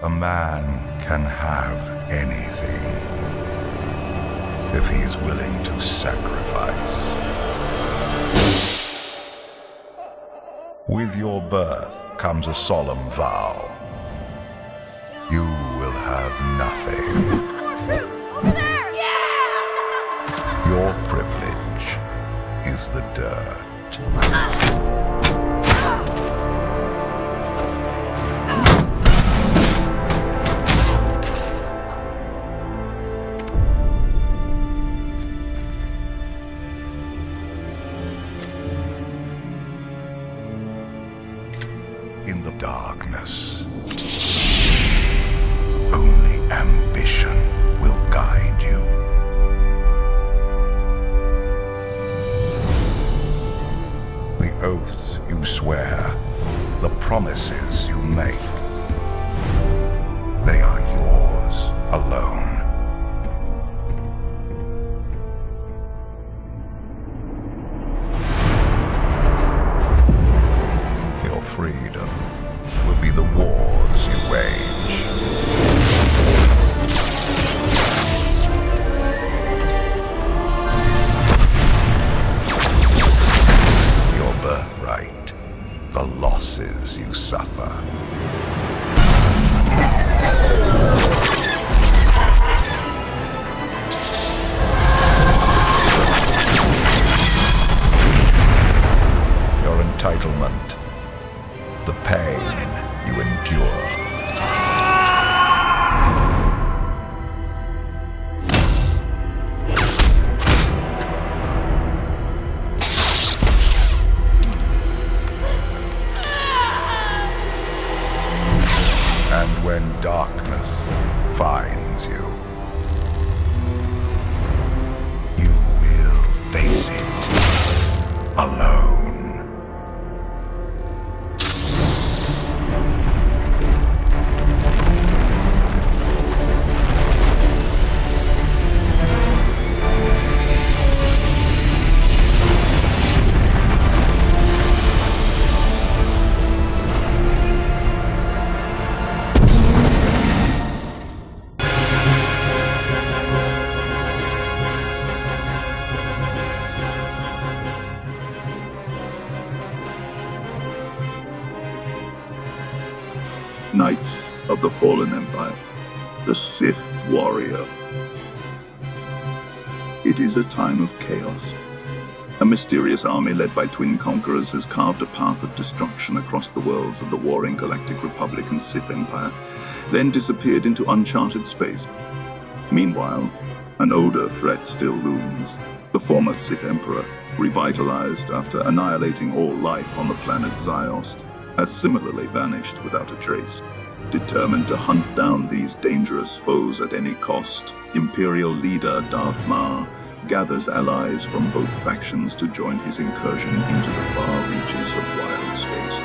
A man can have anything if he is willing to sacrifice. With your birth comes a solemn vow. You will have nothing. More troops! Over there! Yeah! Your privilege is the dirt. In the darkness, only ambition will guide you. The oaths you swear, the promises you make, they are yours alone. Your freedom will be the wars you wage. Your birthright, the losses you suffer. Your entitlement, the pain you endure. And when darkness finds you, you will face it alone. Knights of the Fallen Empire, the Sith Warrior. It is a time of chaos. A mysterious army led by twin conquerors has carved a path of destruction across the worlds of the warring Galactic Republic and Sith Empire, then disappeared into uncharted space. Meanwhile, an older threat still looms. The former Sith Emperor, revitalized after annihilating all life on the planet Ziost, has similarly vanished without a trace. Determined to hunt down these dangerous foes at any cost, Imperial leader Darth Maul gathers allies from both factions to join his incursion into the far reaches of wild space.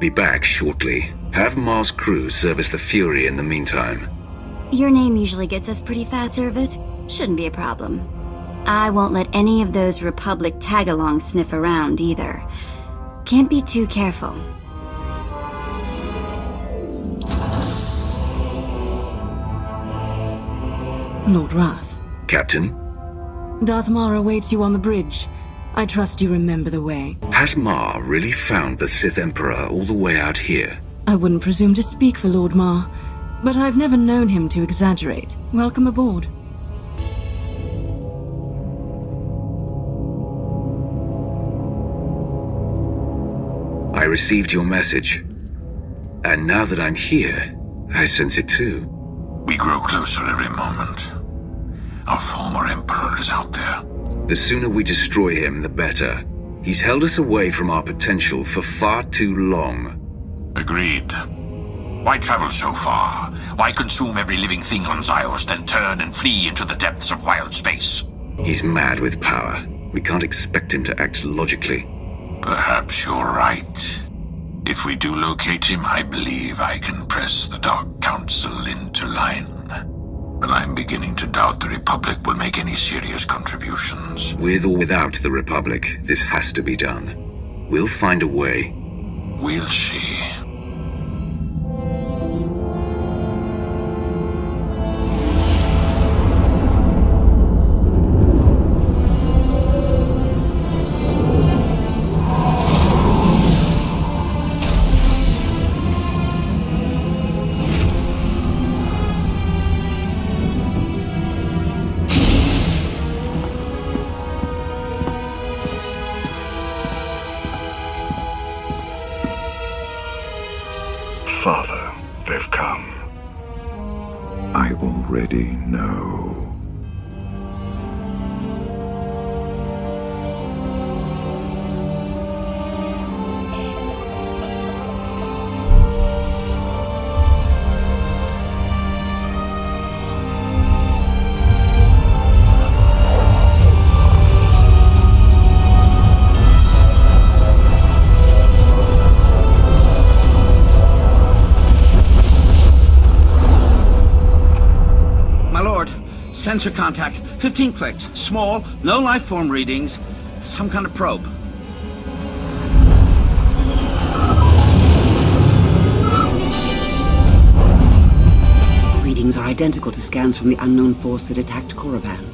be back shortly. Have Mars crew service the Fury in the meantime. Your name usually gets us pretty fast service. Shouldn't be a problem. I won't let any of those Republic tag-alongs sniff around either. Can't be too careful. Lord Wrath. Captain, Darth Mar awaits you on the bridge. I trust you remember the way. has Mar really found the Sith Emperor all the way out here? I wouldn't presume to speak for Lord Mar, but I've never known him to exaggerate. Welcome aboard. I received your message. And now that I'm here, I sense it too. We grow closer every moment. Our former Emperor is out there. The sooner we destroy him, the better. He's held us away from our potential for far too long. Agreed. Why travel so far? Why consume every living thing on Zyos, then turn and flee into the depths of wild space? He's mad with power. We can't expect him to act logically. Perhaps you're right. If we do locate him, I believe I can press the Dark Council into line. But I'm beginning to doubt the Republic will make any serious contributions. With or without the Republic, this has to be done. We'll find a way. We'll see. Father, they've come. I already know. Sensor contact, 15 clicks. Small, no life form readings. Some kind of probe. Readings are identical to scans from the unknown force that attacked Korriban.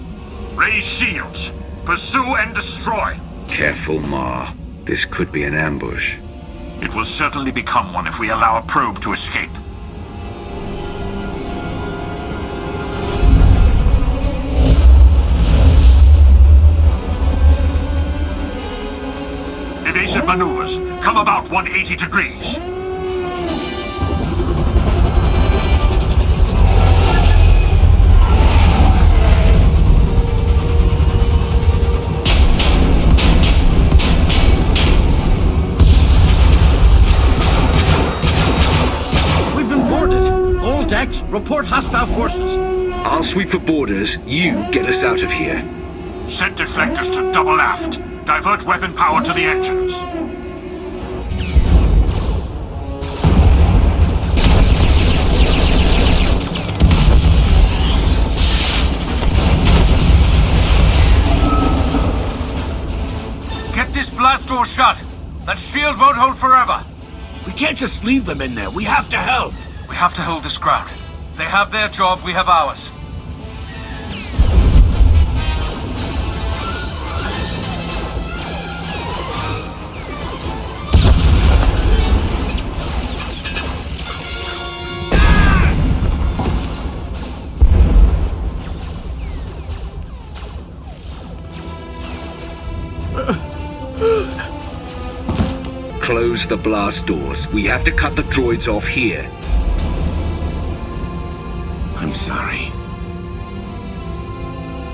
Raise shields. Pursue and destroy. Careful, Mar. This could be an ambush. It will certainly become one if we allow a probe to escape. Evasive maneuvers. Come about 180 degrees. We've been boarded. All decks, report hostile forces. I'll sweep for borders. You get us out of here. Set deflectors to double aft. Divert weapon power to the engines. Get this blast door shut. That shield won't hold forever. We can't just leave them in there. We have to help. We have to hold this ground. They have their job, we have ours. Close the blast doors. We have to cut the droids off here. I'm sorry.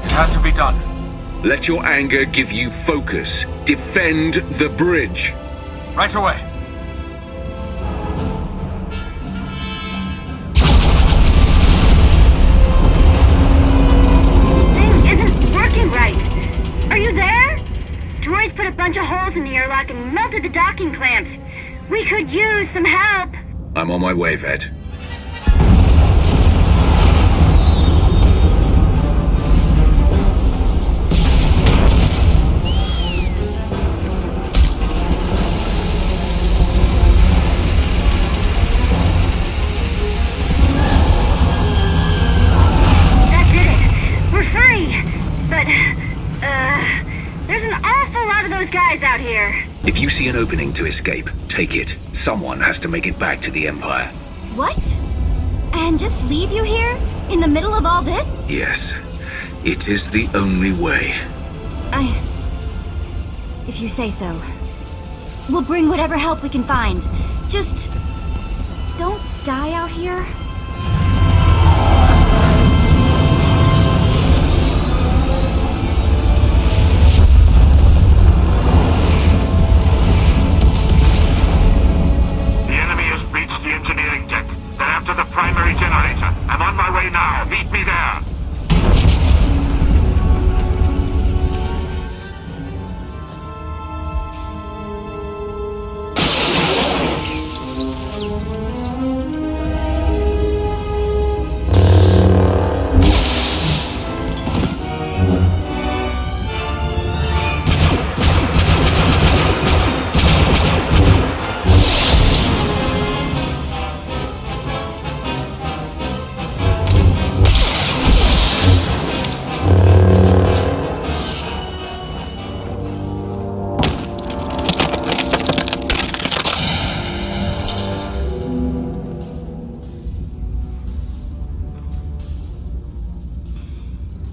It had to be done. Let your anger give you focus. Defend the bridge. Right away. Thing isn't working right. Are you there? Droids put a bunch of holes in the airlock and melted the docking clamps. We could use some help. I'm on my way, Vet. That did it. We're free. But, there's an awful lot of those guys out here. If you see an opening to escape, take it. Someone has to make it back to the Empire. What? And just leave you here? In the middle of all this? Yes. It is the only way. If you say so. We'll bring whatever help we can find. Just... don't die out here. Primary generator. I'm on my way now. Meet me there.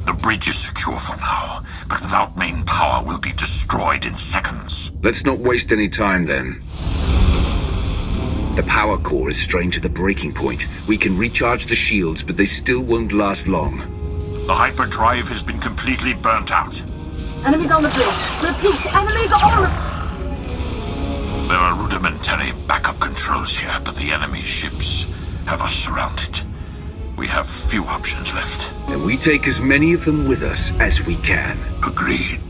The bridge is secure for now, but without main power, we'll be destroyed in seconds. Let's not waste any time, then. The power core is strained to the breaking point. We can recharge the shields, but they still won't last long. The hyperdrive has been completely burnt out. Enemies on the bridge. Repeat, enemies on the... There are rudimentary backup controls here, but the enemy ships have us surrounded. We have few options left. And we take as many of them with us as we can. Agreed.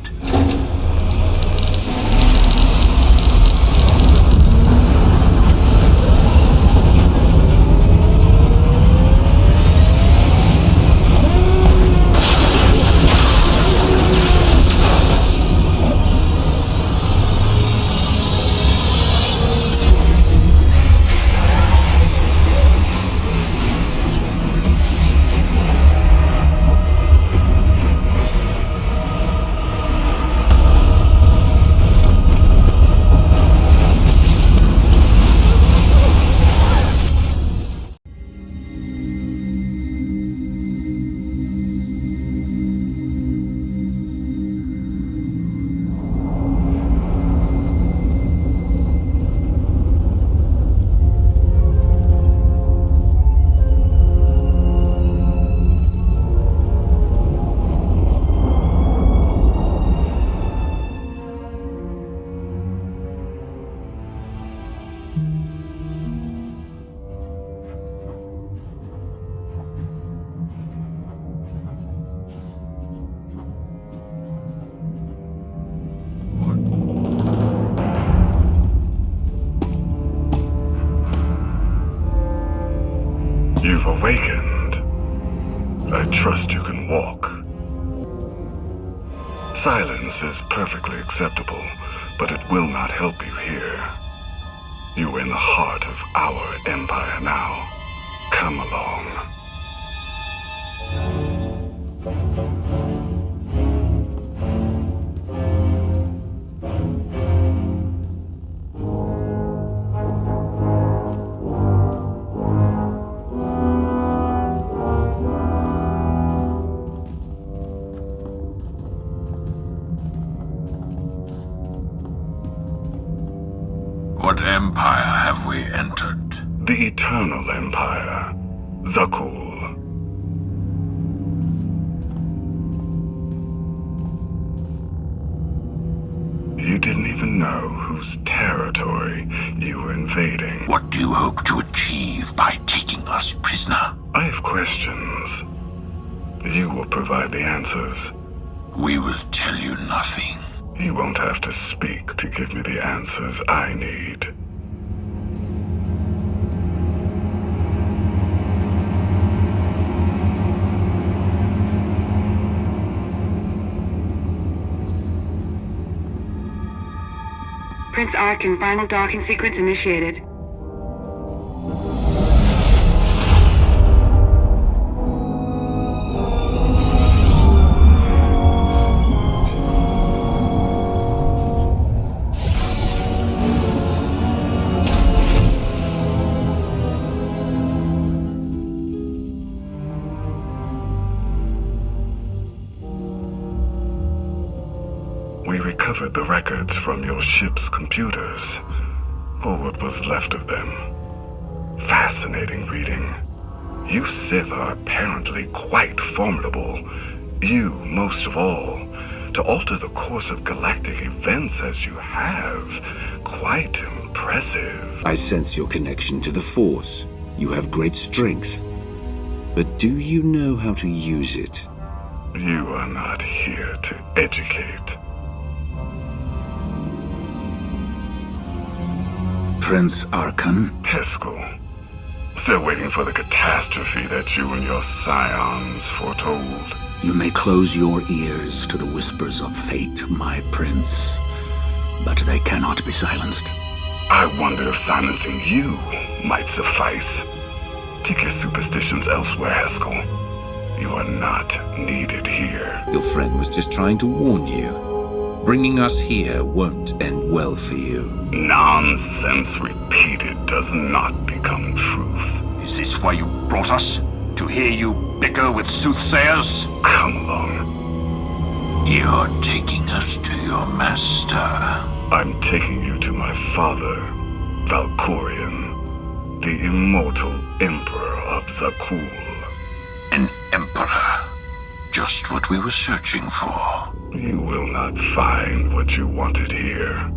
You've awakened. I trust you can walk. Silence is perfectly acceptable, but it will not help you here. You are in the heart of our empire now. Come along. What empire have we entered? The Eternal Empire. Zakul. You didn't even know whose territory you were invading. What do you hope to achieve by taking us prisoner? I have questions. You will provide the answers. We will tell you nothing. You won't have to speak to give me the answers I need. Prince Arkin, final docking sequence initiated. We recovered the records from your ship's computers, or what was left of them. Fascinating reading. You Sith are apparently quite formidable. You, most of all. To alter the course of galactic events as you have. Quite impressive. I sense your connection to the Force. You have great strength. But do you know how to use it? You are not here to educate. Prince Arkin? Heskel. Still waiting for the catastrophe that you and your scions foretold. You may close your ears to the whispers of fate, my prince, but they cannot be silenced. I wonder if silencing you might suffice. Take your superstitions elsewhere, Heskel. You are not needed here. Your friend was just trying to warn you. Bringing us here won't end well for you. Nonsense repeated does not become truth. Is this why you brought us? To hear you bicker with soothsayers? Come along. You're taking us to your master. I'm taking you to my father, Valkorion, the immortal Emperor of Zakul. An emperor. Just what we were searching for. You will not find what you wanted here.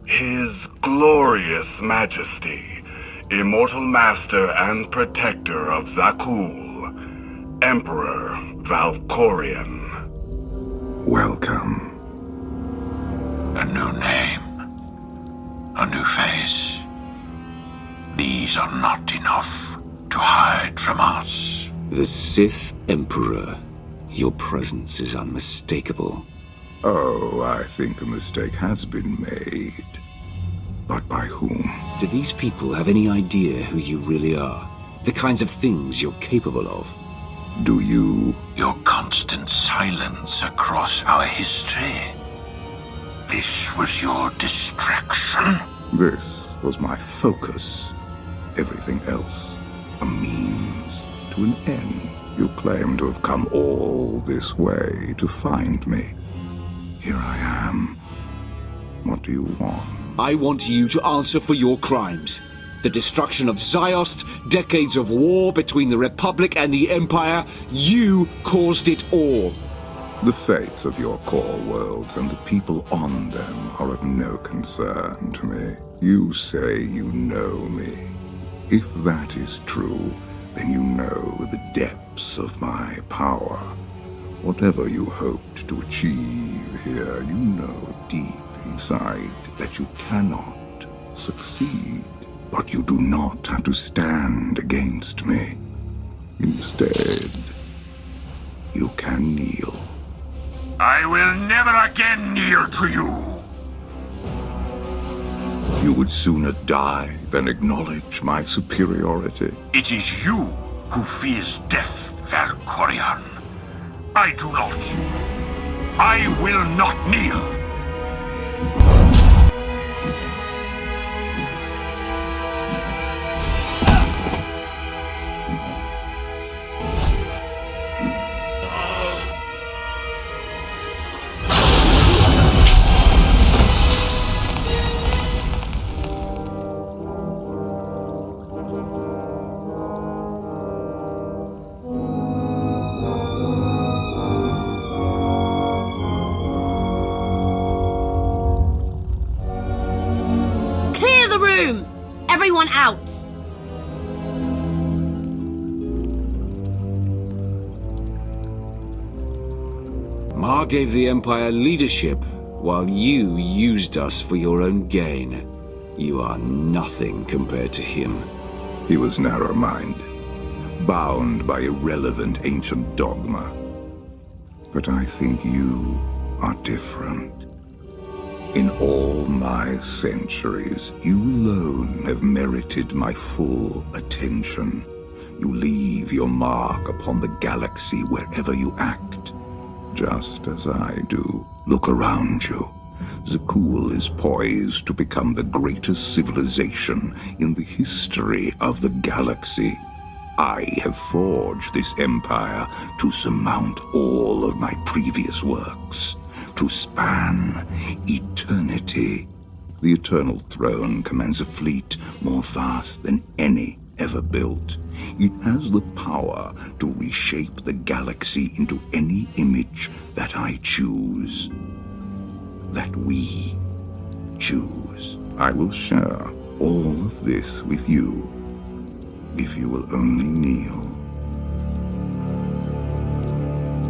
His glorious majesty, immortal master and protector of Zakul, Emperor Valkorion. Welcome. A new name. A new face. These are not enough to hide from us. The Sith Emperor. Your presence is unmistakable. Oh, I think a mistake has been made. But by whom? Do these people have any idea who you really are? The kinds of things you're capable of? Do you? Your constant silence across our history. This was your distraction? This was my focus. Everything else, a means to an end. You claim to have come all this way to find me. Here I am. What do you want? I want you to answer for your crimes. The destruction of Ziost, decades of war between the Republic and the Empire. You caused it all. The fates of your core worlds and the people on them are of no concern to me. You say you know me. If that is true, then you know the depths of my power. Whatever you hoped to achieve here, you know deep inside that you cannot succeed. But you do not have to stand against me. Instead, you can kneel. I will never again kneel to you. You would sooner die than acknowledge my superiority. It is you who fears death, Valkorion. I do not. I will not kneel. out! Ma gave the Empire leadership, while you used us for your own gain. You are nothing compared to him. He was narrow-minded, bound by irrelevant ancient dogma. But I think you are different. In all my centuries, you alone have merited my full attention. You leave your mark upon the galaxy wherever you act, just as I do. Look around you. Zakuul is poised to become the greatest civilization in the history of the galaxy. I have forged this empire to surmount all of my previous works, to span eternity. The Eternal Throne commands a fleet more vast than any ever built. It has the power to reshape the galaxy into any image that I choose. That we choose. I will share all of this with you, if you will only kneel.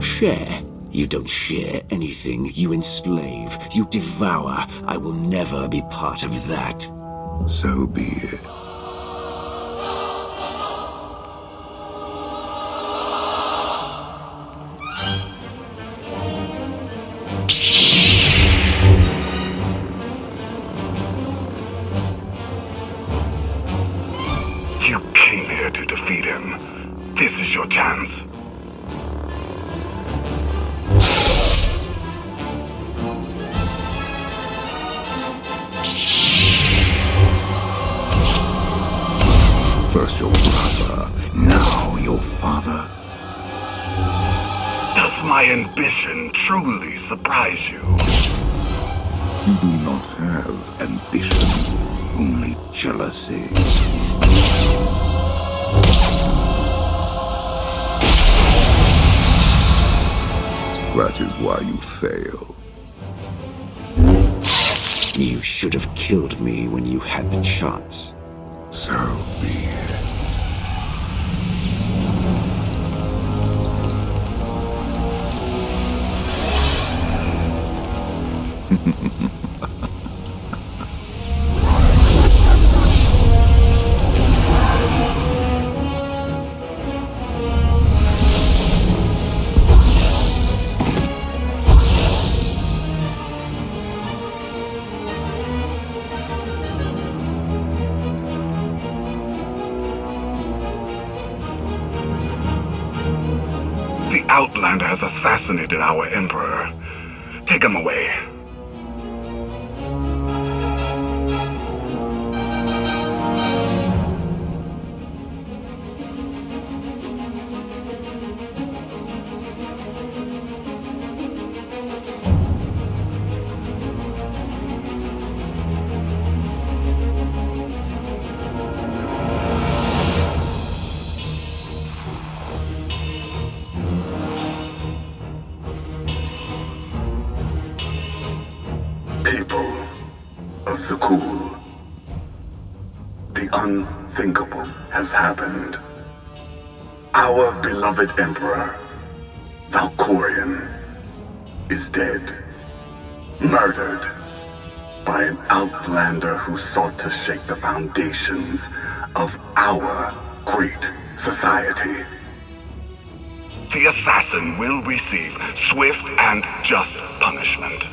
Share? You don't share anything. You enslave. You devour. I will never be part of that. So be it. You came here to defeat him. This is your chance. First your brother, now your father. Does my ambition truly surprise you? You do not have ambition, only jealousy. That is why you fail. You should have killed me when you had the chance. So be it. The Outlander has assassinated our Emperor. Take him away. People of Zakuul, the unthinkable has happened. Our beloved Emperor, Valkorion, is dead. Murdered by an Outlander who sought to shake the foundations of our great society. The assassin will receive swift and just punishment.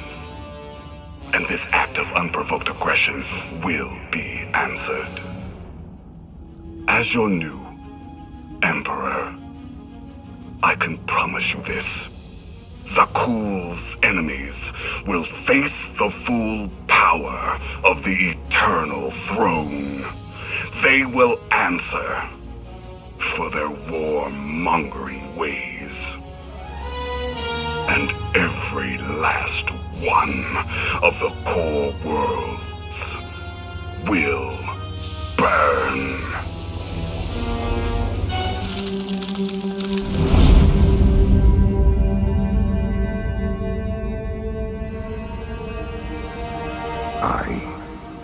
And this act of unprovoked aggression will be answered. As your new Emperor, I can promise you this. Zakuul's enemies will face the full power of the Eternal Throne. They will answer for their war-mongering ways. And every last one of the core worlds will burn. I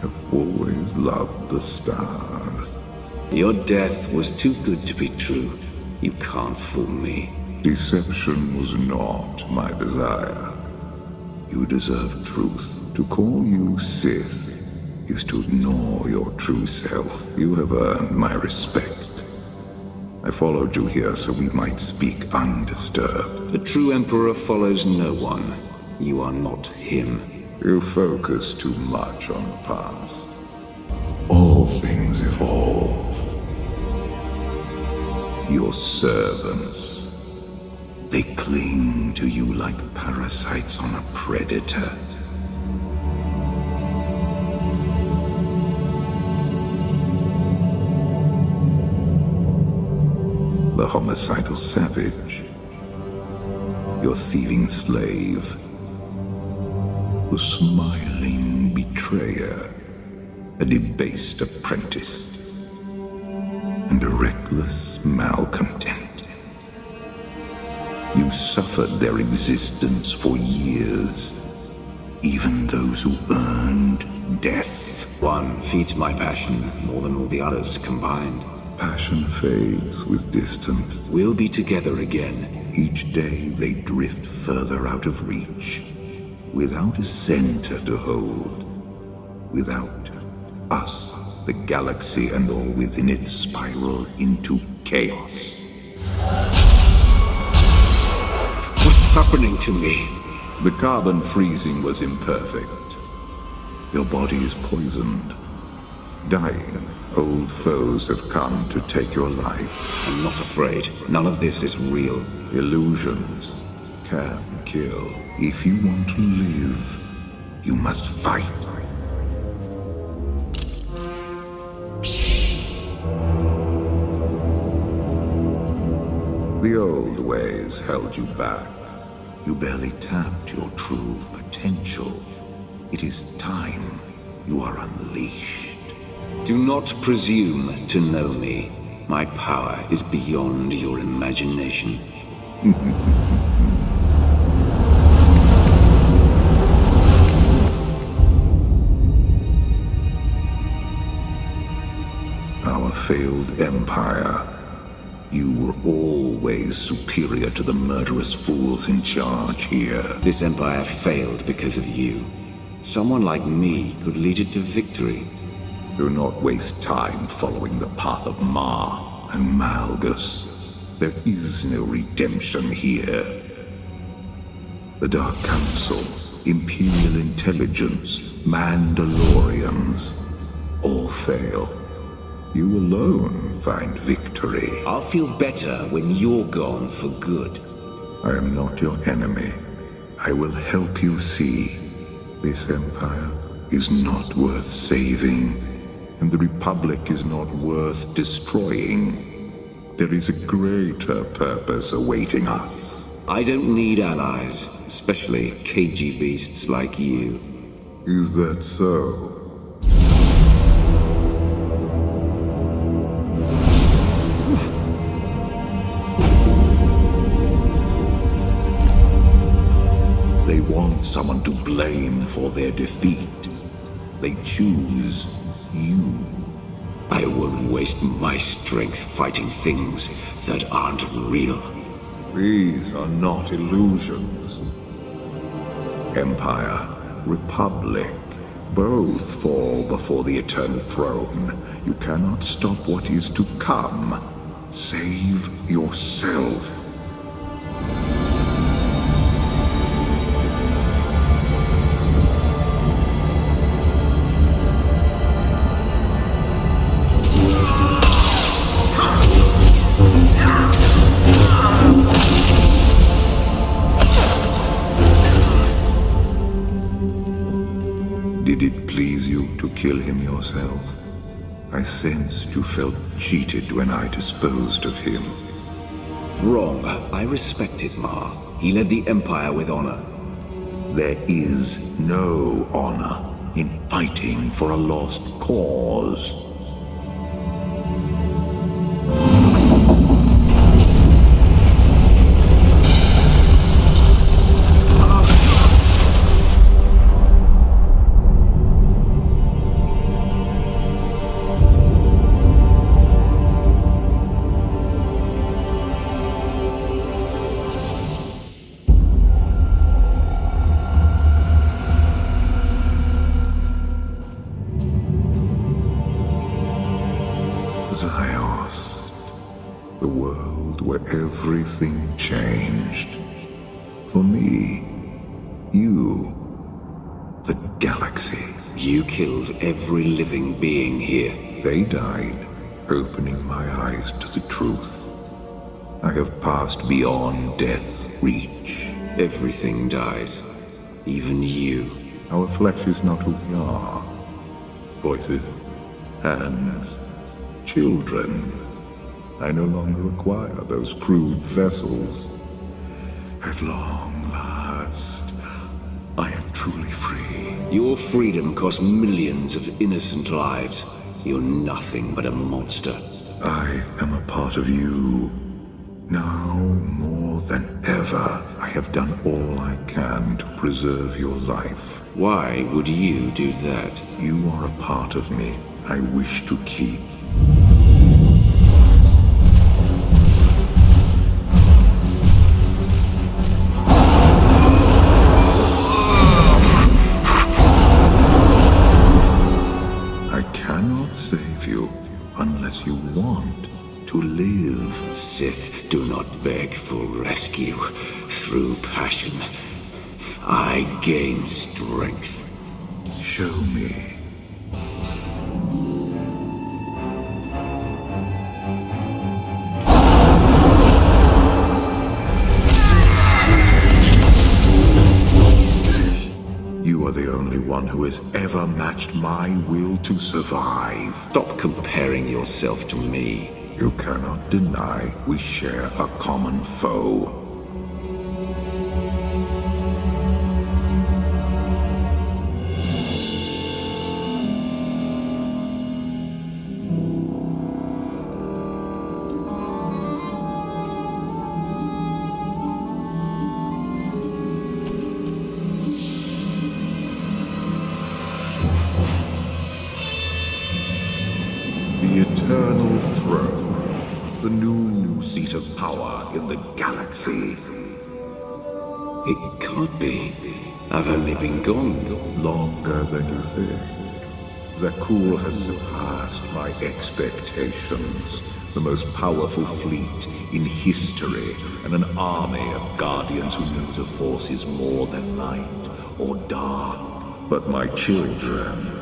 have always loved the stars. Your death was too good to be true. You can't fool me. Deception was not my desire. You deserve truth. To call you Sith is to ignore your true self. You have earned my respect. I followed you here so we might speak undisturbed. The true Emperor follows no one. You are not him. You focus too much on the past. All things evolve. Your servants, they cling to you like parasites on a predator. The homicidal savage, your thieving slave, the smiling betrayer, a debased apprentice, and a reckless malcontent. You suffered their existence for years, even those who earned death. One feeds my passion more than all the others combined. Passion fades with distance. We'll be together again. Each day they drift further out of reach, without a center to hold, without us, the galaxy and all within it spiral into chaos. What's happening to me? The carbon freezing was imperfect. Your body is poisoned. Dying, old foes have come to take your life. I'm not afraid. None of this is real. Illusions can kill. If you want to live, you must fight. The old ways held you back. You barely tapped your true potential. It is time you are unleashed. Do not presume to know me. My power is beyond your imagination. Our failed empire. You were always superior to the murderous fools in charge here. This empire failed because of you. Someone like me could lead it to victory. Do not waste time following the path of Ma and Malgus. There is no redemption here. The Dark Council, Imperial Intelligence, Mandalorians, all fail. You alone find victory. I'll feel better when you're gone for good. I am not your enemy. I will help you see. This empire is not worth saving. And the Republic is not worth destroying. There is a greater purpose awaiting us. I don't need allies, especially cagey beasts like you. Is that so? They want someone to blame for their defeat. They choose you. I won't waste my strength fighting things that aren't real. These are not illusions. Empire, Republic, both fall before the Eternal Throne. You cannot stop what is to come. Save yourself. Did it please you to kill him yourself? I sensed you felt cheated when I disposed of him. Wrong. I respected Ma. He led the Empire with honor. There is no honor in fighting for a lost cause. The world where everything changed. For me, you, the galaxy. You killed every living being here. They died, opening my eyes to the truth. I have passed beyond death's reach. Everything dies. Even you. Our flesh is not who we are. Voices, hands, children. I no longer require those crude vessels. At long last, I am truly free. Your freedom cost millions of innocent lives. You're nothing but a monster. I am a part of you. Now, more than ever, I have done all I can to preserve your life. Why would you do that? You are a part of me I wish to keep. I cannot save you unless you want to live. Sith do not beg for rescue. Through passion, I gain strength. Show me. You are the only one who has ever matched my will to survive. Stop comparing yourself to me. You cannot deny we share a common foe. The eternal throne, the new seat of power in the galaxy. It can't be. I've only been gone longer than you think. Zakuul has surpassed my expectations. The most powerful fleet in history, and an army of guardians who know the Force is more than light or dark. But my children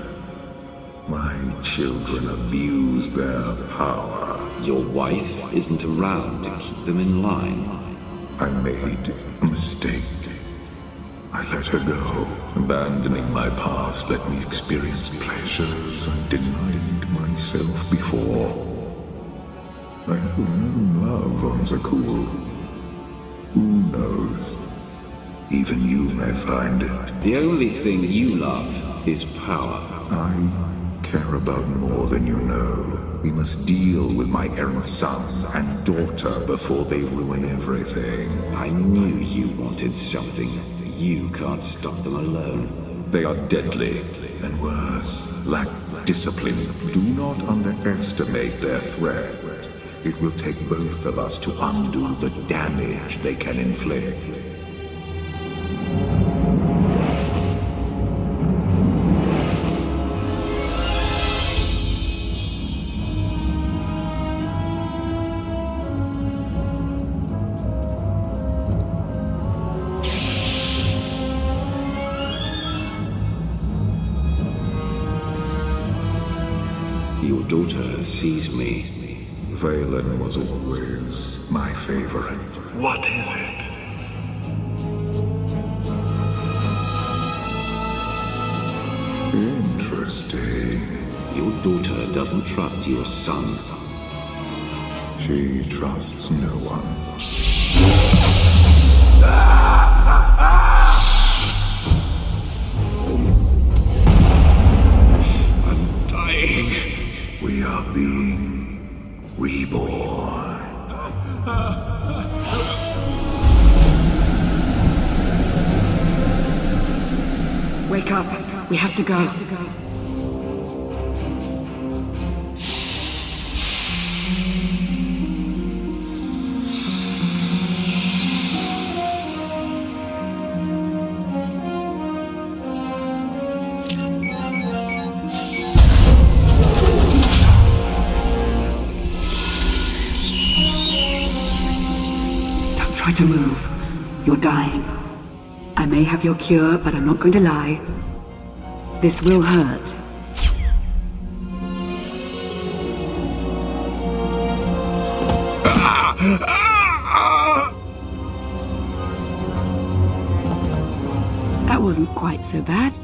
abuse their power. Your wife isn't around to keep them in line. I made a mistake. I let her go. Abandoning my past let me experience pleasures I denied myself before. I have no love on Zakuul. Who knows? Even you may find it. The only thing you love is power. I care about more than you know. We must deal with my errant son and daughter before they ruin everything. I knew you wanted something. You can't stop them alone. They are deadly, and worse, lack discipline. Do not underestimate their threat. It will take both of us to undo the damage they can inflict. Your daughter sees me. Valen was always my favorite. What is it? Interesting. Your daughter doesn't trust your son. She trusts no one. I'm dying. We are being reborn. Wake up. We have to go. Try to move. You're dying. I may have your cure, but I'm not going to lie. This will hurt. That wasn't quite so bad.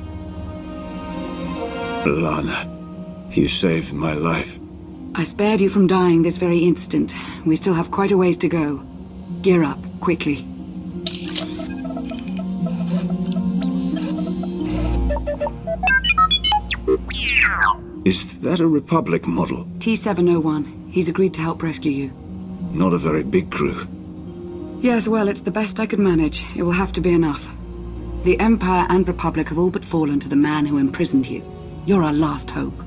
Lana, you saved my life. I spared you from dying this very instant. We still have quite a ways to go. Gear up, quickly. Is that a Republic model? T-701. He's agreed to help rescue you. Not a very big crew. Yes, well, it's the best I could manage. It will have to be enough. The Empire and Republic have all but fallen to the man who imprisoned you. You're our last hope.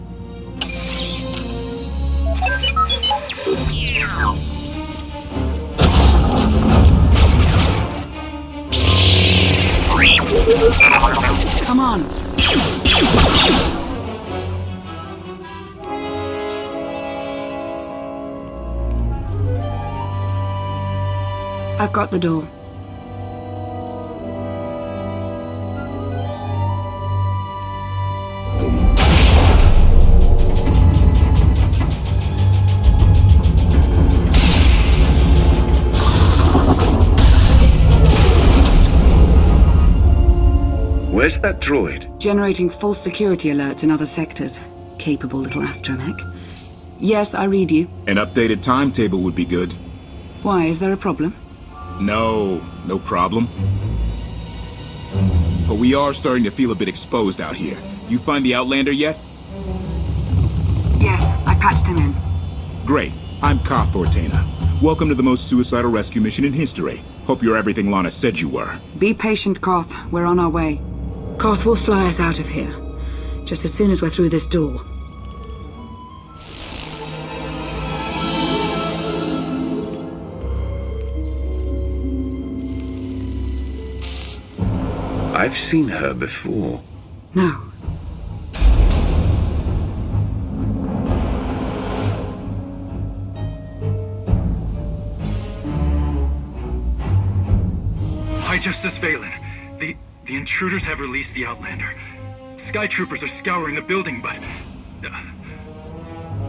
Come on. I've got the door. Where's that droid? Generating false security alerts in other sectors. Capable little astromech. Yes, I read you. An updated timetable would be good. Why, is there a problem? No problem. But we are starting to feel a bit exposed out here. You find the Outlander yet? Yes, I patched him in. Great. I'm Koth Ortana. Welcome to the most suicidal rescue mission in history. Hope you're everything Lana said you were. Be patient, Koth. We're on our way. Koth will fly us out of here. Just as soon as we're through this door. I've seen her before. No. Hi, Justice Valen. The intruders have released the Outlander. Sky troopers are scouring the building, but...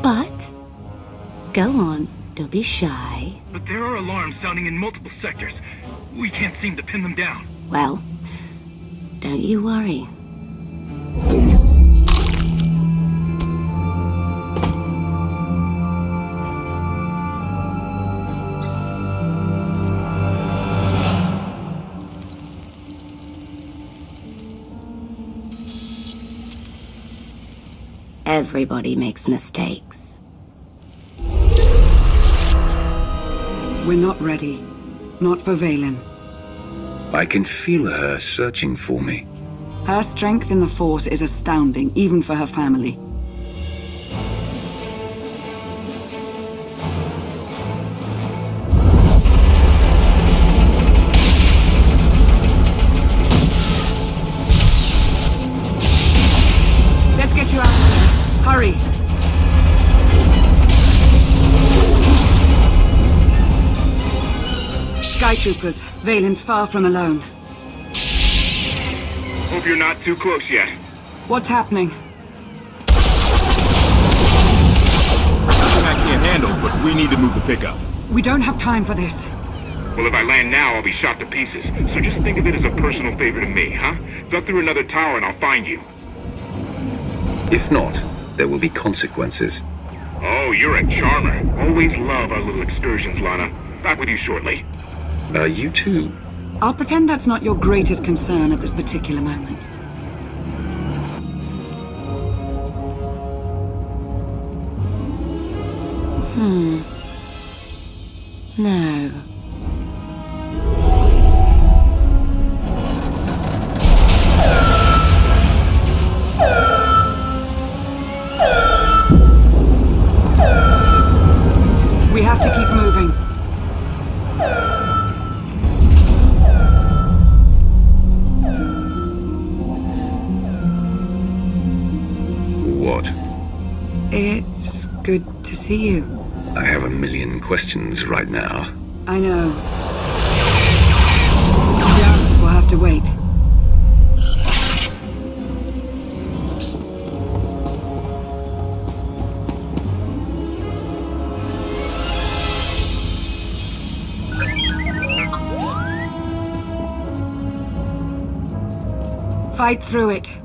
But? Go on. Don't be shy. But there are alarms sounding in multiple sectors. We can't seem to pin them down. Well, don't you worry. Everybody makes mistakes. We're not ready. Not for Valen. I can feel her searching for me. Her strength in the Force is astounding, even for her family. Let's get you out of here. Hurry! Sky troopers, Valen's far from alone. Hope you're not too close yet. What's happening? Nothing I can't handle, but we need to move the pickup. We don't have time for this. Well, if I land now, I'll be shot to pieces. So just think of it as a personal favor to me, huh? Duck through another tower and I'll find you. If not, there will be consequences. Oh, you're a charmer. Always love our little excursions, Lana. Back with you shortly. You too. I'll pretend that's not your greatest concern at this particular moment. No. We have to keep moving. What? It's good to see you. I have a million questions right now. I know. to wait. Fight through it.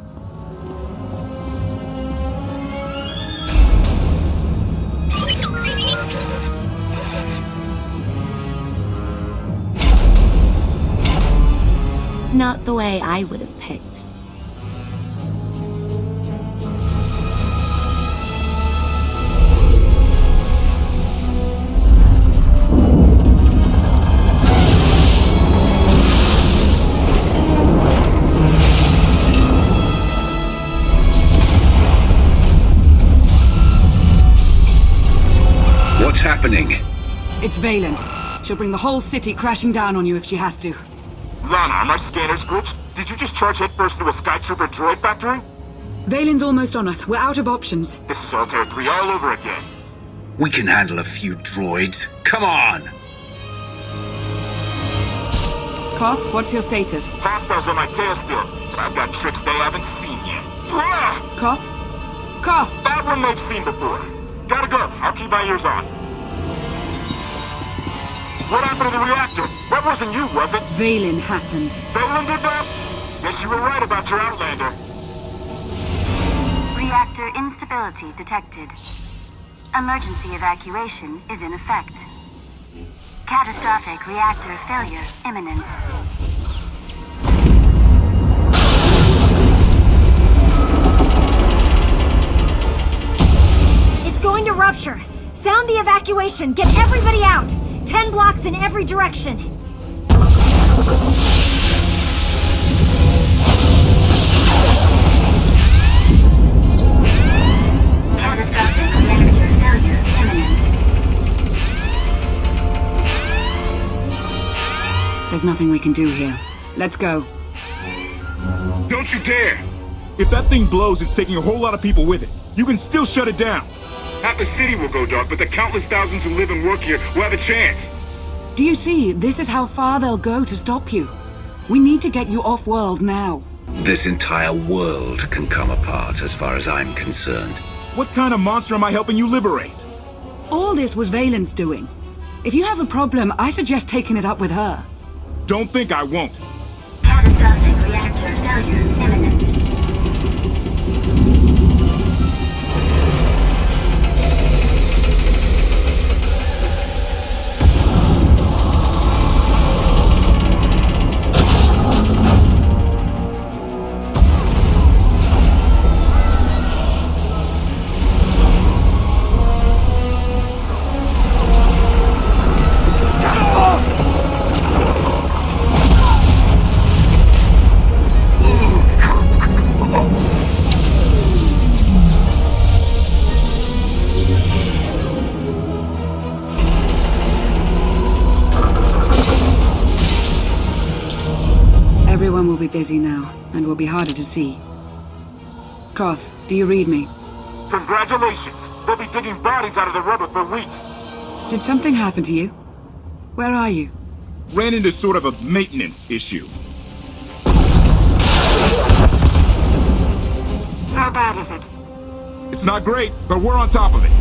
Not the way I would have picked. What's happening? It's Valen. She'll bring the whole city crashing down on you if she has to. Lana, are my scanners glitched? Did you just charge headfirst into a Skytrooper droid factory? Valen's almost on us. We're out of options. This is Altair 3 all over again. We can handle a few droids. Come on! Koth, what's your status? Hostiles on my tail still, but I've got tricks they haven't seen yet. Koth? Koth! That one they've seen before. Gotta go. I'll keep my ears on. What happened to the reactor? That wasn't you, was it? Valen happened. Valen did that? Guess you were right about your Outlander. Reactor instability detected. Emergency evacuation is in effect. Catastrophic reactor failure imminent. It's going to rupture. Sound the evacuation. Get everybody out. 10 blocks in every direction. Catastrophic reactor failure imminent. There's nothing we can do here. Let's go. Don't you dare! If that thing blows, it's taking a whole lot of people with it. You can still shut it down. Half the city will go dark, but the countless thousands who live and work here will have a chance. Do you see? This is how far they'll go to stop you. We need to get you off-world now. This entire world can come apart as far as I'm concerned. What kind of monster am I helping you liberate? All this was Valen's doing. If you have a problem, I suggest taking it up with her. Don't think I won't. Catastrophic reactor failure imminent. Everyone will be busy now, and will be harder to see. Koth, do you read me? Congratulations! They'll be digging bodies out of the rubble for weeks. Did something happen to you? Where are you? Ran into sort of a maintenance issue. How bad is it? It's not great, but we're on top of it.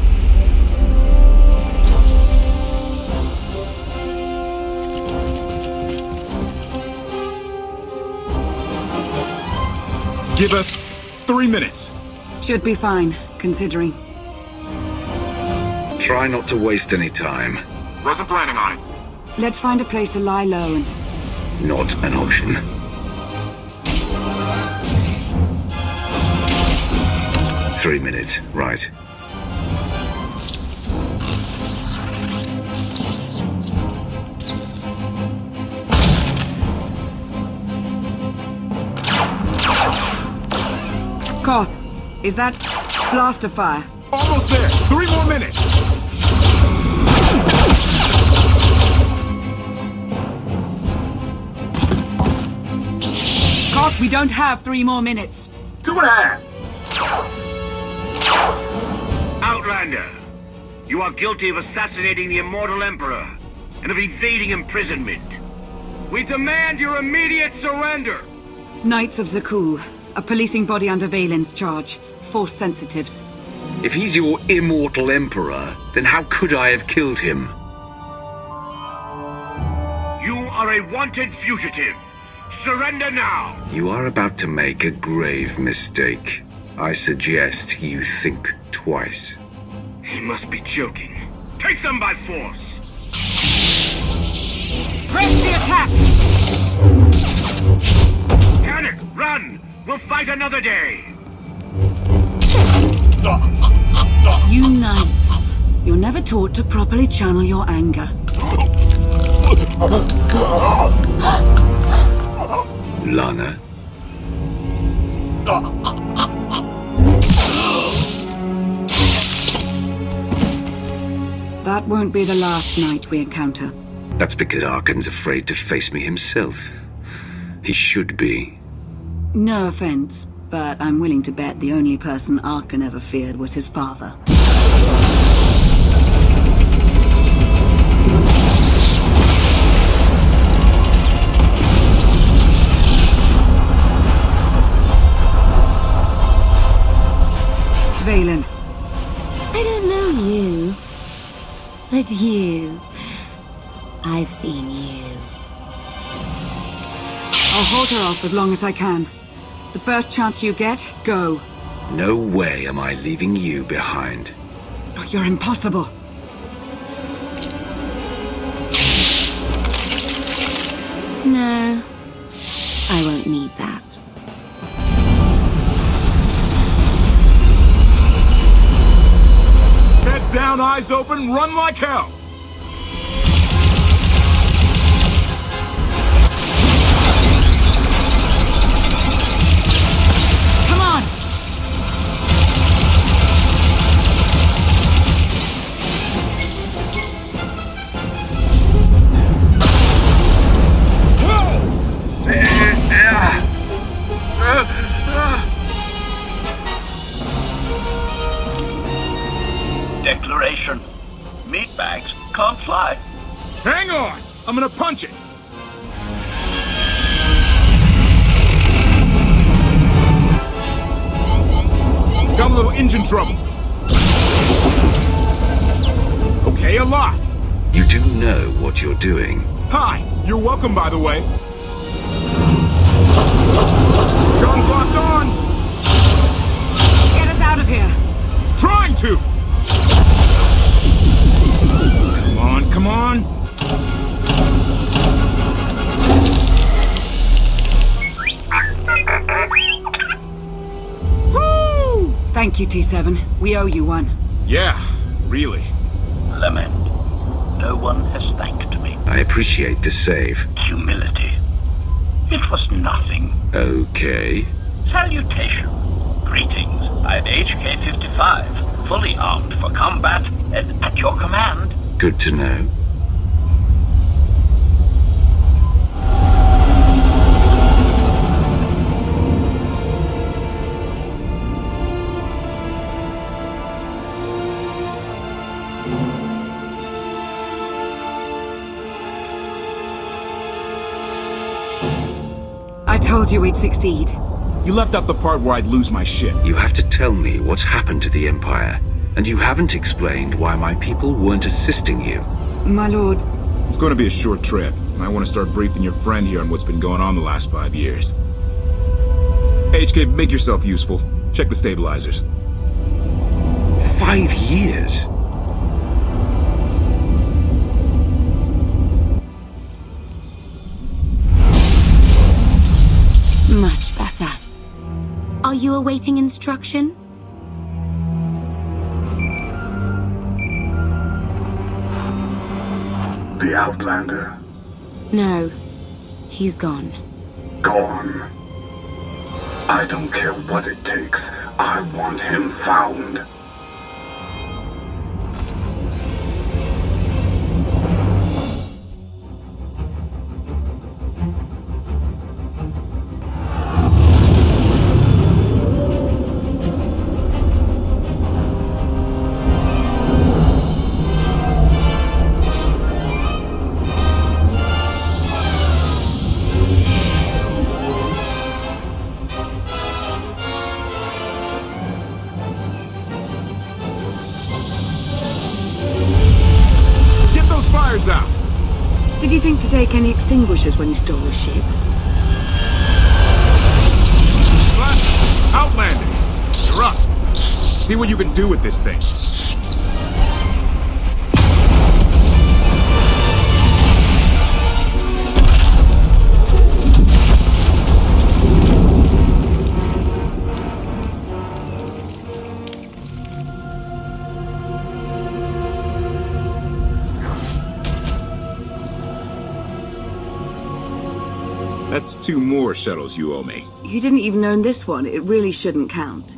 Give us 3 minutes. Should be fine, considering. Try not to waste any time. Wasn't planning on it. Let's find a place to lie low and... Not an option. Three minutes, right. Koth, is that blaster fire? Almost there! 3 more minutes! Koth, we don't have 3 more minutes. 2.5! Outlander, you are guilty of assassinating the immortal Emperor and of evading imprisonment. We demand your immediate surrender! Knights of Zakul, a policing body under Valen's charge. Force sensitives. If he's your immortal emperor, then how could I have killed him? You are a wanted fugitive. Surrender now! You are about to make a grave mistake. I suggest you think twice. He must be joking. Take them by force! Press the attack! Panic! Run! We'll fight another day! You knights, you're never taught to properly channel your anger. Lana? That won't be the last knight we encounter. That's because Arkan's afraid to face me himself. He should be. No offense, but I'm willing to bet the only person Arkan ever feared was his father. Valen. I don't know you. But you. I've seen you. I'll hold her off as long as I can. The first chance you get, go. No way am I leaving you behind. Oh, you're impossible. No. I won't need that. Heads down, eyes open, run like hell! Come on! Declaration. Meatbags can't fly. Hang on! I'm gonna punch it! Got a little engine trouble. Okay, a lot. You do know what you're doing. Hi, you're welcome, by the way. Guns locked on! Get us out of here! Trying to! Come on, come on! Woo! Thank you, T7. We owe you one. Yeah, really. Lament. No one has thanked me. I appreciate the save. Humility. It was nothing. Okay. Salutation. Greetings. I'm HK-55, fully armed for combat and at your command. Good to know. I told you we'd succeed. You left out the part where I'd lose my shit. You have to tell me what's happened to the Empire, and you haven't explained why my people weren't assisting you. My lord. It's going to be a short trip. I want to start briefing your friend here on what's been going on the last 5 years. HK, make yourself useful. Check the stabilizers. 5 years? Much better. Are you awaiting instruction? The Outlander. No. He's gone. Gone. I don't care what it takes. I want him found. Did you think to take any extinguishers when you stole the ship? Outlander! You're up! See what you can do with this thing. That's 2 more shuttles you owe me. You didn't even own this one. It really shouldn't count.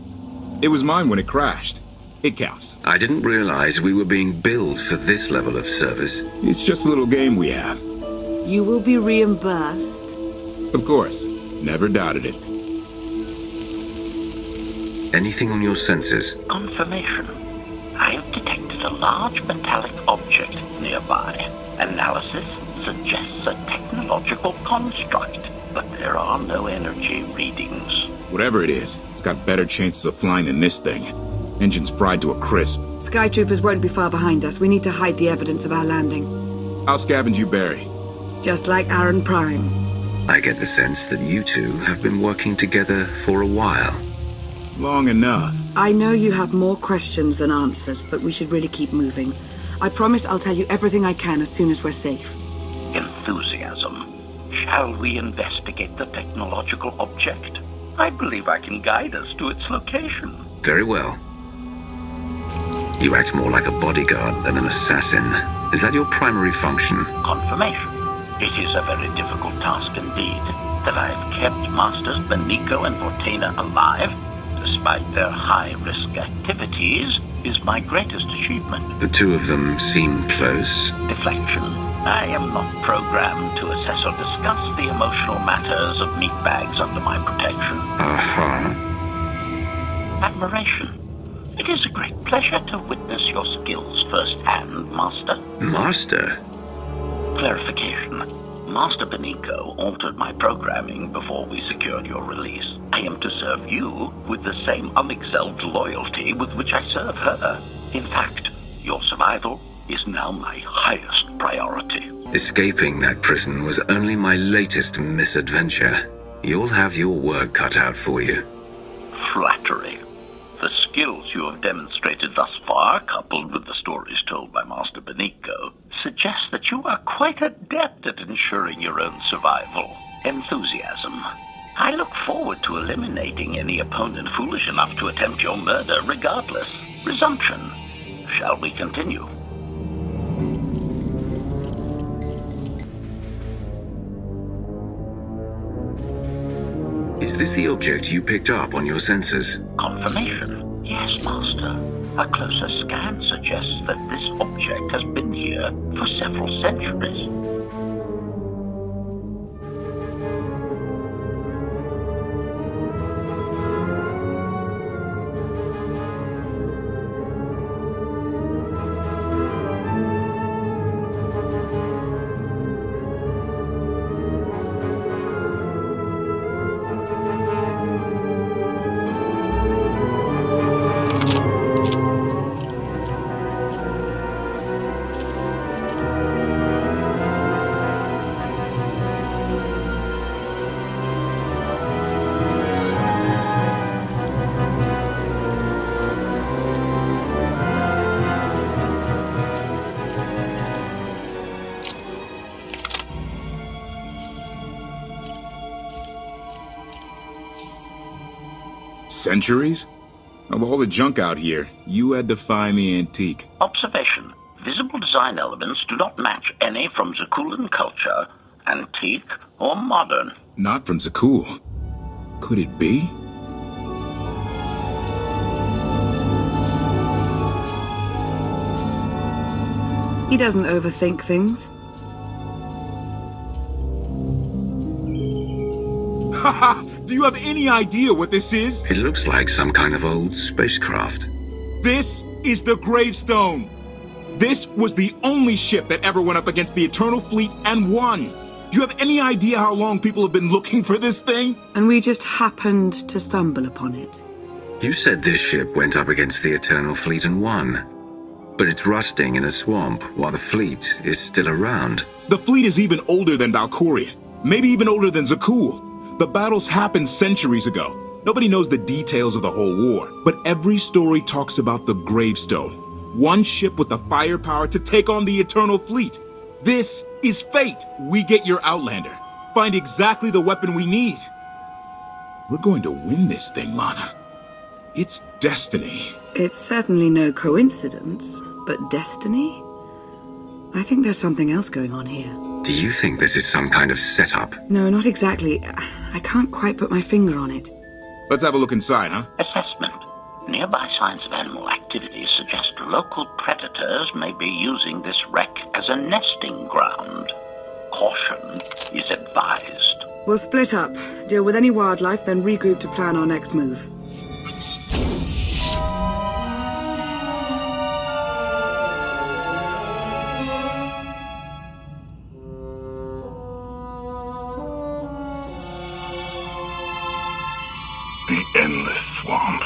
It was mine when it crashed. It counts. I didn't realize we were being billed for this level of service. It's just a little game we have. You will be reimbursed. Of course. Never doubted it. Anything on your sensors? Confirmation. I've detected a large metallic object nearby. Analysis suggests a technological construct, but there are no energy readings. Whatever it is, it's got better chances of flying than this thing. Engine's fried to a crisp. Sky Troopers won't be far behind us. We need to hide the evidence of our landing. I'll scavenge you, Barry. Just like Aaron Prime. I get the sense that you two have been working together for a while. Long enough. I know you have more questions than answers, but we should really keep moving. I promise I'll tell you everything I can as soon as we're safe. Enthusiasm. Shall we investigate the technological object? I believe I can guide us to its location. Very well. You act more like a bodyguard than an assassin. Is that your primary function? Confirmation. It is a very difficult task indeed. That I have kept Masters Benico and Vortena alive, despite their high-risk activities, is my greatest achievement. The 2 of them seem close. Deflection. I am not programmed to assess or discuss the emotional matters of meatbags under my protection. Admiration. It is a great pleasure to witness your skills firsthand, Master. Master? Clarification. Master Benico altered my programming before we secured your release. I am to serve you with the same unexcelled loyalty with which I serve her. In fact, your survival is now my highest priority. Escaping that prison was only my latest misadventure. You'll have your work cut out for you. Flattery. The skills you have demonstrated thus far, coupled with the stories told by Master Benico, suggest that you are quite adept at ensuring your own survival. Enthusiasm. I look forward to eliminating any opponent foolish enough to attempt your murder regardless. Resumption. Shall we continue? Is this the object you picked up on your sensors? Confirmation. Yes, Master. A closer scan suggests that this object has been here for several centuries. Centuries? Of all the junk out here, you had to find the antique. Observation. Visible design elements do not match any from Zakulan culture, antique or modern. Not from Zakul. Could it be? He doesn't overthink things. Haha! Do you have any idea what this is? It looks like some kind of old spacecraft. This is the gravestone. This was the only ship that ever went up against the Eternal Fleet and won. Do you have any idea how long people have been looking for this thing? And we just happened to stumble upon it. You said this ship went up against the Eternal Fleet and won. But it's rusting in a swamp while the fleet is still around. The fleet is even older than Valkyrian, maybe even older than Zakul. The battles happened centuries ago. Nobody knows the details of the whole war, but every story talks about the Gravestone. One ship with the firepower to take on the Eternal Fleet. This is fate. We get your Outlander. Find exactly the weapon we need. We're going to win this thing, Lana. It's destiny. It's certainly no coincidence, but destiny? I think there's something else going on here. Do you think this is some kind of setup? No, not exactly. I can't quite put my finger on it. Let's have a look inside, huh? Assessment. Nearby signs of animal activity suggest local predators may be using this wreck as a nesting ground. Caution is advised. We'll split up, deal with any wildlife, then regroup to plan our next move. The endless swamp.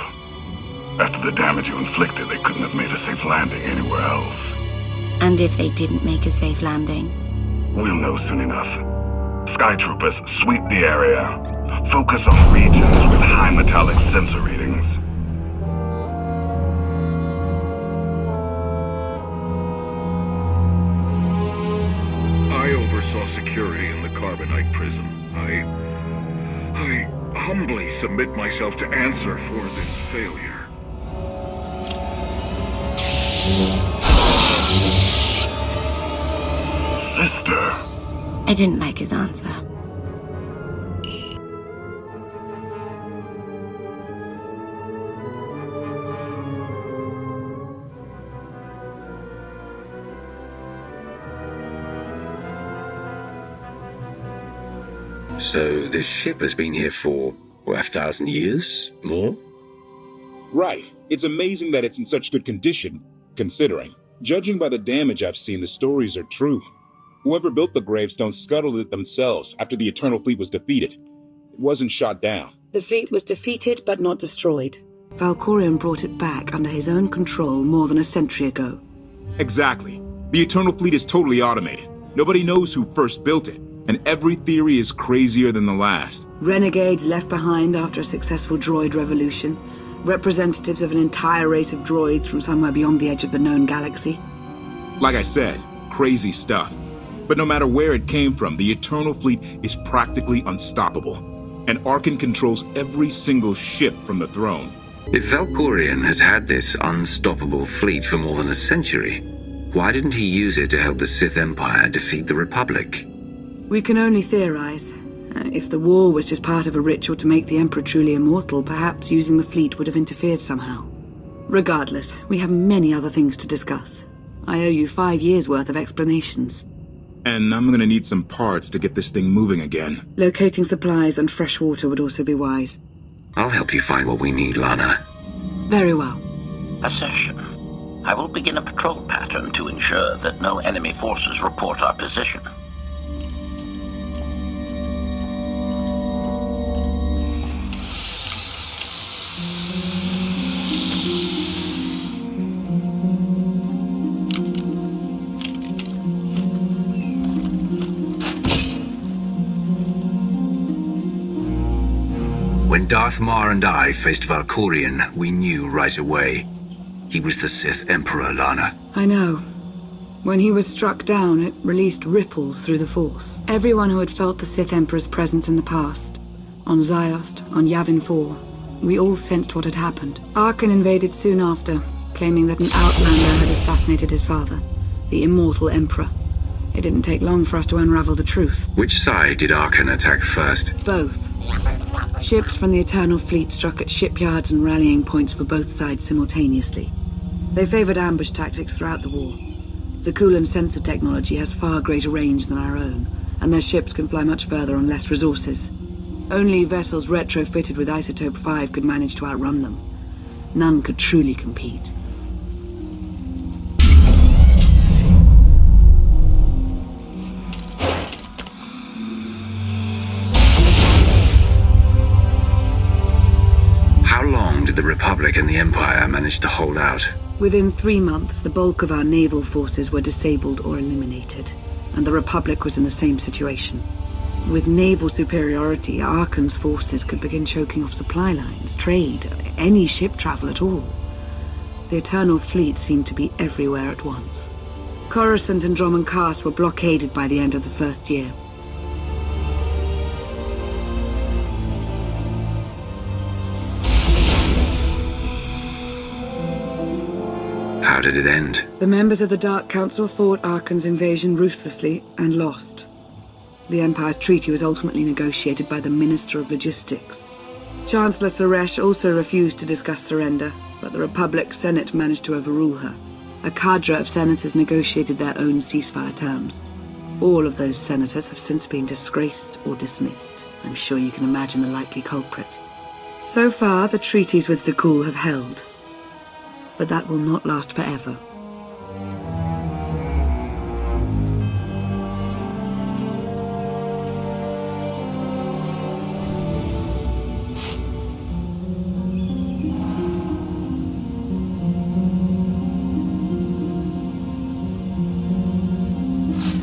After the damage you inflicted, they couldn't have made a safe landing anywhere else. And if they didn't make a safe landing? We'll know soon enough. Sky Troopers, sweep the area. Focus on regions with high metallic sensor readings. I oversaw security in the Carbonite prison. I humbly submit myself to answer for this failure. Sister. I didn't like his answer. So this ship has been here for, 1,000 years? More? Right. It's amazing that it's in such good condition, considering. Judging by the damage I've seen, the stories are true. Whoever built the gravestone scuttled it themselves after the Eternal Fleet was defeated. It wasn't shot down. The fleet was defeated but not destroyed. Valkyrian brought it back under his own control more than a century ago. Exactly. The Eternal Fleet is totally automated. Nobody knows who first built it, and every theory is crazier than the last. Renegades left behind after a successful droid revolution. Representatives of an entire race of droids from somewhere beyond the edge of the known galaxy. Like I said, crazy stuff. But no matter where it came from, the Eternal Fleet is practically unstoppable. And Arkan controls every single ship from the throne. If Valkyrian has had this unstoppable fleet for more than a century, why didn't he use it to help the Sith Empire defeat the Republic? We can only theorize. If the war was just part of a ritual to make the Emperor truly immortal, perhaps using the fleet would have interfered somehow. Regardless, we have many other things to discuss. I owe you 5 years' worth of explanations. And I'm gonna need some parts to get this thing moving again. Locating supplies and fresh water would also be wise. I'll help you find what we need, Lana. Very well. Assertion. I will begin a patrol pattern to ensure that no enemy forces report our position. When Darth Mar and I faced Valkyrian, we knew right away. He was the Sith Emperor, Lana. I know. When he was struck down, it released ripples through the Force. Everyone who had felt the Sith Emperor's presence in the past, on Ziost, on Yavin 4, we all sensed what had happened. Arkan invaded soon after, claiming that an Outlander had assassinated his father, the immortal Emperor. It didn't take long for us to unravel the truth. Which side did Arkan attack first? Both. Ships from the Eternal Fleet struck at shipyards and rallying points for both sides simultaneously. They favored ambush tactics throughout the war. Zakulan's sensor technology has far greater range than our own, and their ships can fly much further on less resources. Only vessels retrofitted with Isotope 5 could manage to outrun them. None could truly compete. How long did the Republic and the Empire manage to hold out? Within 3 months, the bulk of our naval forces were disabled or eliminated, and the Republic was in the same situation. With naval superiority, Arkan's forces could begin choking off supply lines, trade, any ship travel at all. The Eternal Fleet seemed to be everywhere at once. Coruscant and Dromund Kaas were blockaded by the end of the first year. How did it end? The members of the Dark Council fought Arkan's invasion ruthlessly and lost. The Empire's treaty was ultimately negotiated by the Minister of Logistics. Chancellor Suresh also refused to discuss surrender, but the Republic Senate managed to overrule her. A cadre of senators negotiated their own ceasefire terms. All of those senators have since been disgraced or dismissed. I'm sure you can imagine the likely culprit. So far, the treaties with Zakul have held. But that will not last forever.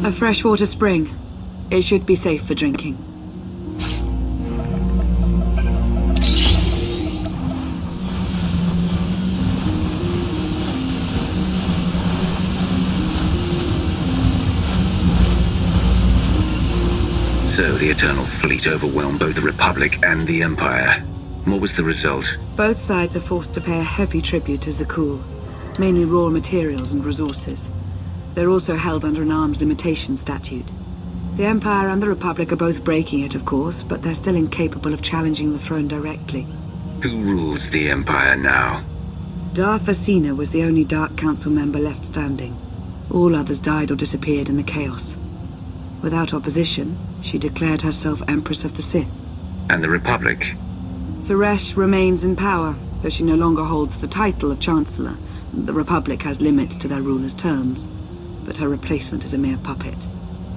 A freshwater spring. It should be safe for drinking. So the Eternal Fleet overwhelmed both the Republic and the Empire. What was the result? Both sides are forced to pay a heavy tribute to Zakul, mainly raw materials and resources. They're also held under an arms limitation statute. The Empire and the Republic are both breaking it, of course, but they're still incapable of challenging the throne directly. Who rules the Empire now? Darth Asina was the only Dark Council member left standing. All others died or disappeared in the chaos. Without opposition, she declared herself Empress of the Sith. And the Republic? Suresh remains in power, though she no longer holds the title of Chancellor. The Republic has limits to their ruler's terms, but her replacement is a mere puppet.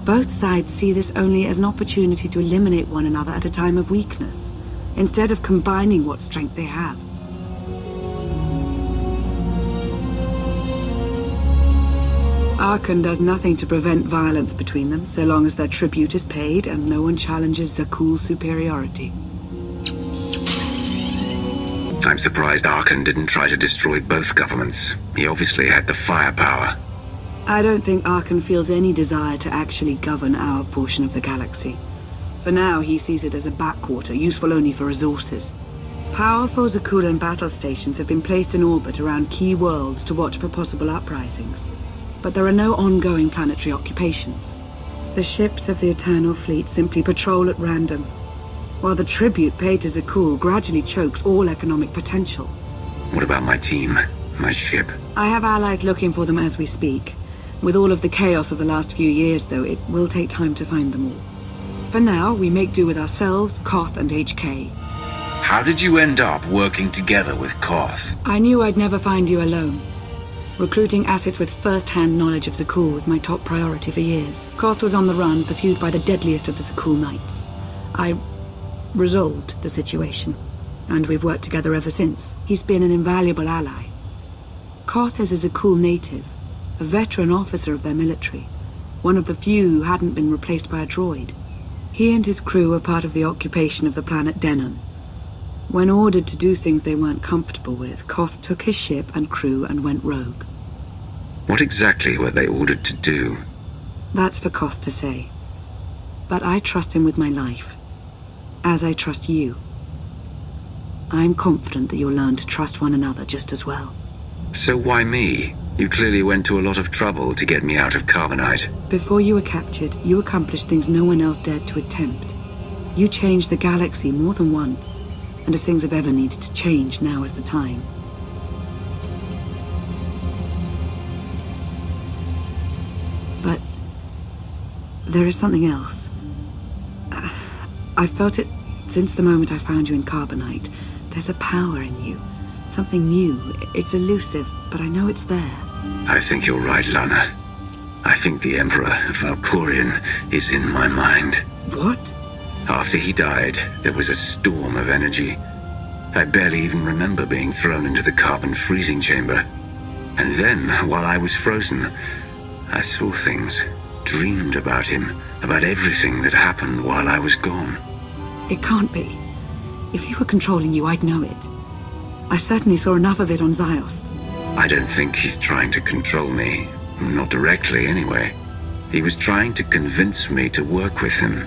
Both sides see this only as an opportunity to eliminate one another at a time of weakness, instead of combining what strength they have. Arkan does nothing to prevent violence between them, so long as their tribute is paid and no one challenges Zakul's superiority. I'm surprised Arkan didn't try to destroy both governments. He obviously had the firepower. I don't think Arkan feels any desire to actually govern our portion of the galaxy. For now, he sees it as a backwater, useful only for resources. Powerful Zakulan battle stations have been placed in orbit around key worlds to watch for possible uprisings. But there are no ongoing planetary occupations. The ships of the Eternal Fleet simply patrol at random, while the tribute paid to Zakul gradually chokes all economic potential. What about my team? My ship? I have allies looking for them as we speak. With all of the chaos of the last few years, though, it will take time to find them all. For now, we make do with ourselves, Koth, and HK. How did you end up working together with Koth? I knew I'd never find you alone. Recruiting assets with first-hand knowledge of Zakul was my top priority for years. Koth was on the run, pursued by the deadliest of the Zakul Knights. I resolved the situation, and we've worked together ever since. He's been an invaluable ally. Koth is a Zakul native, a veteran officer of their military, one of the few who hadn't been replaced by a droid. He and his crew were part of the occupation of the planet Denon. When ordered to do things they weren't comfortable with, Koth took his ship and crew and went rogue. What exactly were they ordered to do? That's for Koth to say. But I trust him with my life, as I trust you. I'm confident that you'll learn to trust one another just as well. So why me? You clearly went to a lot of trouble to get me out of Carbonite. Before you were captured, you accomplished things no one else dared to attempt. You changed the galaxy more than once, and if things have ever needed to change, now is the time. But there is something else. I felt it since the moment I found you in Carbonite. There's a power in you. Something new. It's elusive, but I know it's there. I think you're right, Lana. I think the Emperor Valkorion is in my mind. What? After he died, there was a storm of energy. I barely even remember being thrown into the carbon freezing chamber. And then, while I was frozen, I saw things, dreamed about him, about everything that happened while I was gone. It can't be. If he were controlling you, I'd know it. I certainly saw enough of it on Ziost. I don't think he's trying to control me. Not directly, anyway. He was trying to convince me to work with him.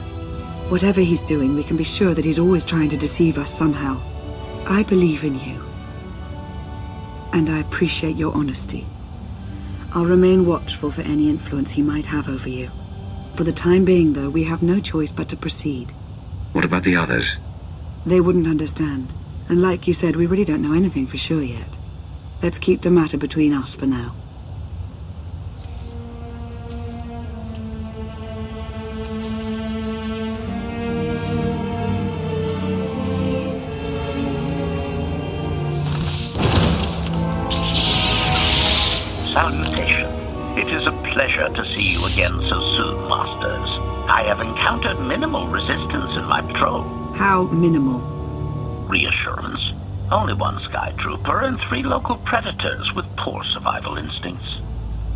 Whatever he's doing, we can be sure that he's always trying to deceive us somehow. I believe in you. And I appreciate your honesty. I'll remain watchful for any influence he might have over you. For the time being, though, we have no choice but to proceed. What about the others? They wouldn't understand. And like you said, we really don't know anything for sure yet. Let's keep the matter between us for now. Salutation. It is a pleasure to see you again so soon, Masters. I have encountered minimal resistance in my patrol. How minimal? Reassurance. Only one Sky Trooper and 3 local predators with poor survival instincts.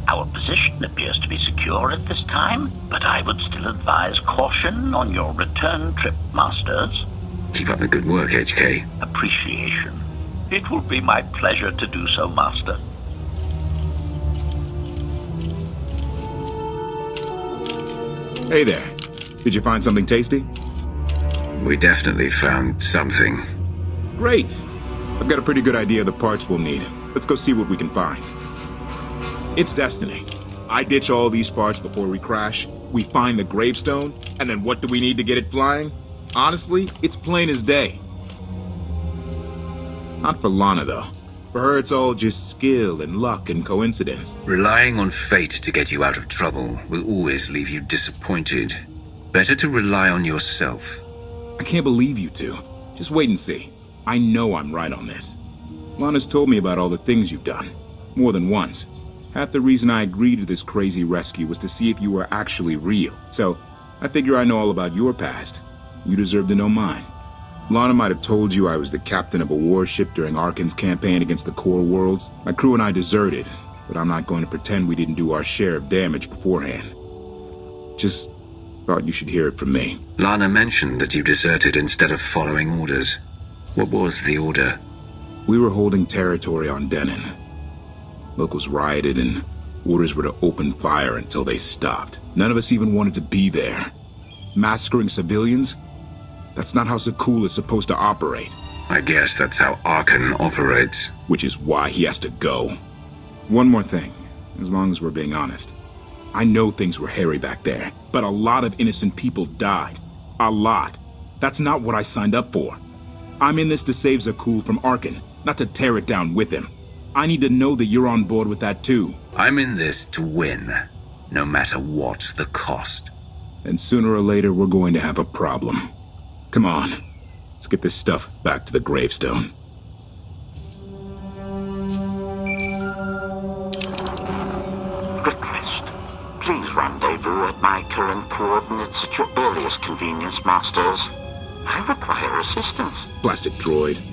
Our position appears to be secure at this time, but I would still advise caution on your return trip, Masters. Keep up the good work, HK. Appreciation. It will be my pleasure to do so, Master. Hey there. Did you find something tasty? We definitely found something. Great. I've got a pretty good idea of the parts we'll need. Let's go see what we can find. It's destiny. I ditch all these parts before we crash. We find the gravestone, and then what do we need to get it flying? Honestly, it's plain as day. Not for Lana, though. For her, it's all just skill and luck and coincidence. Relying on fate to get you out of trouble will always leave you disappointed. Better to rely on yourself. I can't believe you two. Just wait and see. I know I'm right on this. Lana's told me about all the things you've done. More than once. Half the reason I agreed to this crazy rescue was to see if you were actually real. So, I figure I know all about your past. You deserve to know mine. Lana might have told you I was the captain of a warship during Arkan's campaign against the Core Worlds. My crew and I deserted, but I'm not going to pretend we didn't do our share of damage beforehand. Just thought you should hear it from me. Lana mentioned that you deserted instead of following orders. What was the order? We were holding territory on Denon. Locals rioted and orders were to open fire until they stopped. None of us even wanted to be there. Massacring civilians? That's not how Zakul is supposed to operate. I guess that's how Arkan operates. Which is why he has to go. One more thing, as long as we're being honest. I know things were hairy back there, but a lot of innocent people died. A lot. That's not what I signed up for. I'm in this to save Zakul from Arkan, not to tear it down with him. I need to know that you're on board with that too. I'm in this to win, no matter what the cost. And sooner or later we're going to have a problem. Come on, let's get this stuff back to the gravestone. Request. Please rendezvous at my current coordinates at your earliest convenience, Masters. I require assistance. Blasted droid.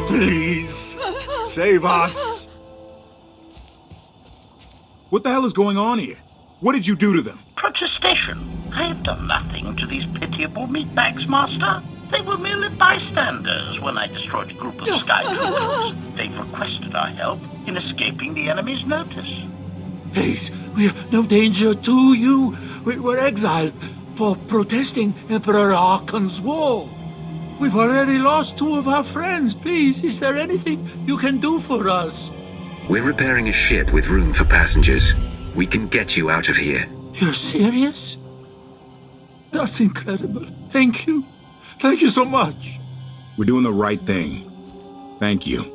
Please, save us. What the hell is going on here? What did you do to them? Protestation. I have done nothing to these pitiable meatbags, Master. They were merely bystanders when I destroyed a group of Sky Troopers. They requested our help in escaping the enemy's notice. Please, we are no danger to you. We were exiled for protesting Emperor Arkan's war. We've already lost 2 of our friends. Please, is there anything you can do for us? We're repairing a ship with room for passengers. We can get you out of here. You're serious? That's incredible. Thank you. Thank you so much. We're doing the right thing. Thank you.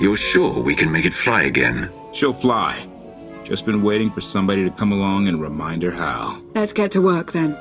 You're sure we can make it fly again? She'll fly. Just been waiting for somebody to come along and remind her how. Let's get to work then.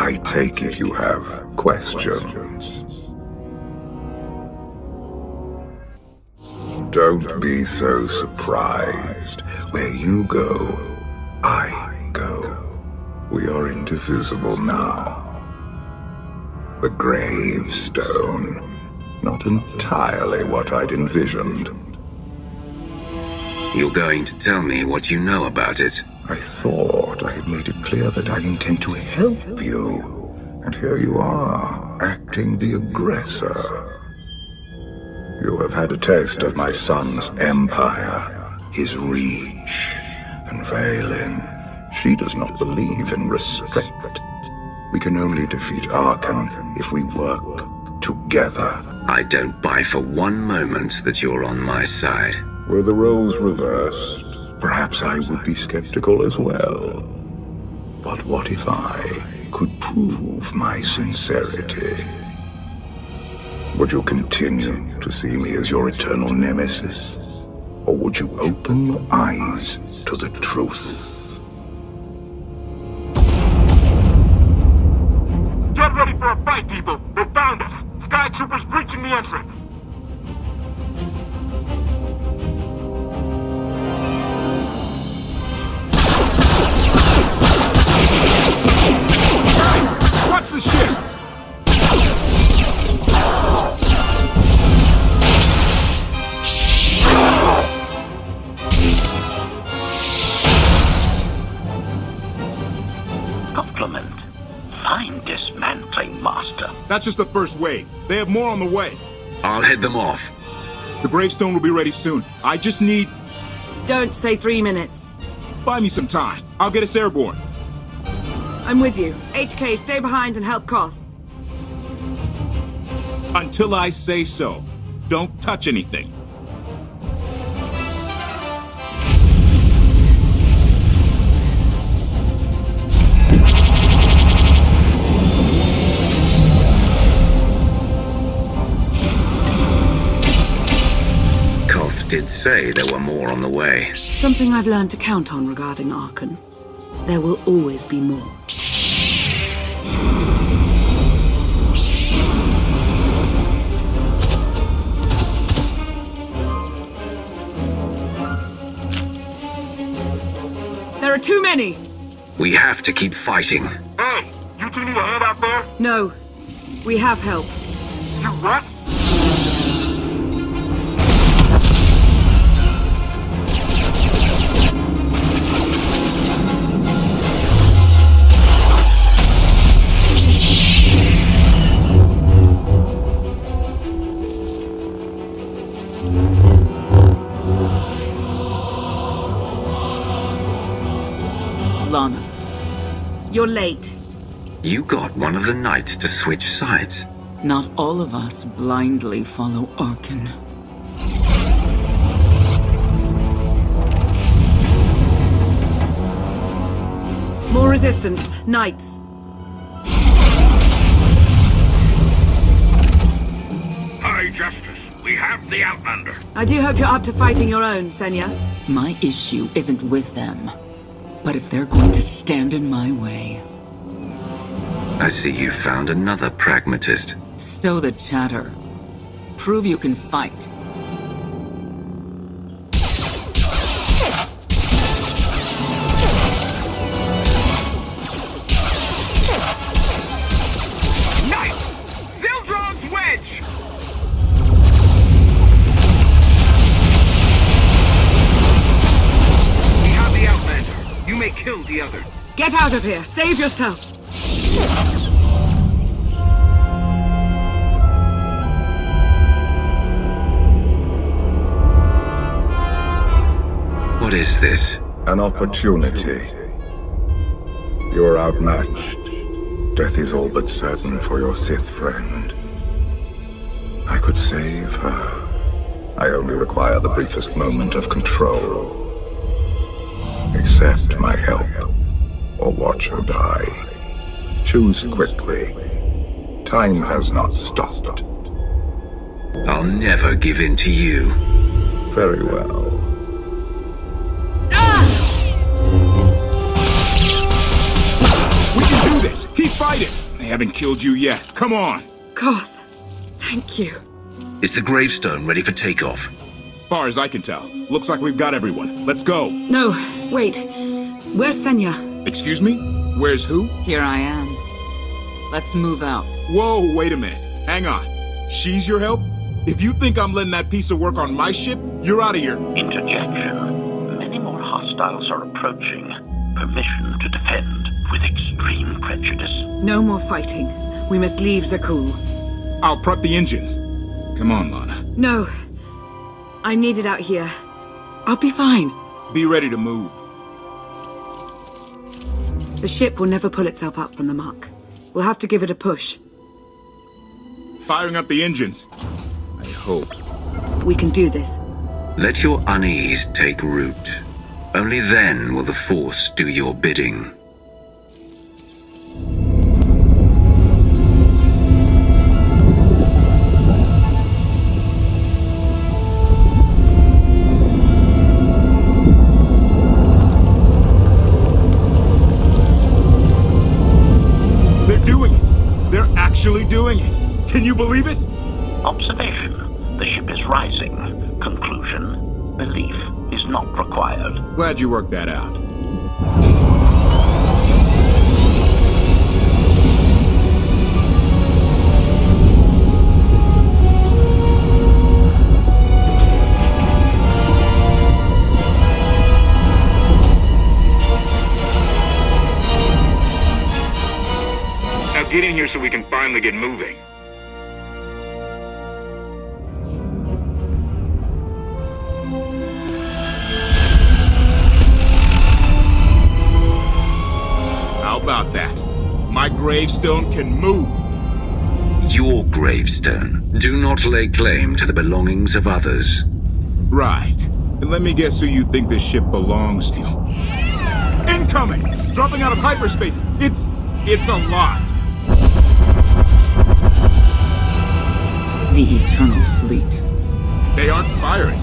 I take it you have questions. Don't be so surprised. Where you go, I go. We are indivisible now. The gravestone. Not entirely what I'd envisioned. You're going to tell me what you know about it. I thought I had made it clear that I intend to help you. And here you are, acting the aggressor. You have had a taste of my son's empire, his reach, and Vaylin. She does not believe in restraint. We can only defeat Arkan if we work together. I don't buy for one moment that you're on my side. Were the roles reversed, perhaps I would be skeptical as well. But what if I could prove my sincerity? Would you continue to see me as your eternal nemesis? Or would you open your eyes to the truth? Get ready for a fight, people! They found us! Sky Troopers breaching the entrance! Watch the ship! Compliment. Fine dismantling, Master. That's just the first wave. They have more on the way. I'll head them off. The gravestone will be ready soon. I just need... Don't say 3 minutes. Buy me some time. I'll get us airborne. I'm with you. HK, stay behind and help Koth. Until I say so. Don't touch anything. Koth did say there were more on the way. Something I've learned to count on regarding Arkan. There will always be more. There are too many! We have to keep fighting. Hey! You two need a hand out there? No. We have help. You what? Lana. You're late. You got one of the knights to switch sides. Not all of us blindly follow Arkan. More resistance. Knights. High Justice, we have the Outlander. I do hope you're up to fighting your own, Senya. My issue isn't with them. But if they're going to stand in my way... I see you found another pragmatist. Stow the chatter. Prove you can fight. Knights! Zildron's wedge! We have the Outlander. You may kill the others. Get out of here! Save yourself! What is this? An opportunity. You are outmatched. Death is all but certain for your Sith friend. I could save her. I only require the briefest moment of control. Accept my help, or watch her die. Choose quickly. Time has not stopped. I'll never give in to you. Very well. We can do this! Keep fighting! They haven't killed you yet. Come on! Koth, thank you. Is the gravestone ready for takeoff? Far as I can tell, looks like we've got everyone. Let's go. No, wait. Where's Senya? Excuse me? Where's who? Here I am. Let's move out. Whoa, wait a minute. Hang on. She's your help? If you think I'm letting that piece of work on my ship, you're out of here. Interjection. hostiles are approaching. Permission to defend with extreme prejudice. No more fighting. We must leave Zakul. I'll prep the engines. Come on, Lana. No. I'm needed out here. I'll be fine. Be ready to move. The ship will never pull itself up from the muck. We'll have to give it a push. Firing up the engines. I hope. We can do this. Let your unease take root. Only then will the Force do your bidding. They're doing it! They're actually doing it! Can you believe it? Observation. The ship is rising. Conclusion. Belief is not required. Glad you worked that out. Now get in here so we can finally get moving. How about that? My gravestone can move. Your gravestone. Do not lay claim to the belongings of others. Right. And let me guess who you think this ship belongs to. Incoming! Dropping out of hyperspace. It's a lot. The Eternal Fleet. They aren't firing.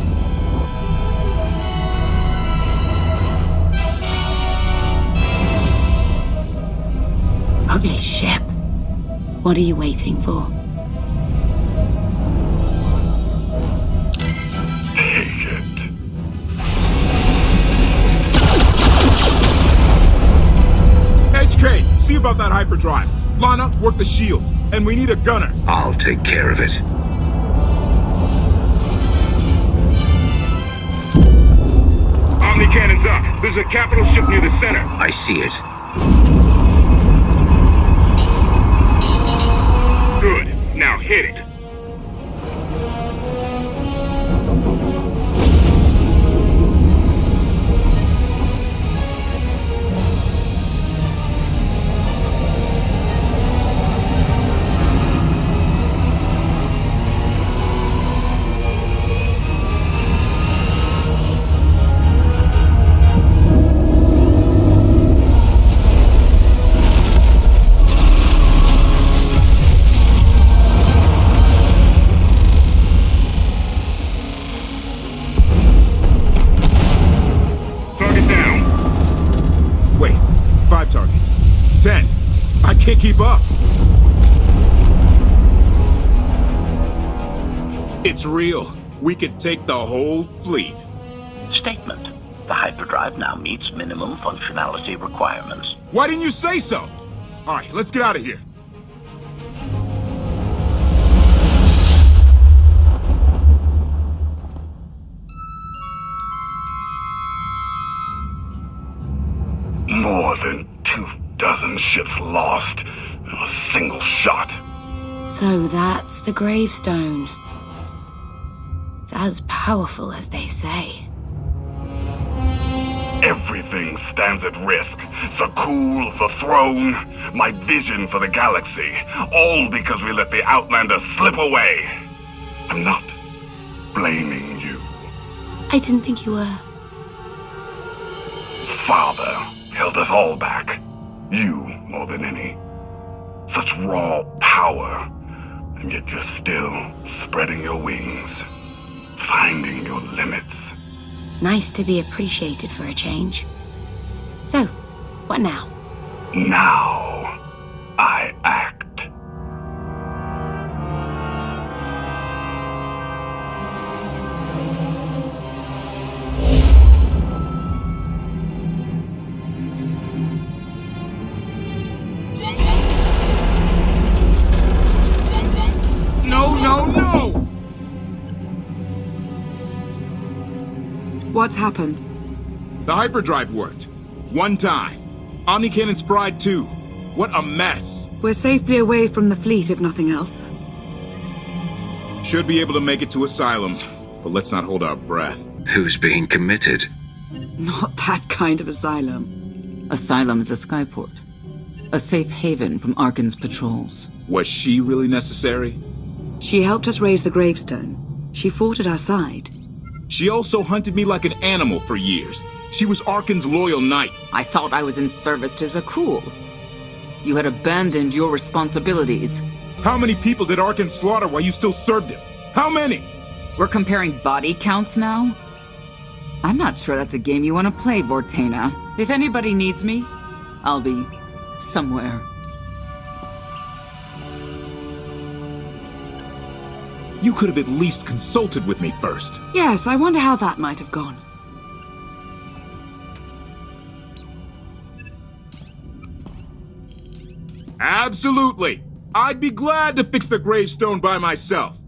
Ugly ship. What are you waiting for? Take it. HK, see about that hyperdrive. Lana, work the shields. And we need a gunner. I'll take care of it. Omni cannons up. There's a capital ship near the center. I see it. Good. Now hit it. Wait, 5 targets. 10. I can't keep up. It's real. We could take the whole fleet. Statement. The hyperdrive now meets minimum functionality requirements. Why didn't you say so? All right, let's get out of here. More than 24 ships lost in a single shot. So that's the gravestone. It's as powerful as they say. Everything stands at risk. Zakul, the throne, my vision for the galaxy. All because we let the Outlander slip away. I'm not blaming you. I didn't think you were. Father held us all back. You more than any. Such raw power, and yet you're still spreading your wings, finding your limits. Nice to be appreciated for a change. So, what now? Now, I act. What's happened? The hyperdrive worked. One time. Omnicannon's fried too. What a mess. We're safely away from the fleet, if nothing else. Should be able to make it to Asylum, but let's not hold our breath. Who's being committed? Not that kind of asylum. Asylum is a skyport. A safe haven from Arkan's patrols. Was she really necessary? She helped us raise the gravestone. She fought at our side. She also hunted me like an animal for years. She was Arkan's loyal knight. I thought I was in service to Zakul. You had abandoned your responsibilities. How many people did Arkan slaughter while you still served him? How many? We're comparing body counts now? I'm not sure that's a game you want to play, Vortena. If anybody needs me, I'll be somewhere. You could have at least consulted with me first. Yes, I wonder how that might have gone. Absolutely. I'd be glad to fix the gravestone by myself.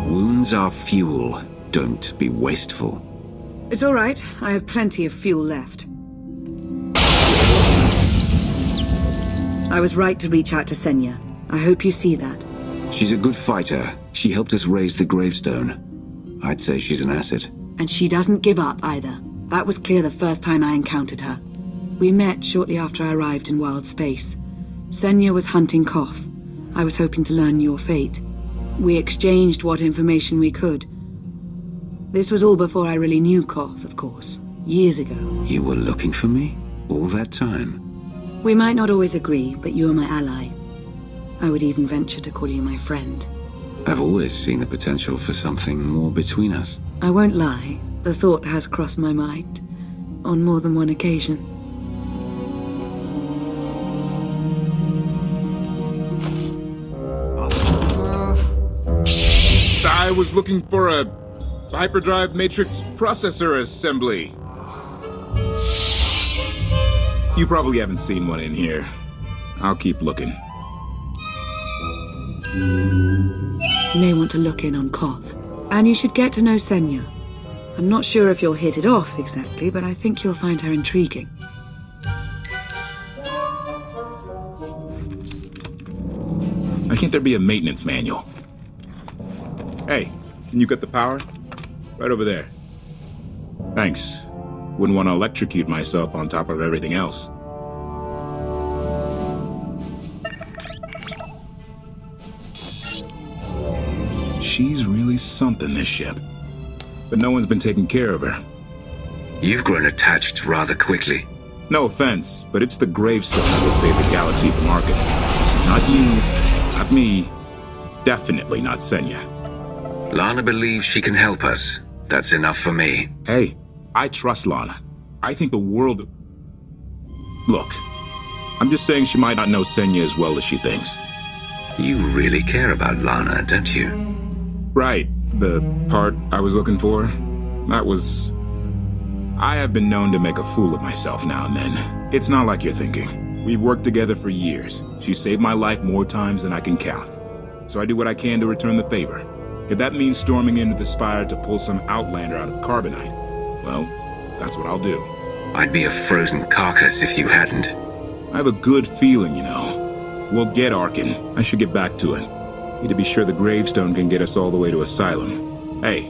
Wounds are fuel. Don't be wasteful. It's all right. I have plenty of fuel left. I was right to reach out to Senya. I hope you see that. She's a good fighter. She helped us raise the gravestone. I'd say she's an asset. And she doesn't give up either. That was clear the first time I encountered her. We met shortly after I arrived in wild space. Senya was hunting Koth. I was hoping to learn your fate. We exchanged what information we could. This was all before I really knew Koth, of course. Years ago. You were looking for me? All that time? We might not always agree, but you are my ally. I would even venture to call you my friend. I've always seen the potential for something more between us. I won't lie. The thought has crossed my mind. On more than one occasion. I was looking for a hyperdrive matrix processor assembly. You probably haven't seen one in here. I'll keep looking. You may want to look in on Koth. And you should get to know Senya. I'm not sure if you'll hit it off exactly, but I think you'll find her intriguing. Why can't there be a maintenance manual? Hey, can you get the power? Right over there. Thanks. Wouldn't want to electrocute myself on top of everything else. She's really something, this ship. But no one's been taking care of her. You've grown attached rather quickly. No offense, but it's the gravestone that will save the galaxy from Arkan. Not you, not me, definitely not Senya. Lana believes she can help us. That's enough for me. Hey, I trust Lana. I think the world... Look, I'm just saying she might not know Senya as well as she thinks. You really care about Lana, don't you? Right. The part I was looking for, that was... I have been known to make a fool of myself now and then. It's not like you're thinking. We've worked together for years. She saved my life more times than I can count. So I do what I can to return the favor. If that means storming into the Spire to pull some outlander out of carbonite, well, that's what I'll do. I'd be a frozen carcass if you hadn't. I have a good feeling, you know. We'll get Arkan. I should get back to it. Need to be sure the gravestone can get us all the way to Asylum. Hey,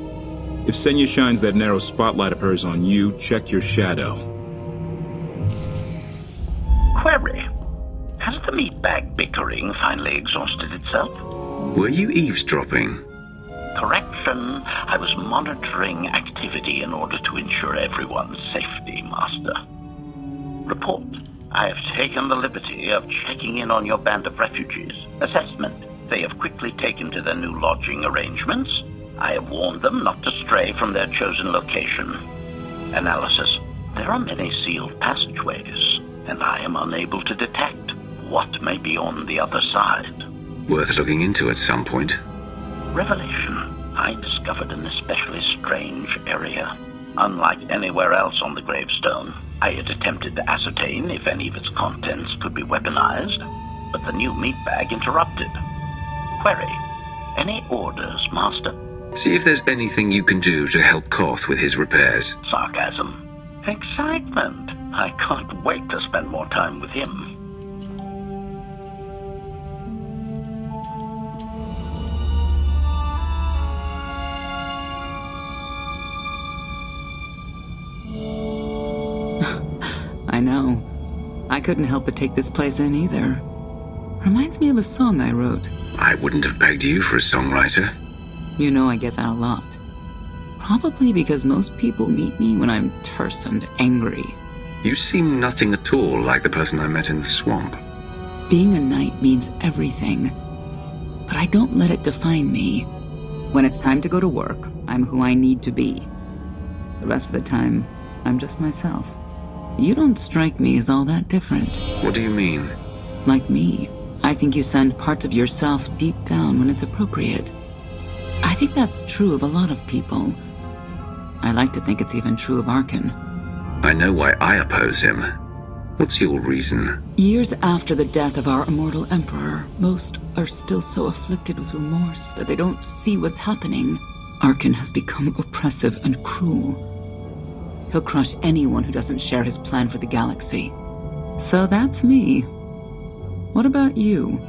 if Senya shines that narrow spotlight of hers on you, check your shadow. Query. Has the meatbag bickering finally exhausted itself? Were you eavesdropping? Correction. I was monitoring activity in order to ensure everyone's safety, Master. Report. I have taken the liberty of checking in on your band of refugees. Assessment. They have quickly taken to their new lodging arrangements. I have warned them not to stray from their chosen location. Analysis. There are many sealed passageways, and I am unable to detect what may be on the other side. Worth looking into at some point. Revelation. I discovered an especially strange area. Unlike anywhere else on the gravestone, I had attempted to ascertain if any of its contents could be weaponized, but the new meat bag interrupted. Query, any orders, Master? See if there's anything you can do to help Koth with his repairs. Sarcasm. Excitement. I can't wait to spend more time with him. I know. I couldn't help but take this place in either. Reminds me of a song I wrote. I wouldn't have pegged you for a songwriter. You know I get that a lot. Probably because most people meet me when I'm terse and angry. You seem nothing at all like the person I met in the swamp. Being a knight means everything, but I don't let it define me. When it's time to go to work, I'm who I need to be. The rest of the time, I'm just myself. You don't strike me as all that different. What do you mean? Like me, I think you send parts of yourself deep down when it's appropriate. I think that's true of a lot of people. I like to think it's even true of Arkan. I know why I oppose him. What's your reason? Years after the death of our immortal emperor, most are still so afflicted with remorse that they don't see what's happening. Arkan has become oppressive and cruel. He'll crush anyone who doesn't share his plan for the galaxy. So that's me. What about you?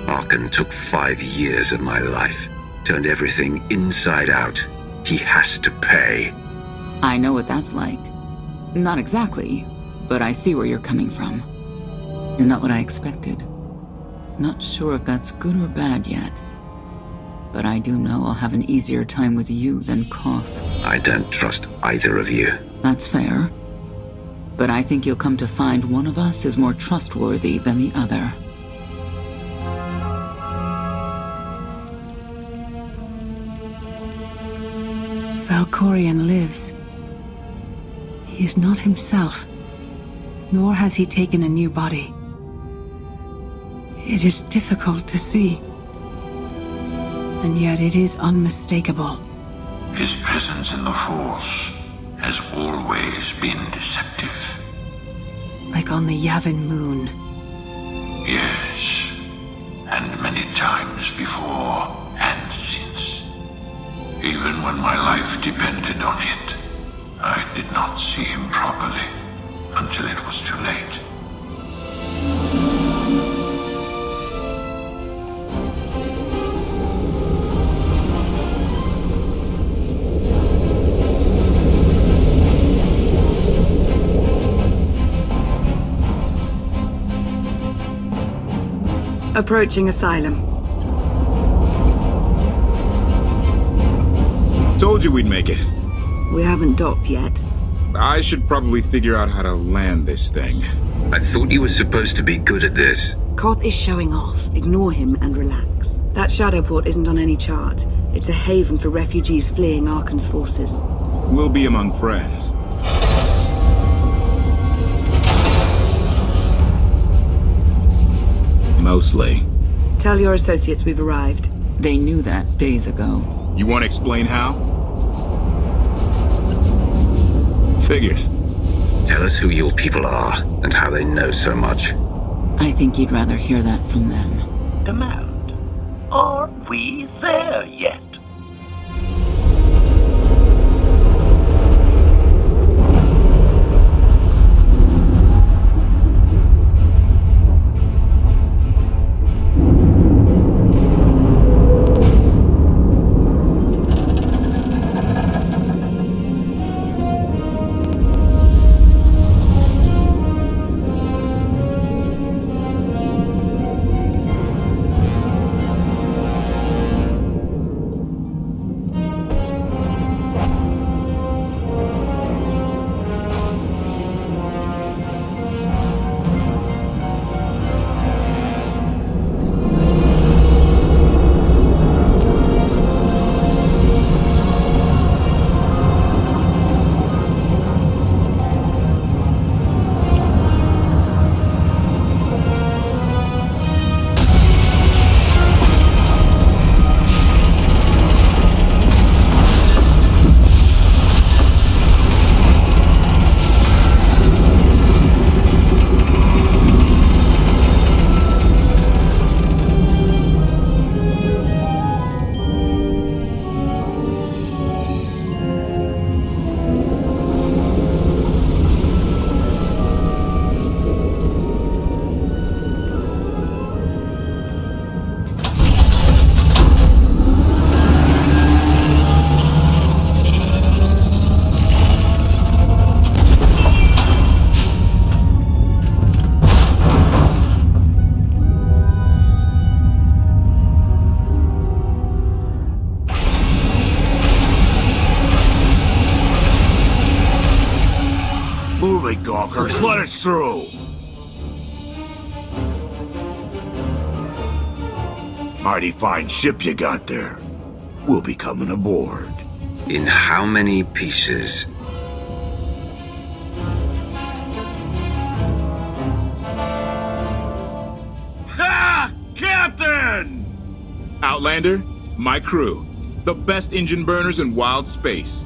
Arkan took 5 years of my life. Turned everything inside out. He has to pay. I know what that's like. Not exactly, but I see where you're coming from. You're not what I expected. Not sure if that's good or bad yet. But I do know I'll have an easier time with you than Koth. I don't trust either of you. That's fair. But I think you'll come to find one of us is more trustworthy than the other. Valkorion lives. He is not himself, nor has he taken a new body. It is difficult to see, and yet it is unmistakable. His presence in the Force has always been deceptive. Like on the Yavin moon. Yes, and many times before and since. Even when my life depended on it, I did not see him properly until it was too late. Approaching Asylum. Told you we'd make it. We haven't docked yet. I should probably figure out how to land this thing. I thought you were supposed to be good at this. Koth is showing off. Ignore him and relax. That shadow port isn't on any chart. It's a haven for refugees fleeing Arkan's forces. We'll be among friends. Mostly. Tell your associates we've arrived. They knew that days ago. You want to explain how? Figures. Tell us who your people are and how they know so much. I think you'd rather hear that from them. Demand. Are we there yet? Move it, gawkers. Let us through. Mighty fine ship you got there. We'll be coming aboard. In how many pieces? Ha! Captain! Outlander, my crew. The best engine burners in wild space.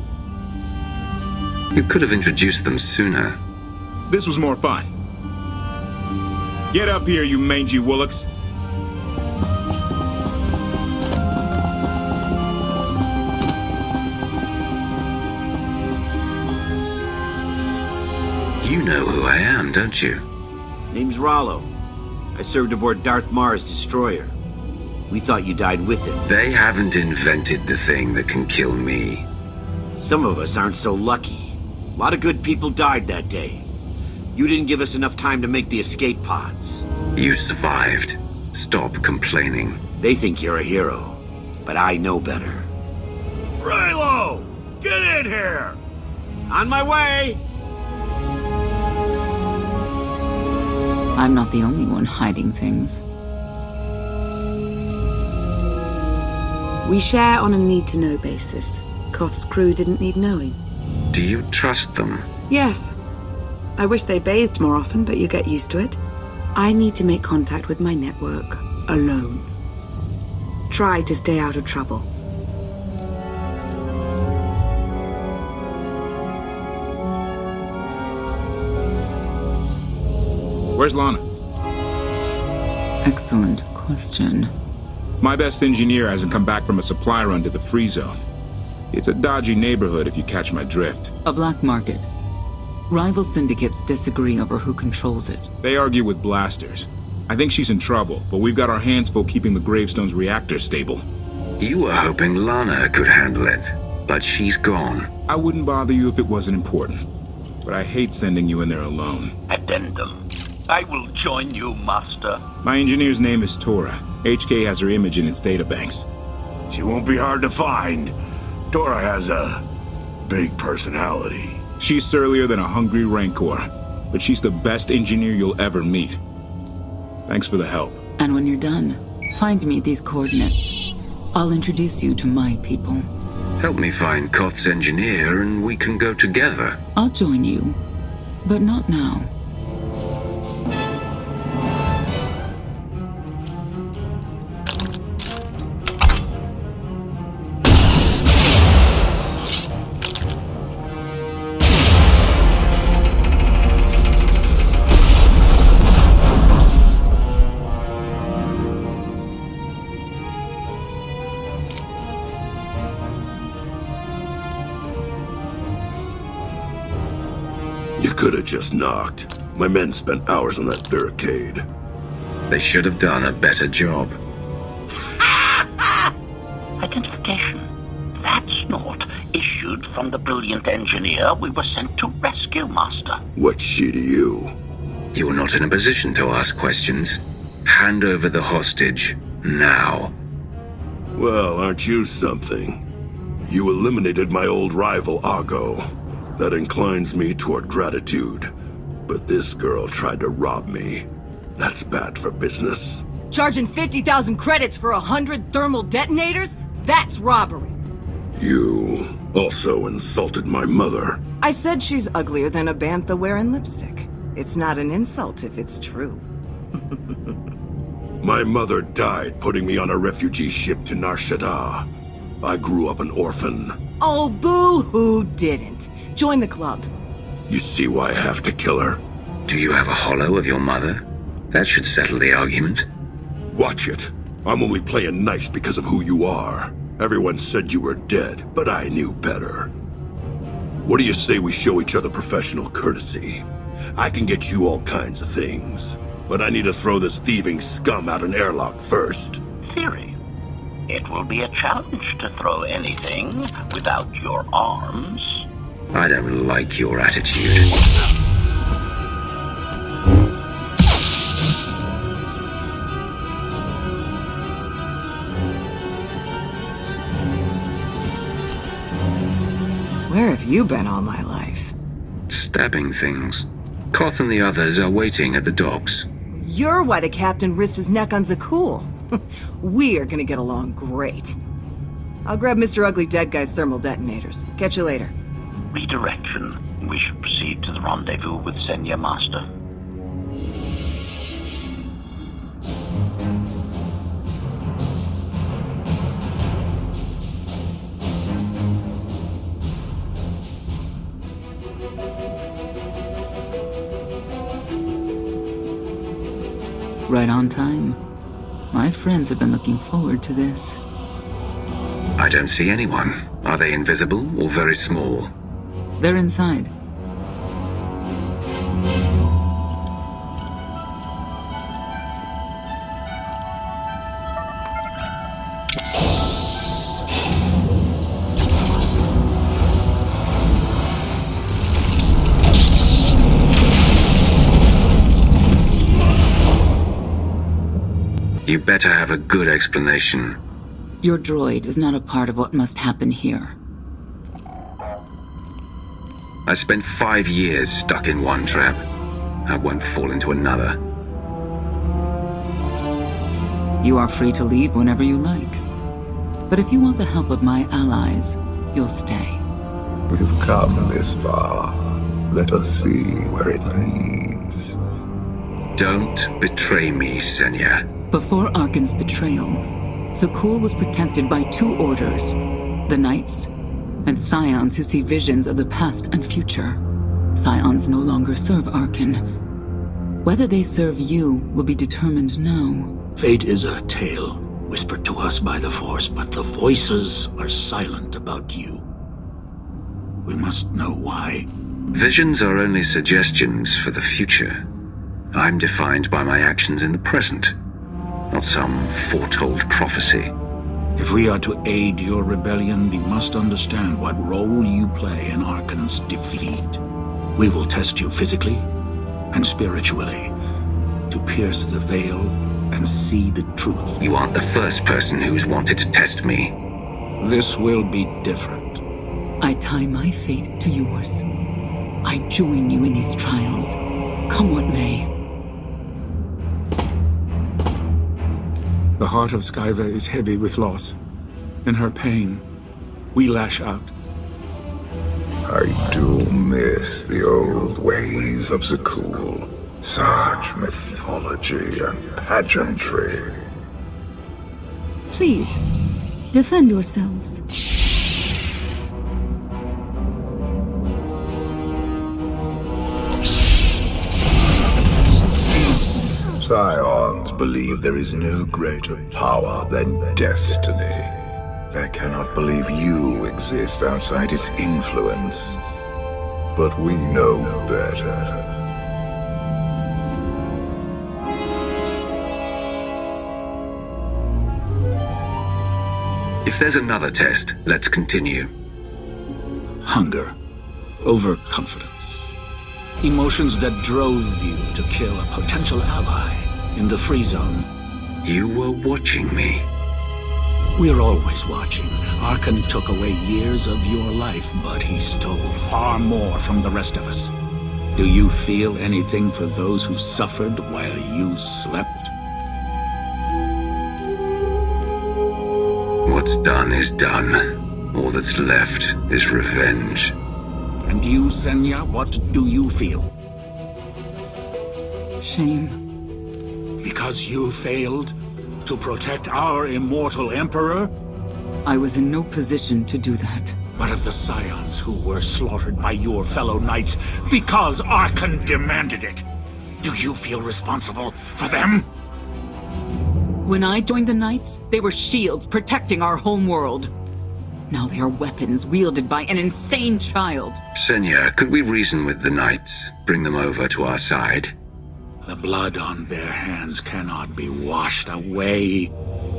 You could have introduced them sooner. This was more fun. Get up here, you mangy woolocks. You know who I am, don't you? Name's Rollo. I served aboard Darth Marr's destroyer. We thought you died with it. They haven't invented the thing that can kill me. Some of us aren't so lucky. A lot of good people died that day. You didn't give us enough time to make the escape pods. You survived. Stop complaining. They think you're a hero, but I know better. Raylo! Get in here! On my way! I'm not the only one hiding things. We share on a need-to-know basis. Koth's crew didn't need knowing. Do you trust them? Yes. I wish they bathed more often, but you get used to it. I need to make contact with my network, alone. Try to stay out of trouble. Where's Lana? Excellent question. My best engineer hasn't come back from a supply run to the free zone. It's a dodgy neighborhood if you catch my drift. A black market. Rival syndicates disagree over who controls it. They argue with blasters. I think she's in trouble, but we've got our hands full keeping the Gravestone's reactor stable. You were hoping Lana could handle it, but she's gone. I wouldn't bother you if it wasn't important, but I hate sending you in there alone. Addendum. I will join you, Master. My engineer's name is Tora. HK has her image in its databanks. She won't be hard to find. Tora has a big personality. She's surlier than a hungry rancor, but she's the best engineer you'll ever meet. Thanks for the help. And when you're done, find me these coordinates. I'll introduce you to my people. Help me find Koth's engineer and we can go together. I'll join you, but not now. You could have just knocked. My men spent hours on that barricade. They should have done a better job. Identification. That snort issued from the brilliant engineer we were sent to rescue, Master. What's she to you? You are not in a position to ask questions. Hand over the hostage, now. Well, aren't you something? You eliminated my old rival, Argo. That inclines me toward gratitude. But this girl tried to rob me. That's bad for business. Charging 50,000 credits for 100 thermal detonators? That's robbery. You also insulted my mother. I said she's uglier than a bantha wearing lipstick. It's not an insult if it's true. My mother died putting me on a refugee ship to Nar Shaddaa. I grew up an orphan. Oh, boo-hoo didn't. Join the club. You see why I have to kill her? Do you have a holo of your mother? That should settle the argument. Watch it. I'm only playing nice because of who you are. Everyone said you were dead, but I knew better. What do you say we show each other professional courtesy? I can get you all kinds of things, but I need to throw this thieving scum out an airlock first. Theory. It will be a challenge to throw anything without your arms. I don't like your attitude. Where have you been all my life? stabbing things. Koth and the others are waiting at the docks. You're why the captain risked his neck on Zakul. We're gonna get along great. I'll grab Mr. Ugly Dead Guy's thermal detonators. Catch you later. Redirection. We should proceed to the rendezvous with Senya Master. Right on time. My friends have been looking forward to this. I don't see anyone. Are they invisible or very small? They're inside. You better have a good explanation. Your droid is not a part of what must happen here. I spent 5 years stuck in one trap. I won't fall into another. You are free to leave whenever you like. But if you want the help of my allies, you'll stay. We've come this far. Let us see where it leads. Don't betray me, Senya. Before Arkan's betrayal, Zakul was protected by 2 orders, the Knights, and Scions who see visions of the past and future. Scions no longer serve Arkan. Whether they serve you will be determined now. Fate is a tale whispered to us by the Force, but the voices are silent about you. We must know why. Visions are only suggestions for the future. I'm defined by my actions in the present, not some foretold prophecy. If we are to aid your rebellion, we must understand what role you play in Arkan's defeat. We will test you physically and spiritually to pierce the veil and see the truth. You aren't the first person who's wanted to test me. This will be different. I tie my fate to yours. I join you in these trials, come what may. The heart of Skyva is heavy with loss. In her pain, we lash out. I do miss the old ways of Zakul. Such mythology and pageantry. Please, defend yourselves. Scions believe there is no greater power than destiny. They cannot believe you exist outside its influence. But we know better. If there's another test, let's continue. Hunger, overconfidence, emotions that drove you to kill a potential ally in the free zone. You were watching me. We're always watching. Arkan took away years of your life, but he stole far more from the rest of us. Do you feel anything for those who suffered while you slept? What's done is done. All that's left is revenge. And you, Senya, what do you feel? Shame. Because you failed to protect our immortal Emperor? I was in no position to do that. What of the Scions who were slaughtered by your fellow Knights because Arkan demanded it? Do you feel responsible for them? When I joined the Knights, they were shields protecting our homeworld. Now they are weapons wielded by an insane child. Senya, could we reason with the Knights? Bring them over to our side? The blood on their hands cannot be washed away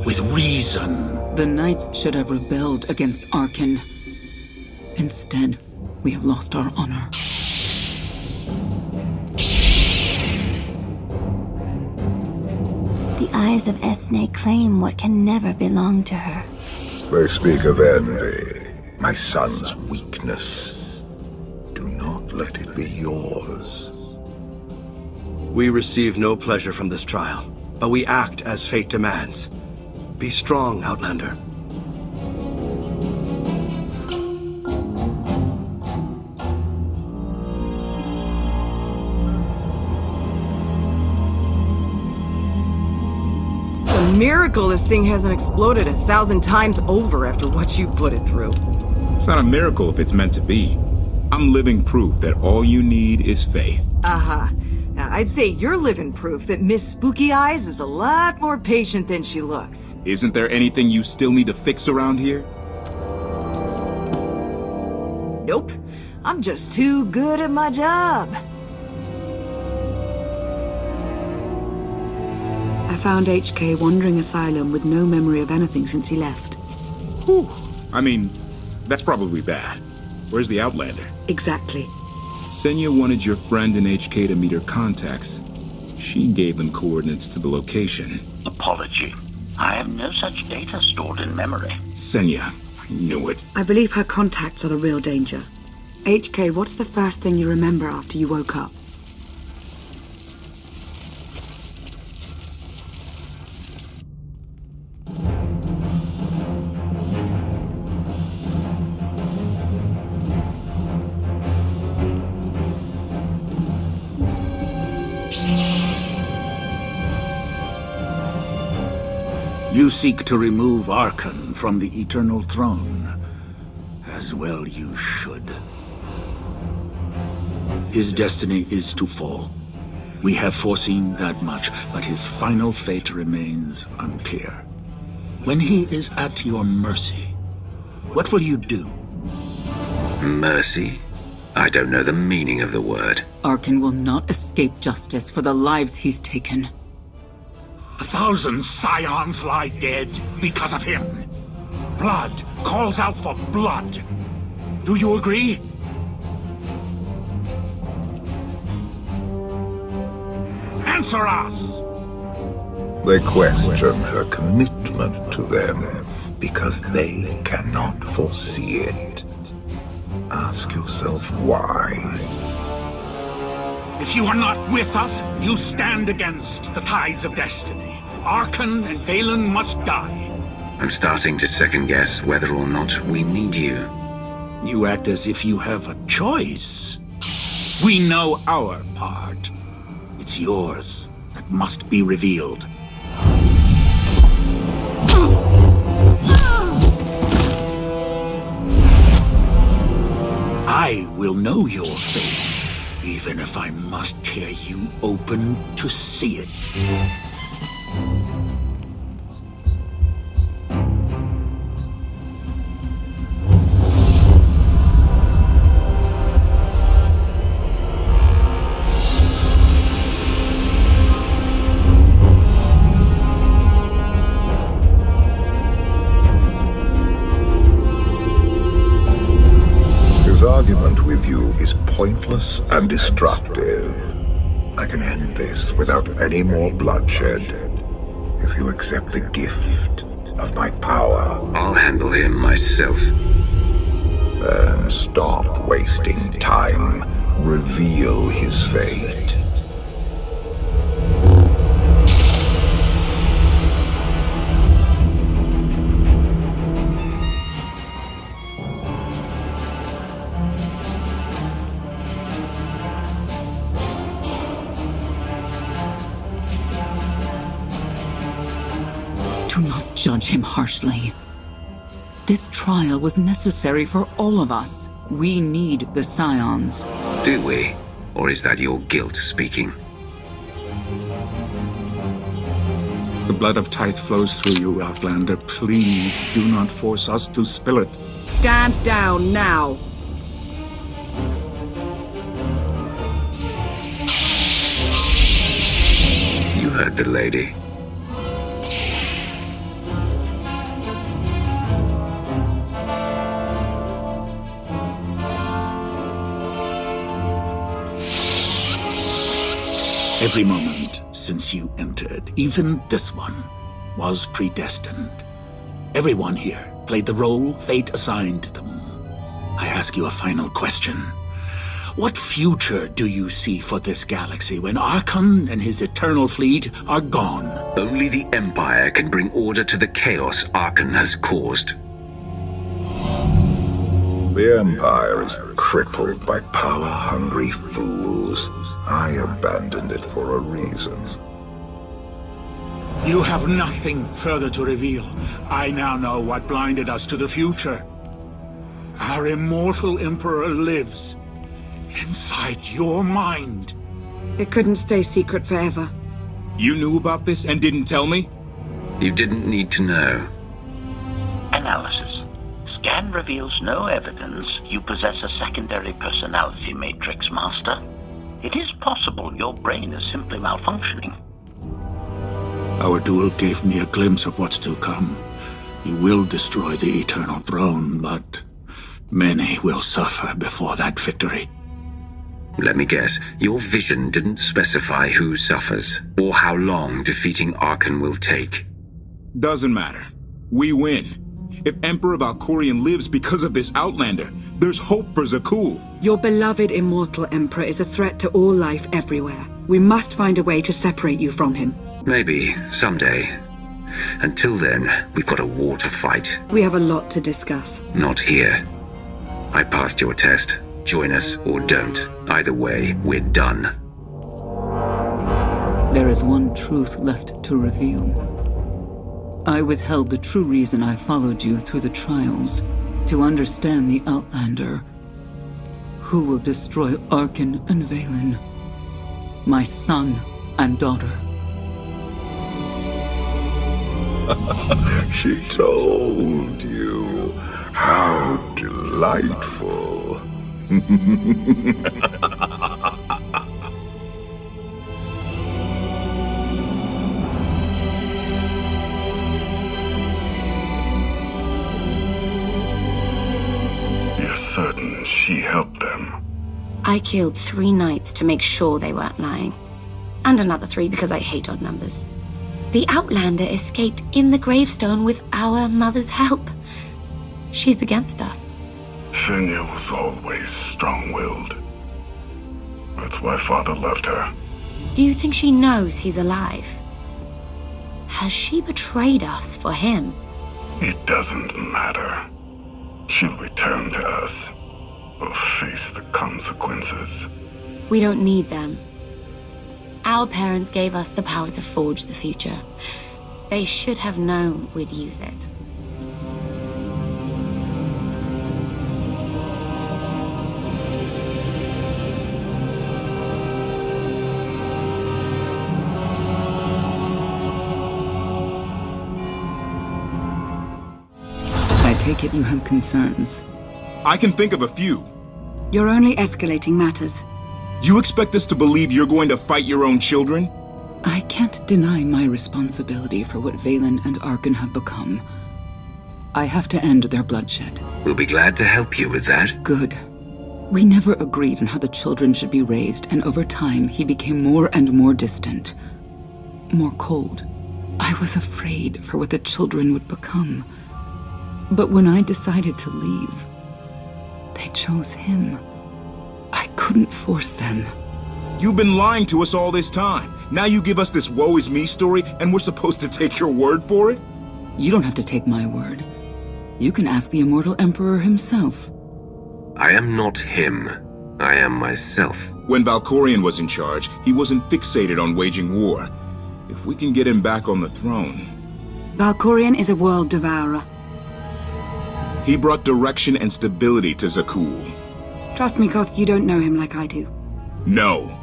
with reason. The Knights should have rebelled against Arkan. Instead, we have lost our honor. The eyes of Esne claim what can never belong to her. They speak of envy, my son's weakness. Do not let it be yours. We receive no pleasure from this trial, but we act as fate demands. Be strong, Outlander. It's a miracle this thing hasn't exploded 1,000 times over after what you put it through. It's not a miracle if it's meant to be. I'm living proof that all you need is faith. Aha. Now, I'd say you're living proof that Miss Spooky Eyes is a lot more patient than she looks. Isn't there anything you still need to fix around here? Nope. I'm just too good at my job. I found HK wandering asylum with no memory of anything since he left. Whew. I mean, that's probably bad. Where's the Outlander? Exactly. Senya wanted your friend and HK to meet her contacts. She gave them coordinates to the location. Apology. I have no such data stored in memory. Senya, I knew it. I believe her contacts are the real danger. HK, what's the first thing you remember after you woke up? You seek to remove Arkan from the Eternal Throne. As well you should. His destiny is to fall. We have foreseen that much, but his final fate remains unclear. When he is at your mercy, what will you do? Mercy? I don't know the meaning of the word. Arkan will not escape justice for the lives he's taken. 1,000 scions lie dead because of him. Blood calls out for blood. Do you agree? Answer us! They question her commitment to them because they cannot foresee it. Ask yourself why. If you are not with us, you stand against the tides of destiny. Arkan and Valen must die. I'm starting to second-guess whether or not we need you. You act as if you have a choice. We know our part. It's yours that must be revealed. I will know your fate, even if I must tear you open to see it. His argument with you is pointless and destructive. I can end this without any more bloodshed. If you accept the gift of my power. I'll handle him myself. Then stop wasting time. Reveal his fate. Do not judge him harshly. This trial was necessary for all of us. We need the Scions. Do we? Or is that your guilt speaking? The blood of Tithe flows through you, Outlander. Please do not force us to spill it. Stand down now. You heard the lady. Every moment since you entered, even this one, was predestined. Everyone here played the role fate assigned them. I ask you a final question. What future do you see for this galaxy when Archon and his eternal fleet are gone? Only the Empire can bring order to the chaos Archon has caused. The Empire is crippled by power-hungry fools. I abandoned it for a reason. You have nothing further to reveal. I now know what blinded us to the future. Our immortal Emperor lives inside your mind. It couldn't stay secret forever. You knew about this and didn't tell me? You didn't need to know. Analysis. Scan reveals no evidence you possess a secondary personality matrix, Master. It is possible your brain is simply malfunctioning. Our duel gave me a glimpse of what's to come. You will destroy the Eternal Throne, but many will suffer before that victory. Let me guess, your vision didn't specify who suffers, or how long defeating Archon will take. Doesn't matter. We win. If Emperor Valkorion lives because of this Outlander, there's hope for Zakuul. Your beloved immortal Emperor is a threat to all life everywhere. We must find a way to separate you from him. Maybe, someday. Until then, we've got a war to fight. We have a lot to discuss. Not here. I passed your test. Join us or don't. Either way, we're done. There is one truth left to reveal. I withheld the true reason I followed you through the trials, to understand the Outlander, who will destroy Archon and Valen, my son and daughter. She told you. How delightful. You're certain she helped them? I killed 3 knights to make sure they weren't lying. And another 3 because I hate odd numbers. The Outlander escaped in the gravestone with our mother's help. She's against us. Senya was always strong-willed. That's why Father loved her. Do you think she knows he's alive? Has she betrayed us for him? It doesn't matter. She'll return to us, or face the consequences. We don't need them. Our parents gave us the power to forge the future. They should have known we'd use it. I take it you have concerns. I can think of a few. You're only escalating matters. You expect us to believe you're going to fight your own children? I can't deny my responsibility for what Valen and Archon have become. I have to end their bloodshed. We'll be glad to help you with that. Good. We never agreed on how the children should be raised, and over time he became more and more distant. More cold. I was afraid for what the children would become. But when I decided to leave, they chose him. I couldn't force them. You've been lying to us all this time. Now you give us this woe is me story and we're supposed to take your word for it? You don't have to take my word. You can ask the Immortal Emperor himself. I am not him. I am myself. When Valkorion was in charge, he wasn't fixated on waging war. If we can get him back on the throne... Valkorion is a world devourer. He brought direction and stability to Zakuul. Trust me, Koth, you don't know him like I do. No.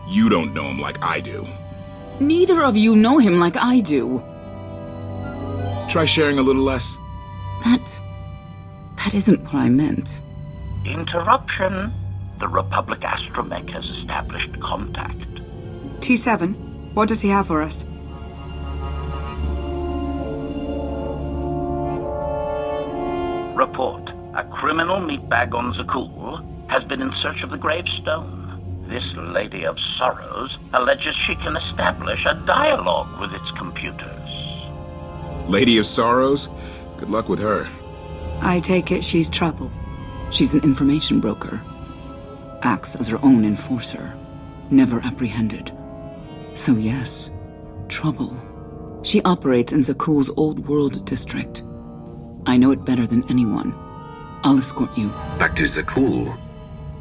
You don't know him like I do. Neither of you know him like I do. Try sharing a little less. That isn't what I meant. Interruption. The Republic astromech has established contact. T7, what does he have for us? Report. A criminal meatbag on Zakuul has been in search of the gravestone. This Lady of Sorrows alleges she can establish a dialogue with its computers. Lady of Sorrows? Good luck with her. I take it she's trouble. She's an information broker. acts as her own enforcer, never apprehended. So yes, trouble. She operates in Zakuul's Old World district. I know it better than anyone. I'll escort you. Back to Zakuul?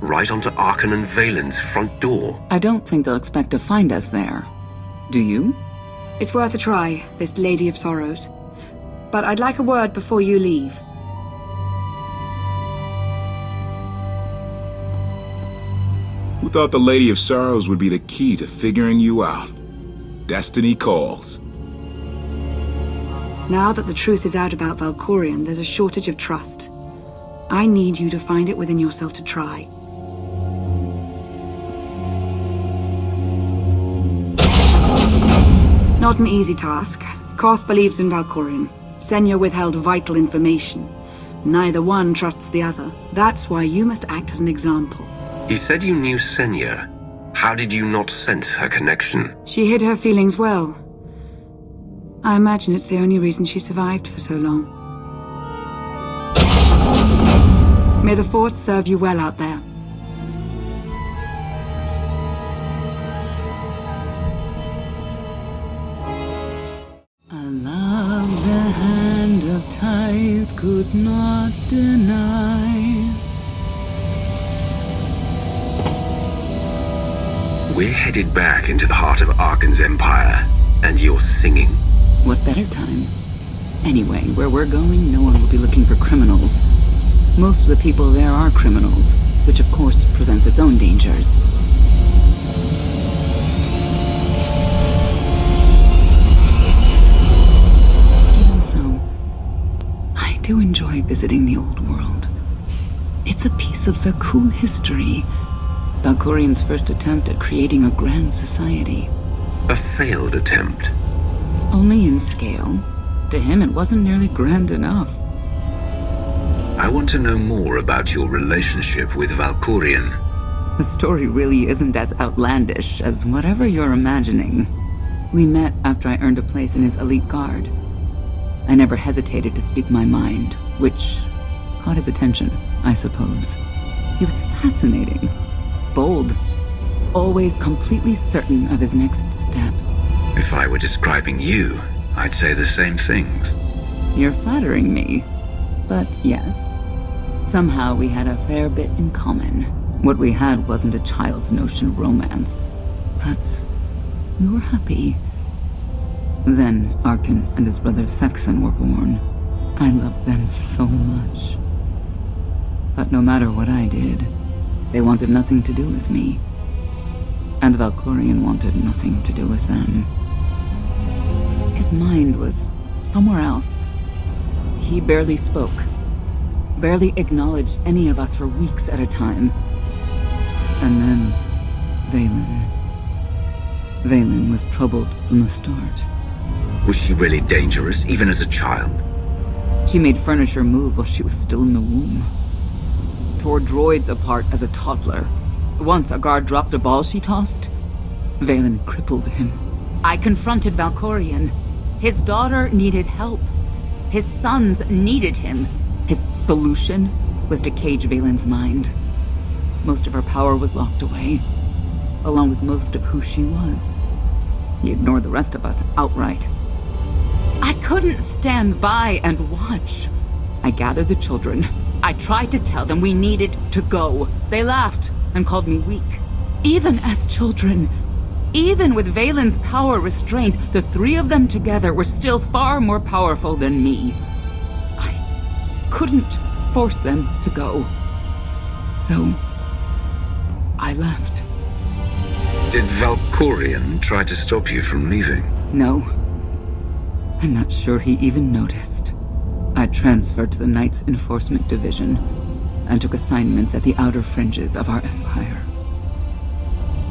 Right onto Arkan and Valen's front door? I don't think they'll expect to find us there. Do you? It's worth a try, this Lady of Sorrows. But I'd like a word before you leave. Who thought the Lady of Sorrows would be the key to figuring you out? Destiny calls. Now that the truth is out about Valkorion, there's a shortage of trust. I need you to find it within yourself to try. Not an easy task. Koth believes in Valkorion. Senya withheld vital information. Neither one trusts the other. That's why you must act as an example. You said you knew Senya. How did you not sense her connection? She hid her feelings well. I imagine it's the only reason she survived for so long. May the Force serve you well out there. I love the hand of Tithe could not deny. We're headed back into the heart of Arkan's empire, and you're singing. What better time? Anyway, where we're going, no one will be looking for criminals. Most of the people there are criminals, which of course presents its own dangers. Even so, I do enjoy visiting the old world. It's a piece of Zakuul history. Valkorion's first attempt at creating a grand society. A failed attempt. Only in scale. To him, it wasn't nearly grand enough. I want to know more about your relationship with Valkorion. The story really isn't as outlandish as whatever you're imagining. We met after I earned a place in his elite guard. I never hesitated to speak my mind, which caught his attention, I suppose. He was fascinating. Bold. Always completely certain of his next step. If I were describing you, I'd say the same things. You're flattering me. But yes, somehow we had a fair bit in common. What we had wasn't a child's notion of romance, but we were happy. Then Arkan and his brother Thexan were born. I loved them so much. But no matter what I did, they wanted nothing to do with me. And Valkorion wanted nothing to do with them. His mind was somewhere else. He barely spoke, barely acknowledged any of us for weeks at a time. And then, Valen was troubled from the start. Was she really dangerous, even as a child? She made furniture move while she was still in the womb. Tore droids apart as a toddler. Once a guard dropped a ball she tossed. Valen crippled him. I confronted Valkorion. His daughter needed help. His sons needed him. His solution was to cage Valen's mind. Most of her power was locked away, along with most of who she was. He ignored the rest of us outright. I couldn't stand by and watch. I gathered the children. I tried to tell them we needed to go. They laughed and called me weak. Even as children, even with Valen's power restrained, the three of them together were still far more powerful than me. I couldn't force them to go. So, I left. Did Valkorion try to stop you from leaving? No. I'm not sure he even noticed. I transferred to the Knights Enforcement Division and took assignments at the outer fringes of our empire.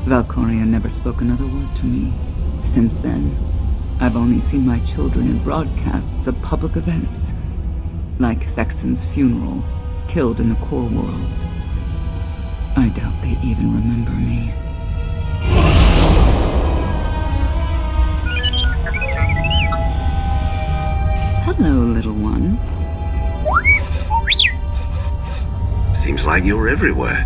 Valkorion never spoke another word to me. Since then, I've only seen my children in broadcasts of public events, like Thexan's funeral, killed in the core worlds. I doubt they even remember me. Hello, little one. Seems like you're everywhere.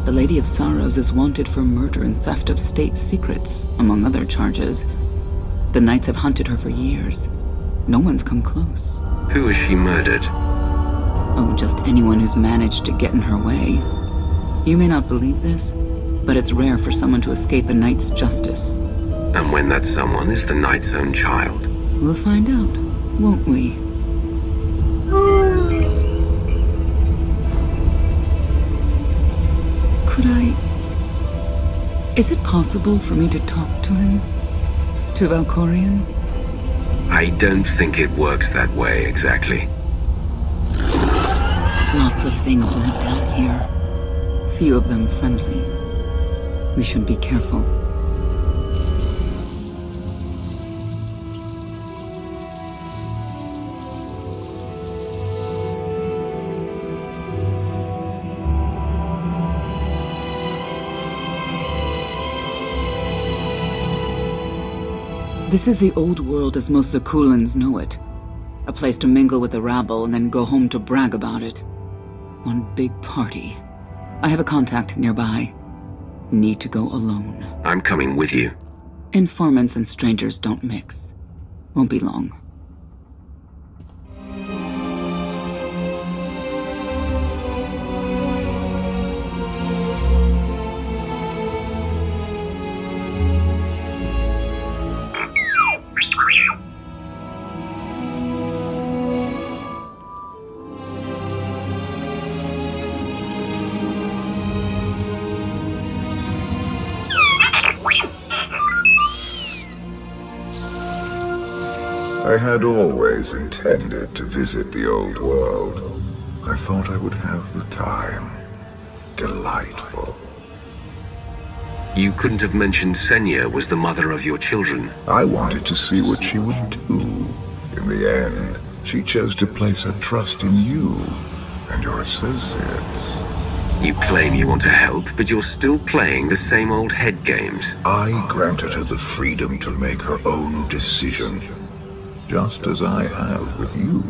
The Lady of Sorrows is wanted for murder and theft of state secrets, among other charges. The Knights have hunted her for years. No one's come close. Who has she murdered? Oh, just anyone who's managed to get in her way. You may not believe this, but it's rare for someone to escape a Knight's justice. And when that someone is the Knight's own child? We'll find out, won't we? Could I... Is it possible for me to talk to him? To Valkorion? I don't think it works that way, exactly. Lots of things live down here. Few of them friendly. We should be careful. This is the old world as most Zakulans know it. A place to mingle with the rabble and then go home to brag about it. One big party. I have a contact nearby. Need to go alone. I'm coming with you. Informants and strangers don't mix. Won't be long. I had always intended to visit the old world. I thought I would have the time. Delightful. You couldn't have mentioned Senya was the mother of your children. I wanted to see what she would do. In the end, she chose to place her trust in you and your associates. You claim you want to help, but you're still playing the same old head games. I granted her the freedom to make her own decision, just as I have with you.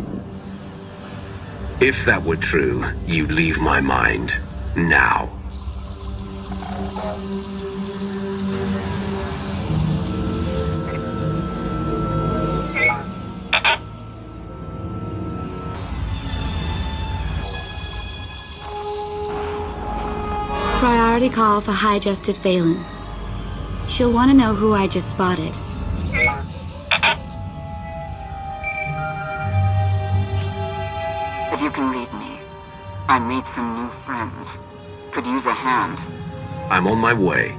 If that were true, you'd leave my mind. Now. Priority call for High Justice Valen. She'll want to know who I just spotted. If you can read me, I made some new friends. Could use a hand. I'm on my way.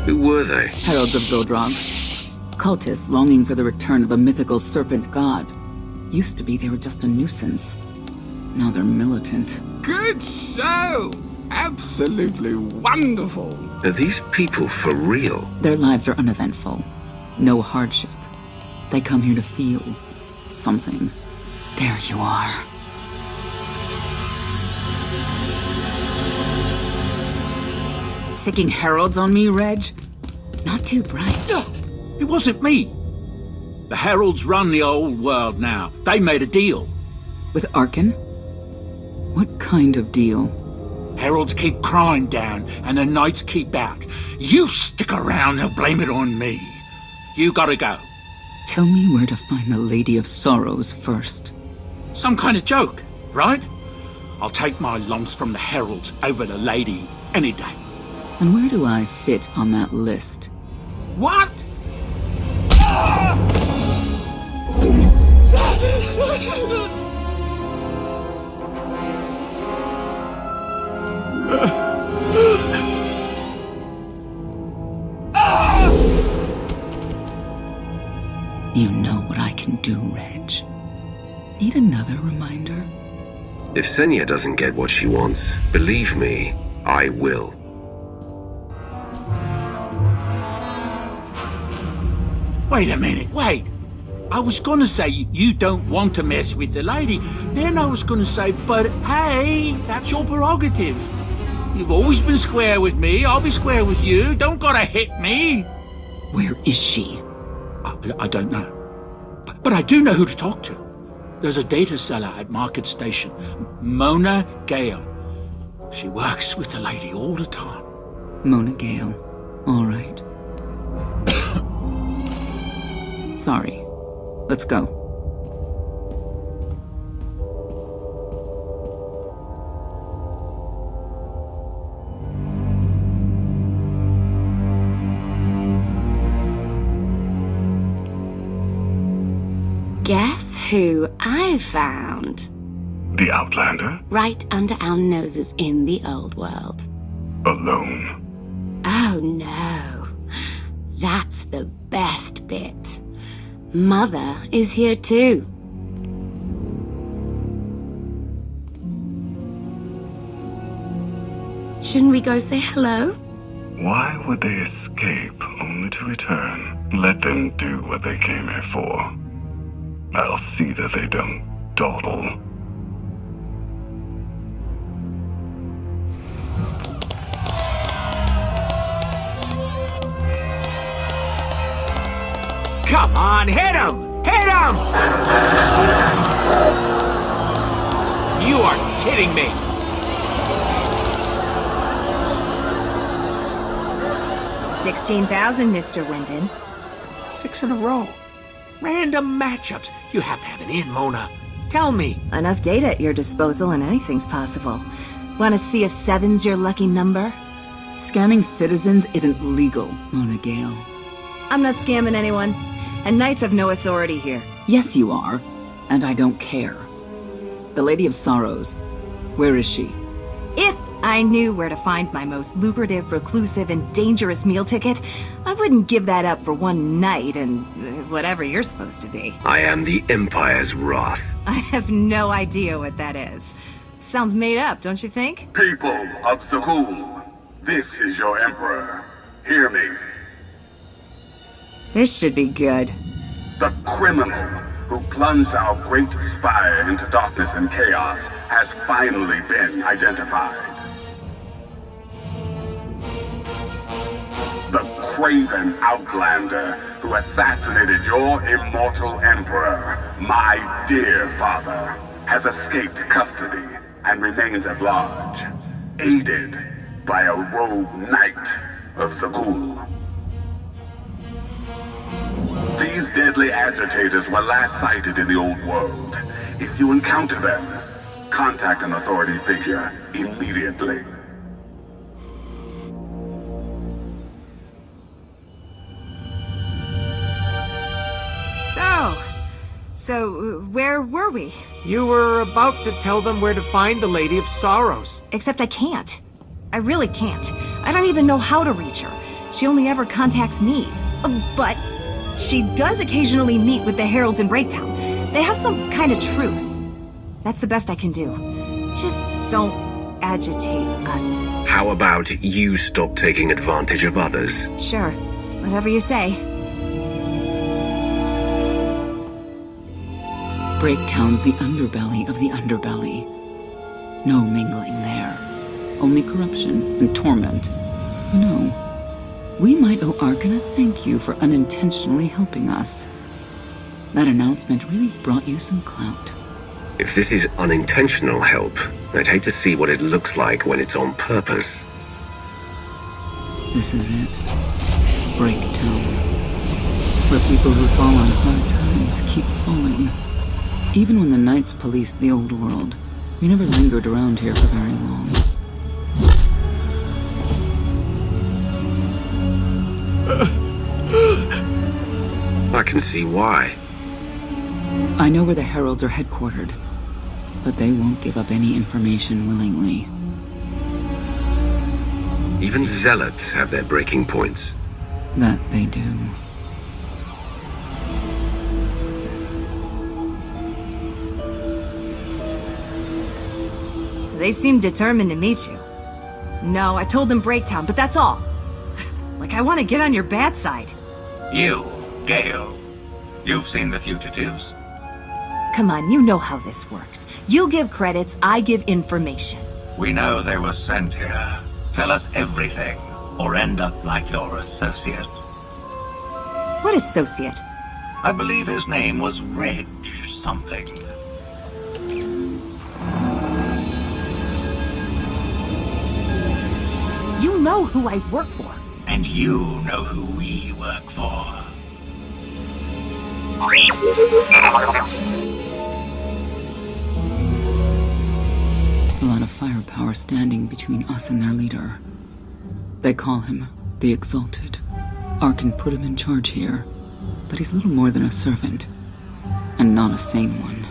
Who were they? Heralds of Zodrog. Cultists longing for the return of a mythical serpent god. Used to be they were just a nuisance. Now they're militant. Good show! Absolutely wonderful! Are these people for real? Their lives are uneventful. No hardship. They come here to feel something. There you are. Sicking heralds on me, Reg? Not too bright. It wasn't me. The heralds run the old world now. They made a deal. With Arkin? What kind of deal? Heralds keep crime down, and the knights keep out. You stick around and blame it on me. You gotta go. Tell me where to find the Lady of Sorrows first. Some kind of joke, right? I'll take my lumps from the heralds over the lady any day. And where do I fit on that list? What? You know what I can do, Reg. Need another reminder? If Senya doesn't get what she wants, believe me, I will. Wait a minute, wait. I was gonna say you don't want to mess with the lady. Then I was gonna say, but hey, that's your prerogative. You've always been square with me. I'll be square with you. Don't gotta hit me. Where is she? I don't know. But I do know who to talk to. There's a data seller at Market Station, Mona Gale. She works with the lady all the time. Mona Gale. All right. Sorry. Let's go. Guess who I found? The Outlander? Right under our noses in the old world. Alone? Oh no. That's the best bit. Mother is here too. Shouldn't we go say hello? Why would they escape only to return? Let them do what they came here for. I'll see that they don't dawdle. Come on, hit him! Hit him! You are kidding me! $16,000, Mr. Wyndon. 6 in a row. Random matchups. You have to have an in, Mona. Tell me. Enough data at your disposal and anything's possible. Want to see if 7's your lucky number? Scamming citizens isn't legal, Mona Gale. I'm not scamming anyone. And knights have no authority here. Yes, you are. And I don't care. The Lady of Sorrows. Where is she? If I knew where to find my most lucrative, reclusive, and dangerous meal ticket, I wouldn't give that up for one night and whatever you're supposed to be. I am the Empire's wrath. I have no idea what that is. Sounds made up, don't you think? People of Zakul, this is your Emperor. Hear me. This should be good. The criminal who plunged our great spire into darkness and chaos has finally been identified. The craven Outlander who assassinated your immortal Emperor, my dear father, has escaped custody and remains at large, aided by a rogue knight of Zakul. These deadly agitators were last sighted in the old world. If you encounter them, contact an authority figure immediately. So, where were we? You were about to tell them where to find the Lady of Sorrows. Except I can't. I really can't. I don't even know how to reach her. She only ever contacts me. But she does occasionally meet with the Heralds in Breaktown. They have some kind of truce. That's the best I can do. Just don't agitate us. How about you stop taking advantage of others? Sure. Whatever you say. Breaktown's the underbelly of the underbelly. No mingling there. Only corruption and torment. You know, we might owe Arkan a thank you for unintentionally helping us. That announcement really brought you some clout. If this is unintentional help, I'd hate to see what it looks like when it's on purpose. This is it. Breaktown. Where people who fall on hard times keep falling. Even when the Knights policed the old world, we never lingered around here for very long. I can see why. I know where the Heralds are headquartered, but they won't give up any information willingly. Even Zealots have their breaking points. That they do. They seem determined to meet you. No, I told them Breaktown, but that's all. Like I want to get on your bad side. You, Gale. You've seen the fugitives? Come on, you know how this works. You give credits, I give information. We know they were sent here. Tell us everything, or end up like your associate. What associate? I believe his name was Reg something. You know who I work for. And you know who we work for. A lot of firepower standing between us and their leader. They call him the Exalted. Arkan put him in charge here, but he's little more than a servant, and not a sane one.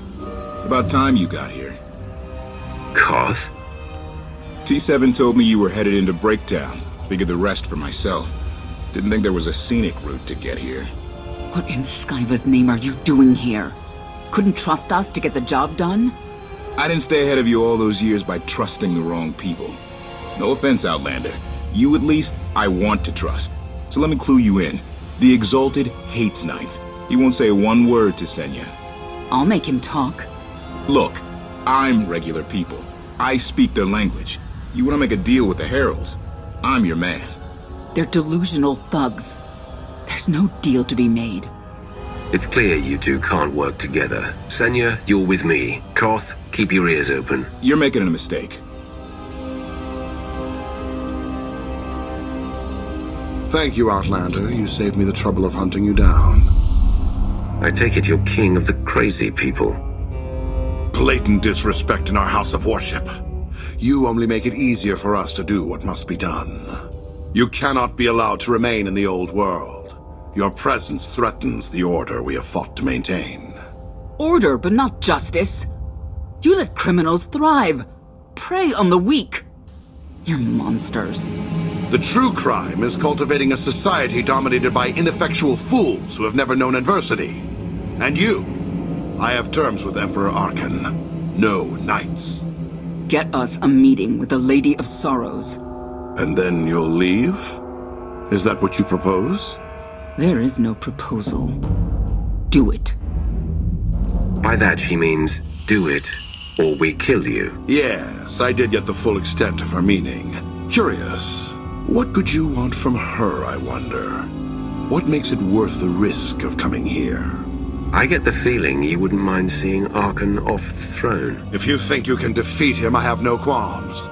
About time you got here. Koth? T7 told me you were headed into Breakdown. Figured the rest for myself. Didn't think there was a scenic route to get here. What in Skyva's name are you doing here? Couldn't trust us to get the job done? I didn't stay ahead of you all those years by trusting the wrong people. No offense, Outlander. You at least, I want to trust. So let me clue you in. The Exalted hates Knights. He won't say one word to Senya. I'll make him talk. Look, I'm regular people. I speak their language. You want to make a deal with the Heralds? I'm your man. They're delusional thugs. There's no deal to be made. It's clear you two can't work together. Senya, you're with me. Koth, keep your ears open. You're making a mistake. Thank you, Outlander. You saved me the trouble of hunting you down. I take it you're king of the crazy people. Blatant disrespect in our house of worship. You only make it easier for us to do what must be done. You cannot be allowed to remain in the old world. Your presence threatens the order we have fought to maintain. Order, but not justice. You let criminals thrive. Prey on the weak. You're monsters. The true crime is cultivating a society dominated by ineffectual fools who have never known adversity. And you, I have terms with Emperor Arkan. No knights. Get us a meeting with the Lady of Sorrows. And then you'll leave? Is that what you propose? There is no proposal. Do it. By that she means, do it, or we kill you. Yes, I did get the full extent of her meaning. Curious. What could you want from her, I wonder? What makes it worth the risk of coming here? I get the feeling you wouldn't mind seeing Arkan off the throne. If you think you can defeat him, I have no qualms.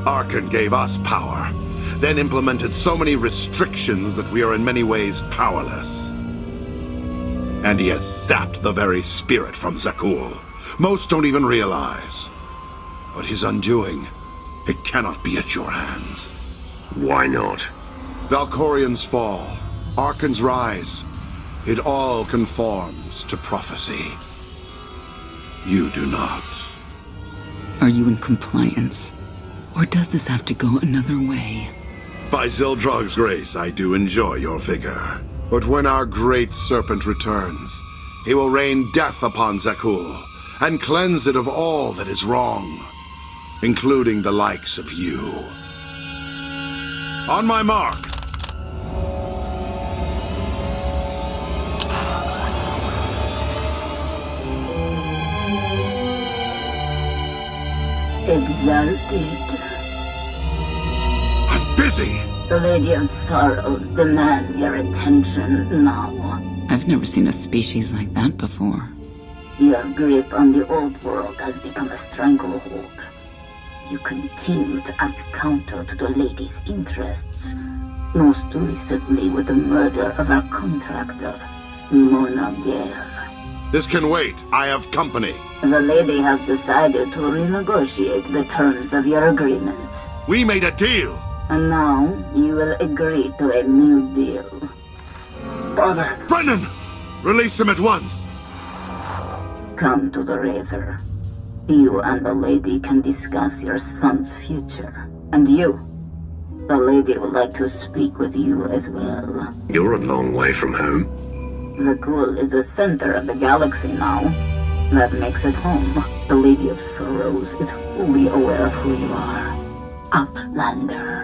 Arkan gave us power, then implemented so many restrictions that we are in many ways powerless. And he has sapped the very spirit from Zakul. Most don't even realize. But his undoing, it cannot be at your hands. Why not? Valkorian's fall, Arkan's rise. It all conforms to prophecy. You do not. Are you in compliance? Or does this have to go another way? By Zildrog's grace, I do enjoy your vigor. But when our great serpent returns, he will rain death upon Zakul, and cleanse it of all that is wrong, including the likes of you. On my mark! Exalted. I'm busy! The Lady of Sorrows demands your attention now. I've never seen a species like that before. Your grip on the old world has become a stranglehold. You continue to act counter to the Lady's interests, most recently with the murder of our contractor, Mona Gale. This can wait. I have company. The Lady has decided to renegotiate the terms of your agreement. We made a deal! And now, you will agree to a new deal. Brother! Brennan! Release him at once! Come to the Razor. You and the Lady can discuss your son's future. And you, the Lady would like to speak with you as well. You're a long way from home. Zakul is the center of the galaxy now. That makes it home. The Lady of Sorrows is fully aware of who you are. Outlander.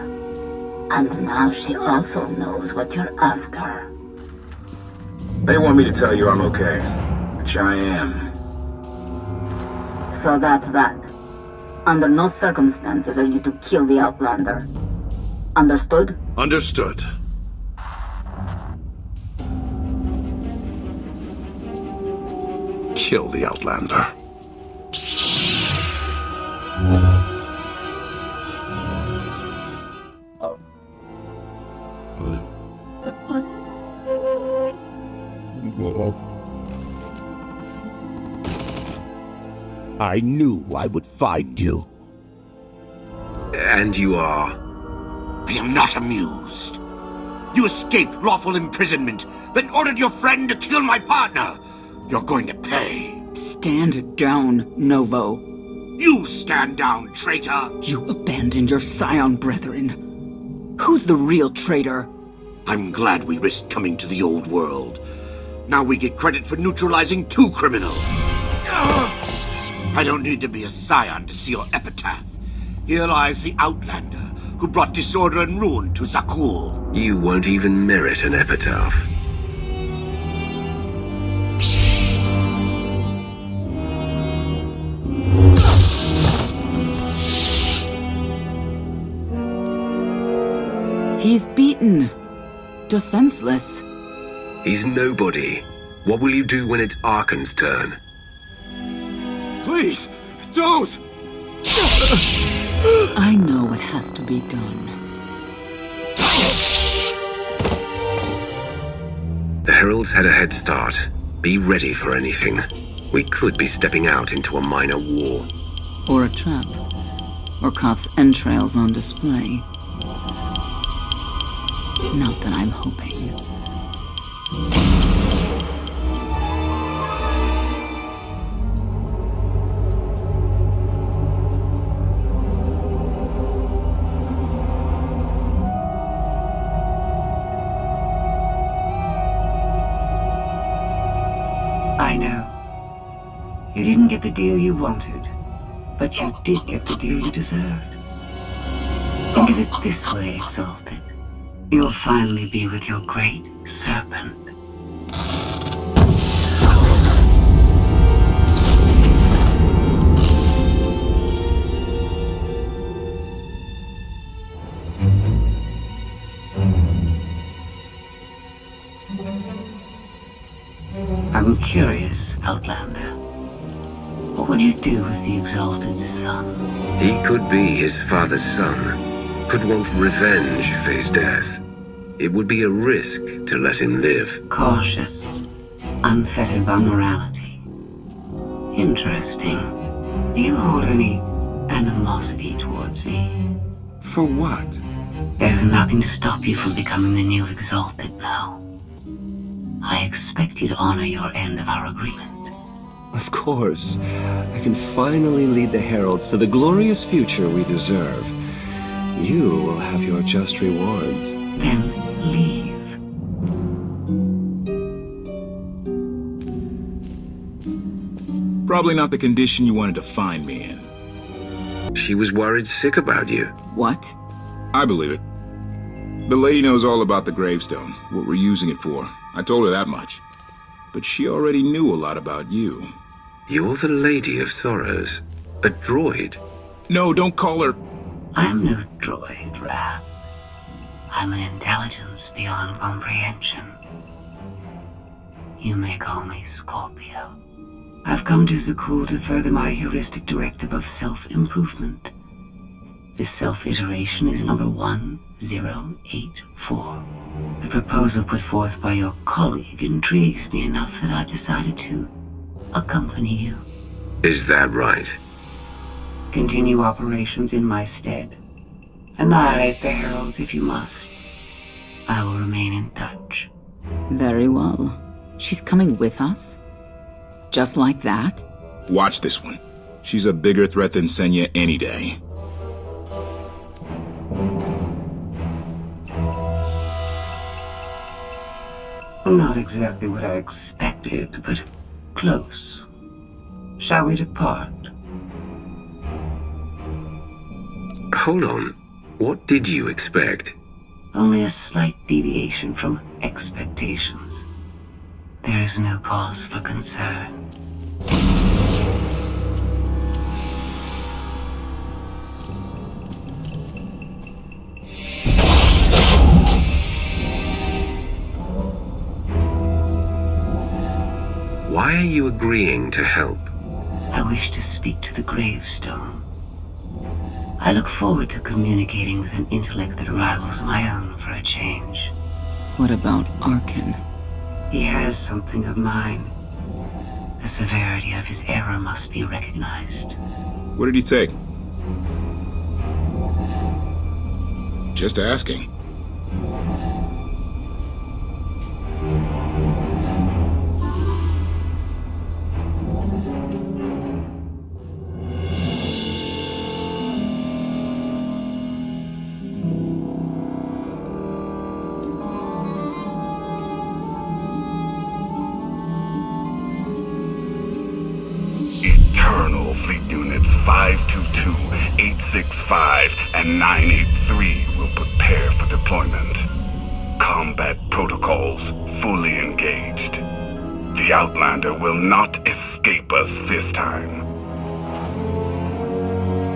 And now she also knows what you're after. They want me to tell you I'm okay, which I am. So that's that. Under no circumstances are you to kill the Outlander. Understood? Understood. Kill the Outlander. I knew I would find you. And you are? I am not amused. You escaped lawful imprisonment, then ordered your friend to kill my partner. You're going to pay. Stand down, Novo. You stand down, traitor! You abandoned your scion brethren. Who's the real traitor? I'm glad we risked coming to the old world. Now we get credit for neutralizing 2 criminals. I don't need to be a scion to see your epitaph. Here lies the Outlander, who brought disorder and ruin to Zakul. You won't even merit an epitaph. He's beaten. Defenseless. He's nobody. What will you do when it's Arkan's turn? Please, don't! I know what has to be done. The Heralds had a head start. Be ready for anything. We could be stepping out into a minor war. Or a trap. Or Koth's entrails on display. Not that I'm hoping. I know. You didn't get the deal you wanted, but you did get the deal you deserved. Think of it this way, Exalted. You'll finally be with your great serpent. I'm curious, Outlander. What would you do with the Exalted Son? He could be his father's son. Could want revenge for his death. It would be a risk to let him live. Cautious, unfettered by morality. Interesting. Do you hold any animosity towards me? For what? There's nothing to stop you from becoming the new Exalted now. I expect you to honor your end of our agreement. Of course. I can finally lead the Heralds to the glorious future we deserve. You will have your just rewards. Then leave. Probably not the condition you wanted to find me in. She was worried sick about you. What? I believe it. The lady knows all about the gravestone, what we're using it for. I told her that much. But she already knew a lot about you. You're the Lady of Sorrows. A droid. No, don't call her... I'm no droid, Wrath. I'm an intelligence beyond comprehension. You may call me Scorpio. I've come to Zakul to further my heuristic directive of self-improvement. This self-iteration is number 1084. The proposal put forth by your colleague intrigues me enough that I've decided to accompany you. Is that right? Continue operations in my stead. Annihilate the Heralds if you must. I will remain in touch. Very well. She's coming with us? Just like that? Watch this one. She's a bigger threat than Senya any day. Not exactly what I expected, but close. Shall we depart? Hold on. What did you expect? Only a slight deviation from expectations. There is no cause for concern. Why are you agreeing to help? I wish to speak to the gravestone. I look forward to communicating with an intellect that rivals my own for a change. What about Arkin? He has something of mine. The severity of his error must be recognized. What did he take? Just asking. Eternal Fleet Units 522, 865, and 983 will prepare for deployment. Combat protocols fully engaged. The Outlander will not escape us this time.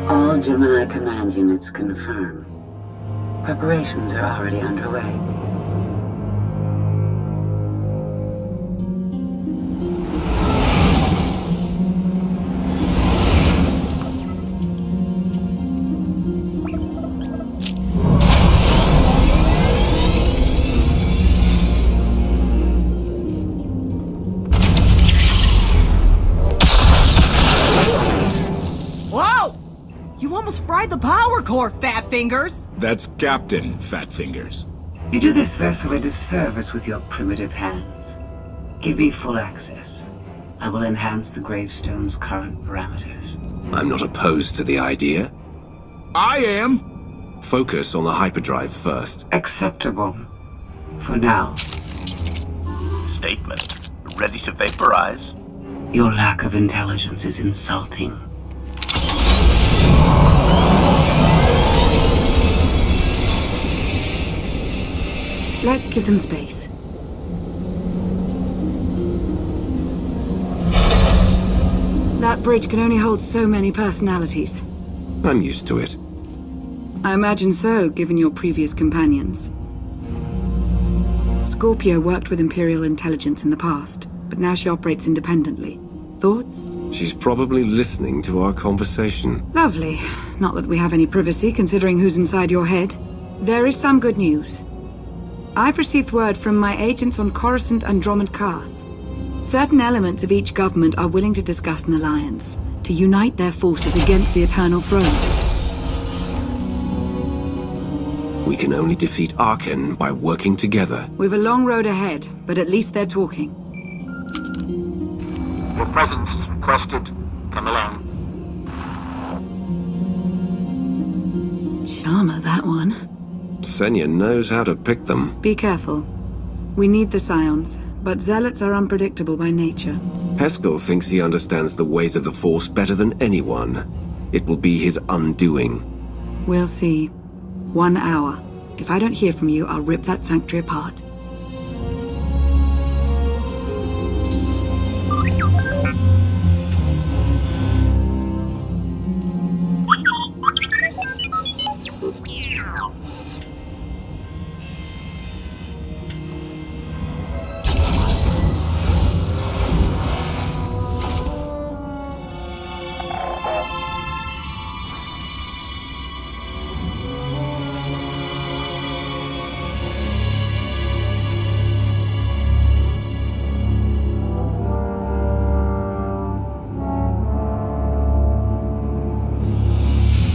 All Gemini command units confirm. Preparations are already underway. Fried the power core, Fat Fingers! That's Captain Fat Fingers. You do this vessel a disservice with your primitive hands. Give me full access. I will enhance the gravestone's current parameters. I'm not opposed to the idea. I am! Focus on the hyperdrive first. Acceptable. For now. Statement. Ready to vaporize? Your lack of intelligence is insulting. Let's give them space. That bridge can only hold so many personalities. I'm used to it. I imagine so, given your previous companions. Scorpio worked with Imperial intelligence in the past, but now she operates independently. Thoughts? She's probably listening to our conversation. Lovely. Not that we have any privacy, considering who's inside your head. There is some good news. I've received word from my agents on Coruscant and Dromund-Kaas. Certain elements of each government are willing to discuss an alliance, to unite their forces against the Eternal Throne. We can only defeat Arkin by working together. We've a long road ahead, but at least they're talking. Your presence is requested. Come along. Charmer, that one. Senya knows how to pick them. Be careful. We need the Scions, but Zealots are unpredictable by nature. Heskel thinks he understands the ways of the Force better than anyone. It will be his undoing. We'll see. 1 hour. If I don't hear from you, I'll rip that sanctuary apart.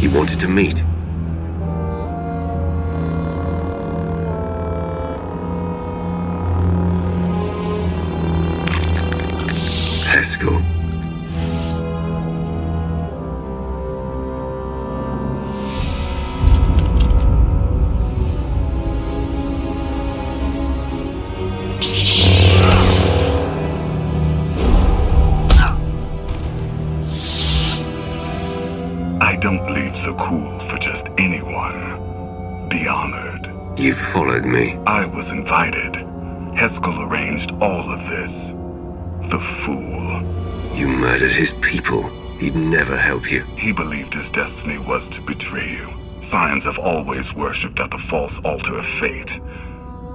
He wanted to meet. Heskel. I don't leave so cool for just anyone. Be honored. You followed me. I was invited. Heskel arranged all of this. The fool. You murdered his people. He'd never help you. He believed his destiny was to betray you. Scions have always worshipped at the false altar of fate.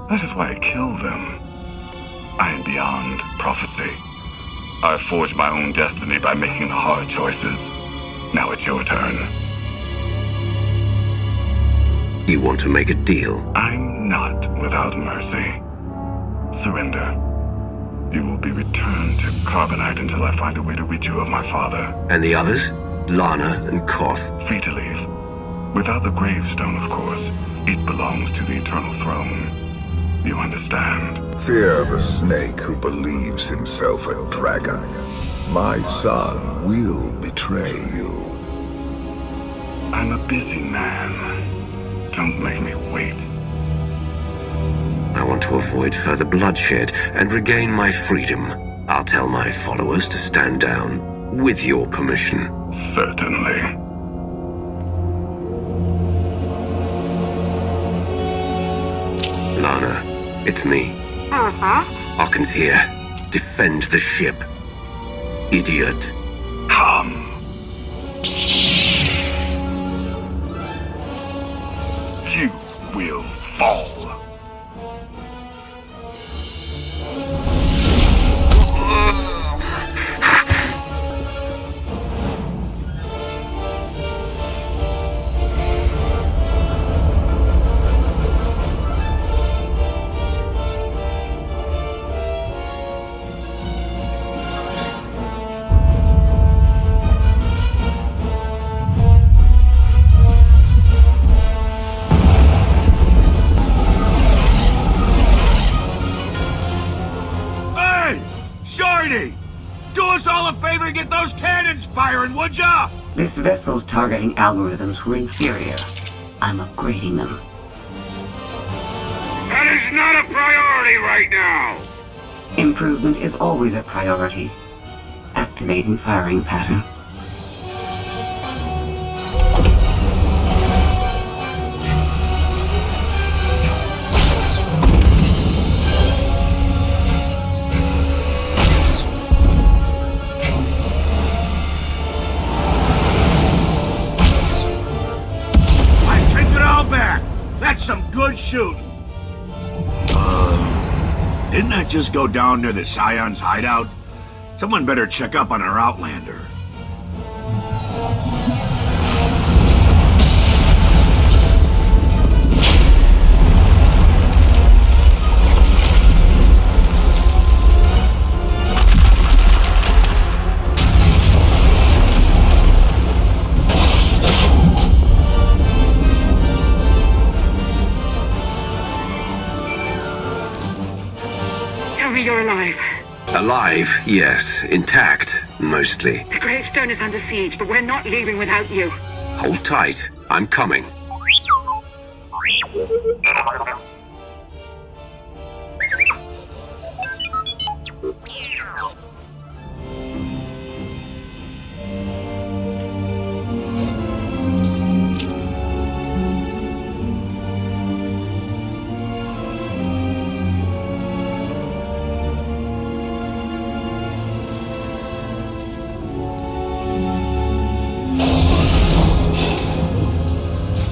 That is why I kill them. I am beyond prophecy. I forged my own destiny by making the hard choices. Now it's your turn. You want to make a deal? I'm not without mercy. Surrender. You will be returned to Carbonite until I find a way to rid you of my father. And the others? Lana and Koth? Free to leave. Without the gravestone, of course. It belongs to the Eternal Throne. You understand? Fear the snake who believes himself a dragon. My son will betray you. I'm a busy man. Don't make me wait. I want to avoid further bloodshed and regain my freedom. I'll tell my followers to stand down, with your permission. Certainly. Lana, it's me. That was fast. Arkan's here. Defend the ship. Idiot. Come. You will fall. Do us all a favor and get those cannons firing, would ya? This vessel's targeting algorithms were inferior. I'm upgrading them. That is not a priority right now! Improvement is always a priority. Activating firing pattern. That's some good shooting. Didn't that just go down near the Scion's hideout? Someone better check up on our Outlander. You're alive. Alive, yes. Intact, mostly. The gravestone is under siege, but we're not leaving without you. Hold tight. I'm coming.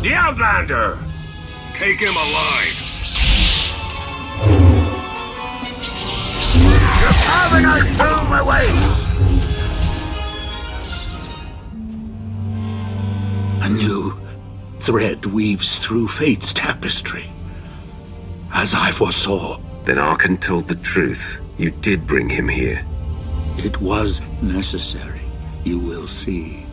The Outlander! Take him alive! Your Carbonite tomb awaits! A new thread weaves through fate's tapestry. As I foresaw. Then Arkan told the truth. You did bring him here. It was necessary. You will see.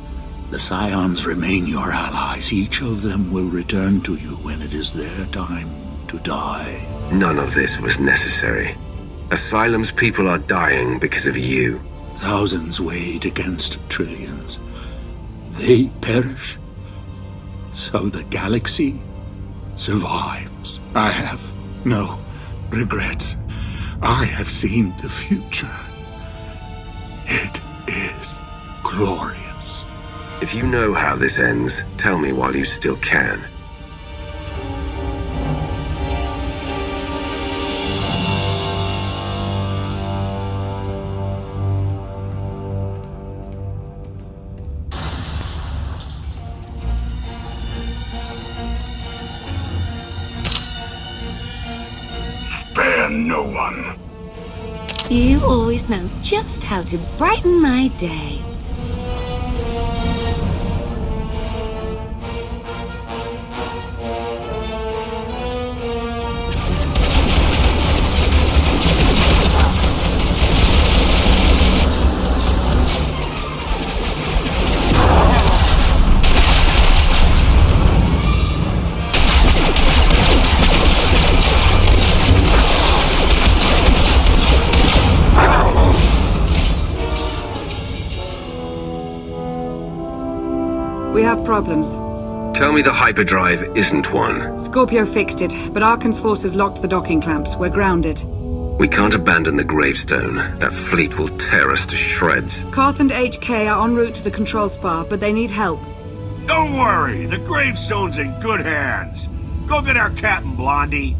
The Scions remain your allies. Each of them will return to you when it is their time to die. None of this was necessary. Asylum's people are dying because of you. Thousands weighed against trillions. They perish, so the galaxy survives. I have no regrets. I have seen the future. It is glorious. If you know how this ends, tell me while you still can. Spare no one. You always know just how to brighten my day. We have problems. Tell me the hyperdrive isn't one. Scorpio fixed it, but Arkan's forces locked the docking clamps. We're grounded. We can't abandon the gravestone. That fleet will tear us to shreds. Koth and HK are en route to the control spar, but they need help. Don't worry, the gravestone's in good hands. Go get our captain, Blondie.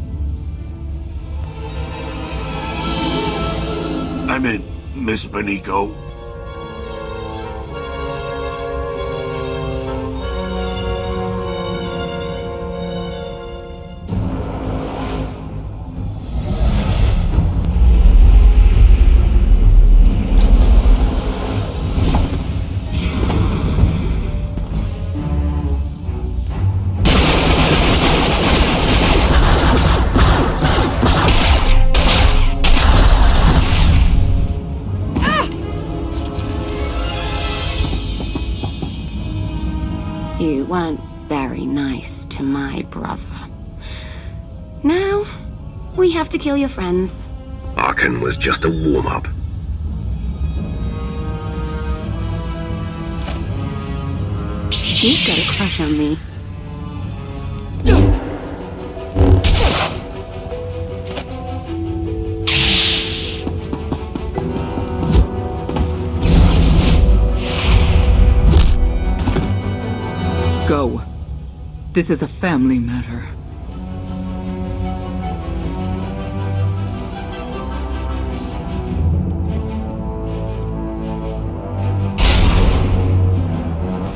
I'm in, Miss Benico. You weren't very nice to my brother. Now, we have to kill your friends. Arkan was just a warm-up. You've got a crush on me. Go. This is a family matter.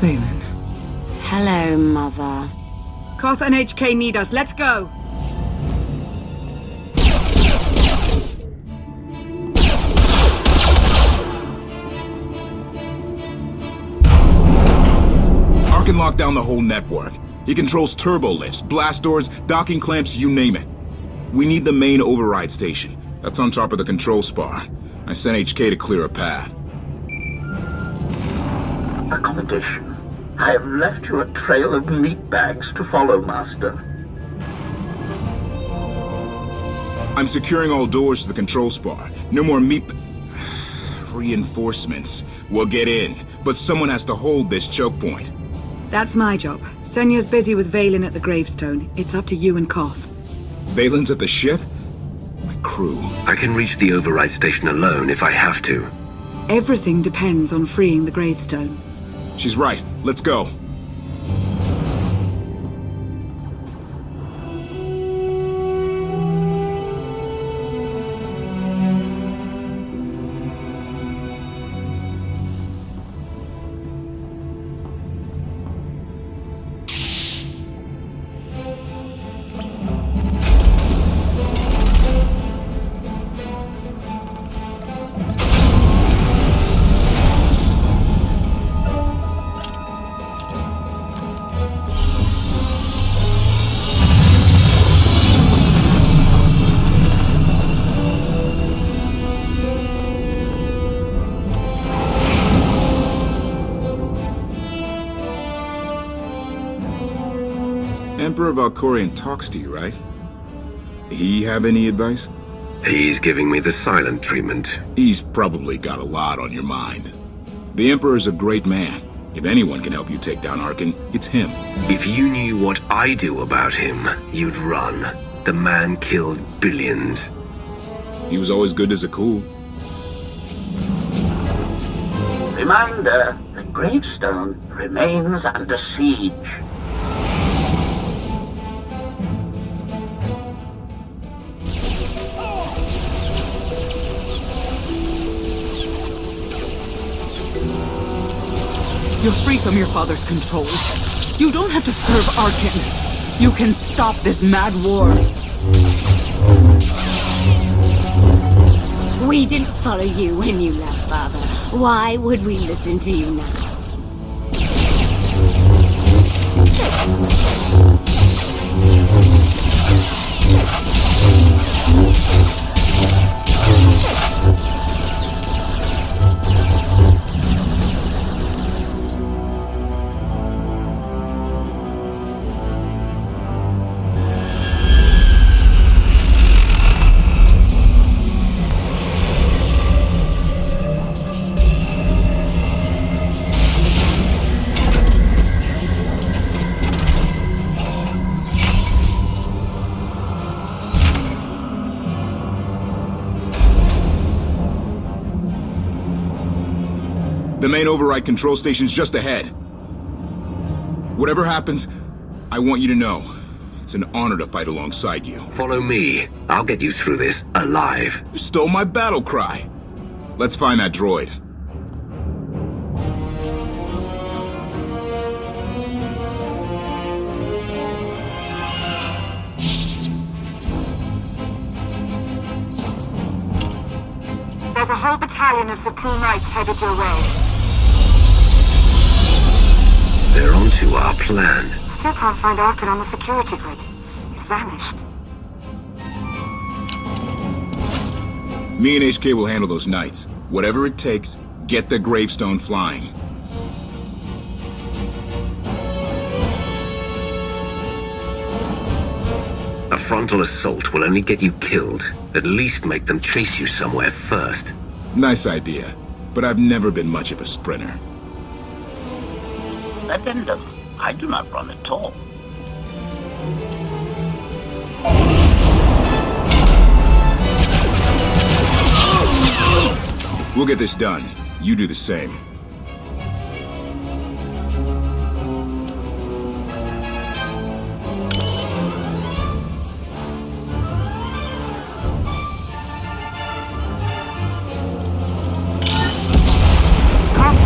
Valen. Hello, Mother. Koth and HK need us. Let's go! Arkan locked down the whole network. He controls turbo lifts, blast doors, docking clamps, you name it. We need the main override station. That's on top of the control spar. I sent HK to clear a path. Accommodation. I have left you a trail of meat bags to follow, Master. I'm securing all doors to the control spar. No more meat... reinforcements. We'll get in, but someone has to hold this choke point. That's my job. Senya's busy with Valen at the gravestone. It's up to you and Koth. Valen's at the ship? My crew. I can reach the override station alone if I have to. Everything depends on freeing the gravestone. She's right. Let's go. Emperor Valkorion talks to you, right? He have any advice? He's giving me the silent treatment. He's probably got a lot on your mind. The Emperor's a great man. If anyone can help you take down Arkan, it's him. If you knew what I do about him, you'd run. The man killed billions. He was always good as a cool. Reminder, the gravestone remains under siege. You're free from your father's control. You don't have to serve Arkan. You can stop this mad war. We didn't follow you when you left, Father. Why would we listen to you now? The main override control station's just ahead. Whatever happens, I want you to know, it's an honor to fight alongside you. Follow me. I'll get you through this, alive. You stole my battle cry. Let's find that droid. There's a whole battalion of Zakuul Knights headed your way. They're onto our plan. Still can't find Arkin on the security grid. He's vanished. Me and HK will handle those knights. Whatever it takes, get the gravestone flying. A frontal assault will only get you killed. At least make them chase you somewhere first. Nice idea, but I've never been much of a sprinter. Addendum. I do not run at all. We'll get this done. You do the same.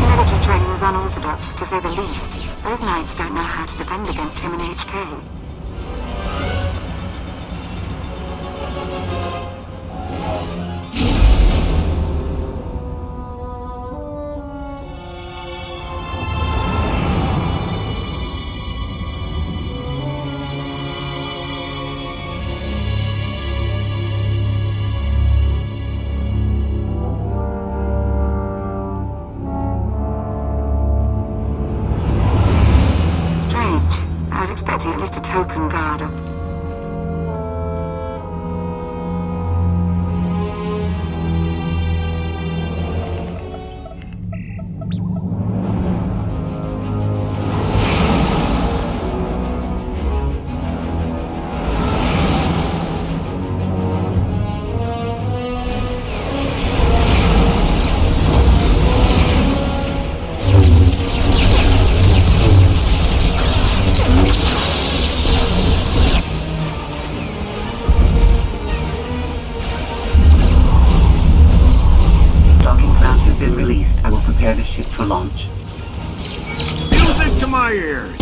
Military training was unorthodox, to say the least. Those knights don't know how to defend against him and HK. I was expecting at least a token guard up. Prepare the ship for launch. Music to my ears!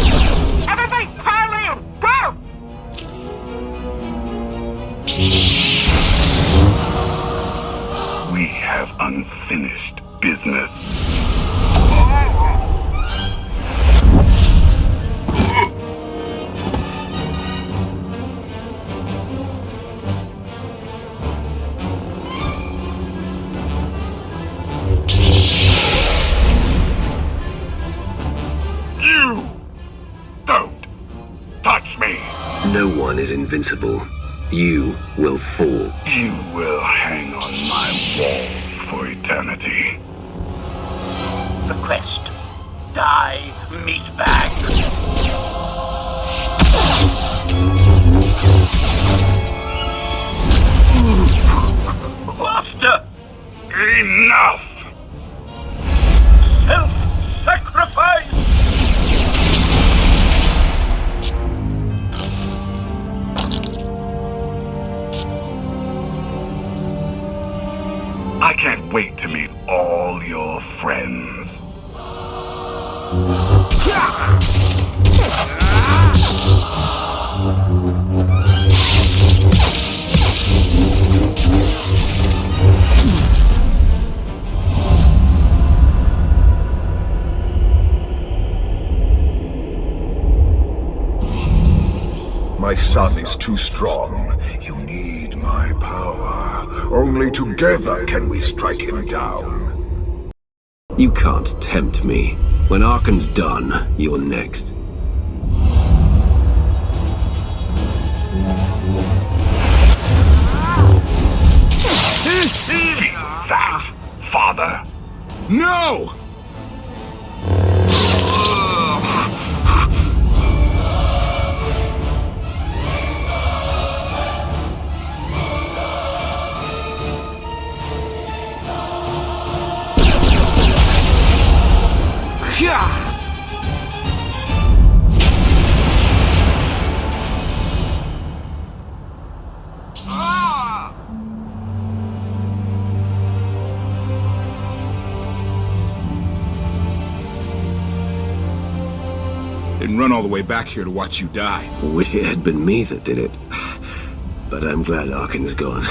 Everybody pile in! Go! We have unfinished business. No one is invincible. You will fall. You will hang on my wall for eternity. Request. Die, meatbag. Master! Enough! Self-sacrifice! I can't wait to meet all your friends. son is too strong. You need my power. Only together can we strike him down. You can't tempt me. When Arkan's done, you're next. That, Father. No! Didn't run all the way back here to watch you die. Wish it had been me that did it. But I'm glad Arkan's gone.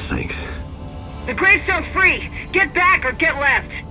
Thanks. The gravestone's free! Get back or get left!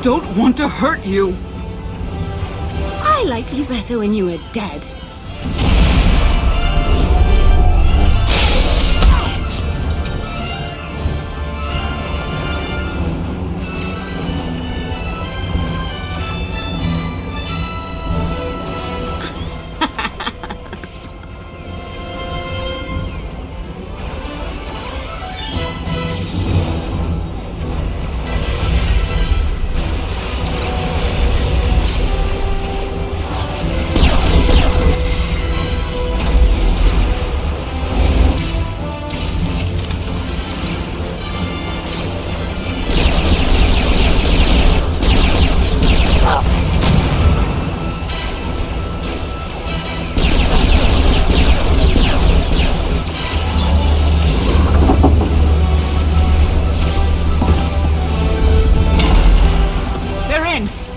Don't want to hurt you. I liked you better when you were dead.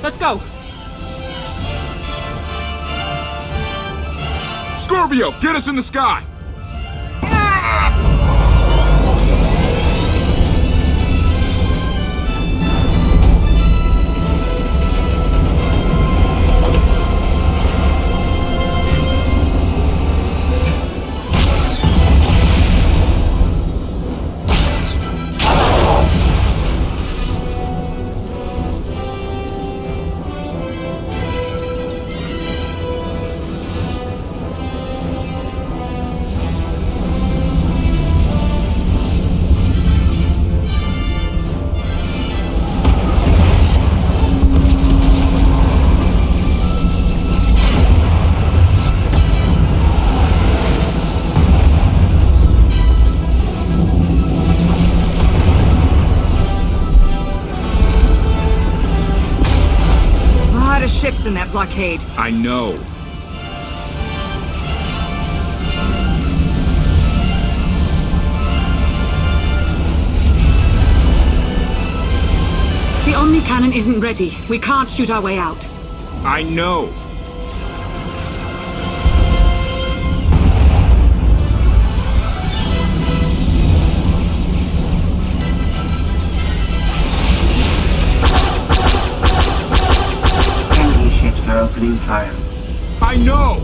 Let's go! Scorpio, get us in the sky! Ships in that blockade. I know. The Omni Cannon isn't ready. We can't shoot our way out. I know. Are opening fire. I know!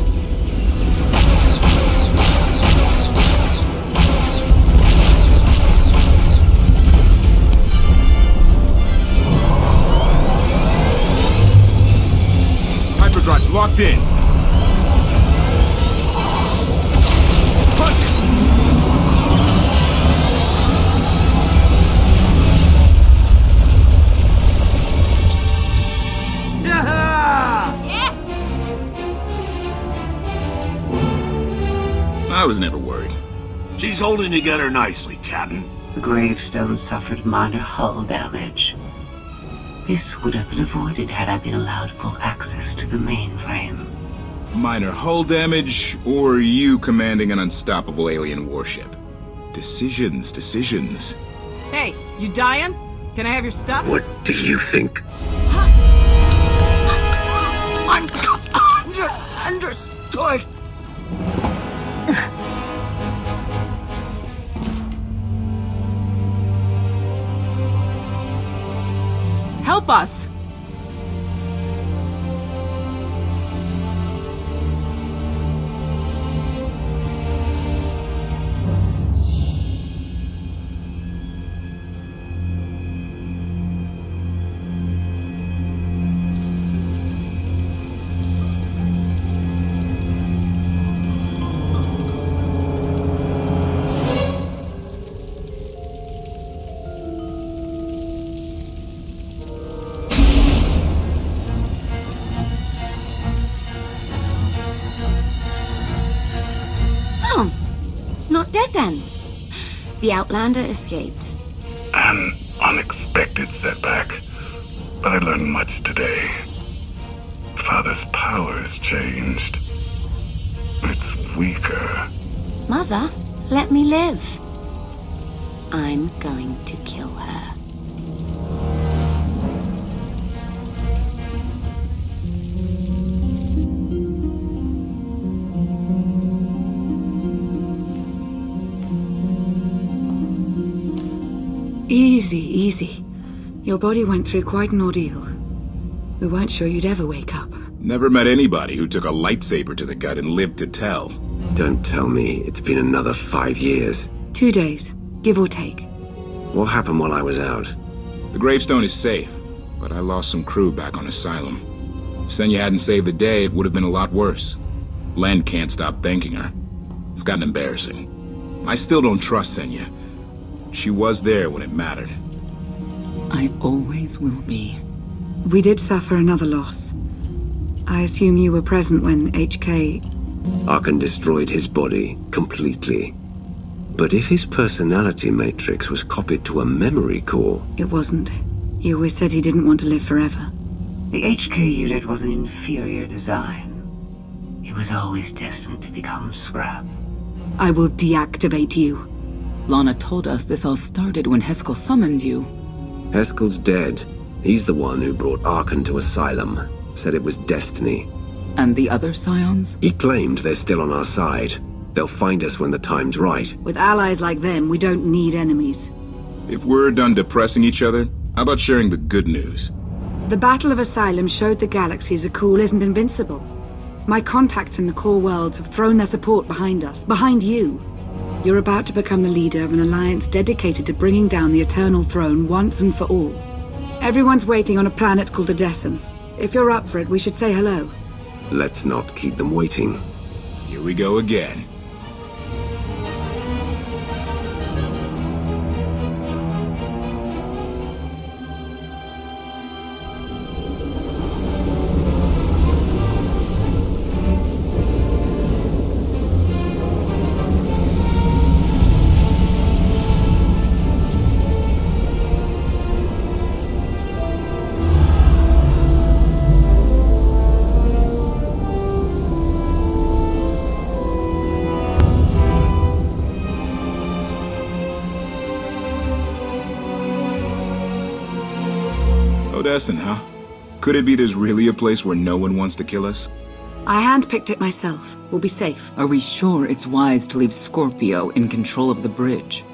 locked in. Punch! I was never worried. She's holding together nicely, Captain. The gravestone suffered minor hull damage. This would have been avoided had I been allowed full access to the mainframe. Minor hull damage, or you commanding an unstoppable alien warship? Decisions. Hey, you dying? Can I have your stuff? What do you think? Understood. Help us! Not dead then. The Outlander escaped. An unexpected setback, but I learned much today. Father's powers changed. It's weaker. Mother, let me live. I'm going to kill her. Easy. Your body went through quite an ordeal. We weren't sure you'd ever wake up. Never met anybody who took a lightsaber to the gut and lived to tell. Don't tell me it's been another 5 years. 2 days, give or take. What happened while I was out? The gravestone is safe, but I lost some crew back on Asylum. If Senya hadn't saved the day, it would have been a lot worse. Len can't stop thanking her. It's gotten embarrassing. I still don't trust Senya. She was there when it mattered. I always will be. We did suffer another loss. I assume you were present when HK... Arkan destroyed his body completely. But if his personality matrix was copied to a memory core... It wasn't. He always said he didn't want to live forever. The HK unit was an inferior design. It was always destined to become scrap. I will deactivate you. Lana told us this all started when Heskel summoned you. Heskel's dead. He's the one who brought Arkan to Asylum. Said it was destiny. And the other Scions? He claimed they're still on our side. They'll find us when the time's right. With allies like them, we don't need enemies. If we're done depressing each other, how about sharing the good news? The Battle of Asylum showed the galaxy Zakul isn't invincible. My contacts in the core worlds have thrown their support behind us, behind you. You're about to become the leader of an alliance dedicated to bringing down the Eternal Throne once and for all. Everyone's waiting on a planet called Odessen. If you're up for it, we should say hello. Let's not keep them waiting. Here we go again. Odessen, huh? Could it be there's really a place where no one wants to kill us? I handpicked it myself. We'll be safe. Are we sure it's wise to leave Scorpio in control of the bridge?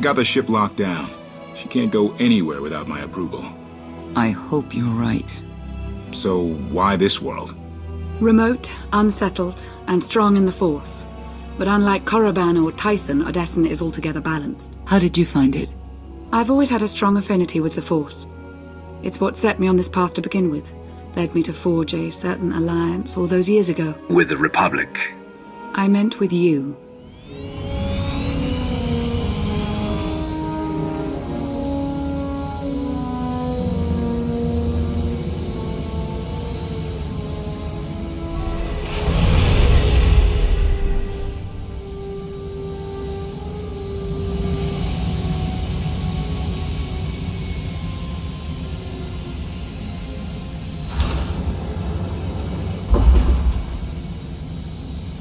Got the ship locked down. She can't go anywhere without my approval. I hope you're right. So why this world? Remote, unsettled, and strong in the Force. But unlike Korriban or Tython, Odessen is altogether balanced. How did you find it? I've always had a strong affinity with the Force. It's what set me on this path to begin with. led me to forge a certain alliance all those years ago. With the Republic? I meant with you.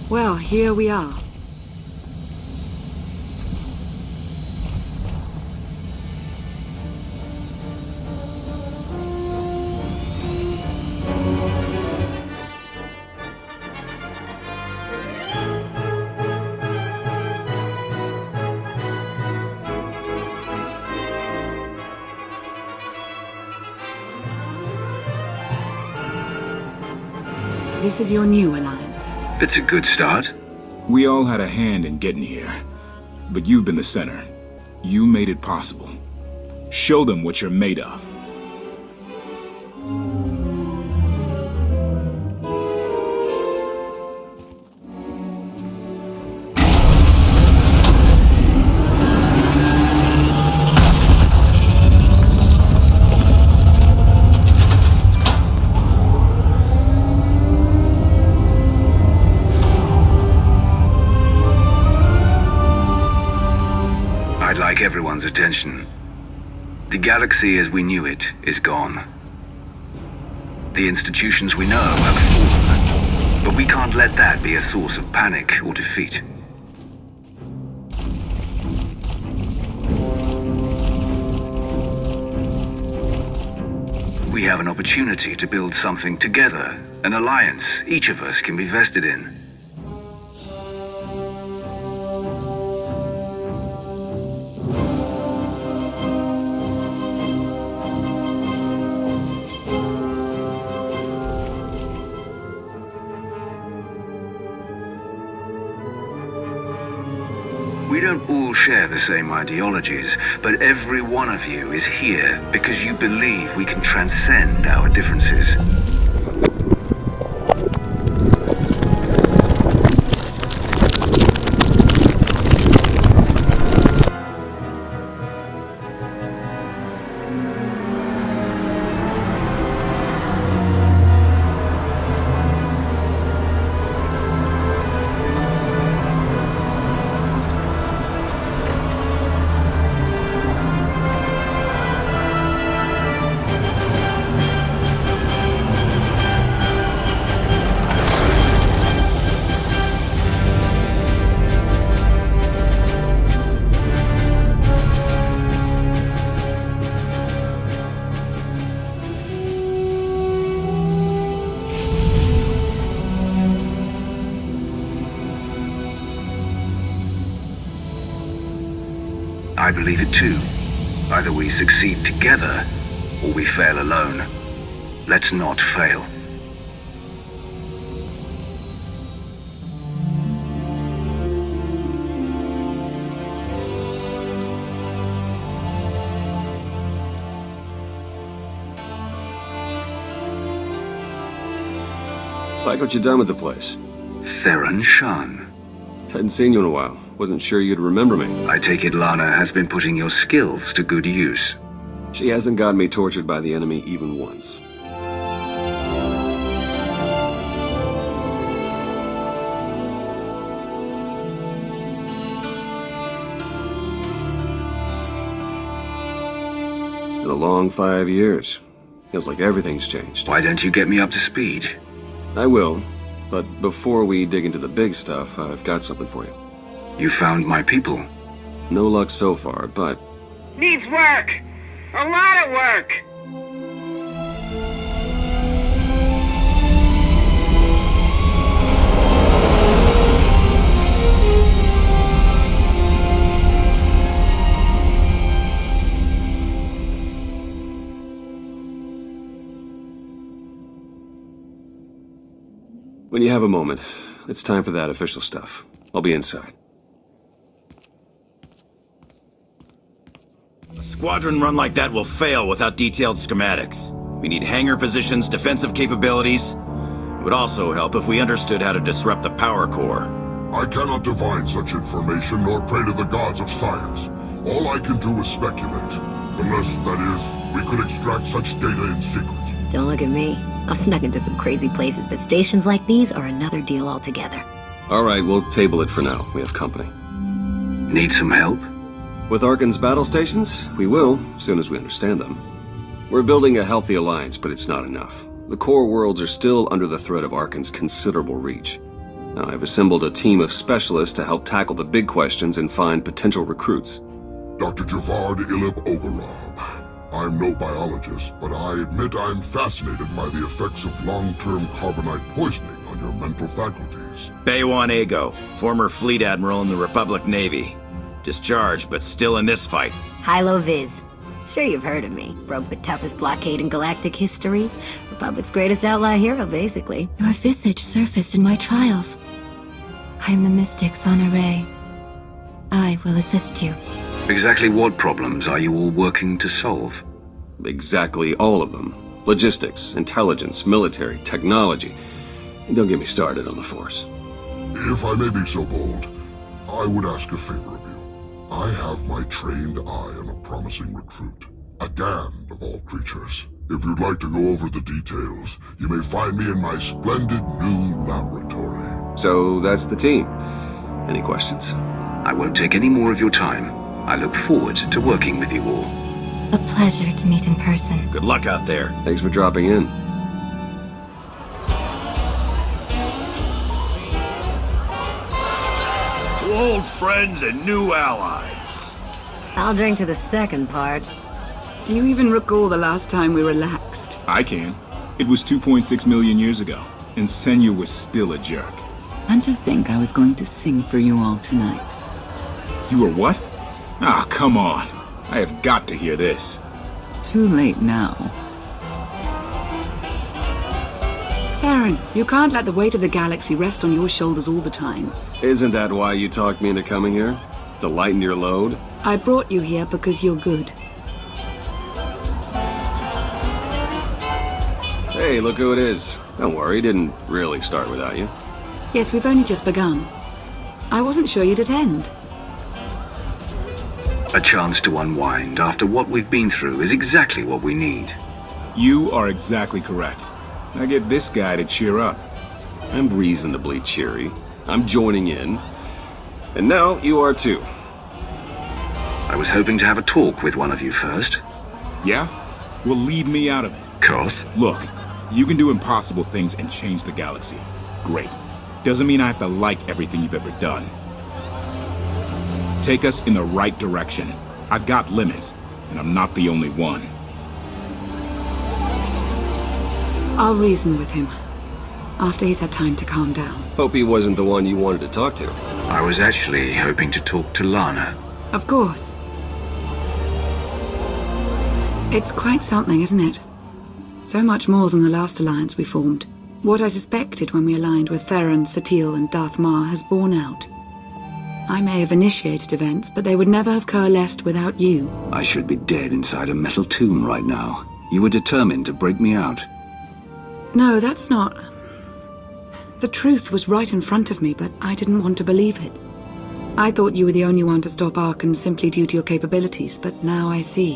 Well, here we are. This is your new alliance. It's a good start. We all had a hand in getting here, but you've been the center. You made it possible. Show them what you're made of. I'd like everyone's attention. The galaxy as we knew it is gone. The institutions we know have fallen, but we can't let that be a source of panic or defeat. We have an opportunity to build something together, an alliance each of us can be vested in. We don't all share the same ideologies, but every one of you is here because you believe we can transcend our differences. I believe it too. Either we succeed together, or we fail alone. Let's not fail. Like what you done with the place. Theron Shan. Hadn't seen you in a while. Wasn't sure you'd remember me. I take it Lana has been putting your skills to good use. She hasn't got me tortured by the enemy even once. Been a long 5 years. Feels like everything's changed. Why don't you get me up to speed? I will, but before we dig into the big stuff, I've got something for you. You found my people? No luck so far, but... Needs work! A lot of work! When you have a moment, it's time for that official stuff. I'll be inside. A squadron run like that will fail without detailed schematics. We need hangar positions, defensive capabilities. It would also help if we understood how to disrupt the power core. I cannot divine such information nor pray to the gods of science. All I can do is speculate. Unless, that is, we could extract such data in secret. Don't look at me. I've snuck into some crazy places, but stations like these are another deal altogether. All right, we'll table it for now. We have company. Need some help? With Arkan's battle stations? We will, as soon as we understand them. We're building a healthy alliance, but it's not enough. The core worlds are still under the threat of Arkan's considerable reach. Now, I've assembled a team of specialists to help tackle the big questions and find potential recruits. Dr. Javad Ilib Ogarab. I'm no biologist, but I admit I'm fascinated by the effects of long-term carbonite poisoning on your mental faculties. Baywan Ego, former fleet admiral in the Republic Navy. Discharged, but still in this fight. Hilo Viz. Sure you've heard of me. Broke the toughest blockade in galactic history. Republic's greatest outlaw hero, basically. Your visage surfaced in my trials. I am the Mystic's on array. I will assist you. Exactly what problems are you all working to solve? Exactly all of them. Logistics, intelligence, military, technology. Don't get me started on the Force. If I may be so bold, I would ask a favor of you. I have my trained eye on a promising recruit. A Gand of all creatures. If you'd like to go over the details, you may find me in my splendid new laboratory. So that's the team. Any questions? I won't take any more of your time. I look forward to working with you all. A pleasure to meet in person. Good luck out there. Thanks for dropping in. To old friends and new allies. I'll drink to the second part. Do you even recall the last time we relaxed? I can. It was 2.6 million years ago, and Senya was still a jerk. And to think I was going to sing for you all tonight. You were what? Ah, come on. I have got to hear this. Too late now. Theron, you can't let the weight of the galaxy rest on your shoulders all the time. Isn't that why you talked me into coming here? To lighten your load? I brought you here because you're good. Hey, look who it is. Don't worry, didn't really start without you. Yes, we've only just begun. I wasn't sure you'd attend. A chance to unwind after what we've been through is exactly what we need. You are exactly correct. Now get this guy to cheer up. I'm reasonably cheery. I'm joining in. And now you are too. I was hoping to have a talk with one of you first. Yeah? Well, leave me out of it. Koth? Look, you can do impossible things and change the galaxy. Great. Doesn't mean I have to like everything you've ever done. Take us in the right direction. I've got limits, and I'm not the only one. I'll reason with him, after he's had time to calm down. Hope he wasn't the one you wanted to talk to. I was actually hoping to talk to Lana. Of course. It's quite something, isn't it? So much more than the last alliance we formed. What I suspected when we aligned with Theron, Satil, and Darth Mar has borne out. I may have initiated events, but they would never have coalesced without you. I should be dead inside a metal tomb right now. You were determined to break me out. No, that's not... The truth was right in front of me, but I didn't want to believe it. I thought you were the only one to stop Arkan simply due to your capabilities, but now I see.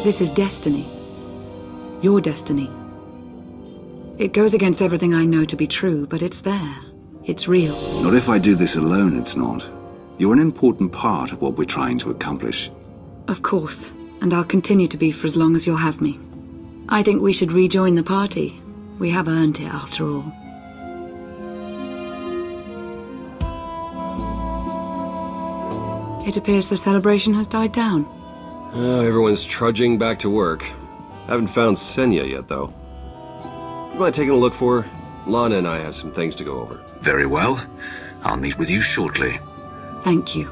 This is destiny. Your destiny. It goes against everything I know to be true, but it's there. It's real. Not if I do this alone, it's not. You're an important part of what we're trying to accomplish. Of course, and I'll continue to be for as long as you'll have me. I think we should rejoin the party. We have earned it, after all. It appears the celebration has died down. Everyone's trudging back to work. Haven't found Senya yet, though. You mind taking a look for her? Lana and I have some things to go over. Very well. I'll meet with you shortly. Thank you.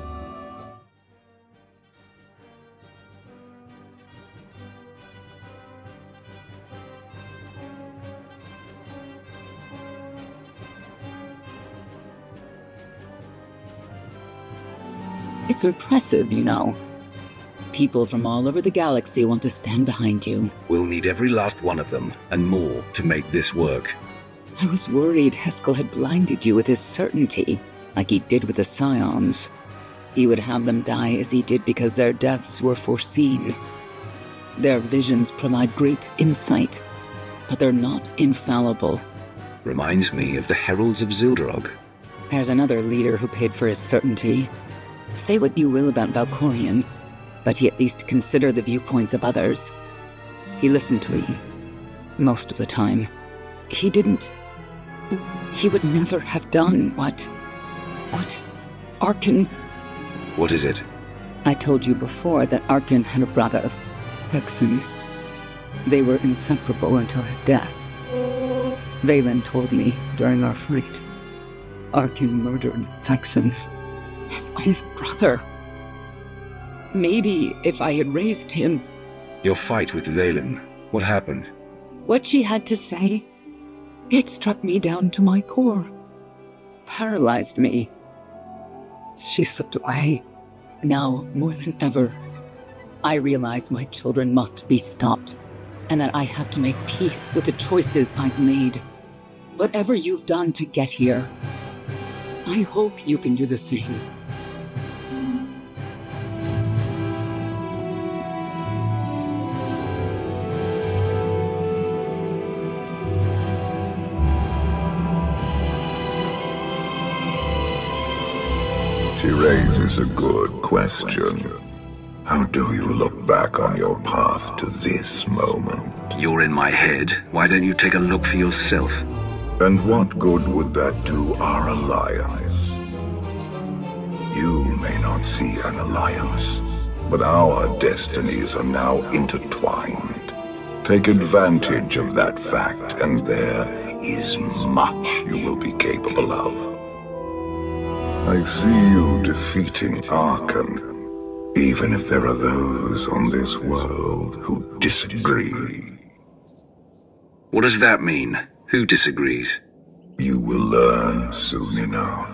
It's impressive, you know. People from all over the galaxy want to stand behind you. We'll need every last one of them, and more, to make this work. I was worried Heskel had blinded you with his certainty, like he did with the Scions. He would have them die as he did because their deaths were foreseen. Their visions provide great insight, but they're not infallible. Reminds me of the Heralds of Zildrog. There's another leader who paid for his certainty. Say what you will about Valkorion, but he at least considered the viewpoints of others. He listened to me. Most of the time. He didn't. He would never have done what Arkan... What is it? I told you before that Arkan had a brother, Thexan. They were inseparable until his death. Valen told me during our fight. Arkan murdered Thexan, his own brother. Maybe if I had raised him... Your fight with Valen, what happened? What she had to say, it struck me down to my core. Paralyzed me. She slipped away. Now, more than ever, I realize my children must be stopped, and that I have to make peace with the choices I've made. Whatever you've done to get here, I hope you can do the same. She raises a good question. How do you look back on your path to this moment? You're in my head. Why don't you take a look for yourself? And what good would that do our alliance? You may not see an alliance, but our destinies are now intertwined. Take advantage of that fact, and there is much you will be capable of. I see you defeating Arkan, even if there are those on this world who disagree. What does that mean? Who disagrees? You will learn soon enough.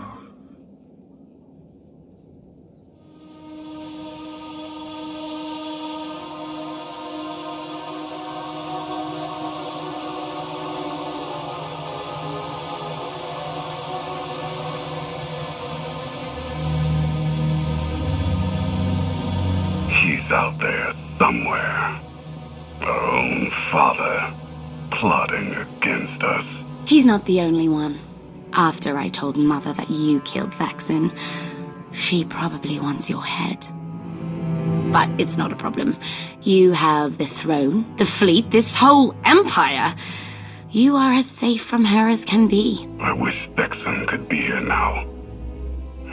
He's out there somewhere. Our own father, plotting against us. He's not the only one. After I told Mother that you killed Thexan, she probably wants your head. But it's not a problem. You have the throne, the fleet, this whole empire. You are as safe from her as can be. I wish Thexan could be here now.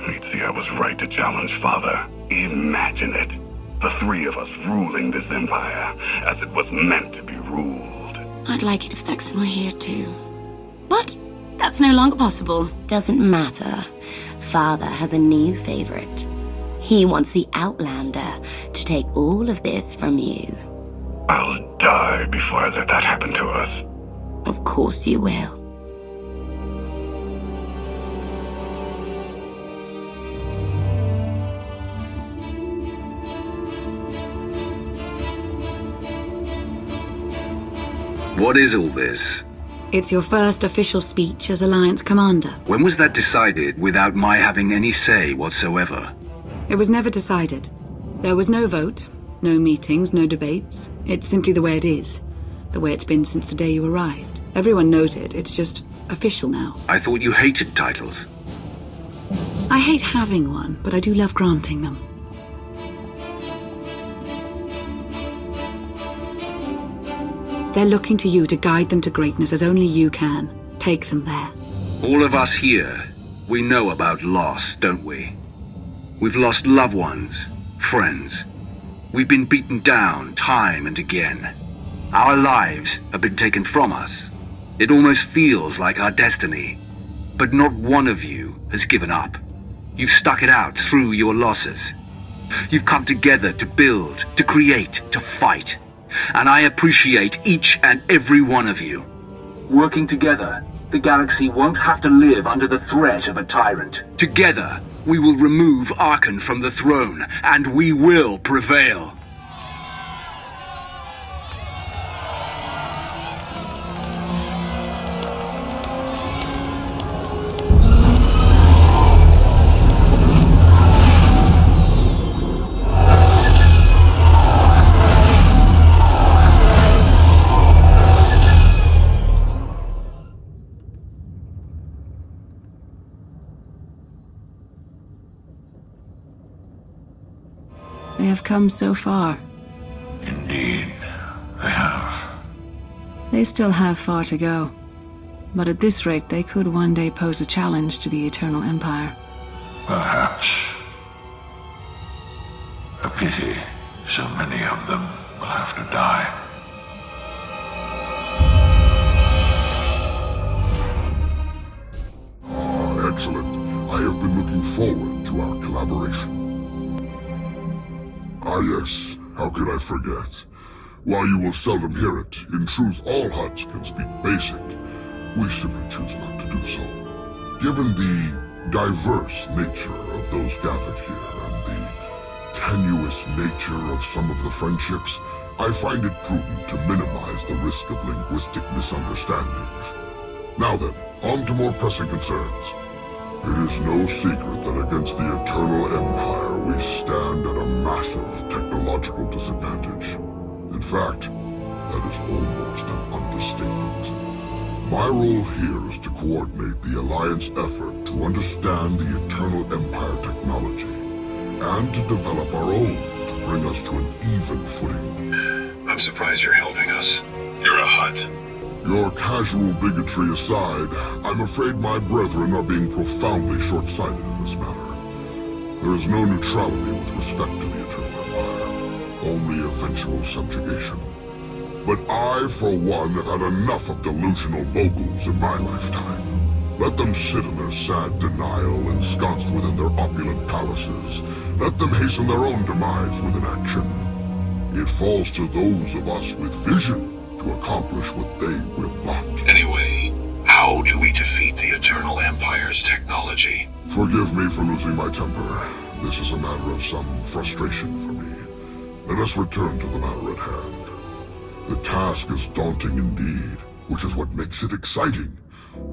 He'd see I was right to challenge Father. Imagine it. The three of us ruling this empire as it was meant to be ruled. I'd like it if Thexan were here too. But that's no longer possible. Doesn't matter. Father has a new favorite. He wants the Outlander to take all of this from you. I'll die before I let that happen to us. Of course you will. What is all this? It's your first official speech as Alliance Commander. When was that decided without my having any say whatsoever? It was never decided. There was no vote, no meetings, no debates. It's simply the way it is. The way it's been since the day you arrived. Everyone knows it. It's just official now. I thought you hated titles. I hate having one, but I do love granting them. They're looking to you to guide them to greatness as only you can. Take them there. All of us here, we know about loss, don't we? We've lost loved ones, friends. We've been beaten down time and again. Our lives have been taken from us. It almost feels like our destiny. But not one of you has given up. You've stuck it out through your losses. You've come together to build, to create, to fight. And I appreciate each and every one of you. Working together, the galaxy won't have to live under the threat of a tyrant. Together, we will remove Arkan from the throne, and we will prevail. have come so far. Indeed, they have. They still have far to go. But at this rate, they could one day pose a challenge to the Eternal Empire. Perhaps. A pity so many of them will have to die. Excellent. I have been looking forward to our collaboration. Ah yes, how could I forget? While you will seldom hear it, in truth all Hutts can speak basic. We simply choose not to do so. Given the diverse nature of those gathered here and the tenuous nature of some of the friendships, I find it prudent to minimize the risk of linguistic misunderstandings. Now then, on to more pressing concerns. It is no secret that against the Eternal Empire we stand at a massive technological disadvantage. In fact, that is almost an understatement. My role here is to coordinate the Alliance effort to understand the Eternal Empire technology, and to develop our own to bring us to an even footing. I'm surprised you're helping us. You're a Hutt. Your casual bigotry aside, I'm afraid my brethren are being profoundly short-sighted in this matter. There is no neutrality with respect to the Eternal Empire, only eventual subjugation. But I, for one, have had enough of delusional moguls in my lifetime. Let them sit in their sad denial, ensconced within their opulent palaces. Let them hasten their own demise with inaction. It falls to those of us with vision to accomplish what they will not. Anyway, how do we defeat the Eternal Empire's technology? Forgive me for losing my temper. This is a matter of some frustration for me. Let us return to the matter at hand. The task is daunting indeed, which is what makes it exciting.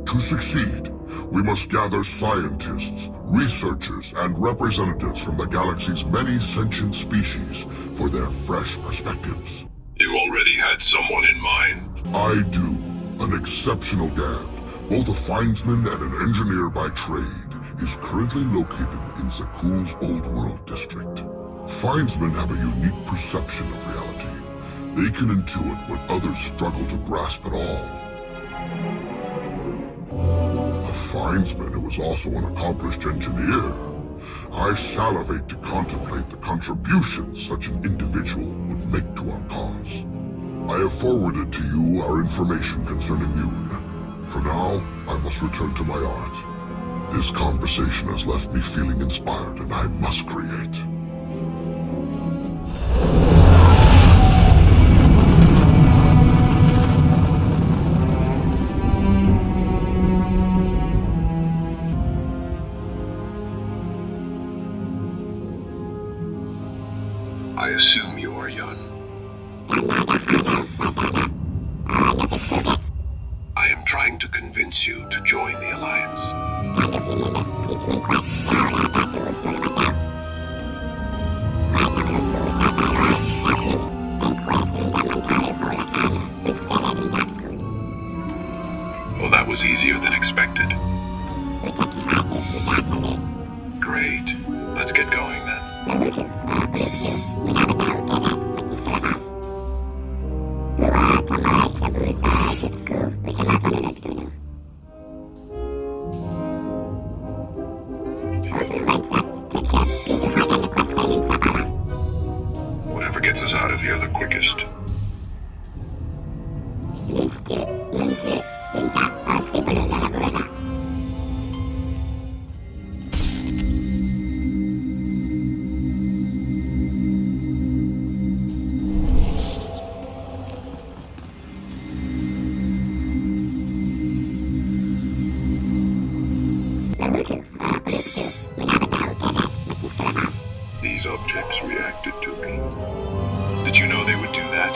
To succeed, we must gather scientists, researchers, and representatives from the galaxy's many sentient species for their fresh perspectives. You already had someone in mind? I do. An exceptional Gand, both a findsman and an engineer by trade, is currently located in Zakuul's Old World district. Findsmen have a unique perception of reality. They can intuit what others struggle to grasp at all. A findsman who is also an accomplished engineer. I salivate to contemplate the contributions such an individual would make to our cause. I have forwarded to you our information concerning Yoon. For now, I must return to my art. This conversation has left me feeling inspired, and I must create. I assume you are Yun. I am trying to convince you to join the Alliance. Well, that was easier than expected. Great. Let's get going then. Whatever gets us out of here the quickest. These objects reacted to me. Did you know they would do that?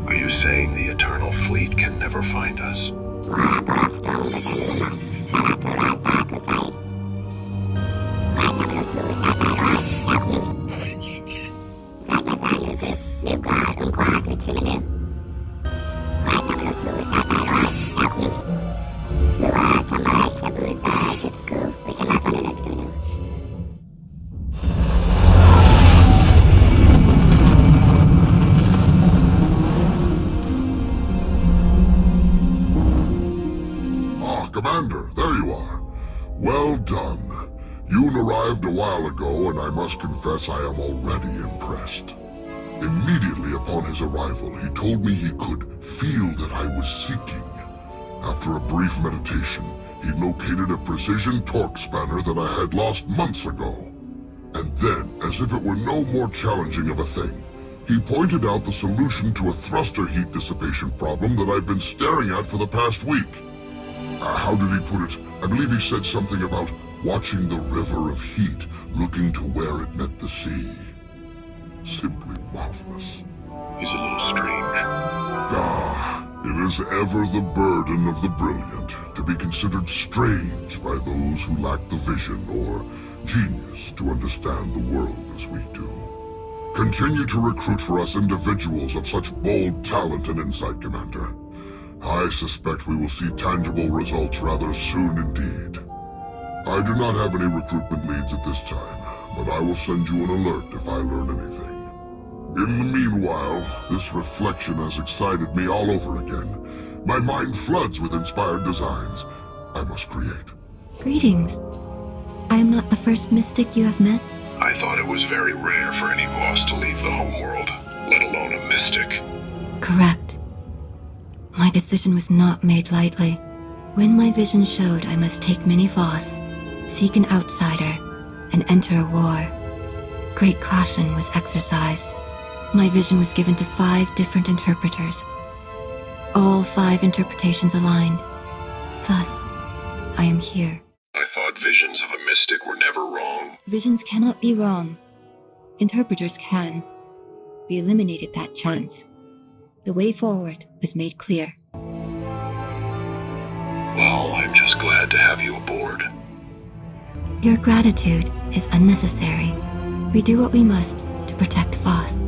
Are you saying the Eternal Fleet can never find us? Commander, there you are. Well done. Yoon arrived a while ago, and I must confess I am already impressed. Immediately upon his arrival, he told me he could feel that I was seeking. After a brief meditation, he located a precision torque spanner that I had lost months ago. And then, as if it were no more challenging of a thing, he pointed out the solution to a thruster heat dissipation problem that I've been staring at for the past week. How did he put it? I believe he said something about watching the river of heat, looking to where it met the sea. Simply marvelous. He's a little strange. It is ever the burden of the brilliant to be considered strange by those who lack the vision or genius to understand the world as we do. Continue to recruit for us individuals of such bold talent and insight, Commander. I suspect we will see tangible results rather soon indeed. I do not have any recruitment leads at this time, but I will send you an alert if I learn anything. In the meanwhile, this reflection has excited me all over again. My mind floods with inspired designs I must create. Greetings. I am not the first mystic you have met. I thought it was very rare for any boss to leave the homeworld, let alone a mystic. Correct. My decision was not made lightly. When my vision showed I must take many Voss, seek an outsider, and enter a war, great caution was exercised. My vision was given to 5 different interpreters. All 5 interpretations aligned. Thus, I am here. I thought visions of a mystic were never wrong. Visions cannot be wrong. Interpreters can. We eliminated that chance. The way forward was made clear. Well, I'm just glad to have you aboard. Your gratitude is unnecessary. We do what we must to protect Voss.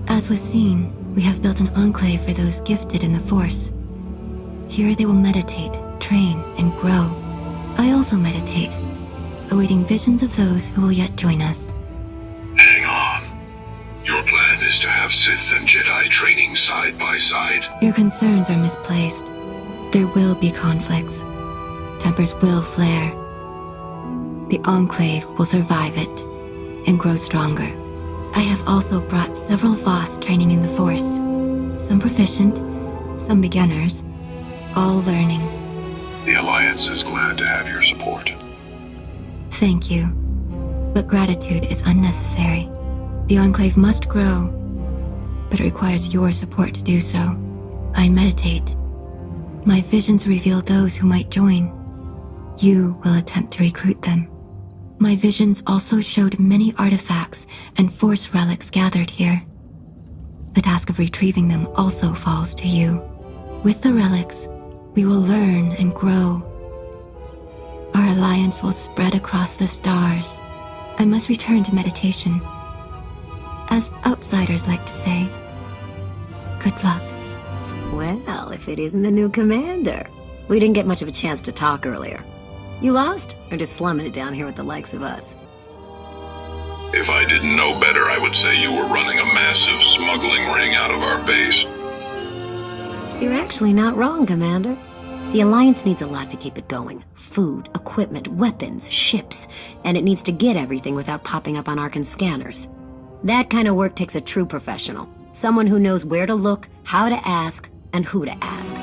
As was seen, we have built an enclave for those gifted in the Force. Here they will meditate, train, and grow. I also meditate, awaiting visions of those who will yet join us. Hang on. Your plan is to have Sith and Jedi training side by side? Your concerns are misplaced. There will be conflicts. Tempers will flare. The Enclave will survive it and grow stronger. I have also brought several Voss training in the Force. Some proficient, some beginners, all learning. The Alliance is glad to have your support. Thank you. But gratitude is unnecessary. The Enclave must grow, but it requires your support to do so. I meditate. My visions reveal those who might join. You will attempt to recruit them. My visions also showed many artifacts and Force relics gathered here. The task of retrieving them also falls to you. With the relics, we will learn and grow. Our alliance will spread across the stars. I must return to meditation. As outsiders like to say, good luck. Well, if it isn't the new commander. We didn't get much of a chance to talk earlier. You lost? Or just slumming it down here with the likes of us? If I didn't know better, I would say you were running a massive smuggling ring out of our base. You're actually not wrong, Commander. The Alliance needs a lot to keep it going. Food, equipment, weapons, ships. And it needs to get everything without popping up on Arkan scanners. That kind of work takes a true professional. Someone who knows where to look, how to ask, and who to ask.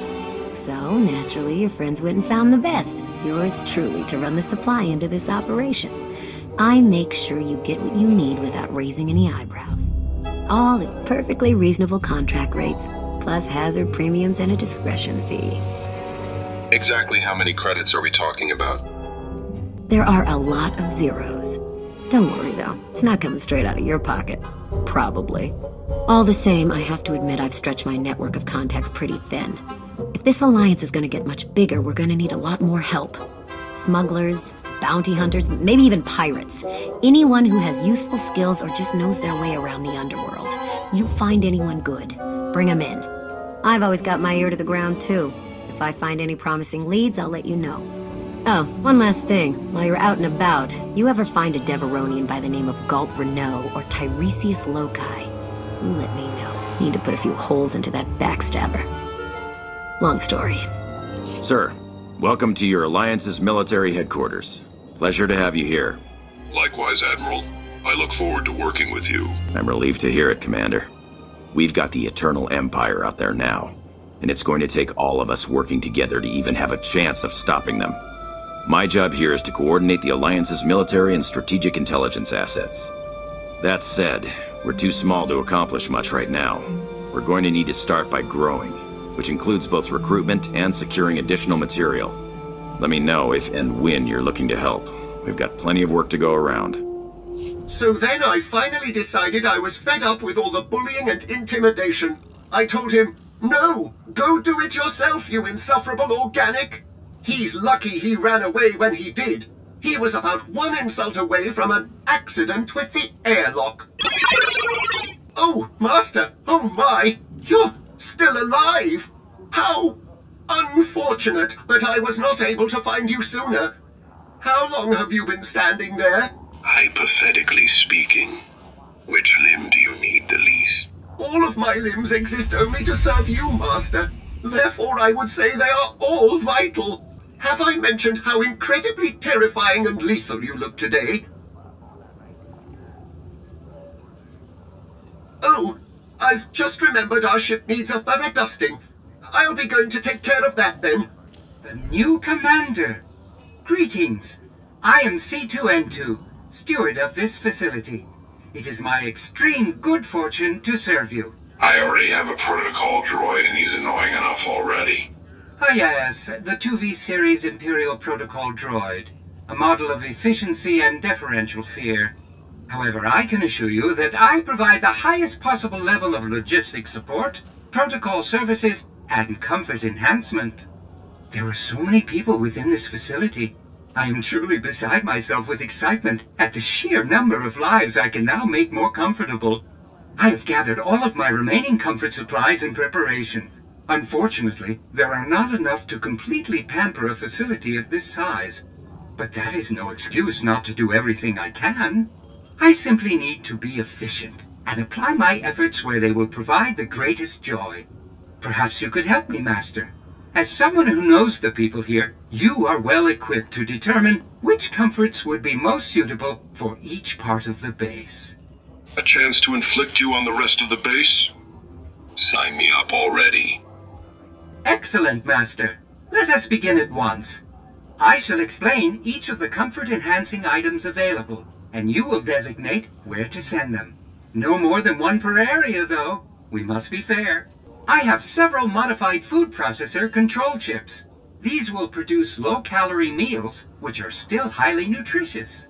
So, naturally, your friends went and found the best. Yours truly to run the supply into this operation. I make sure you get what you need without raising any eyebrows. All at perfectly reasonable contract rates, plus hazard premiums and a discretion fee. Exactly how many credits are we talking about? There are a lot of zeros. Don't worry though, it's not coming straight out of your pocket. Probably. All the same, I have to admit I've stretched my network of contacts pretty thin. If this alliance is going to get much bigger, we're going to need a lot more help. Smugglers, bounty hunters, maybe even pirates. Anyone who has useful skills or just knows their way around the underworld. You find anyone good, bring them in. I've always got my ear to the ground too. If I find any promising leads, I'll let you know. Oh, one last thing. While you're out and about, you ever find a Deveronian by the name of Galt Renault or Tiresias Loci, you let me know. Need to put a few holes into that backstabber. Long story. Sir, welcome to your Alliance's military headquarters. Pleasure to have you here. Likewise, Admiral. I look forward to working with you. I'm relieved to hear it, Commander. We've got the Eternal Empire out there now, and it's going to take all of us working together to even have a chance of stopping them. My job here is to coordinate the Alliance's military and strategic intelligence assets. That said, we're too small to accomplish much right now. We're going to need to start by growing, which includes both recruitment and securing additional material. Let me know if and when you're looking to help. We've got plenty of work to go around. So then I finally decided I was fed up with all the bullying and intimidation. I told him, no, go do it yourself, you insufferable organic. He's lucky he ran away when he did. He was about one insult away from an accident with the airlock. Oh, Master, oh my, you're still alive. How unfortunate that I was not able to find you sooner. How long have you been standing there? Hypothetically speaking, which limb do you need the least? All of my limbs exist only to serve you, Master. Therefore, I would say they are all vital. Have I mentioned how incredibly terrifying and lethal you look today? Oh, I've just remembered our ship needs a thorough dusting. I'll be going to take care of that then. The new commander. Greetings. I am C2N2, steward of this facility. It is my extreme good fortune to serve you. I already have a protocol droid and he's annoying enough already. Ah yes, the 2V series Imperial Protocol droid. A model of efficiency and deferential fear. However, I can assure you that I provide the highest possible level of logistic support, protocol services, and comfort enhancement. There are so many people within this facility. I am truly beside myself with excitement at the sheer number of lives I can now make more comfortable. I have gathered all of my remaining comfort supplies in preparation. Unfortunately, there are not enough to completely pamper a facility of this size. But that is no excuse not to do everything I can. I simply need to be efficient and apply my efforts where they will provide the greatest joy. Perhaps you could help me, Master. As someone who knows the people here, you are well equipped to determine which comforts would be most suitable for each part of the base. A chance to inflict you on the rest of the base? Sign me up already. Excellent, Master. Let us begin at once. I shall explain each of the comfort-enhancing items available, and you will designate where to send them. No more than one per area, though. We must be fair. I have several modified food processor control chips. These will produce low-calorie meals, which are still highly nutritious.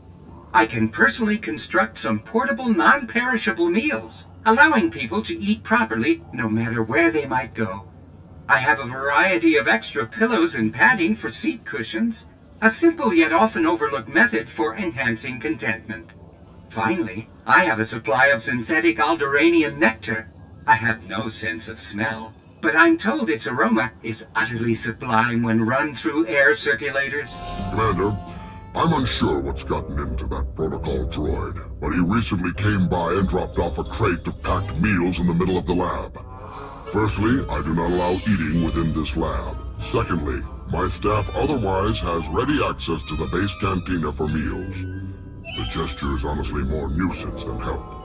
I can personally construct some portable, non-perishable meals, allowing people to eat properly no matter where they might go. I have a variety of extra pillows and padding for seat cushions, a simple yet often overlooked method for enhancing contentment. Finally, I have a supply of synthetic Alderaanian nectar. I have no sense of smell, but I'm told its aroma is utterly sublime when run through air circulators. Commander, I'm unsure what's gotten into that protocol droid, but he recently came by and dropped off a crate of packed meals in the middle of the lab. Firstly, I do not allow eating within this lab. Secondly, my staff otherwise has ready access to the base cantina for meals. The gesture is honestly more nuisance than help.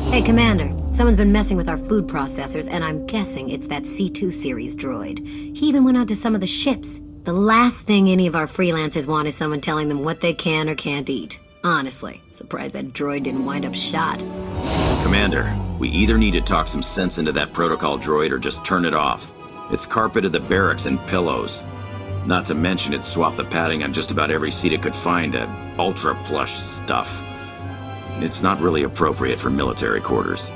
Hey, Commander. Someone's been messing with our food processors, and I'm guessing it's that C2 series droid. He even went onto some of the ships. The last thing any of our freelancers want is someone telling them what they can or can't eat. Honestly, surprised that droid didn't wind up shot. Commander, we either need to talk some sense into that protocol droid or just turn it off. It's carpeted the barracks in pillows. Not to mention it swapped the padding on just about every seat it could find to ultra plush stuff. It's not really appropriate for military quarters.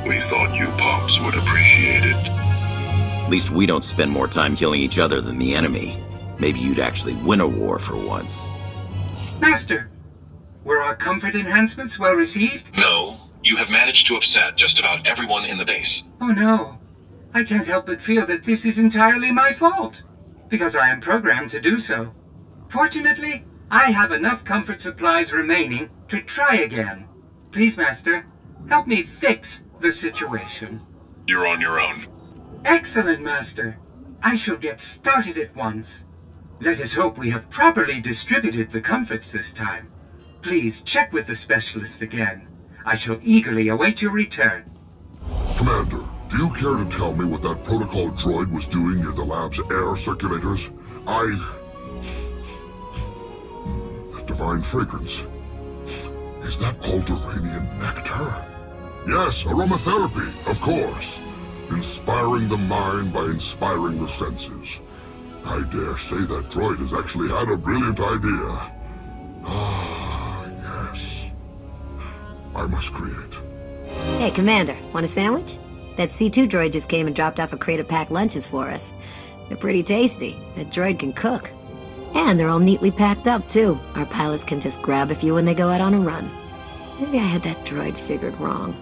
We thought you Pops would appreciate it. At least we don't spend more time killing each other than the enemy. Maybe you'd actually win a war for once. Master, were our comfort enhancements well received? No, you have managed to upset just about everyone in the base. Oh no, I can't help but feel that this is entirely my fault, because I am programmed to do so. Fortunately, I have enough comfort supplies remaining to try again. Please, Master, help me fix the situation. You're on your own. Excellent, Master. I shall get started at once. Let us hope we have properly distributed the comforts this time. Please check with the specialist again. I shall eagerly await your return. Commander, do you care to tell me what that protocol droid was doing near the lab's air circulators? That divine fragrance. Is that Alderaanian nectar? Yes, aromatherapy, of course. Inspiring the mind by inspiring the senses. I dare say that droid has actually had a brilliant idea. Ah, yes. I must create. Hey, Commander, want a sandwich? That C2 droid just came and dropped off a crate of packed lunches for us. They're pretty tasty. That droid can cook. And they're all neatly packed up, too. Our pilots can just grab a few when they go out on a run. Maybe I had that droid figured wrong.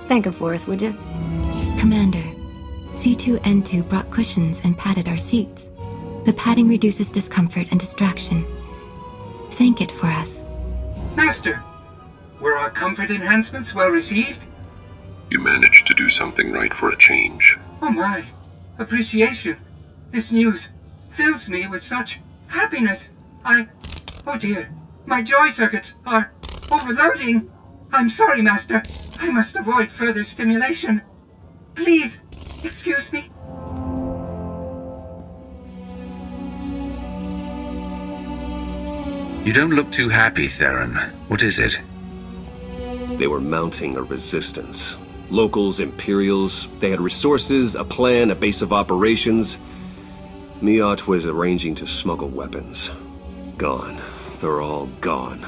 Thank him for us, would you? Commander, C2N2 brought cushions and padded our seats. The padding reduces discomfort and distraction. Thank it for us. Master, were our comfort enhancements well received? You managed to do something right for a change. Oh my, appreciation. This news fills me with such happiness. Oh dear, my joy circuits are overloading. I'm sorry, Master. I must avoid further stimulation. Please, excuse me. You don't look too happy, Theron. What is it? They were mounting a resistance. Locals, Imperials, they had resources, a plan, a base of operations. Miot was arranging to smuggle weapons. Gone. They're all gone.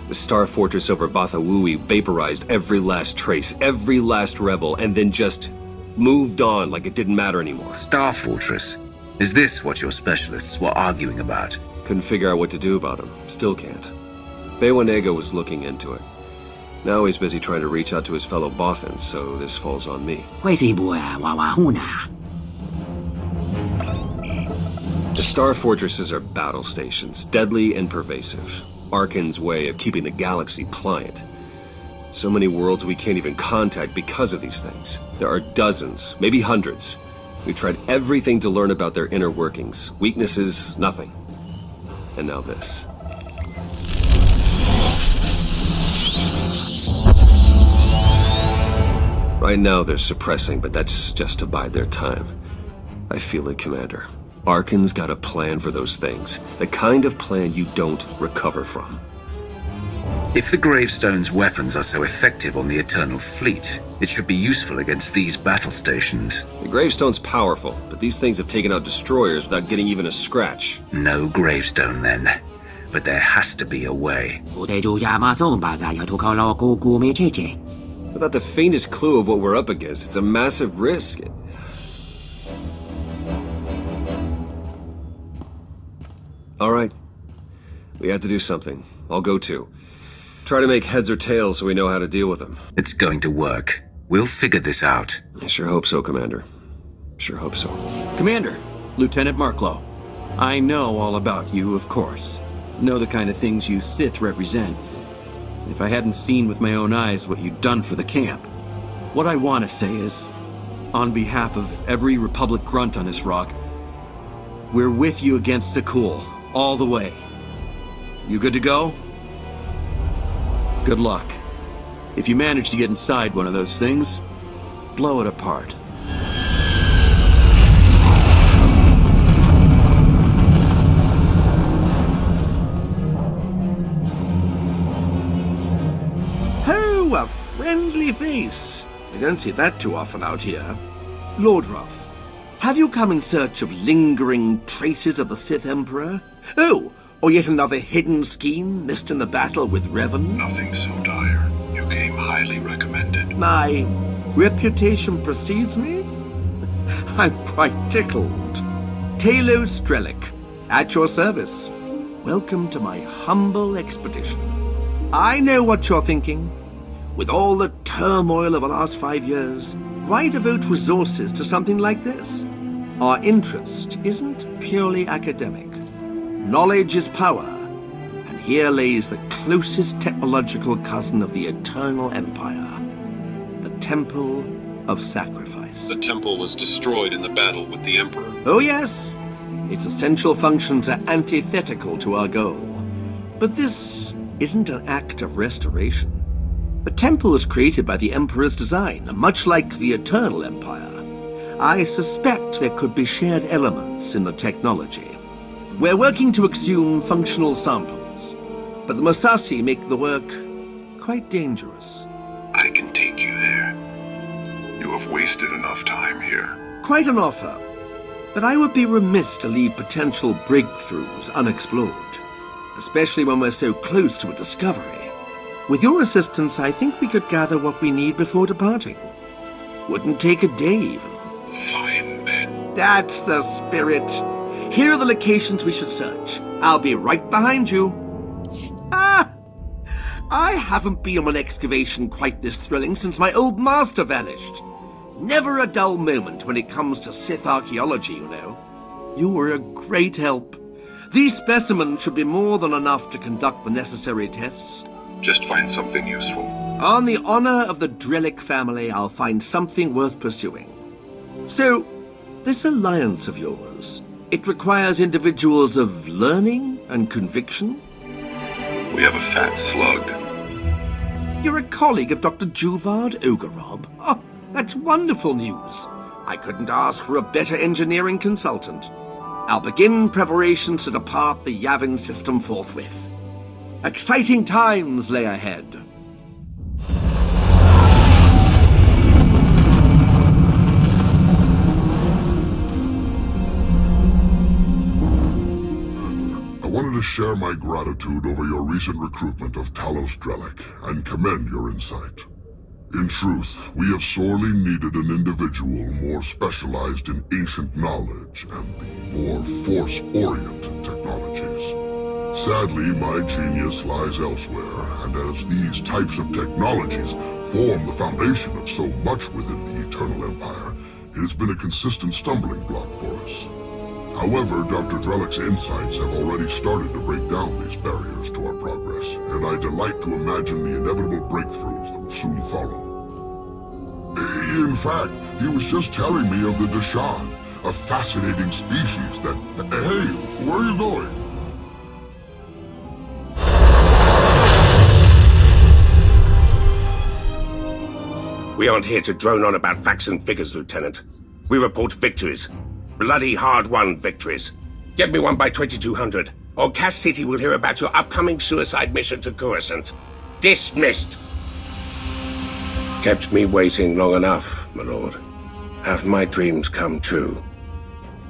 The Star Fortress over Bathawui vaporized every last trace, every last rebel, and then just moved on like it didn't matter anymore. Star Fortress? Is this what your specialists were arguing about? Couldn't figure out what to do about him. Still can't. Bewanega was looking into it. Now he's busy trying to reach out to his fellow Bothans, so this falls on me. The Star Fortresses are battle stations, deadly and pervasive. Arkan's way of keeping the galaxy pliant. So many worlds we can't even contact because of these things. There are dozens, maybe hundreds. We've tried everything to learn about their inner workings. Weaknesses, nothing. And now this. Right now they're suppressing, but that's just to bide their time. I feel it, Commander. Arkan's got a plan for those things. The kind of plan you don't recover from. If the Gravestone's weapons are so effective on the Eternal Fleet, it should be useful against these battle stations. The Gravestone's powerful, but these things have taken out destroyers without getting even a scratch. No Gravestone, then. But there has to be a way. Without the faintest clue of what we're up against, it's a massive risk. All right. We have to do something. I'll go too. Try to make heads or tails so we know how to deal with them. It's going to work. We'll figure this out. I sure hope so, Commander. Sure hope so. Commander, Lieutenant Marklow. I know all about you, of course. Know the kind of things you Sith represent. If I hadn't seen with my own eyes what you'd done for the camp. What I want to say is, on behalf of every Republic grunt on this rock, we're with you against Zakul, all the way. You good to go? Good luck. If you manage to get inside one of those things, blow it apart. Oh, a friendly face. I don't see that too often out here. Lord Roth, have you come in search of lingering traces of the Sith Emperor? Oh, or yet another hidden scheme missed in the battle with Revan? Nothing so dire. You came highly recommended. My reputation precedes me? I'm quite tickled. Talo Strelick, at your service. Welcome to my humble expedition. I know what you're thinking. With all the turmoil of the last 5 years, why devote resources to something like this? Our interest isn't purely academic. Knowledge is power, and here lays the closest technological cousin of the Eternal Empire, the Temple of Sacrifice. The temple was destroyed in the battle with the Emperor. Oh yes, its essential functions are antithetical to our goal. But this isn't an act of restoration. The temple was created by the Emperor's design, much like the Eternal Empire. I suspect there could be shared elements in the technology. We're working to exhume functional samples, but the Massassi make the work quite dangerous. I can take you there. You have wasted enough time here. Quite an offer, but I would be remiss to leave potential breakthroughs unexplored, especially when we're so close to a discovery. With your assistance, I think we could gather what we need before departing. Wouldn't take a day, even. Fine, Ben. That's the spirit. Here are the locations we should search. I'll be right behind you. I haven't been on an excavation quite this thrilling since my old master vanished. Never a dull moment when it comes to Sith archaeology, you know. You were a great help. These specimens should be more than enough to conduct the necessary tests. Just find something useful. On the honor of the Drellick family, I'll find something worth pursuing. So, this alliance of yours, it requires individuals of learning and conviction? We have a fat slug. You're a colleague of Dr. Juvard Ogarob. Oh, that's wonderful news. I couldn't ask for a better engineering consultant. I'll begin preparations to depart the Yavin system forthwith. Exciting times lay ahead. I wanted to share my gratitude over your recent recruitment of Talos Strelick and commend your insight. In truth, we have sorely needed an individual more specialized in ancient knowledge and the more force-oriented technologies. Sadly, my genius lies elsewhere, and as these types of technologies form the foundation of so much within the Eternal Empire, it has been a consistent stumbling block for us. However, Dr. Drellick's insights have already started to break down these barriers to our progress, and I delight to imagine the inevitable breakthroughs that will soon follow. In fact, he was just telling me of the Dashad, a fascinating species that... Hey, where are you going? We aren't here to drone on about facts and figures, Lieutenant. We report victories. Bloody hard-won victories. Get me one by 2200, or Cass City will hear about your upcoming suicide mission to Coruscant. Dismissed! Kept me waiting long enough, my lord. Have my dreams come true?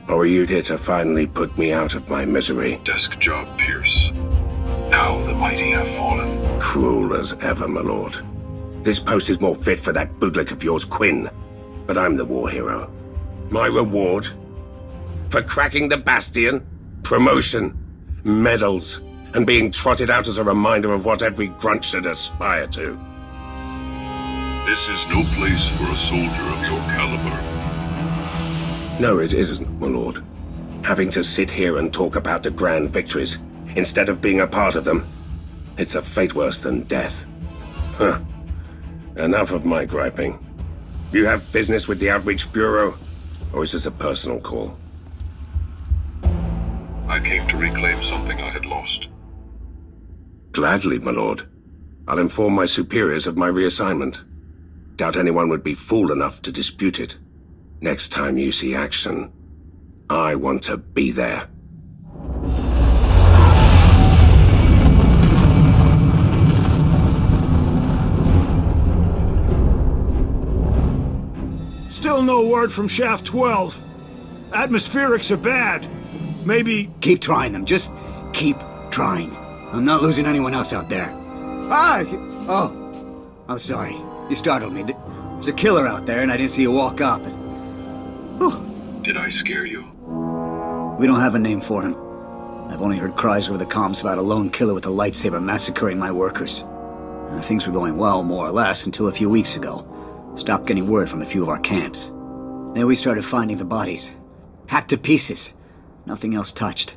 Or are you here to finally put me out of my misery? Desk job, Pierce. Now the mighty have fallen. Cruel as ever, my lord. This post is more fit for that bootlick of yours, Quinn. But I'm the war hero. My reward? For cracking the Bastion? Promotion? Medals? And being trotted out as a reminder of what every grunt should aspire to. This is no place for a soldier of your caliber. No, it isn't, my lord. Having to sit here and talk about the grand victories, instead of being a part of them, it's a fate worse than death. Huh. Enough of my griping. You have business with the Outreach Bureau, or is this a personal call? I came to reclaim something I had lost. Gladly, my lord. I'll inform my superiors of my reassignment. Doubt anyone would be fool enough to dispute it. Next time you see action, I want to be there. Still no word from Shaft 12. Atmospherics are bad. Maybe... Keep trying them. Just keep trying. I'm not losing anyone else out there. Ah! Oh. I'm sorry. You startled me. There's a killer out there, and I didn't see you walk up. Did I scare you? We don't have a name for him. I've only heard cries over the comms about a lone killer with a lightsaber massacring my workers. Things were going well, more or less, until a few weeks ago. Stopped getting word from a few of our camps. Then we started finding the bodies. Hacked to pieces. Nothing else touched.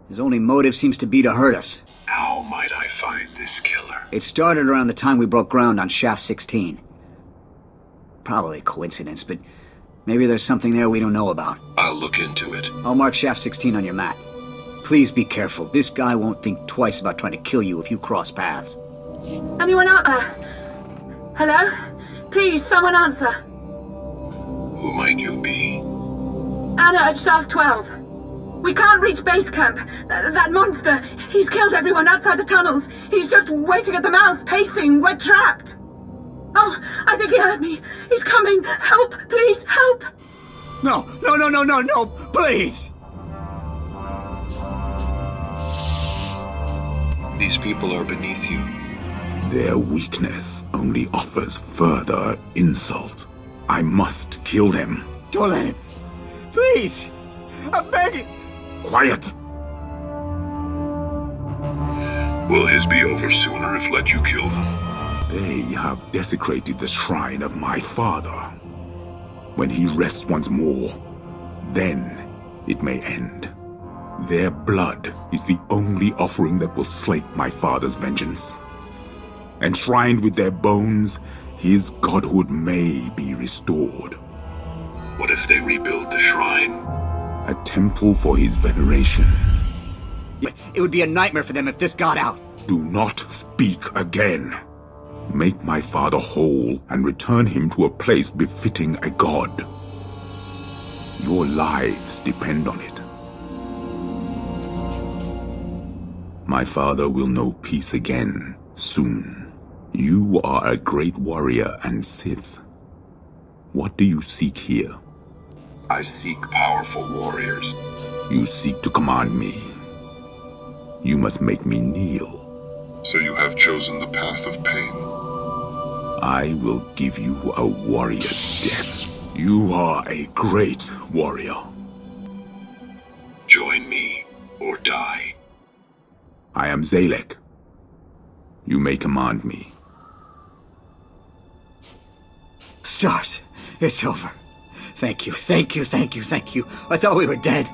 His only motive seems to be to hurt us. How might I find this killer? It started around the time we broke ground on Shaft 16. Probably a coincidence, but maybe there's something there we don't know about. I'll look into it. I'll mark Shaft 16 on your map. Please be careful. This guy won't think twice about trying to kill you if you cross paths. Anyone out there? Hello? Please, someone answer. Who might you be? Anna at Shaft 12. We can't reach base camp. That monster, he's killed everyone outside the tunnels. He's just waiting at the mouth, pacing. We're trapped. Oh, I think he heard me. He's coming. Help, please, help. No, please. These people are beneath you. Their weakness only offers further insult. I must kill them. Don't let him. Please. I'm begging. Quiet. Will his be over sooner if let you kill them? They have desecrated the shrine of my father. When he rests once more, then it may end. Their blood is the only offering that will slake my father's vengeance. Enshrined with their bones, his godhood may be restored. What if they rebuild the shrine? A temple for his veneration. It would be a nightmare for them if this got out. Do not speak again. Make my father whole and return him to a place befitting a god. Your lives depend on it. My father will know peace again soon. You are a great warrior and Sith. What do you seek here? I seek powerful warriors. You seek to command me. You must make me kneel. So you have chosen the path of pain. I will give you a warrior's death. You are a great warrior. Join me or die. I am Zalek. You may command me. Stars, it's over. Thank you. I thought we were dead.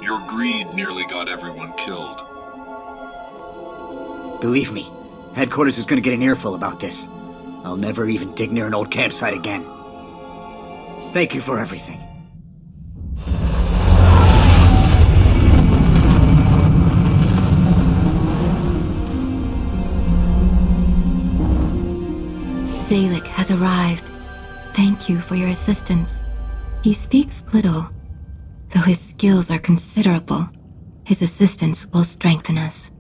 Your greed nearly got everyone killed. Believe me, headquarters is gonna get an earful about this. I'll never even dig near an old campsite again. Thank you for everything. Zalek has arrived. Thank you for your assistance. He speaks little. Though his skills are considerable, his assistance will strengthen us.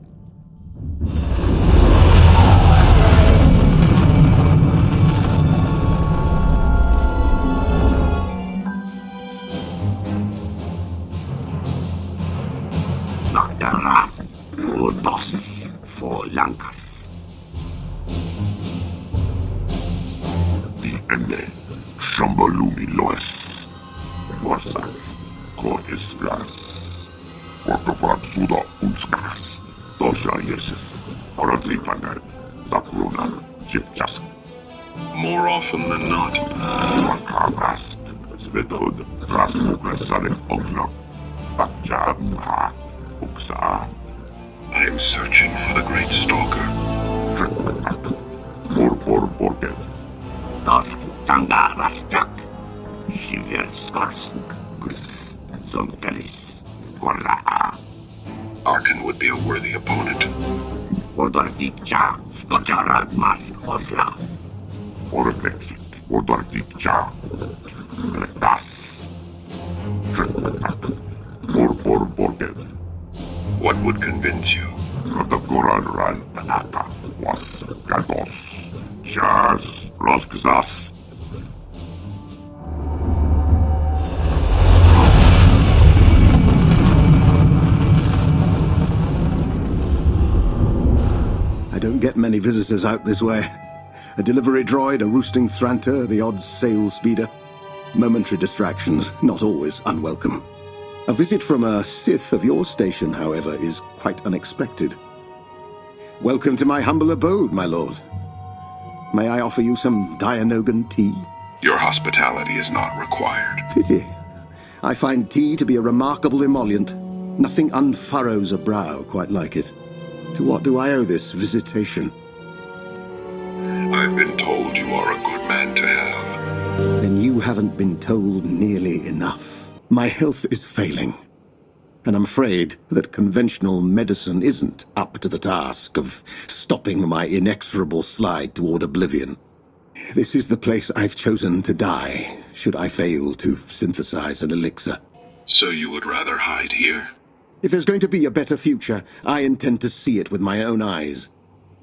Nagdaraf, Urdos, for Lankas. Ende, Shambalumi Loes, Warsak, Cortes Plas, Wakafat Suda Unskas, Dosha Yeses, Oratripanet, Zakruna, Chipchask. More often than not. Wakavast, Svetod, Rasmukrasarik Ogna, Bakjamha, Uksa. I am searching for the Great Stalker. Purpur Borget. Task Tanga Rasjak, Shivir Skarsk, Gus, Zonkalis, Korraa. Arkan would be a worthy opponent. Ordardikcha, Skocharat Mask Osla. Orvexit, Ordardikcha, Gretas. Purpur Borget. What would convince you? Rotakoran Ran Tanaka was Gatos. Chas, Roskzas. don't get many visitors out this way. A delivery droid, a roosting Thranter, the odd sail speeder. Momentary distractions, not always unwelcome. A visit from a Sith of your station, however, is quite unexpected. Welcome to my humble abode, my lord. May I offer you some Dianogan tea? Your hospitality is not required. Pity. I find tea to be a remarkable emollient. Nothing unfurrows a brow quite like it. To what do I owe this visitation? I've been told you are a good man to have. Then you haven't been told nearly enough. My health is failing, and I'm afraid that conventional medicine isn't up to the task of stopping my inexorable slide toward oblivion. This is the place I've chosen to die, should I fail to synthesize an elixir. So you would rather hide here? If there's going to be a better future, I intend to see it with my own eyes.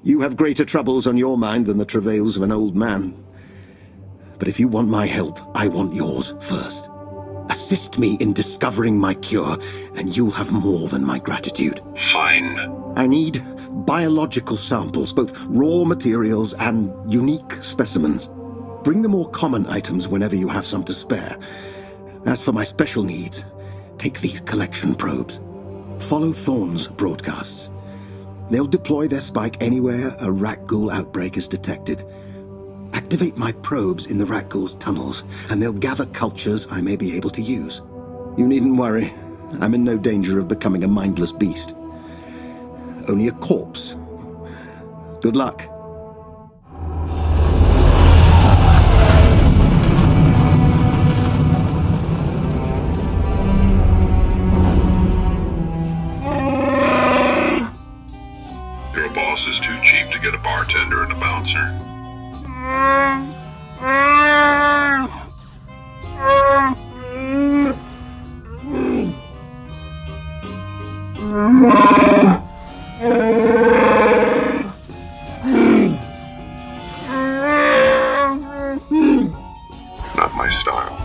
You have greater troubles on your mind than the travails of an old man. But if you want my help, I want yours first. Assist me in discovering my cure, and you'll have more than my gratitude. Fine. I need biological samples, both raw materials and unique specimens. Bring the more common items whenever you have some to spare. As for my special needs, take these collection probes. Follow Thorn's broadcasts. They'll deploy their spike anywhere a Rakghoul outbreak is detected. Activate my probes in the Rakghoul's tunnels, and they'll gather cultures I may be able to use. You needn't worry. I'm in no danger of becoming a mindless beast. Only a corpse. Good luck. Your boss is too cheap to get a bartender and a bouncer. Not my style.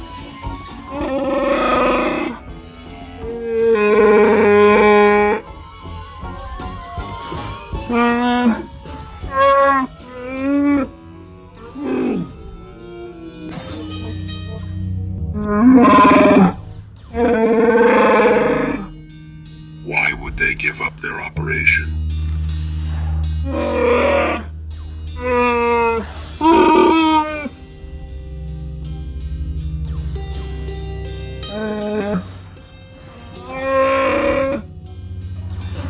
Why would they give up their operation?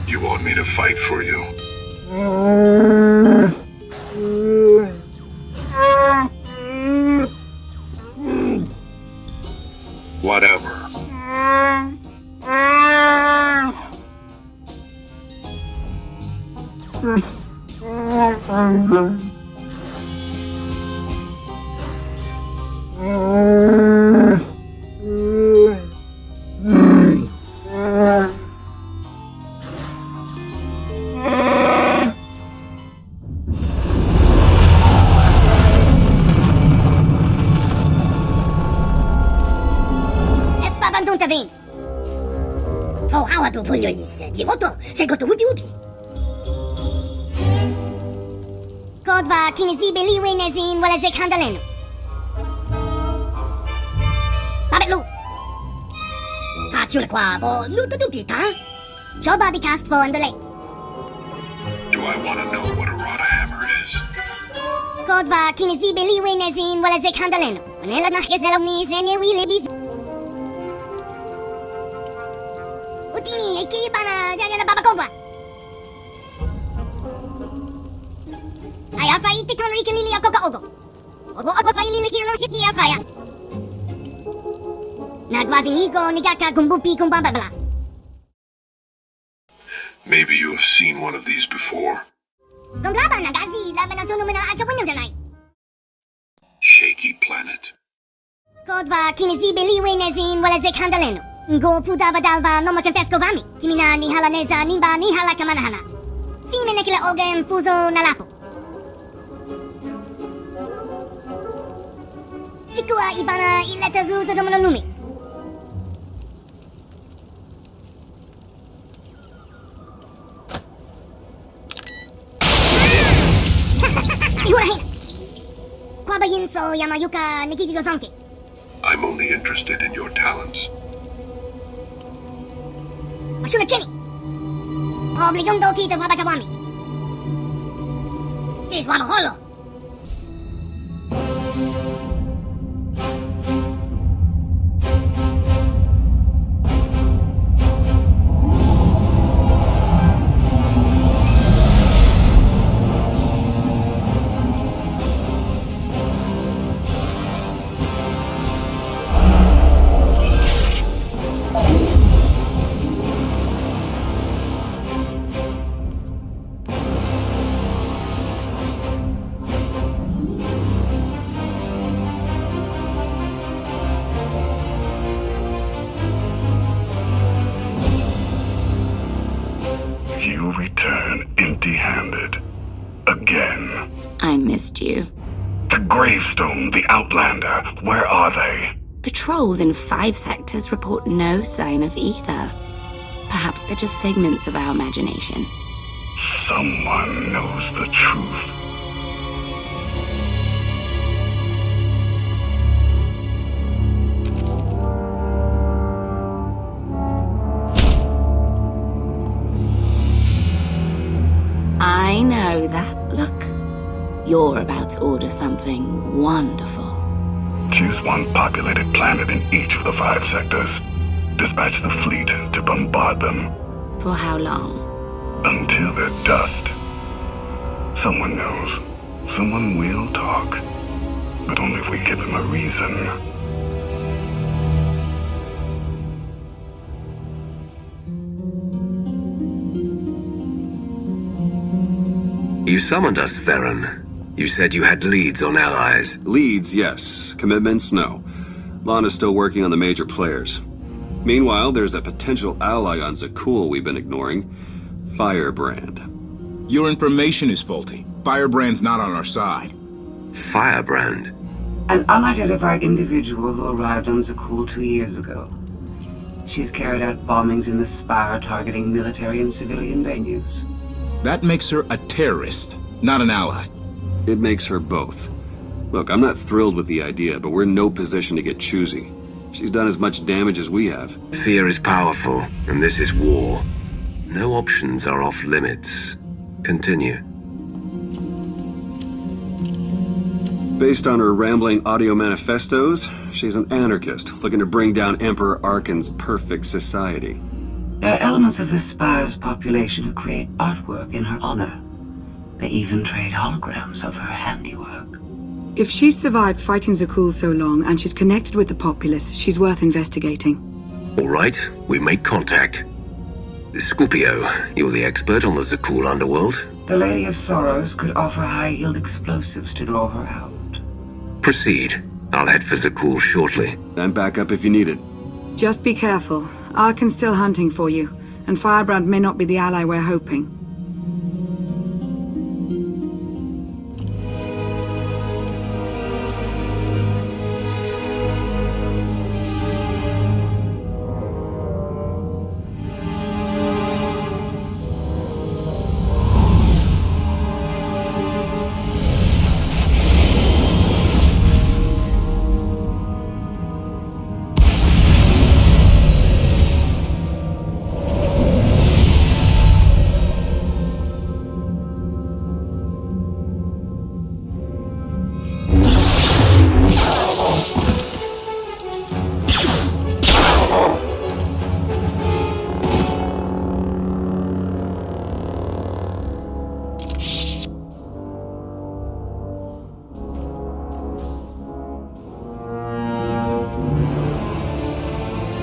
You want me to fight for you? Whatever. Espadantun To haładu puliois, Gimoto, czego to łupi. Kodwa kinizibili nezin walezek handaleno. Babetlu. Ta chulqua bo lutudupita. Choba di cast for andale. Do I want to know what a Rada hammer is? Kodwa kinizibili nezin walezek handaleno. Nela nachgezelomni zene wilibis. Utini ekibana jana baba kodwa. Aya fai te tonri ke lili akoka ogo. Ogo fai lili hiro hiti afaya. Nagwazi nigo nigaka gumbupi kumbababla. Maybe you have seen one of these before. Zonglaba nagazi lamena sonumena akabunyo janai. Shaky planet. Kodwa kinizibili wenezin walezek handaleno. Go pudava dalva no makanfesco vami. Kimina ni halaneza nimba ni hala kamanahana. Fime nekila ogen fuzo nalapo. Chikua ibana ileta zuza domononumi. I'm only interested in your talents. You return empty-handed. Again. I missed you. The Gravestone, the Outlander, where are they? Patrols in 5 sectors report no sign of either. Perhaps they're just figments of our imagination. Someone knows the truth. I know that look. You're about to order something wonderful. Choose one populated planet in each of the 5 sectors. Dispatch the fleet to bombard them. For how long? Until they're dust. Someone knows. Someone will talk. But only if we give them a reason. You summoned us, Theron. You said you had leads on allies. Leads, yes. Commitments, no. Lana's still working on the major players. Meanwhile, there's a potential ally on Zakul we've been ignoring. Firebrand. Your information is faulty. Firebrand's not on our side. Firebrand? An unidentified individual who arrived on Zakul 2 years ago. She's carried out bombings in the Spire targeting military and civilian venues. That makes her a terrorist, not an ally. It makes her both. Look, I'm not thrilled with the idea, but we're in no position to get choosy. She's done as much damage as we have. Fear is powerful, and this is war. No options are off limits. Continue. Based on her rambling audio manifestos, she's an anarchist looking to bring down Emperor Arkan's perfect society. There are elements of the Spire's population who create artwork in her honor. They even trade holograms of her handiwork. If she's survived fighting Zakul so long and she's connected with the populace, she's worth investigating. All right, we make contact. Scorpio, you're the expert on the Zakul underworld. The Lady of Sorrows could offer high-yield explosives to draw her out. Proceed. I'll head for Zakul shortly. And back up if you need it. Just be careful. Arkan's still hunting for you, and Firebrand may not be the ally we're hoping.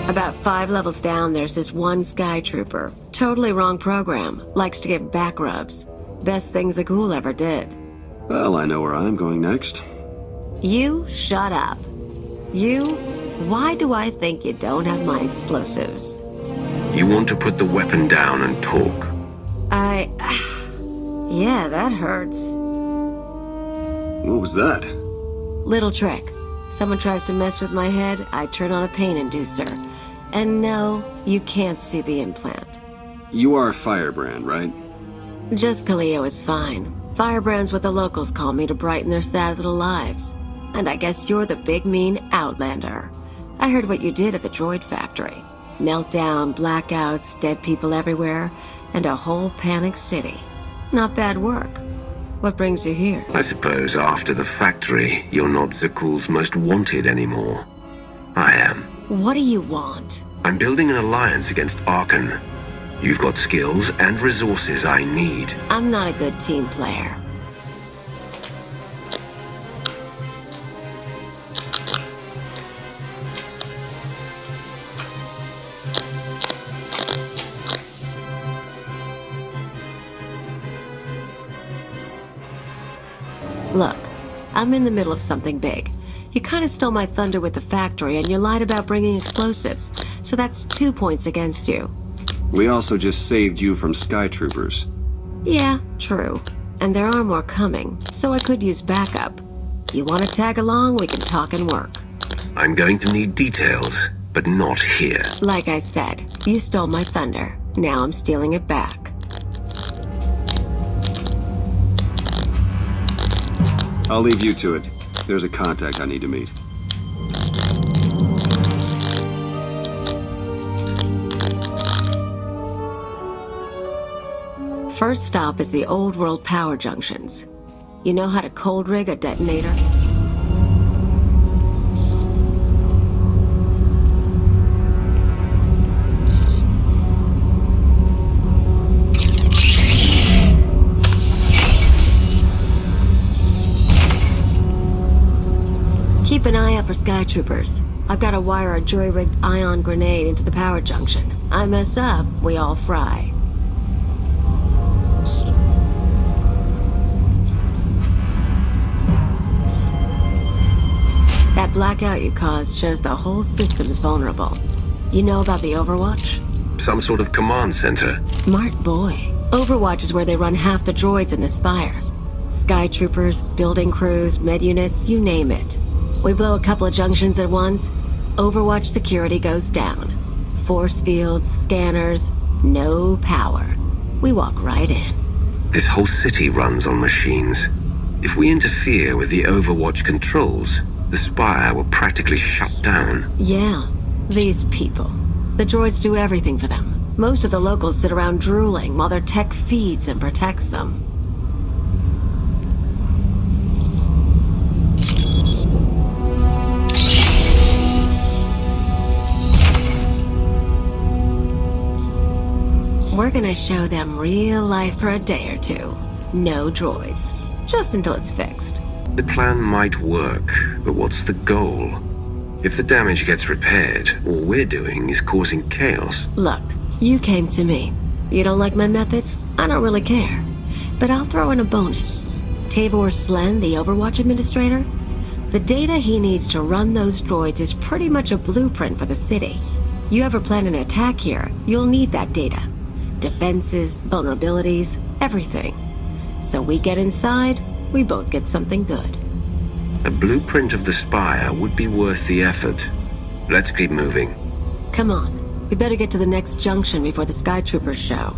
About 5 levels down, there's this one Sky Trooper. Totally wrong program. Likes to get back rubs. Best thing Zakul ever did. Well, I know where I'm going next. You shut up. You? Why do I think you don't have my explosives? You want to put the weapon down and talk. Yeah, that hurts. What was that? Little trick. Someone tries to mess with my head, I turn on a pain inducer. And no, you can't see the implant. You are Firebrand, right? Just Kaleo is fine. Firebrand's what the locals call me to brighten their sad little lives. And I guess you're the big mean Outlander. I heard what you did at the droid factory. Meltdown, blackouts, dead people everywhere, and a whole panicked city. Not bad work. What brings you here? I suppose after the factory, you're not Zakuul's most wanted anymore. I am. What do you want? I'm building an alliance against Arkan. You've got skills and resources I need. I'm not a good team player. Look, I'm in the middle of something big. You kind of stole my thunder with the factory, and you lied about bringing explosives, so that's 2 points against you. We also just saved you from Sky Troopers. Yeah, true. And there are more coming, so I could use backup. You want to tag along, we can talk and work. I'm going to need details, but not here. Like I said, you stole my thunder. Now I'm stealing it back. I'll leave you to it. There's a contact I need to meet. First stop is the old world power junctions. You know how to cold rig a detonator? Keep an eye out for Sky Troopers. I've got to wire a jury-rigged ion grenade into the power junction. I mess up, we all fry. That blackout you caused shows the whole system's vulnerable. You know about the Overwatch? Some sort of command center. Smart boy. Overwatch is where they run half the droids in the Spire. Sky Troopers, building crews, med units, you name it. We blow a couple of junctions at once, Overwatch security goes down. Force fields, scanners, no power. We walk right in. This whole city runs on machines. If we interfere with the Overwatch controls, the Spire will practically shut down. Yeah, these people. The droids do everything for them. Most of the locals sit around drooling while their tech feeds and protects them. We're gonna show them real life for a day or two. No droids. Just until it's fixed. The plan might work, but what's the goal? If the damage gets repaired, all we're doing is causing chaos. Look, you came to me. You don't like my methods? I don't really care. But I'll throw in a bonus. Tavor Slen, the Overwatch administrator? The data he needs to run those droids is pretty much a blueprint for the city. You ever plan an attack here, you'll need that data. Defenses, vulnerabilities, everything. So we get inside, we both get something good. A blueprint of the Spire would be worth the effort. Let's keep moving. Come on, we better get to the next junction before the Sky Troopers show.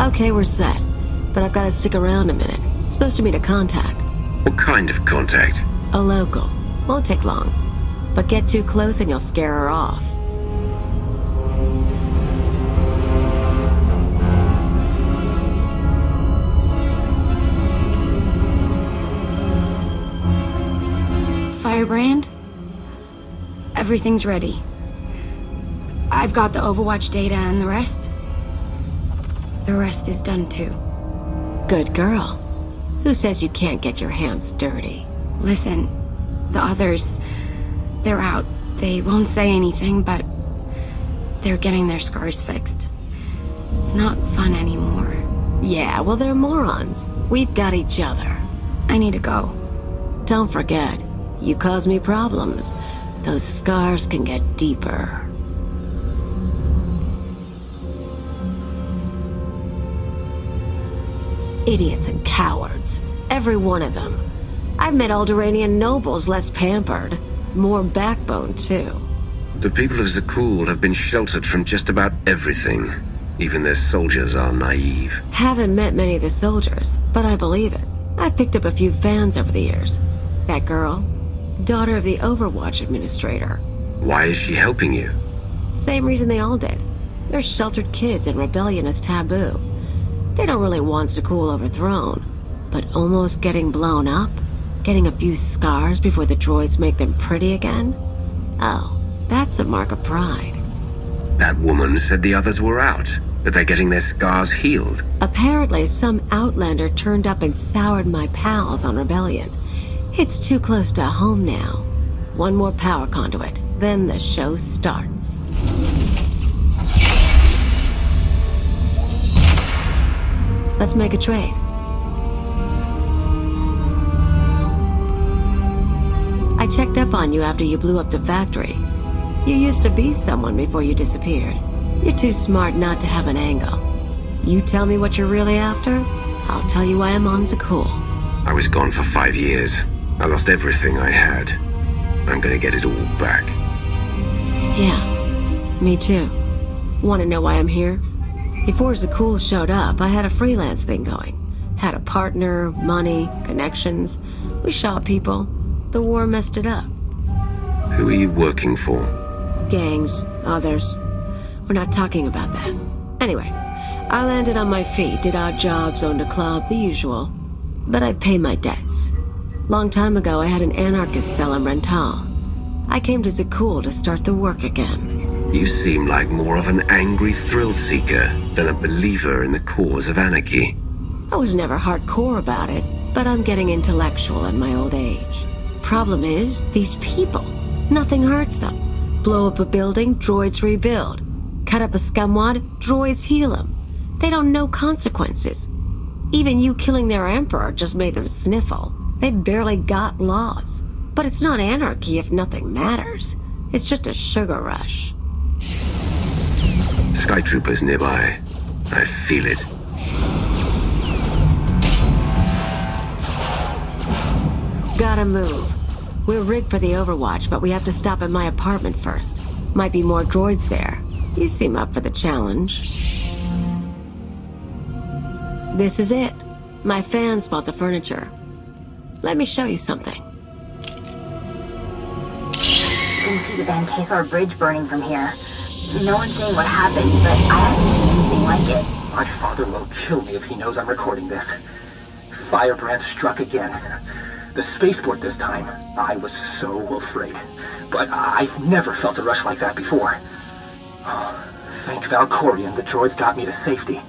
Okay, we're set. But I've got to stick around a minute. Supposed to meet a contact. What kind of contact? A local. Won't take long. But get too close and you'll scare her off. Firebrand? Everything's ready. I've got the Overwatch data and the rest is done too. Good girl. Who says you can't get your hands dirty? Listen, the others, they're out. They won't say anything, but they're getting their scars fixed. It's not fun anymore. Yeah, well, they're morons. We've got each other. I need to go. Don't forget, you cause me problems. Those scars can get deeper. Idiots and cowards. Every one of them. I've met Alderaanian nobles less pampered. More backbone, too. The people of Zakul have been sheltered from just about everything. Even their soldiers are naive. Haven't met many of the soldiers, but I believe it. I've picked up a few fans over the years. That girl, daughter of the Overwatch administrator. Why is she helping you? Same reason they all did. They're sheltered kids and rebellion is taboo. They don't really want Zakul overthrown, but almost getting blown up? Getting a few scars before the droids make them pretty again? Oh, that's a mark of pride. That woman said the others were out, that they're getting their scars healed. Apparently, some outlander turned up and soured my pals on rebellion. It's too close to home now. One more power conduit, then the show starts. Let's make a trade. I checked up on you after you blew up the factory. You used to be someone before you disappeared. You're too smart not to have an angle. You tell me what you're really after, I'll tell you why I'm on Zakul. I was gone for 5 years. I lost everything I had. I'm gonna get it all back. Yeah, me too. Want to know why I'm here? Before Zakul showed up, I had a freelance thing going. Had a partner, money, connections. We shot people. The war messed it up. Who are you working for? Gangs, others. We're not talking about that. Anyway, I landed on my feet, did odd jobs, owned a club, the usual. But I pay my debts. Long time ago, I had an anarchist cell in Rental. I came to Zakul to start the work again. You seem like more of an angry thrill-seeker than a believer in the cause of anarchy. I was never hardcore about it, but I'm getting intellectual in my old age. Problem is, these people. Nothing hurts them. Blow up a building, droids rebuild. Cut up a scumwad, droids heal them. They don't know consequences. Even you killing their emperor just made them sniffle. They've barely got laws. But it's not anarchy if nothing matters. It's just a sugar rush. Sky troopers nearby. I feel it. Gotta move. We're rigged for the Overwatch, but we have to stop at my apartment first. Might be more droids there. You seem up for the challenge. This is it. My fans bought the furniture. Let me show you something. You can see the Van Kesar Bridge burning from here. No one's saying what happened, but I haven't seen anything like it. My father will kill me if he knows I'm recording this. Firebrand struck again. The spaceport this time. I was so afraid. But I've never felt a rush like that before. Thank Valkorion, the droids got me to safety.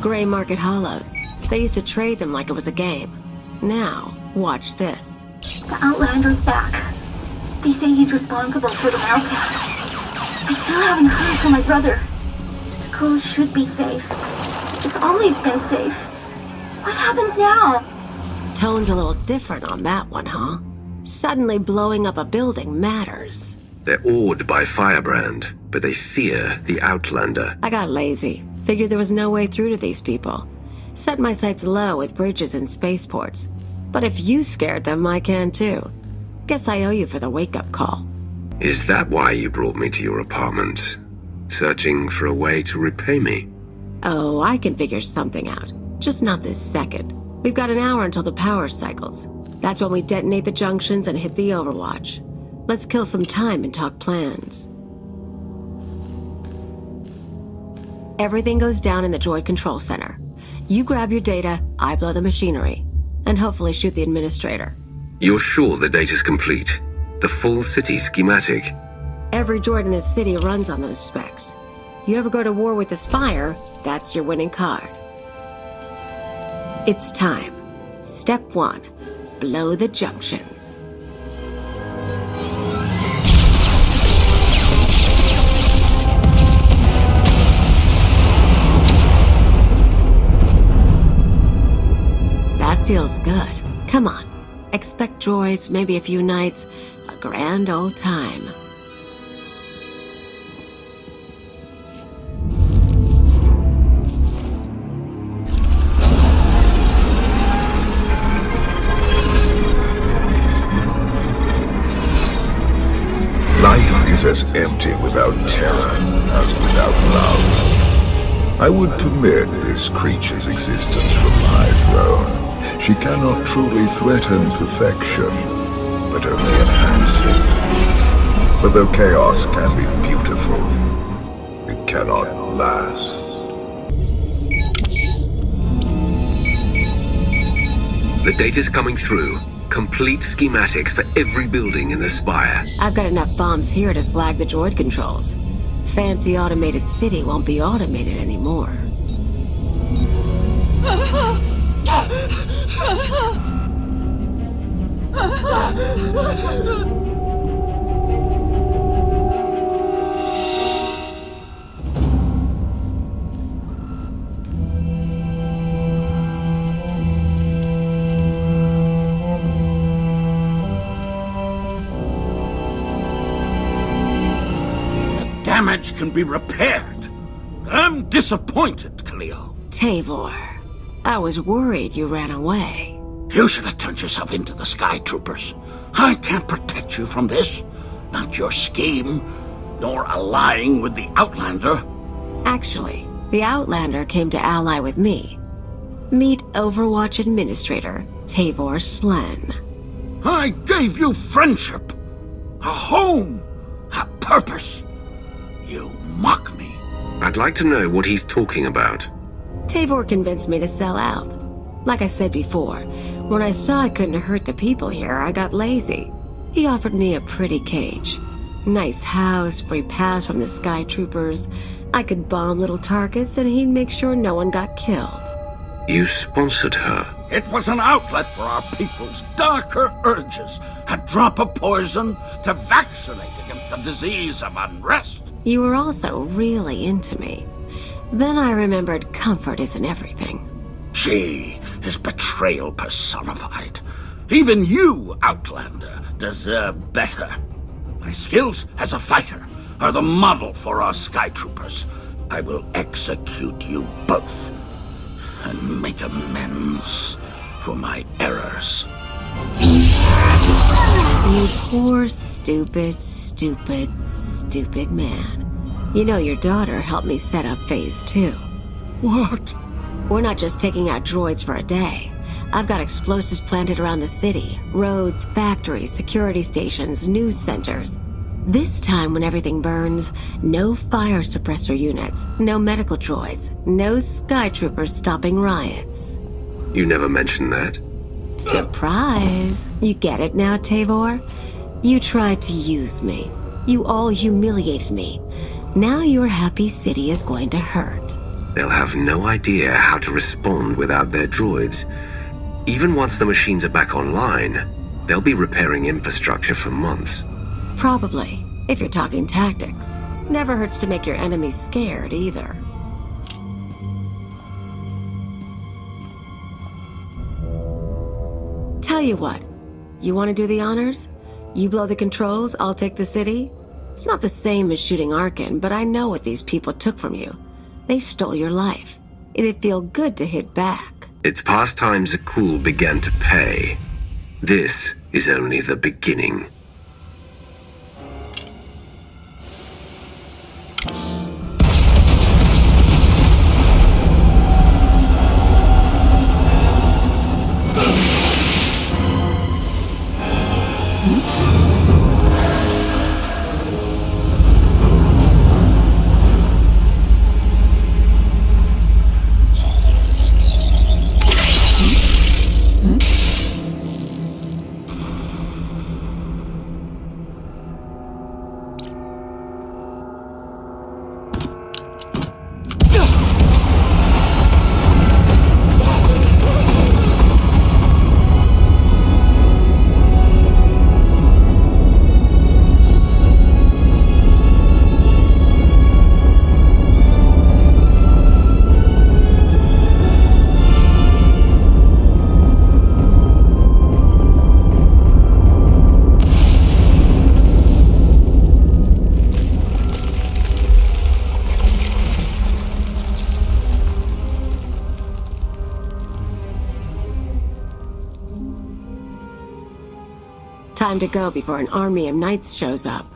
Gray Market Hollows. They used to trade them like it was a game. Now, watch this. The Outlander's back. They say he's responsible for the meltdown. I still haven't heard from my brother. Zakul should be safe. It's always been safe. What happens now? Tone's a little different on that one, huh? Suddenly blowing up a building matters. They're awed by Firebrand, but they fear the Outlander. I got lazy. Figured there was no way through to these people. Set my sights low with bridges and spaceports. But if you scared them, I can too. Guess I owe you for the wake-up call. Is that why you brought me to your apartment? Searching for a way to repay me? Oh, I can figure something out. Just not this second. We've got an hour until the power cycles. That's when we detonate the junctions and hit the Overwatch. Let's kill some time and talk plans. Everything goes down in the droid control center. You grab your data, I blow the machinery, and hopefully shoot the administrator. You're sure the data's complete? The full city schematic? Every droid in the city runs on those specs. You ever go to war with the Spire, that's your winning card. It's time. Step 1. Blow the junctions. That feels good. Come on. Expect droids, maybe a few nights. A grand old time. Life is as empty without terror as without love. I would permit this creature's existence from my throne. She cannot truly threaten perfection, but only enhance it. But though chaos can be beautiful, it cannot last. The data's coming through. Complete schematics for every building in the Spire. I've got enough bombs here to slag the droid controls. Fancy automated city won't be automated anymore. Damage can be repaired. I'm disappointed, Cleo. Tavor, I was worried you ran away. You should have turned yourself into the Sky Troopers. I can't protect you from this. Not your scheme, nor allying with the Outlander. Actually, the Outlander came to ally with me. Meet Overwatch Administrator Tavor Slen. I gave you friendship, a home, a purpose. You mock me. I'd like to know what he's talking about. Tavor convinced me to sell out. Like I said before, when I saw I couldn't hurt the people here, I got lazy. He offered me a pretty cage. Nice house, free pass from the Sky Troopers. I could bomb little targets and he'd make sure no one got killed. You sponsored her. It was an outlet for our people's darker urges. A drop of poison to vaccinate against the disease of unrest. You were also really into me. Then I remembered comfort isn't everything. She is betrayal personified. Even you, Outlander, deserve better. My skills as a fighter are the model for our Sky Troopers. I will execute you both and make amends for my errors. You poor, stupid man. You know your daughter helped me set up Phase 2. What? We're not just taking out droids for a day. I've got explosives planted around the city. Roads, factories, security stations, news centers. This time when everything burns, no fire suppressor units, no medical droids, no Sky Troopers stopping riots. You never mentioned that. Surprise! You get it now, Tavor? You tried to use me. You all humiliated me. Now your happy city is going to hurt. They'll have no idea how to respond without their droids. Even once the machines are back online, they'll be repairing infrastructure for months. Probably, if you're talking tactics. Never hurts to make your enemies scared, either. Tell you what, you want to do the honors? You blow the controls, I'll take the city? It's not the same as shooting Arkin, but I know what these people took from you. They stole your life. It'd feel good to hit back. It's past time Zakul began to pay. This is only the beginning. Time to go before an army of knights shows up.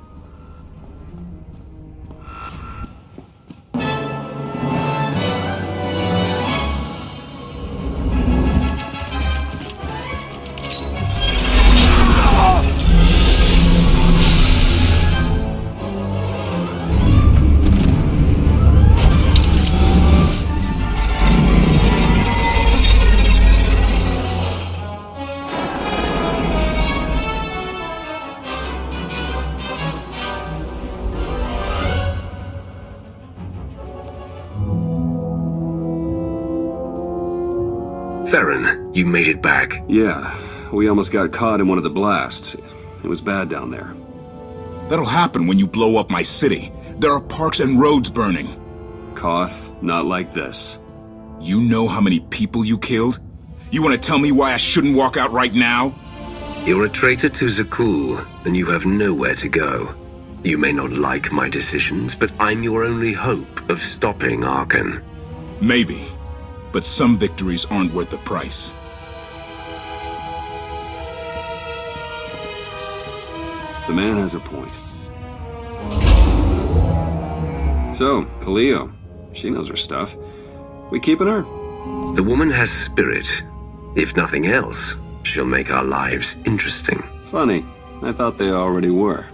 Theron, you made it back. Yeah, we almost got caught in one of the blasts. It was bad down there. That'll happen when you blow up my city. There are parks and roads burning. Koth, not like this. You know how many people you killed? You want to tell me why I shouldn't walk out right now? You're a traitor to Zakul, and you have nowhere to go. You may not like my decisions, but I'm your only hope of stopping Arkan. Maybe, but some victories aren't worth the price. The man has a point. So, Kaleo, she knows her stuff. We keeping her? The woman has spirit. If nothing else, she'll make our lives interesting. Funny. I thought they already were.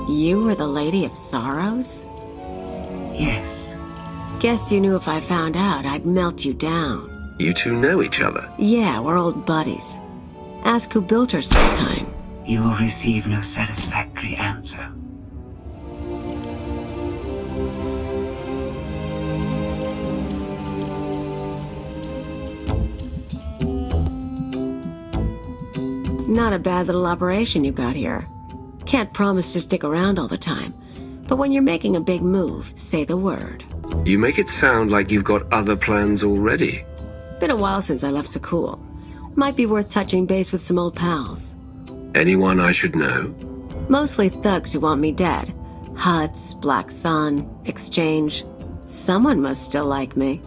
You were the Lady of Sorrows? Yes. Guess you knew if I found out, I'd melt you down. You two know each other? Yeah, we're old buddies. Ask who built her sometime. You will receive no satisfactory answer. Not a bad little operation you got here. Can't promise to stick around all the time, but when you're making a big move, say the word. You make it sound like you've got other plans already. Been a while since I left Zakul. Might be worth touching base with some old pals. Anyone I should know? Mostly thugs who want me dead. Huts, Black Sun, Exchange. Someone must still like me.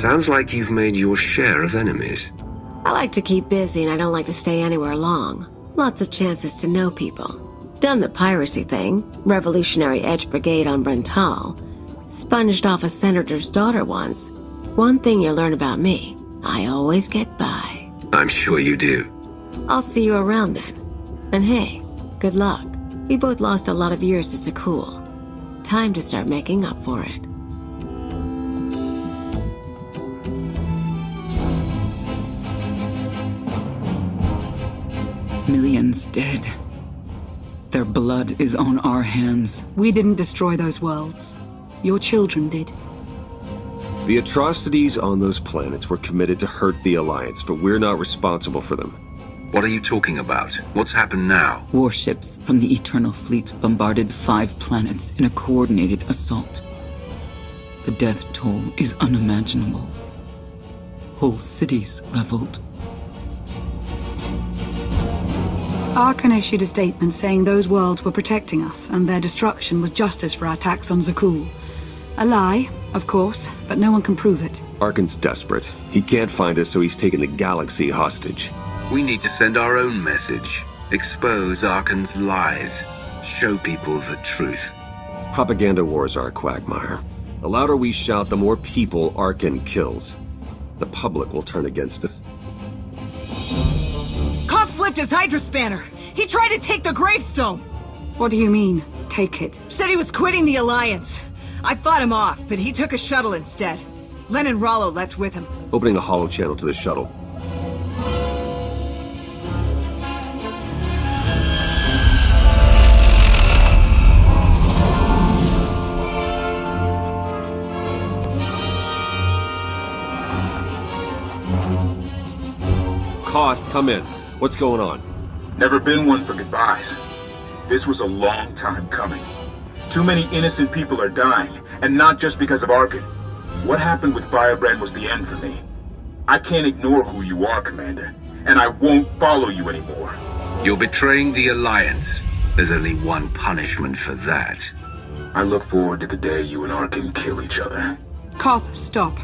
Sounds like you've made your share of enemies. I like to keep busy and I don't like to stay anywhere long. Lots of chances to know people. Done the piracy thing, Revolutionary Edge Brigade on Brental. Sponged off a senator's daughter once. One thing you learn about me, I always get by. I'm sure you do. I'll see you around then. And hey, good luck. We both lost a lot of years to Zakul. Time to start making up for it. Millions dead. Their blood is on our hands. We didn't destroy those worlds. Your children did. The atrocities on those planets were committed to hurt the Alliance, but we're not responsible for them. What are you talking about? What's happened now? Warships from the Eternal Fleet bombarded 5 planets in a coordinated assault. The death toll is unimaginable. Whole cities leveled. Arkan issued a statement saying those worlds were protecting us, and their destruction was justice for our attacks on Zakul. A lie, of course, but no one can prove it. Arkan's desperate. He can't find us, so he's taken the galaxy hostage. We need to send our own message. Expose Arkan's lies. Show people the truth. Propaganda wars are a quagmire. The louder we shout, the more people Arkan kills. The public will turn against us. Koth flipped his Hydrospanner! He tried to take the gravestone! What do you mean, take it? Said he was quitting the Alliance. I fought him off, but he took a shuttle instead. Len and Rollo left with him. Opening a holo channel to the shuttle. Koth, come in. What's going on? Never been one for goodbyes. This was a long time coming. Too many innocent people are dying, and not just because of Arkan. What happened with Firebrand was the end for me. I can't ignore who you are, Commander, and I won't follow you anymore. You're betraying the Alliance. There's only one punishment for that. I look forward to the day you and Arkan kill each other. Koth, stop.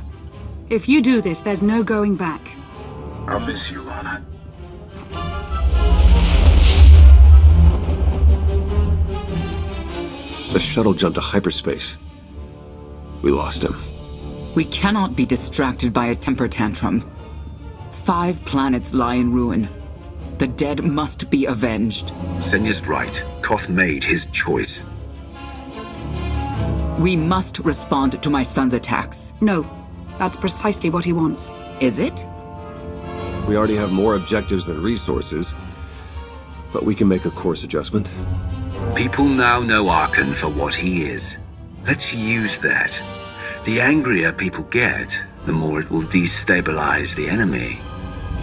If you do this, there's no going back. I'll miss you, Lana. The shuttle jumped to hyperspace. We lost him. We cannot be distracted by a temper tantrum. 5 planets lie in ruin. The dead must be avenged. Senya's right. Koth made his choice. We must respond to my son's attacks. No, that's precisely what he wants. Is it? We already have more objectives than resources. but we can make a course adjustment. People now know Arkan for what he is. Let's use that. The angrier people get, the more it will destabilize the enemy.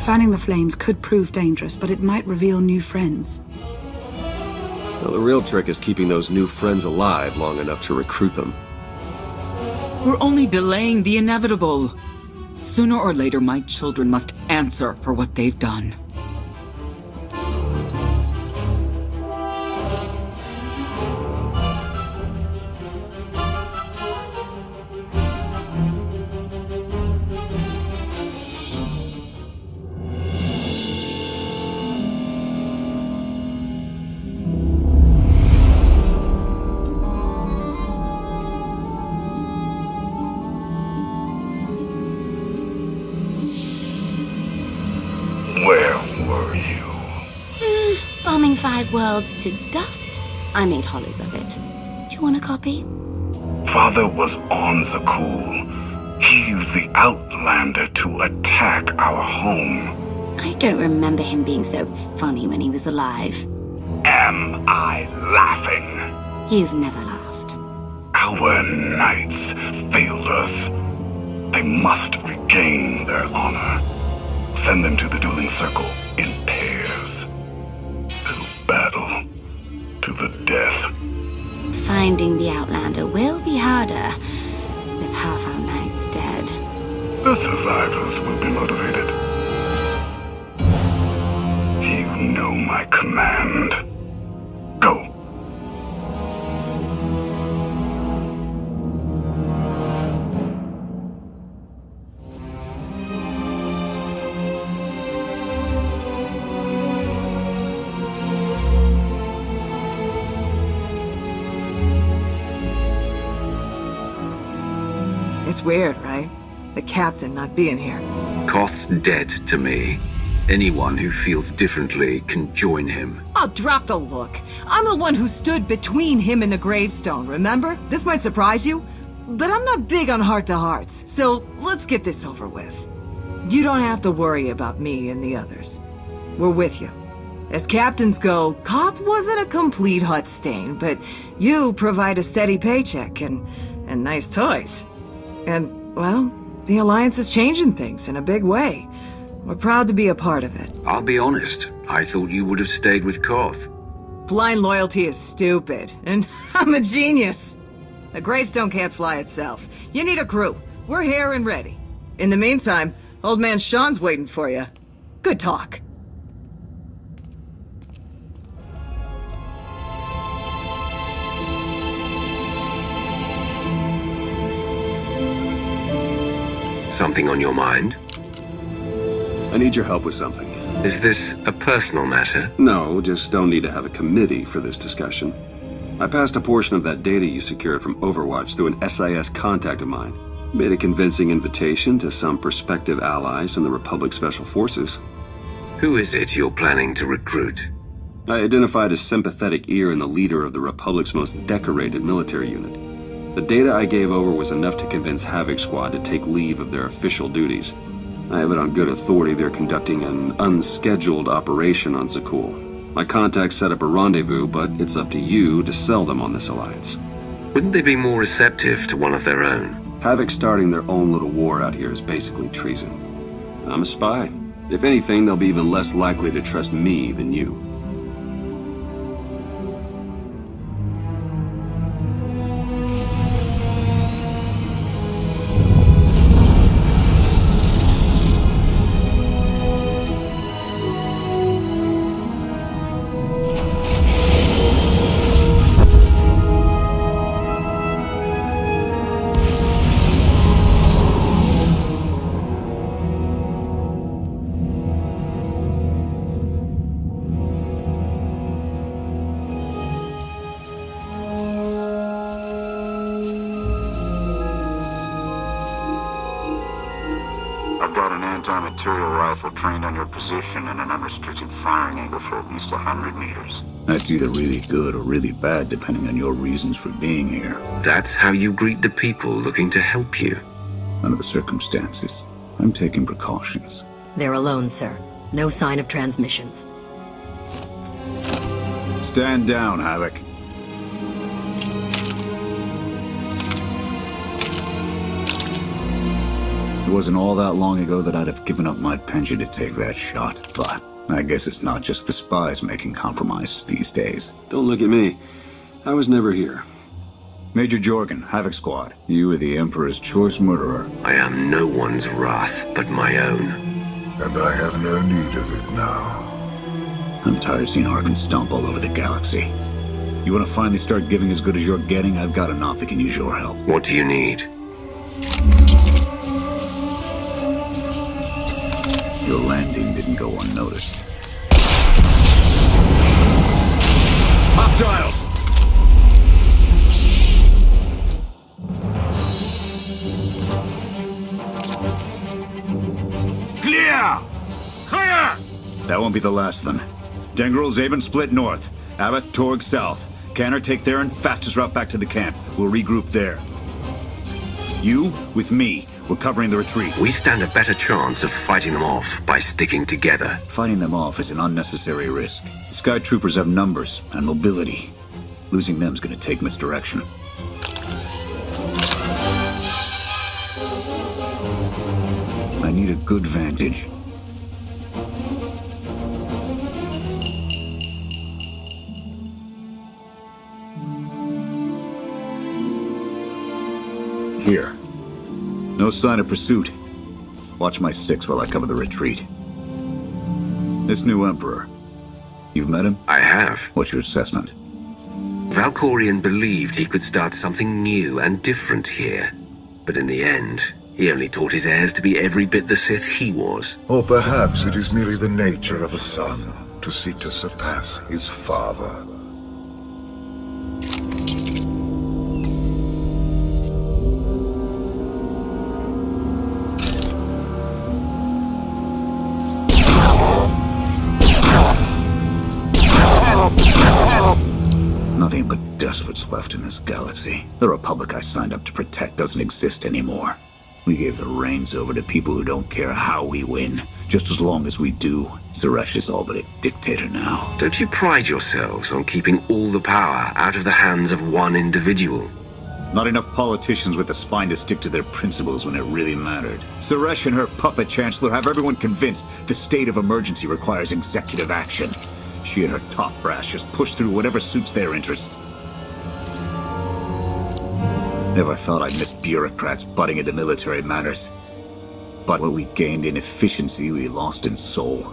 Fanning the flames could prove dangerous, but it might reveal new friends. Well, the real trick is keeping those new friends alive long enough to recruit them. We're only delaying the inevitable. Sooner or later, my children must answer for what they've done. Bombing 5 worlds to dust. I made hollows of it. Do you want a copy? Father was on Zakul. He used the Outlander to attack our home. I don't remember him being so funny when he was alive. Am I laughing? You've never laughed. Our knights failed us. They must regain their honor. Send them to the dueling circle in pairs. Battle to the death. Finding the Outlander will be harder with half our knights dead. The survivors will be motivated. You know my command. Go. It's weird, right? The captain not being here. Koth's dead to me. Anyone who feels differently can join him. Oh, drop the look. I'm the one who stood between him and the gravestone, remember? This might surprise you, but I'm not big on heart-to-hearts, so let's get this over with. You don't have to worry about me and the others. We're with you. As captains go, Koth wasn't a complete hut stain, but you provide a steady paycheck and nice toys. And, well, the Alliance is changing things in a big way. We're proud to be a part of it. I'll be honest, I thought you would have stayed with Koth. Blind loyalty is stupid, and I'm a genius. A gravestone can't fly itself. You need a crew. We're here and ready. In the meantime, old man Sean's waiting for you. Good talk. Something on your mind? I need your help with something. Is this a personal matter? No, just don't need to have a committee for this discussion. I passed a portion of that data you secured from Overwatch through an SIS contact of mine. Made a convincing invitation to some prospective allies in the Republic Special Forces. Who is it you're planning to recruit? I identified a sympathetic ear in the leader of the Republic's most decorated military unit. The data I gave over was enough to convince Havoc Squad to take leave of their official duties. I have it on good authority they're conducting an unscheduled operation on Zakul. My contacts set up a rendezvous, but it's up to you to sell them on this alliance. Wouldn't they be more receptive to one of their own? Havoc starting their own little war out here is basically treason. I'm a spy. If anything, they'll be even less likely to trust me than you. I've got an anti-material rifle trained on your position and an unrestricted firing angle for at least 100 meters. That's either really good or really bad, depending on your reasons for being here. That's how you greet the people looking to help you. Under the circumstances, I'm taking precautions. They're alone, sir. No sign of transmissions. Stand down, Havoc. It wasn't all that long ago that I'd have given up my pension to take that shot, but I guess it's not just the spies making compromises these days. Don't look at me. I was never here. Major Jorgen, Havoc Squad. You are the Emperor's choice murderer. I am no one's wrath but my own. And I have no need of it now. I'm tired of seeing Arkan stomp all over the galaxy. You want to finally start giving as good as you're getting? I've got enough that can use your help. What do you need? Your landing didn't go unnoticed. Hostiles! Clear! Clear! That won't be the last of them. Dengril, Zaben split north. Abbott, Torg south. Canner take there and fastest route back to the camp. We'll regroup there. You, with me, we're covering the retreat. We stand a better chance of fighting them off by sticking together. Fighting them off is an unnecessary risk. The Sky Troopers have numbers and mobility. Losing them's gonna take misdirection. I need a good vantage. Here. No sign of pursuit. Watch my six while I cover the retreat. This new Emperor. You've met him? I have. What's your assessment? Valkorion believed he could start something new and different here. But in the end, he only taught his heirs to be every bit the Sith he was. Or perhaps it is merely the nature of a son to seek to surpass his father. Nothing but despots left in this galaxy. The Republic I signed up to protect doesn't exist anymore. We gave the reins over to people who don't care how we win, just as long as we do. Suresh is all but a dictator now. Don't you pride yourselves on keeping all the power out of the hands of one individual? Not enough politicians with the spine to stick to their principles when it really mattered. Suresh and her puppet chancellor have everyone convinced the state of emergency requires executive action. She and her top brass just push through whatever suits their interests. Never thought I'd miss bureaucrats butting into military matters. But what we gained in efficiency, we lost in soul.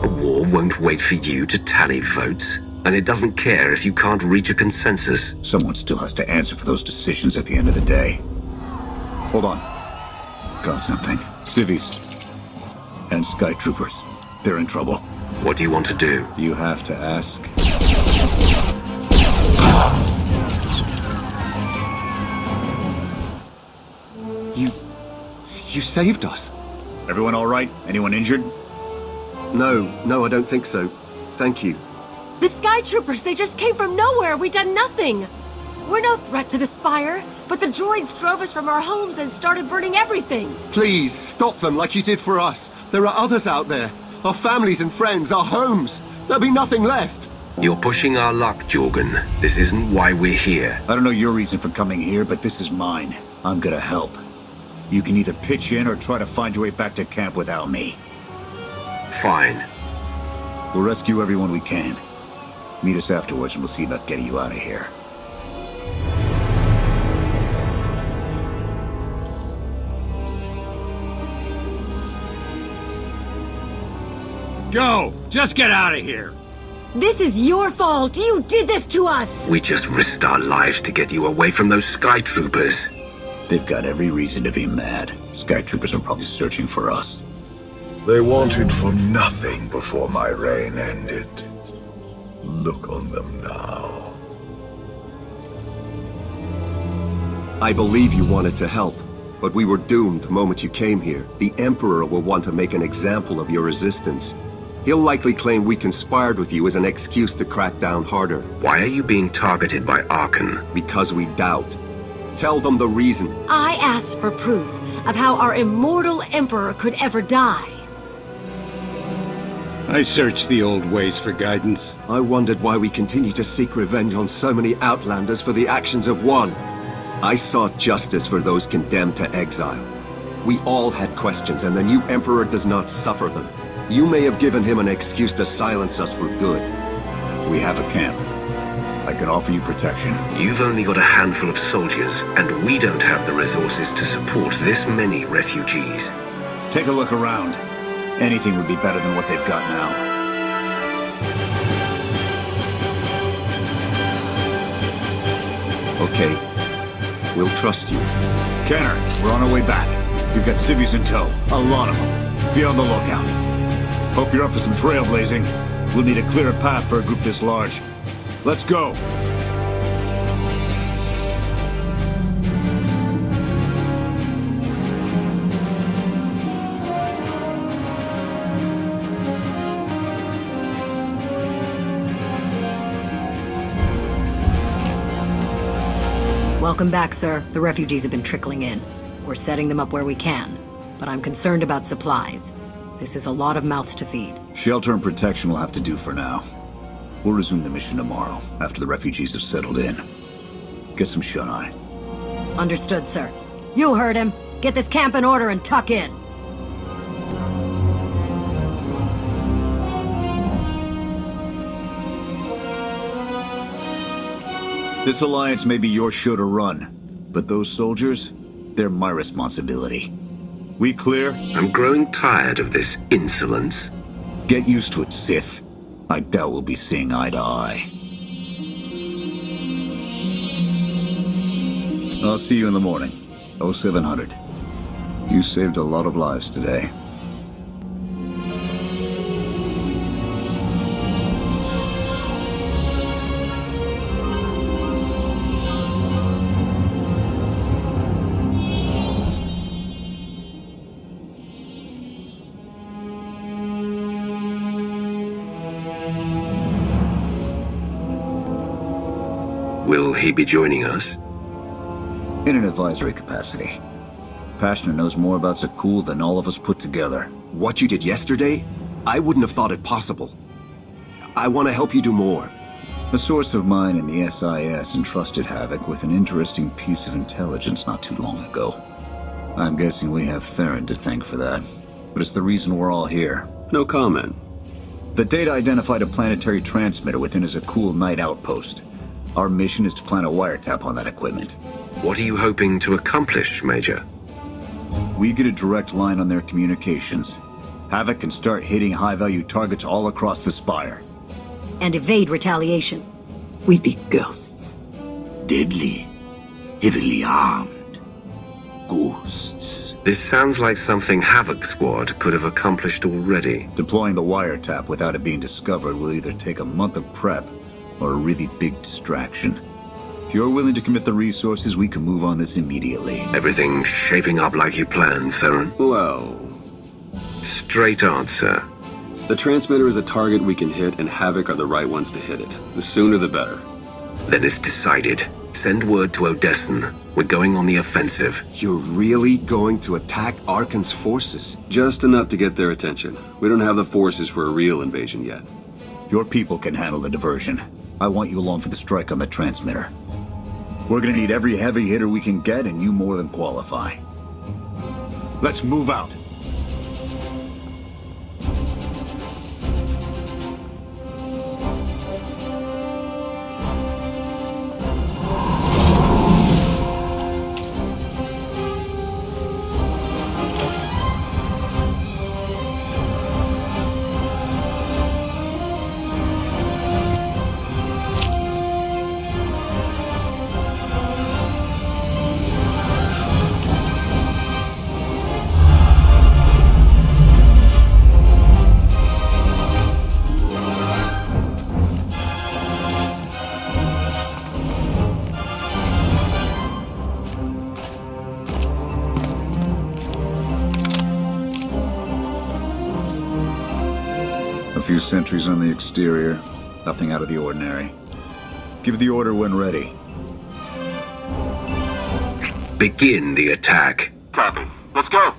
A war won't wait for you to tally votes, and it doesn't care if you can't reach a consensus. Someone still has to answer for those decisions at the end of the day. Hold on. Got something. Civvies and Sky Troopers. They're in trouble. What do you want to do? You have to ask. You saved us. Everyone all right? Anyone injured? No, I don't think so. Thank you. The Sky Troopers, they just came from nowhere. We done nothing. We're no threat to the Spire, but the droids drove us from our homes and started burning everything. Please, stop them like you did for us. There are others out there. Our families and friends, our homes. There'll be nothing left. You're pushing our luck, Jorgen. This isn't why we're here. I don't know your reason for coming here, but this is mine. I'm gonna help. You can either pitch in or try to find your way back to camp without me. Fine. We'll rescue everyone we can. Meet us afterwards and we'll see about getting you out of here. Go! Just get out of here! This is your fault! You did this to us! We just risked our lives to get you away from those Sky Troopers. They've got every reason to be mad. Sky Troopers are probably searching for us. They wanted for nothing before my reign ended. Look on them now. I believe you wanted to help, but we were doomed the moment you came here. The Emperor will want to make an example of your resistance. He'll likely claim we conspired with you as an excuse to crack down harder. Why are you being targeted by Arkan? Because we doubt. Tell them the reason. I asked for proof of how our immortal Emperor could ever die. I searched the old ways for guidance. I wondered why we continue to seek revenge on so many Outlanders for the actions of one. I sought justice for those condemned to exile. We all had questions, and the new Emperor does not suffer them. You may have given him an excuse to silence us for good. We have a camp. I can offer you protection. You've only got a handful of soldiers, and we don't have the resources to support this many refugees. Take a look around. Anything would be better than what they've got now. Okay. We'll trust you. Kenner, we're on our way back. We've got civvies in tow. A lot of them. Be on the lookout. Hope you're up for some trailblazing. We'll need a clearer path for a group this large. Let's go! Welcome back, sir. The refugees have been trickling in. We're setting them up where we can, but I'm concerned about supplies. This is a lot of mouths to feed. Shelter and protection will have to do for now. We'll resume the mission tomorrow, after the refugees have settled in. Get some shut-eye. Understood, sir. You heard him. Get this camp in order and tuck in. This alliance may be your show to run, but those soldiers, they're my responsibility. We clear? I'm growing tired of this insolence. Get used to it, Sith. I doubt we'll be seeing eye to eye. I'll see you in the morning. 0700. You saved a lot of lives today. Will he be joining us? In an advisory capacity. Pashner knows more about Zakul than all of us put together. What you did yesterday? I wouldn't have thought it possible. I want to help you do more. A source of mine in the SIS entrusted Havoc with an interesting piece of intelligence not too long ago. I'm guessing we have Theron to thank for that. But it's the reason we're all here. No comment. The data identified a planetary transmitter within a Zakul night outpost. Our mission is to plant a wiretap on that equipment. What are you hoping to accomplish, Major? We get a direct line on their communications. Havoc can start hitting high-value targets all across the Spire. And evade retaliation. We'd be ghosts. Deadly. Heavily armed. Ghosts. This sounds like something Havoc Squad could have accomplished already. Deploying the wiretap without it being discovered will either take a month of prep or a really big distraction. If you're willing to commit the resources, we can move on this immediately. Everything shaping up like you planned, Theron? Well... Straight answer. The transmitter is a target we can hit, and Havoc are the right ones to hit it. The sooner the better. Then it's decided. Send word to Odessen. We're going on the offensive. You're really going to attack Arkan's forces? Just enough to get their attention. We don't have the forces for a real invasion yet. Your people can handle the diversion. I want you along for the strike on the transmitter. We're gonna need every heavy hitter we can get, and you more than qualify. Let's move out. A few sentries on the exterior. Nothing out of the ordinary. Give the order when ready. Begin the attack. Copy. Let's go!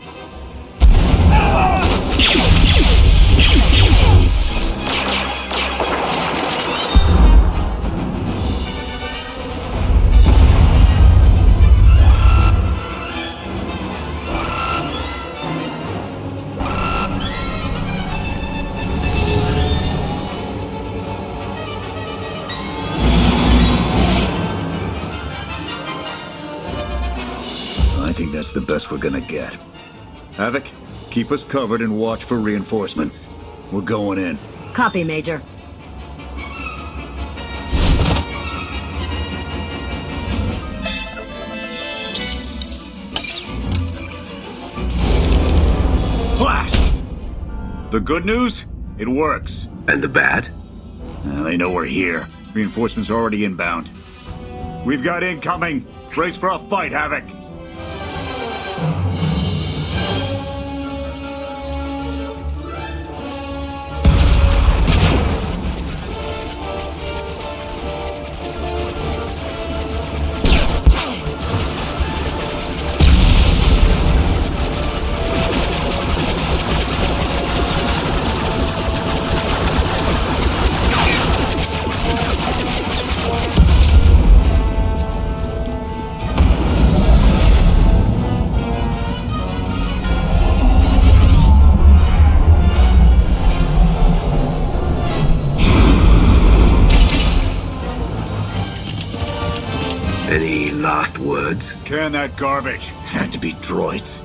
that's the best we're gonna get. Havoc, keep us covered and watch for reinforcements. We're going in. Copy, Major. Blast! The good news? It works. And the bad? They know we're here. Reinforcements are already inbound. We've got incoming. Brace for a fight, Havoc. Any last words? Can that garbage. Had to be droids.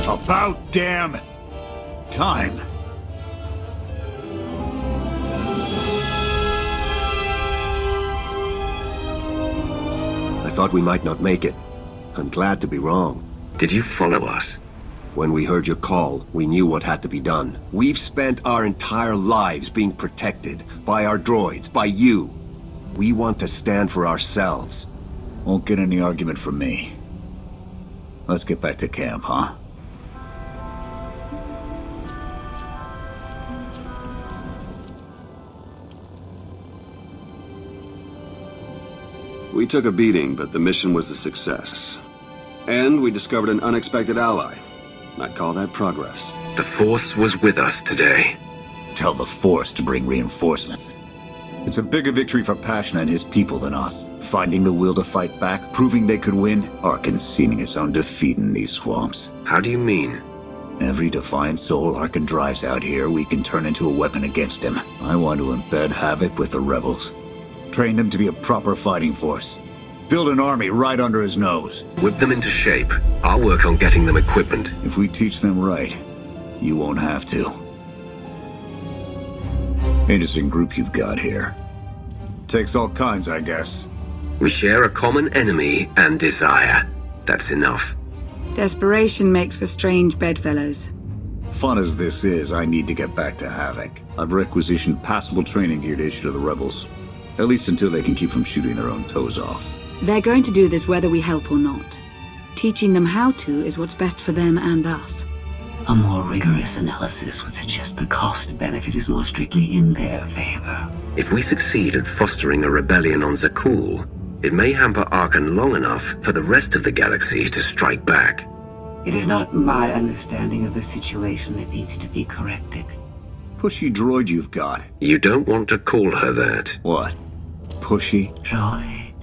About damn time. I thought we might not make it. I'm glad to be wrong. Did you follow us? When we heard your call, we knew what had to be done. We've spent our entire lives being protected by our droids, by you. We want to stand for ourselves. Won't get any argument from me. Let's get back to camp, huh? We took a beating, but the mission was a success. And we discovered an unexpected ally. I'd call that progress. The Force was with us today. Tell the Force to bring reinforcements. It's a bigger victory for Passion and his people than us. Finding the will to fight back, proving they could win, or conceding its own defeat in these swamps. How do you mean? Every defiant soul Arkan drives out here, we can turn into a weapon against him. I want to embed Havoc with the rebels. Train them to be a proper fighting force. Build an army right under his nose. Whip them into shape. I'll work on getting them equipment. If we teach them right, you won't have to. Interesting group you've got here. Takes all kinds, I guess. We share a common enemy and desire. That's enough. Desperation makes for strange bedfellows. Fun as this is, I need to get back to Havoc. I've requisitioned passable training gear to issue to the rebels. At least until they can keep from shooting their own toes off. They're going to do this whether we help or not. Teaching them how to is what's best for them and us. A more rigorous analysis would suggest the cost-benefit is more strictly in their favor. If we succeed at fostering a rebellion on Zakul, it may hamper Arkan long enough for the rest of the galaxy to strike back. It is not my understanding of the situation that needs to be corrected. Pushy droid you've got. You don't want to call her that. What? Pushy? Droid.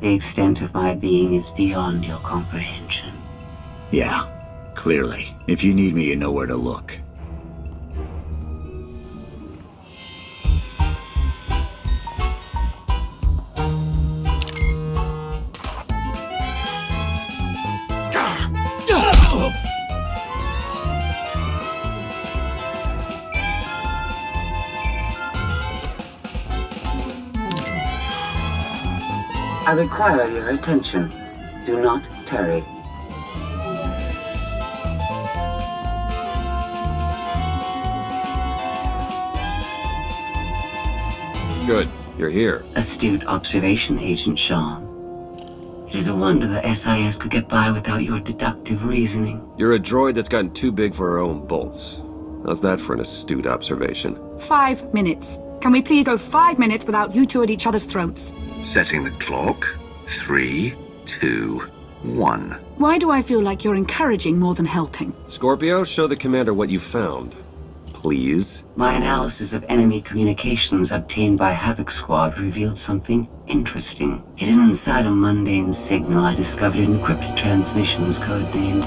The extent of my being is beyond your comprehension. Yeah, clearly. If you need me, you know where to look. I require your attention. Do not tarry. Good. You're here. Astute observation, Agent Shaw. It is a wonder the SIS could get by without your deductive reasoning. You're a droid that's gotten too big for her own bolts. How's that for an astute observation? 5 minutes. Can we please go 5 minutes without you two at each other's throats? Setting the clock. 3, 2, 1. Why do I feel like you're encouraging more than helping? Scorpio, show the commander what you found. please. My analysis of enemy communications obtained by Havoc Squad revealed something interesting. Hidden inside a mundane signal, I discovered encrypted transmissions codenamed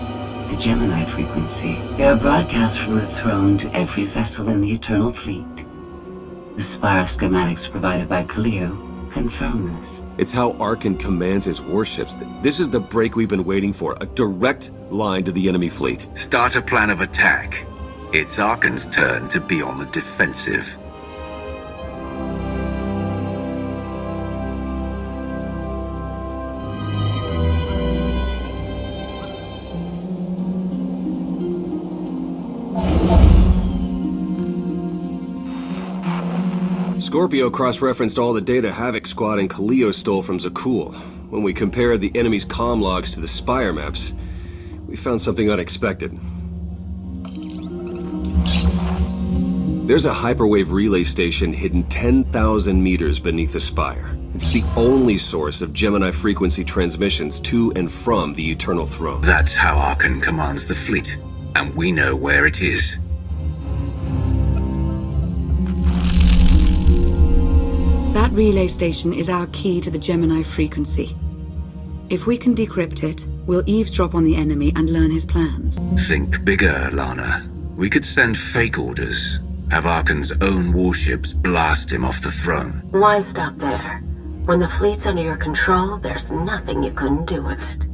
the Gemini frequency. They are broadcast from the throne to every vessel in the Eternal Fleet. The Spire schematics provided by Kaleo confirm this. It's how Arkan commands his warships. This is the break we've been waiting for. A direct line to the enemy fleet. Start a plan of attack. It's Arkan's turn to be on the defensive. Scorpio cross-referenced all the data Havoc Squad and Kaleo stole from Zakul. When we compared the enemy's comm logs to the Spire maps, we found something unexpected. There's a hyperwave relay station hidden 10,000 meters beneath the Spire. It's the only source of Gemini frequency transmissions to and from the Eternal Throne. That's how Arkan commands the fleet, and we know where it is. That relay station is our key to the Gemini frequency. If we can decrypt it, we'll eavesdrop on the enemy and learn his plans. Think bigger, Lana. We could send fake orders. Have Arkan's own warships blast him off the throne. Why stop there? When the fleet's under your control, there's nothing you couldn't do with it.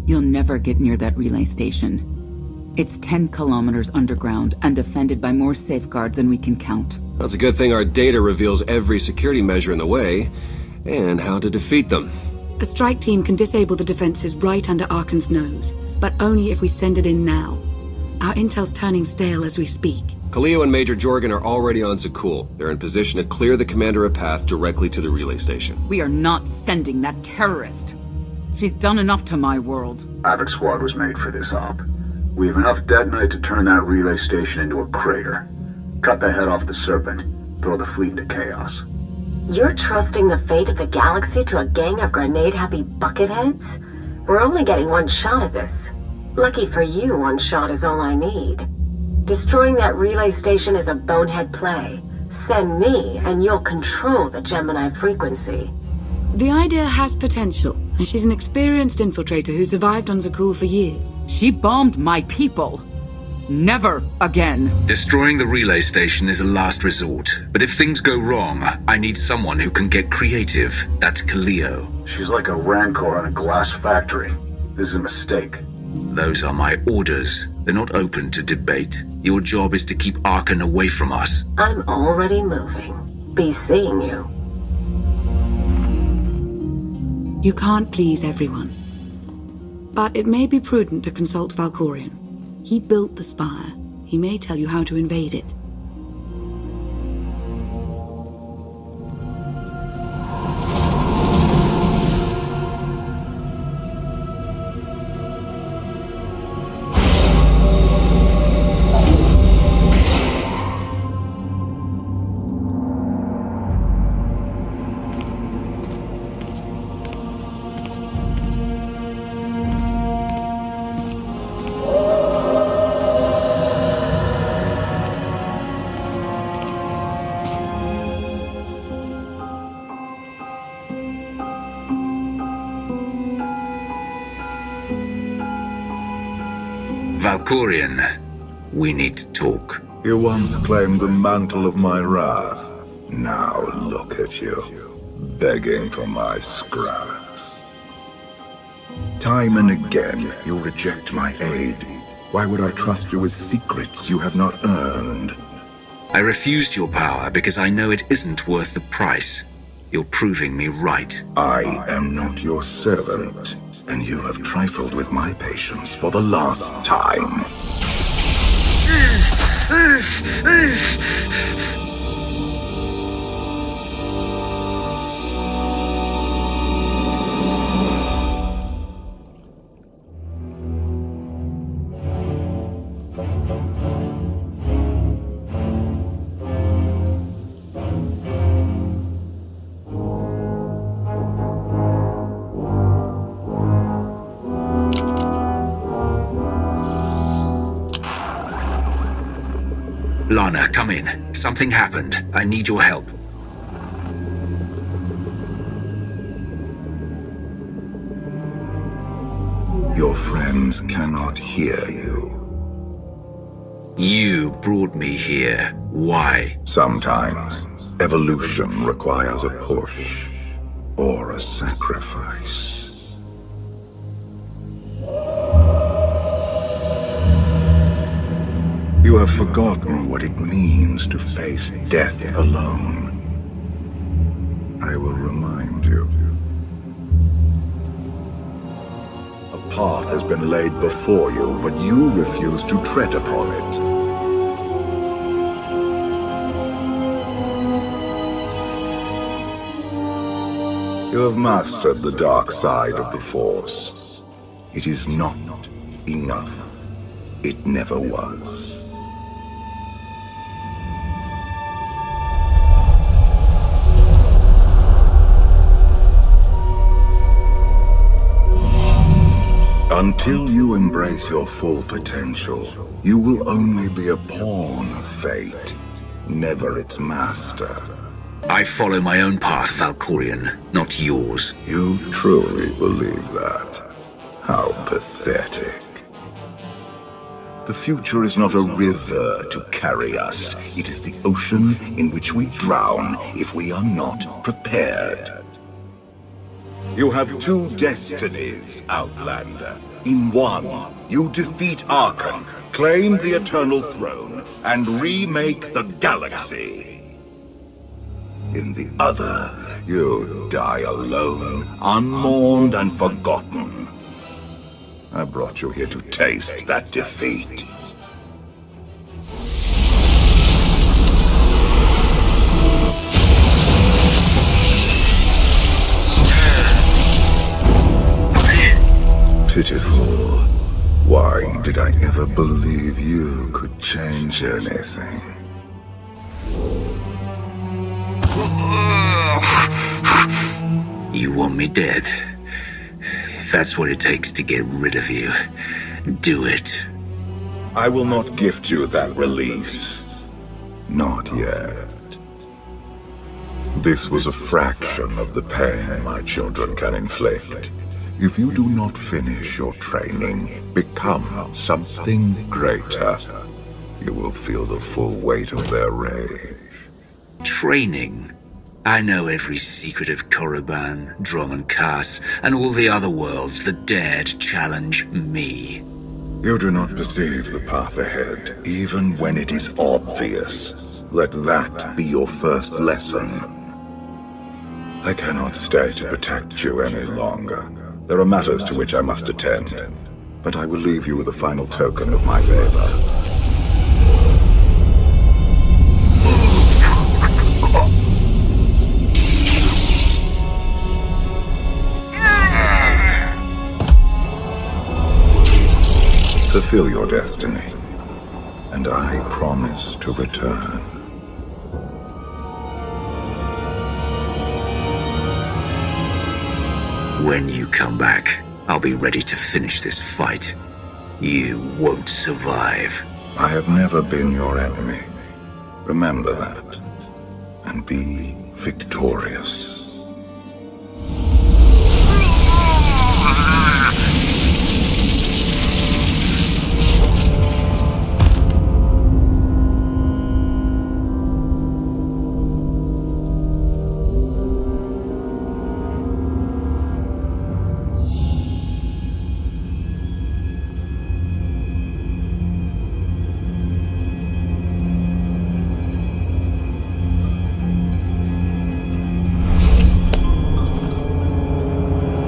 You'll never get near that relay station. It's 10 kilometers underground and defended by more safeguards than we can count. That's a good thing our data reveals every security measure in the way, and how to defeat them. A strike team can disable the defenses right under Arkan's nose, but only if we send it in now. Our intel's turning stale as we speak. Kaleo and Major Jorgen are already on Zakul. They're in position to clear the commander a path directly to the relay station. We are not sending that terrorist. She's done enough to my world. Havoc Squad was made for this op. We have enough detonite to turn that relay station into a crater. Cut the head off the Serpent. Throw the fleet into chaos. You're trusting the fate of the galaxy to a gang of grenade-happy bucketheads? We're only getting one shot at this. Lucky for you, one shot is all I need. Destroying that relay station is a bonehead play. Send me, and you'll control the Gemini frequency. The idea has potential, and she's an experienced infiltrator who survived on Zakul for years. She bombed my people. Never again. Destroying the relay station is a last resort, but if things go wrong, I need someone who can get creative. That's Kaleo. She's like a rancor in a glass factory. This is a mistake. Those are my orders. They're not open to debate. Your job is to keep Arkan away from us. I'm already moving. Be seeing you. You can't please everyone. But it may be prudent to consult Valkorion. He built the Spire. He may tell you how to invade it. Valkorion, we need to talk. You once claimed the mantle of my wrath. Now look at you, begging for my scraps. Time and again, you reject my aid. Why would I trust you with secrets you have not earned? I refused your power because I know it isn't worth the price. You're proving me right. I am not your servant, and you have trifled with my patience for the last time. Lana, come in. Something happened. I need your help. Your friends cannot hear you. You brought me here. Why? Sometimes, evolution requires a push, or a sacrifice. You have forgotten what it means to face death alone. I will remind you. A path has been laid before you, but you refuse to tread upon it. You have mastered the dark side of the Force. It is not enough. It never was. Until you embrace your full potential, you will only be a pawn of fate, never its master. I follow my own path, Valkorian, not yours. You truly believe that? How pathetic. The future is not a river to carry us. It is the ocean in which we drown if we are not prepared. You have two destinies, Outlander. In one, you defeat Archon, claim the Eternal Throne, and remake the galaxy. In the other, you die alone, unmourned and forgotten. I brought you here to taste that defeat. Pitiful. Why did I ever believe you could change anything? You want me dead? If that's what it takes to get rid of you, do it. I will not gift you that release. Not yet. This was a fraction of the pain my children can inflict. If you do not finish your training, become something greater, you will feel the full weight of their rage. Training? I know every secret of Korriban, Drum and Kaas, and all the other worlds that dare to challenge me. You do not perceive the path ahead, even when it is obvious. Let that be your first lesson. I cannot stay to protect you any longer. There are matters to which I must attend, but I will leave you with a final token of my favor. Fulfill your destiny, and I promise to return. When you come back, I'll be ready to finish this fight. You won't survive. I have never been your enemy. Remember that, and be victorious.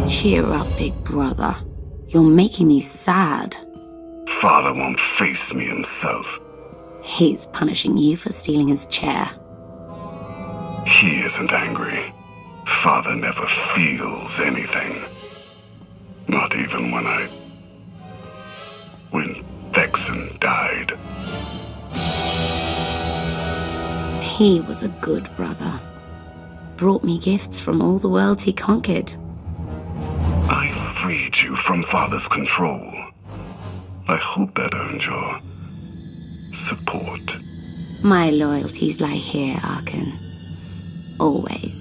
Cheer up, big brother. You're making me sad. Father won't face me himself. He's punishing you for stealing his chair. He isn't angry. Father never feels anything. Not even when Vexen died. He was a good brother. Brought me gifts from all the worlds he conquered. I freed you from Father's control. I hope that earned your support. My loyalties lie here, Arkan. Always.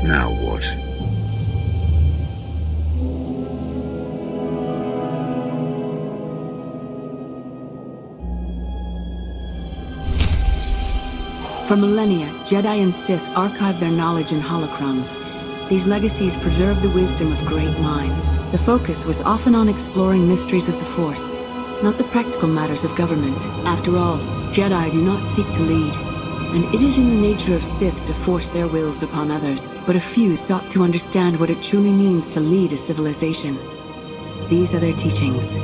Now what? For millennia, Jedi and Sith archived their knowledge in holocrons. These legacies preserved the wisdom of great minds. The focus was often on exploring mysteries of the Force, not the practical matters of government. After all, Jedi do not seek to lead, and it is in the nature of Sith to force their wills upon others. But a few sought to understand what it truly means to lead a civilization. These are their teachings.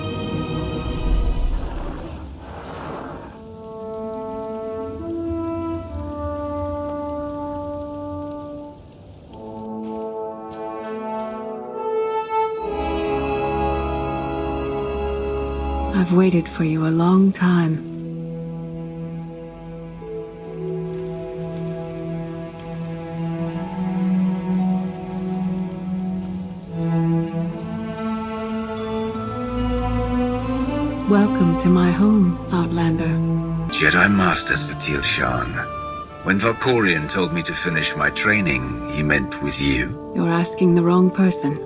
I've waited for you a long time. Welcome to my home, Outlander. Jedi Master Satil Shan. When Valkorion told me to finish my training, he meant with you. You're asking the wrong person.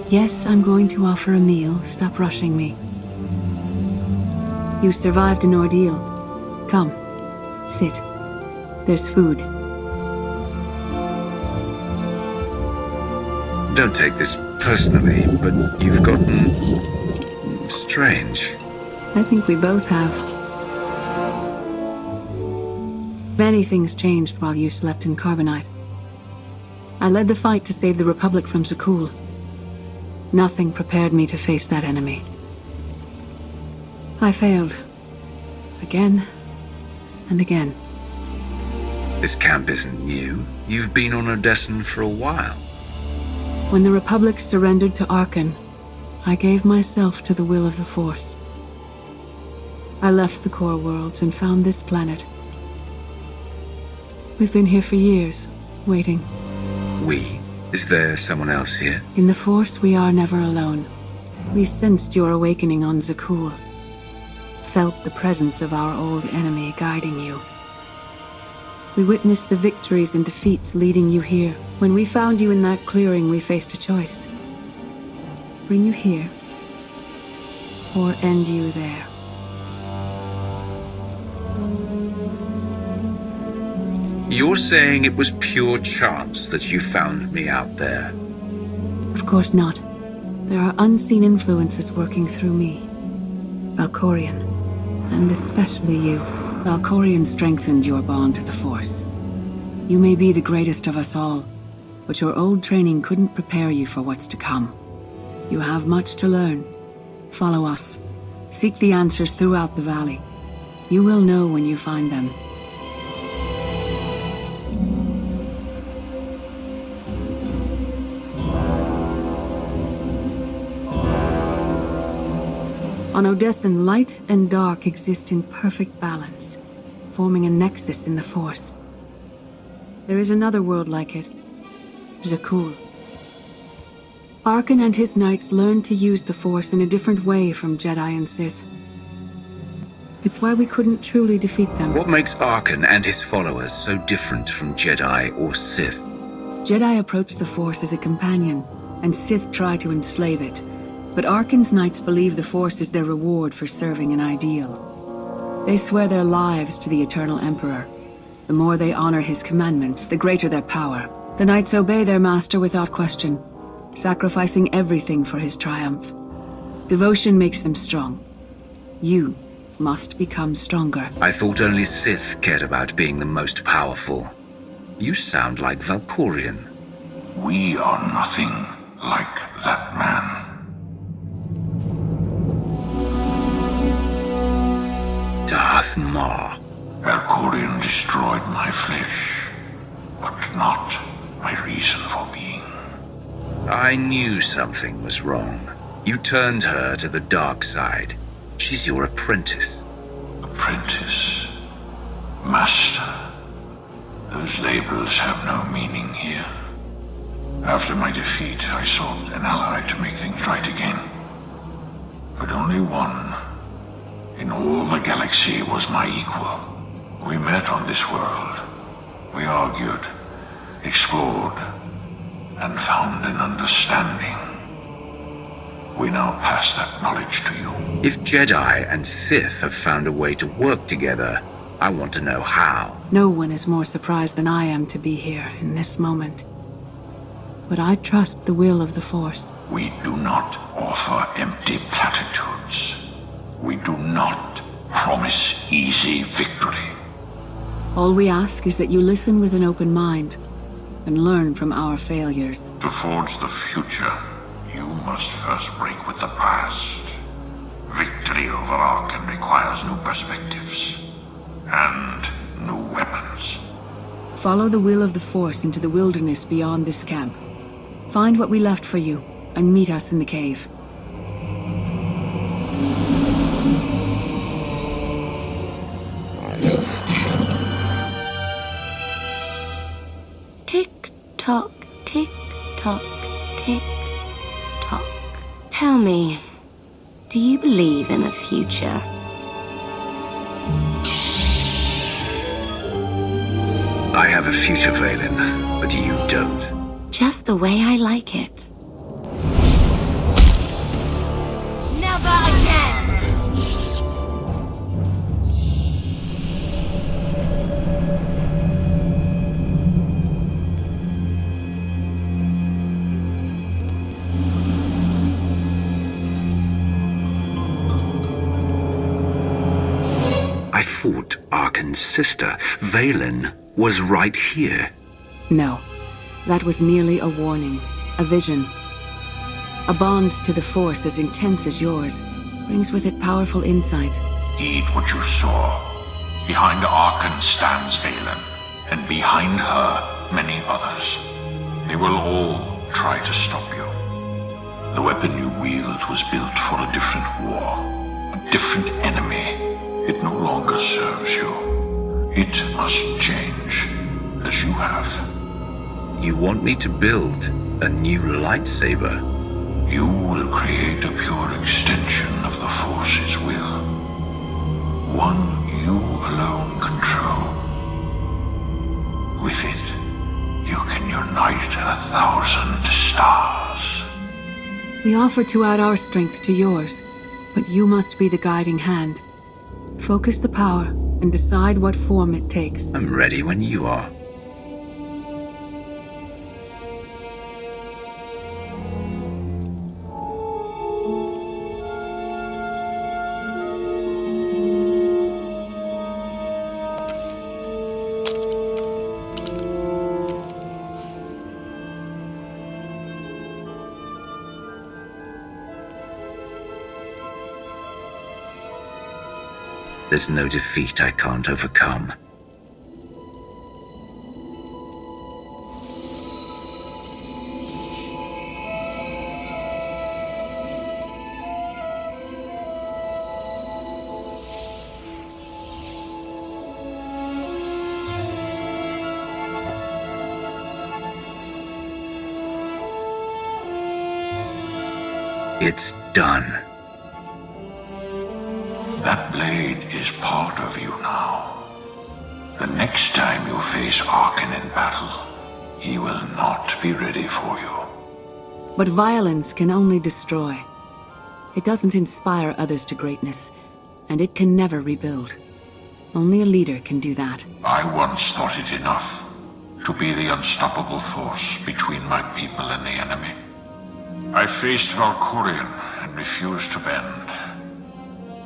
Yes, I'm going to offer a meal. Stop rushing me. You survived an ordeal. Come, sit. There's food. Don't take this personally, but you've gotten strange. I think we both have. Many things changed while you slept in Carbonite. I led the fight to save the Republic from Zakul. Nothing prepared me to face that enemy. I failed. Again and again. This camp isn't new. You've been on Odessen for a while. When the Republic surrendered to Arkan, I gave myself to the will of the Force. I left the core worlds and found this planet. We've been here for years, waiting. We? Is there someone else here? In the Force, we are never alone. We sensed your awakening on Zakul. Felt the presence of our old enemy guiding you. We witnessed the victories and defeats leading you here. When we found you in that clearing, we faced a choice. Bring you here, or end you there. You're saying it was pure chance that you found me out there? Of course not. There are unseen influences working through me. Valkorion, and especially you. Valkorion strengthened your bond to the Force. You may be the greatest of us all, but your old training couldn't prepare you for what's to come. You have much to learn. Follow us. Seek the answers throughout the valley. You will know when you find them. On Odessen, light and dark exist in perfect balance, forming a nexus in the Force. There is another world like it, Zakul. Arkan and his knights learned to use the Force in a different way from Jedi and Sith. It's why we couldn't truly defeat them. What makes Arkan and his followers so different from Jedi or Sith? Jedi approach the Force as a companion, and Sith try to enslave it. But Arkan's knights believe the Force is their reward for serving an ideal. They swear their lives to the Eternal Emperor. The more they honor his commandments, the greater their power. The knights obey their master without question, sacrificing everything for his triumph. Devotion makes them strong. You must become stronger. I thought only Sith cared about being the most powerful. You sound like Valkorion. We are nothing like that man. Darth Maw. Valkorion destroyed my flesh, but not my reason for being. I knew something was wrong. You turned her to the dark side. She's your apprentice. Apprentice. Master. Those labels have no meaning here. After my defeat, I sought an ally to make things right again. But only one in all the galaxy was my equal. We met on this world. We argued, explored, and found an understanding. We now pass that knowledge to you. If Jedi and Sith have found a way to work together, I want to know how. No one is more surprised than I am to be here in this moment. But I trust the will of the Force. We do not offer empty platitudes. We do not promise easy victory. All we ask is that you listen with an open mind and learn from our failures. To forge the future, you must first break with the past. Victory over Arkan requires new perspectives and new weapons. Follow the will of the Force into the wilderness beyond this camp. Find what we left for you and meet us in the cave. Tick-tock, tick-tock, tick-tock. Tell me, do you believe in the future? I have a future, Vaylin, but you don't. Just the way I like it. Never again! I fought Arkan's sister. Vaylin was right here. No. That was merely a warning, a vision. A bond to the Force as intense as yours brings with it powerful insight. Heed what you saw. Behind Arkan stands Vaylin, and behind her, many others. They will all try to stop you. The weapon you wield was built for a different war, a different enemy. It no longer serves you. It must change, as you have. You want me to build a new lightsaber? You will create a pure extension of the Force's will. One you alone control. With it, you can unite 1,000 stars. We offer to add our strength to yours, but you must be the guiding hand. Focus the power and decide what form it takes. I'm ready when you are. There's no defeat I can't overcome. It's done. That blade is part of you now. The next time you face Arkan in battle, he will not be ready for you. But violence can only destroy. It doesn't inspire others to greatness, and it can never rebuild. Only a leader can do that. I once thought it enough to be the unstoppable force between my people and the enemy. I faced Valkorion and refused to bend.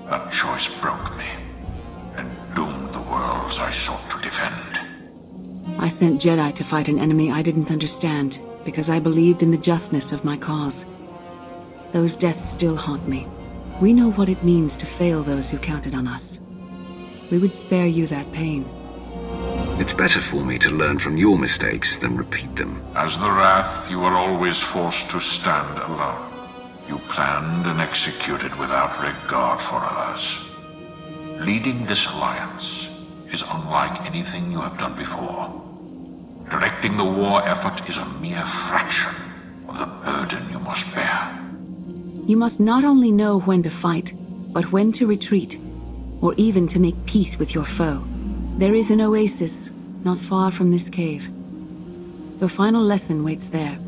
That choice broke me, and doomed the worlds I sought to defend. I sent Jedi to fight an enemy I didn't understand, because I believed in the justness of my cause. Those deaths still haunt me. We know what it means to fail those who counted on us. we would spare you that pain. It's better for me to learn from your mistakes than repeat them. As the Wrath, you are always forced to stand alone. You planned and executed without regard for others. Leading this alliance is unlike anything you have done before. Directing the war effort is a mere fraction of the burden you must bear. You must not only know when to fight, but when to retreat, or even to make peace with your foe. There is an oasis not far from this cave. Your final lesson waits there.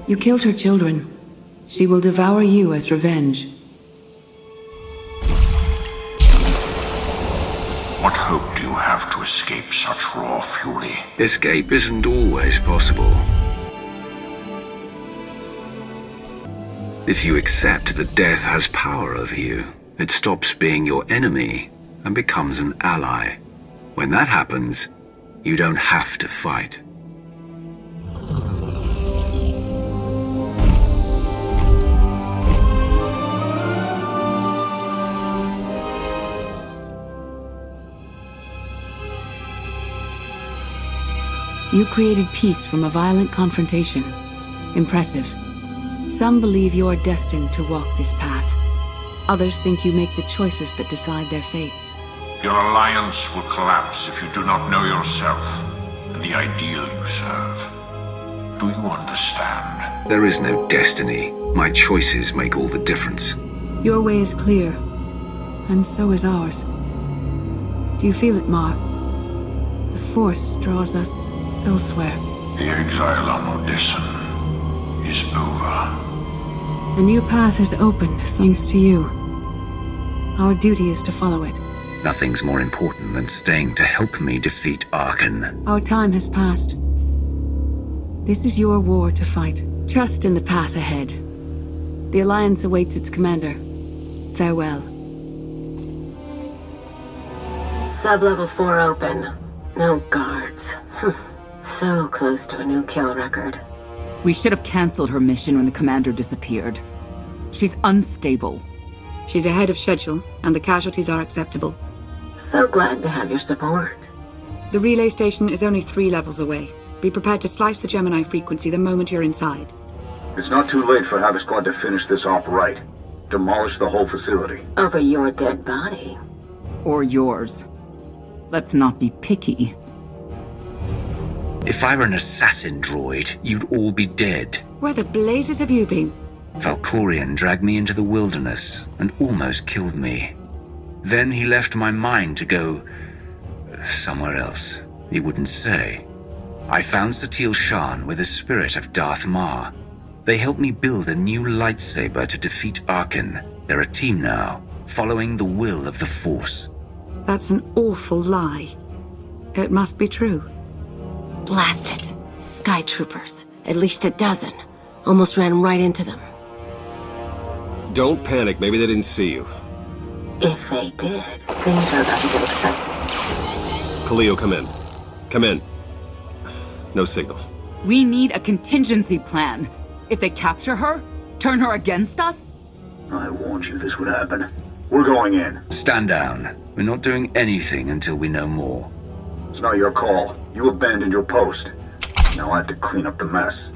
You killed her children. She will devour you as revenge. What hope do you have to escape such raw fury? Escape isn't always possible. If you accept that death has power over you, it stops being your enemy and becomes an ally. When that happens, you don't have to fight. You created peace from a violent confrontation. Impressive. Some believe you are destined to walk this path. Others think you make the choices that decide their fates. Your alliance will collapse if you do not know yourself and the ideal you serve. Do you understand? There is no destiny. My choices make all the difference. Your way is clear, and so is ours. Do you feel it, Mar? The Force draws us elsewhere. The exile on Odysseum is over. A new path has opened thanks to you. Our duty is to follow it. Nothing's more important than staying to help me defeat Arkan. Our time has passed. This is your war to fight. Trust in the path ahead. The Alliance awaits its commander. Farewell. Sub-level 4 open. No guards. So close to a new kill record. We should have cancelled her mission when the commander disappeared. She's unstable. She's ahead of schedule, and the casualties are acceptable. So glad to have your support. The relay station is only 3 levels away. Be prepared to slice the Gemini frequency the moment you're inside. It's not too late for Havoc Squad to finish this op right. Demolish the whole facility. Over your dead body. Or yours. Let's not be picky. If I were an assassin droid, you'd all be dead. Where the blazes have you been? Valkorion dragged me into the wilderness and almost killed me. Then he left my mind to go somewhere else. He wouldn't say. I found Satil Shan with the spirit of Darth Mar. They helped me build a new lightsaber to defeat Arkan. They're a team now, following the will of the Force. That's an awful lie. It must be true. Blast it. Sky troopers. At least a dozen. Almost ran right into them. Don't panic. Maybe they didn't see you. If they did, things are about to get exciting. Khalil, come in. Come in. No signal. We need a contingency plan. If they capture her, turn her against us? I warned you this would happen. We're going in. Stand down. We're not doing anything until we know more. It's not your call. You abandoned your post. Now I have to clean up the mess.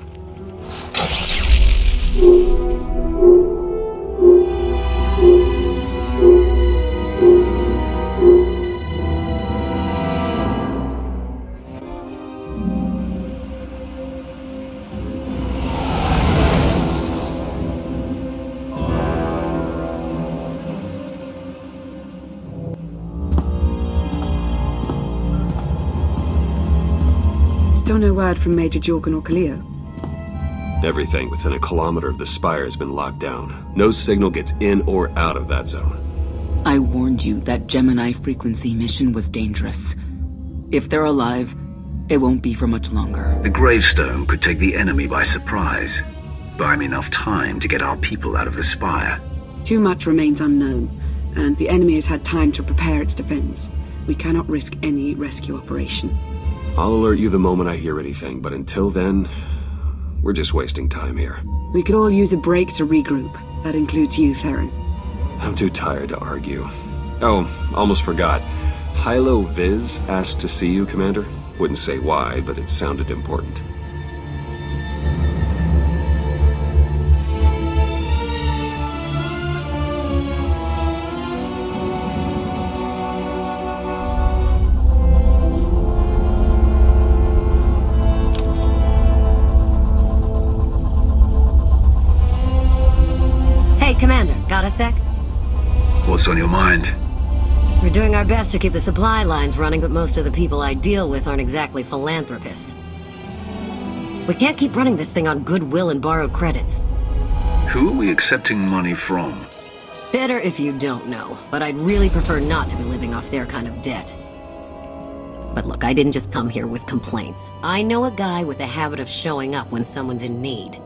Still no word from Major Jorgen or Khalil. Everything within a kilometer of the spire has been locked down. No signal gets in or out of that zone. I warned you that Gemini frequency mission was dangerous. If they're alive, it won't be for much longer. The gravestone could take the enemy by surprise. Buy me enough time to get our people out of the spire. Too much remains unknown, and the enemy has had time to prepare its defense. We cannot risk any rescue operation. I'll alert you the moment I hear anything, but until then, we're just wasting time here. We could all use a break to regroup. That includes you, Theron. I'm too tired to argue. Oh, almost forgot. Hilo Viz asked to see you, Commander. Wouldn't say why, but it sounded important. Hey, Commander, got a sec? What's on your mind? We're doing our best to keep the supply lines running, but most of the people I deal with aren't exactly philanthropists. We can't keep running this thing on goodwill and borrowed credits. Who are we accepting money from? Better if you don't know, but I'd really prefer not to be living off their kind of debt. But look, I didn't just come here with complaints. I know a guy with a habit of showing up when someone's in need.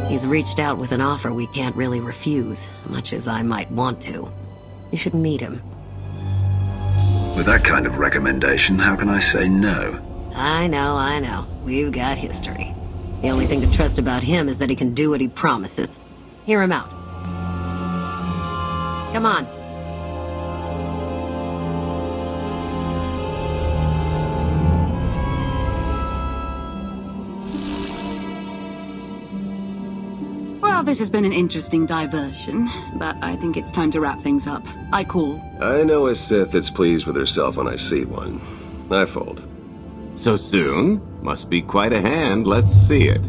He's reached out with an offer we can't really refuse, much as I might want to. You should meet him. With that kind of recommendation, how can I say no? I know. We've got history. The only thing to trust about him is that he can do what he promises. Hear him out. Come on. Well, this has been an interesting diversion, but I think it's time to wrap things up. I call. I know a Sith that's pleased with herself when I see one. I fold. So soon? Must be quite a hand. Let's see it.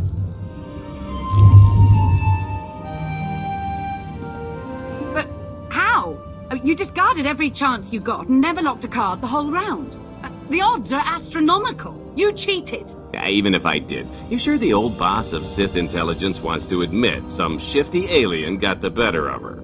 But how? You discarded every chance you got and never locked a card the whole round. The odds are astronomical. You cheated. Even if I did, you sure the old boss of Sith intelligence wants to admit some shifty alien got the better of her?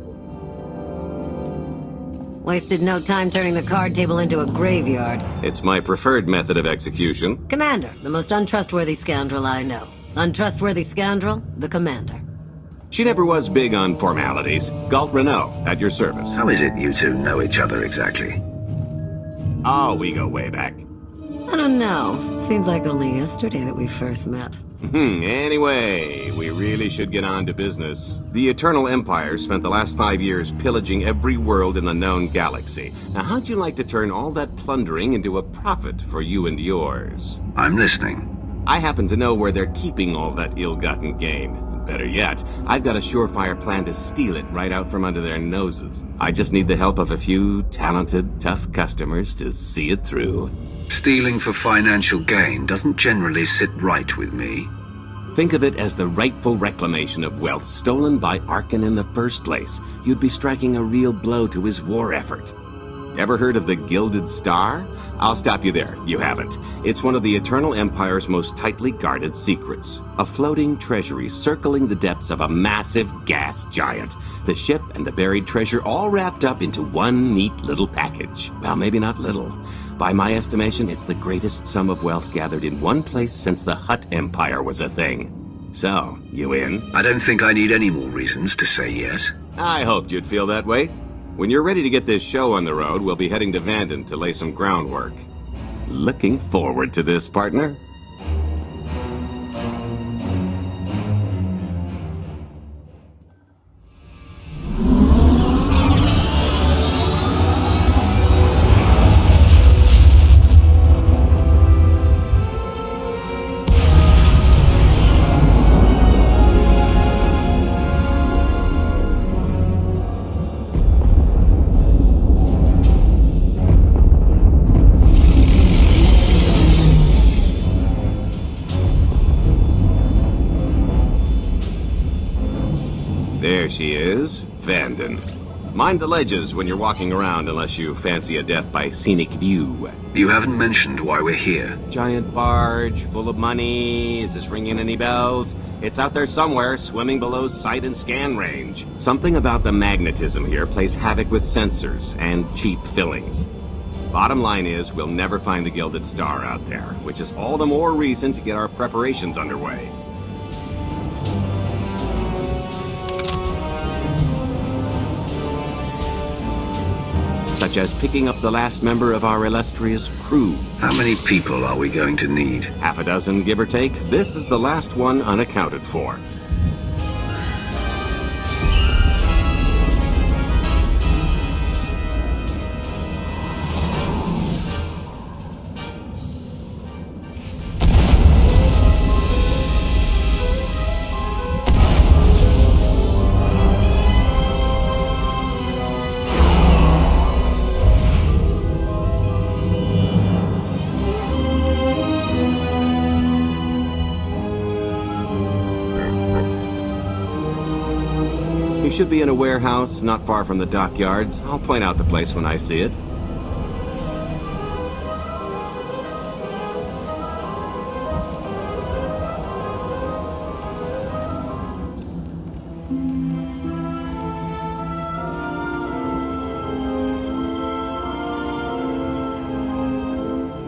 Wasted no time turning the card table into a graveyard. It's my preferred method of execution. Commander, the most untrustworthy scoundrel I know. Untrustworthy scoundrel, the Commander. She never was big on formalities. Galt Renault, at your service. How is it you two know each other exactly? Oh, we go way back. I don't know. Seems like only yesterday that we first met. Anyway, we really should get on to business. The Eternal Empire spent the last 5 years pillaging every world in the known galaxy. Now, how'd you like to turn all that plundering into a profit for you and yours? I'm listening. I happen to know where they're keeping all that ill-gotten gain. Better yet, I've got a surefire plan to steal it right out from under their noses. I just need the help of a few talented, tough customers to see it through. Stealing for financial gain doesn't generally sit right with me. Think of it as the rightful reclamation of wealth stolen by Arkan in the first place. You'd be striking a real blow to his war effort. Ever heard of the Gilded Star? I'll stop you there. You haven't. It's one of the Eternal Empire's most tightly guarded secrets. A floating treasury circling the depths of a massive gas giant. The ship and the buried treasure all wrapped up into one neat little package. Well, maybe not little. By my estimation, it's the greatest sum of wealth gathered in one place since the Hutt Empire was a thing. So, you in? I don't think I need any more reasons to say yes. I hoped you'd feel that way. When you're ready to get this show on the road, we'll be heading to Vanden to lay some groundwork. Looking forward to this, partner. There she is, Vanden. Mind the ledges when you're walking around unless you fancy a death by scenic view. You haven't mentioned why we're here. Giant barge, full of money. Is this ringing any bells? It's out there somewhere, swimming below sight and scan range. Something about the magnetism here plays havoc with sensors and cheap fillings. Bottom line is, we'll never find the Gilded Star out there, which is all the more reason to get our preparations underway. such as picking up the last member of our illustrious crew. How many people are we going to need? Half a dozen, give or take. This is the last one unaccounted for. Should be in a warehouse not far from the dockyards. I'll point out the place when I see it.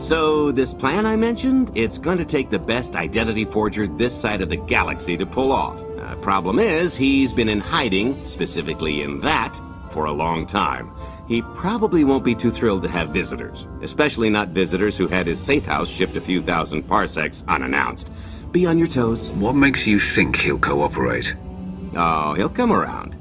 So, this plan I mentioned, it's going to take the best identity forger this side of the galaxy to pull off. Problem is, he's been in hiding, specifically in that, for a long time. He probably won't be too thrilled to have visitors, especially not visitors who had his safe house shipped a few thousand parsecs unannounced. Be on your toes. What makes you think he'll cooperate? Oh, he'll come around.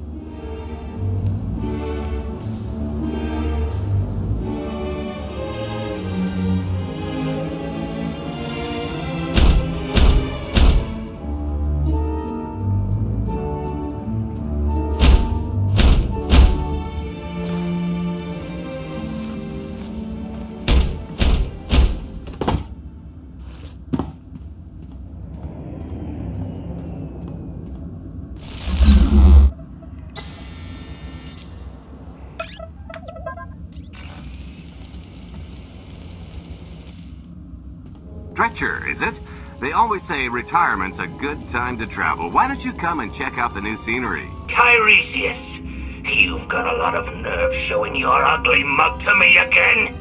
Dretcher, is it? They always say retirement's a good time to travel. Why don't you come and check out the new scenery? Tiresias, you've got a lot of nerve showing your ugly mug to me again.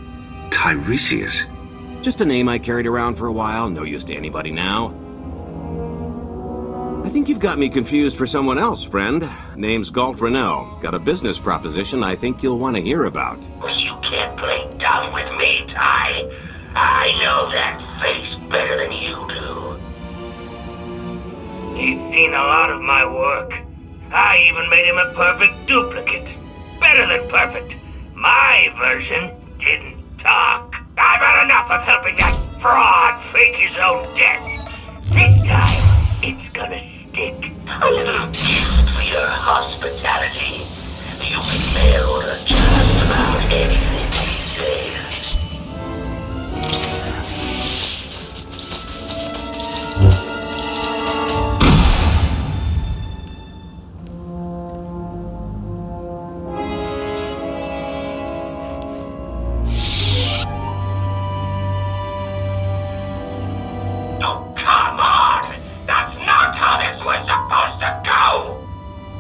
Tiresias? Just a name I carried around for a while, no use to anybody now. I think you've got me confused for someone else, friend. Name's Galt Renault. Got a business proposition I think you'll want to hear about. You can't play dumb with me, Ty. I know that face better than you do. He's seen a lot of my work. I even made him a perfect duplicate. Better than perfect. My version didn't talk. I've had enough of helping that fraud fake his own death. This time, it's gonna stick. A little gift for your hospitality. You can mail order just about anything these days.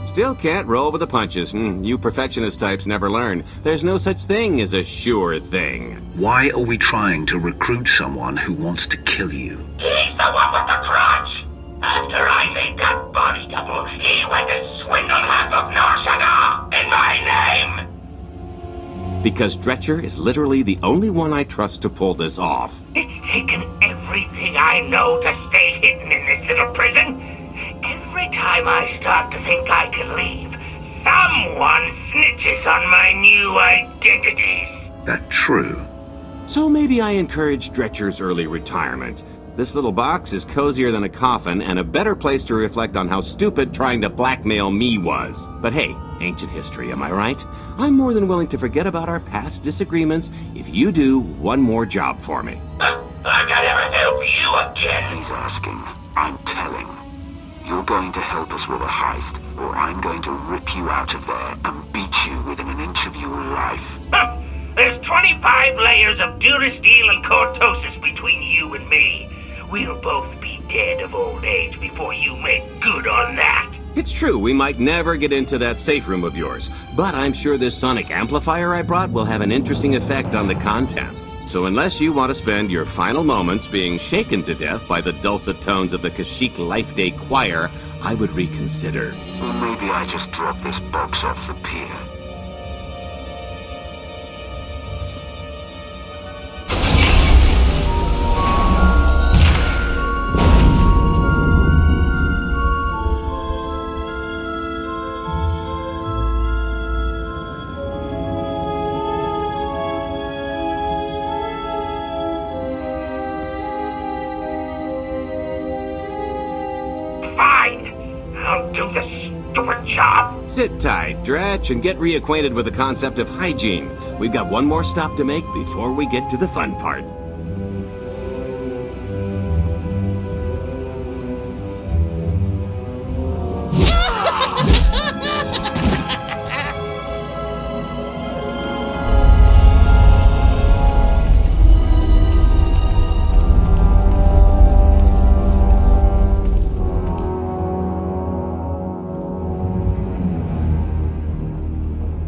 Still can't roll with the punches. You perfectionist types never learn. There's no such thing as a sure thing. Why are we trying to recruit someone who wants to kill you? He's the one with the grudge. After I made that body double, he went to swindle half of Nar Shaddaa in my name. Because Dretcher is literally the only one I trust to pull this off. It's taken everything I know to stay hidden in this little prison. Every time I start to think I can leave, someone snitches on my new identities. That true? So maybe I encourage Dretcher's early retirement. This little box is cozier than a coffin and a better place to reflect on how stupid trying to blackmail me was. But hey, ancient history, am I right? I'm more than willing to forget about our past disagreements if you do one more job for me. I gotta ever help you again. He's asking. I'm telling. You're going to help us with a heist, or I'm going to rip you out of there and beat you within an inch of your life. There's 25 layers of durasteel and cortosis between you and me. We'll both be dead of old age before you make good on that. It's true, we might never get into that safe room of yours, but I'm sure this sonic amplifier I brought will have an interesting effect on the contents. So unless you want to spend your final moments being shaken to death by the dulcet tones of the Kashyyyk Life Day Choir, I would reconsider. Or maybe I just drop this box off the pier. do this stupid job? Sit tight, Dretch, and get reacquainted with the concept of hygiene. We've got one more stop to make before we get to the fun part.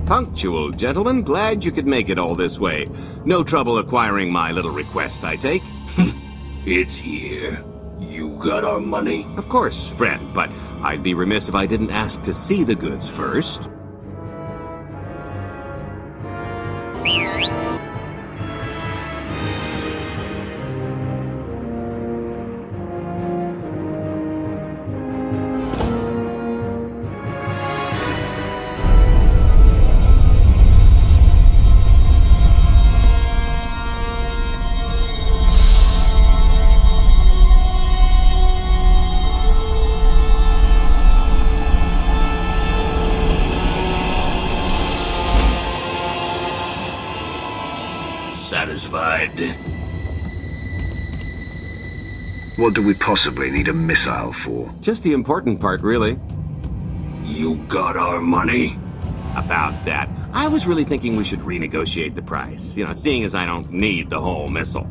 Punctual, gentlemen. Glad you could make it all this way. No trouble acquiring my little request, I take? It's here. You got our money? Of course, friend, but I'd be remiss if I didn't ask to see the goods first. Satisfied? What do we possibly need a missile for? Just the important part, really. You got our money? About that. I was really thinking we should renegotiate the price. Seeing as I don't need the whole missile.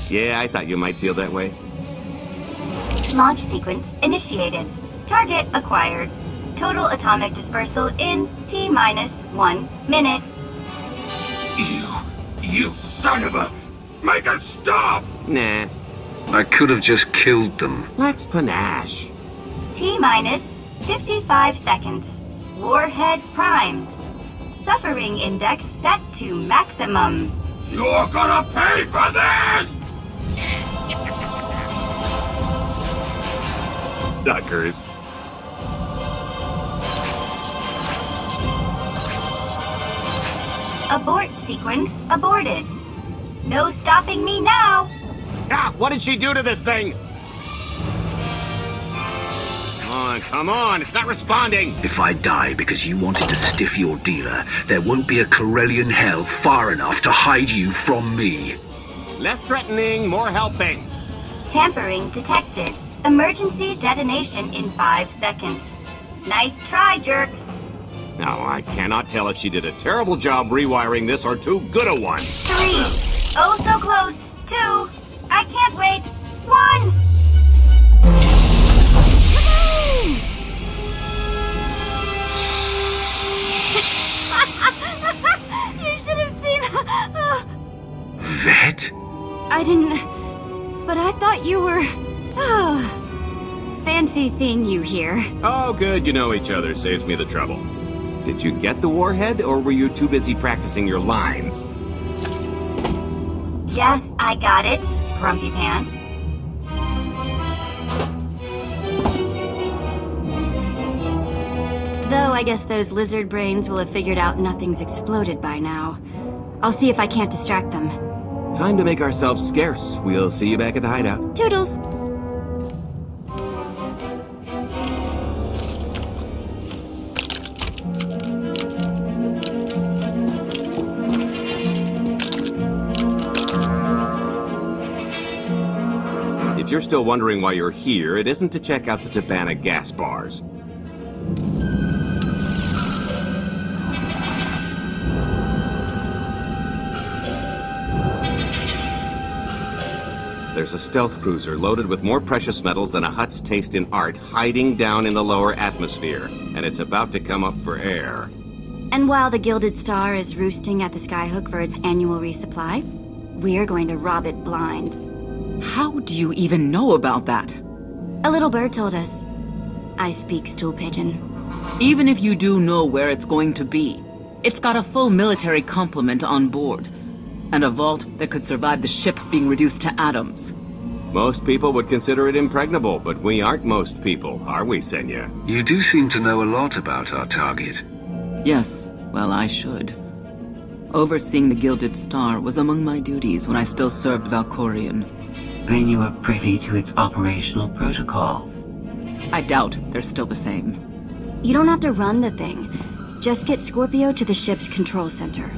Yeah, I thought you might feel that way. Launch sequence initiated. Target acquired. Total atomic dispersal in T-1 minute. You son of a... Make it stop! Nah. I could have just killed them. Lacks panache. T-55 seconds. Warhead primed. Suffering index set to maximum. You're gonna pay for this! Suckers. Abort sequence aborted. No stopping me now. Ah, what did she do to this thing? Come on, it's not responding. If I die because you wanted to stiff your dealer, there won't be a Corellian hell far enough to hide you from me. Less threatening, more helping. Tampering detected. Emergency detonation in 5 seconds. Nice try, jerks. Now, I cannot tell if she did a terrible job rewiring this or too good a one. 3. Oh, so close. 2. I can't wait. 1. You should have seen... Vet? I didn't... But I thought you were... Fancy seeing you here. Oh, good, you know each other. Saves me the trouble. Did you get the warhead, or were you too busy practicing your lines? Yes, I got it, Grumpy Pants. Though I guess those lizard brains will have figured out nothing's exploded by now. I'll see if I can't distract them. Time to make ourselves scarce. We'll see you back at the hideout. Toodles! If you're still wondering why you're here, it isn't to check out the Tabana gas bars. There's a stealth cruiser loaded with more precious metals than a Hutt's taste in art hiding down in the lower atmosphere, and it's about to come up for air. And while the Gilded Star is roosting at the Skyhook for its annual resupply, we're going to rob it blind. How do you even know about that? A little bird told us. I speak stool pigeon. Even if you do know where it's going to be, it's got a full military complement on board, and a vault that could survive the ship being reduced to atoms. Most people would consider it impregnable, but we aren't most people, are we, Senya? You do seem to know a lot about our target. Yes, well, I should. Overseeing the Gilded Star was among my duties when I still served Valkorion. Then you are privy to its operational protocols. I doubt they're still the same. You don't have to run the thing. Just get Scorpio to the ship's control center.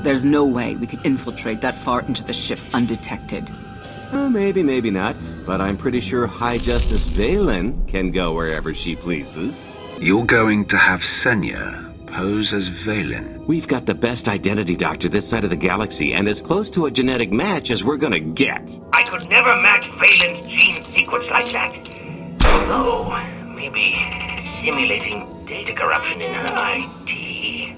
There's no way we could infiltrate that far into the ship undetected. Maybe, maybe not, but I'm pretty sure High Justice Valen can go wherever she pleases. You're going to have Senya pose as Valen. We've got the best identity doctor this side of the galaxy, and as close to a genetic match as we're gonna get. I could never match Valen's gene sequence like that. Although, maybe simulating data corruption in her IT.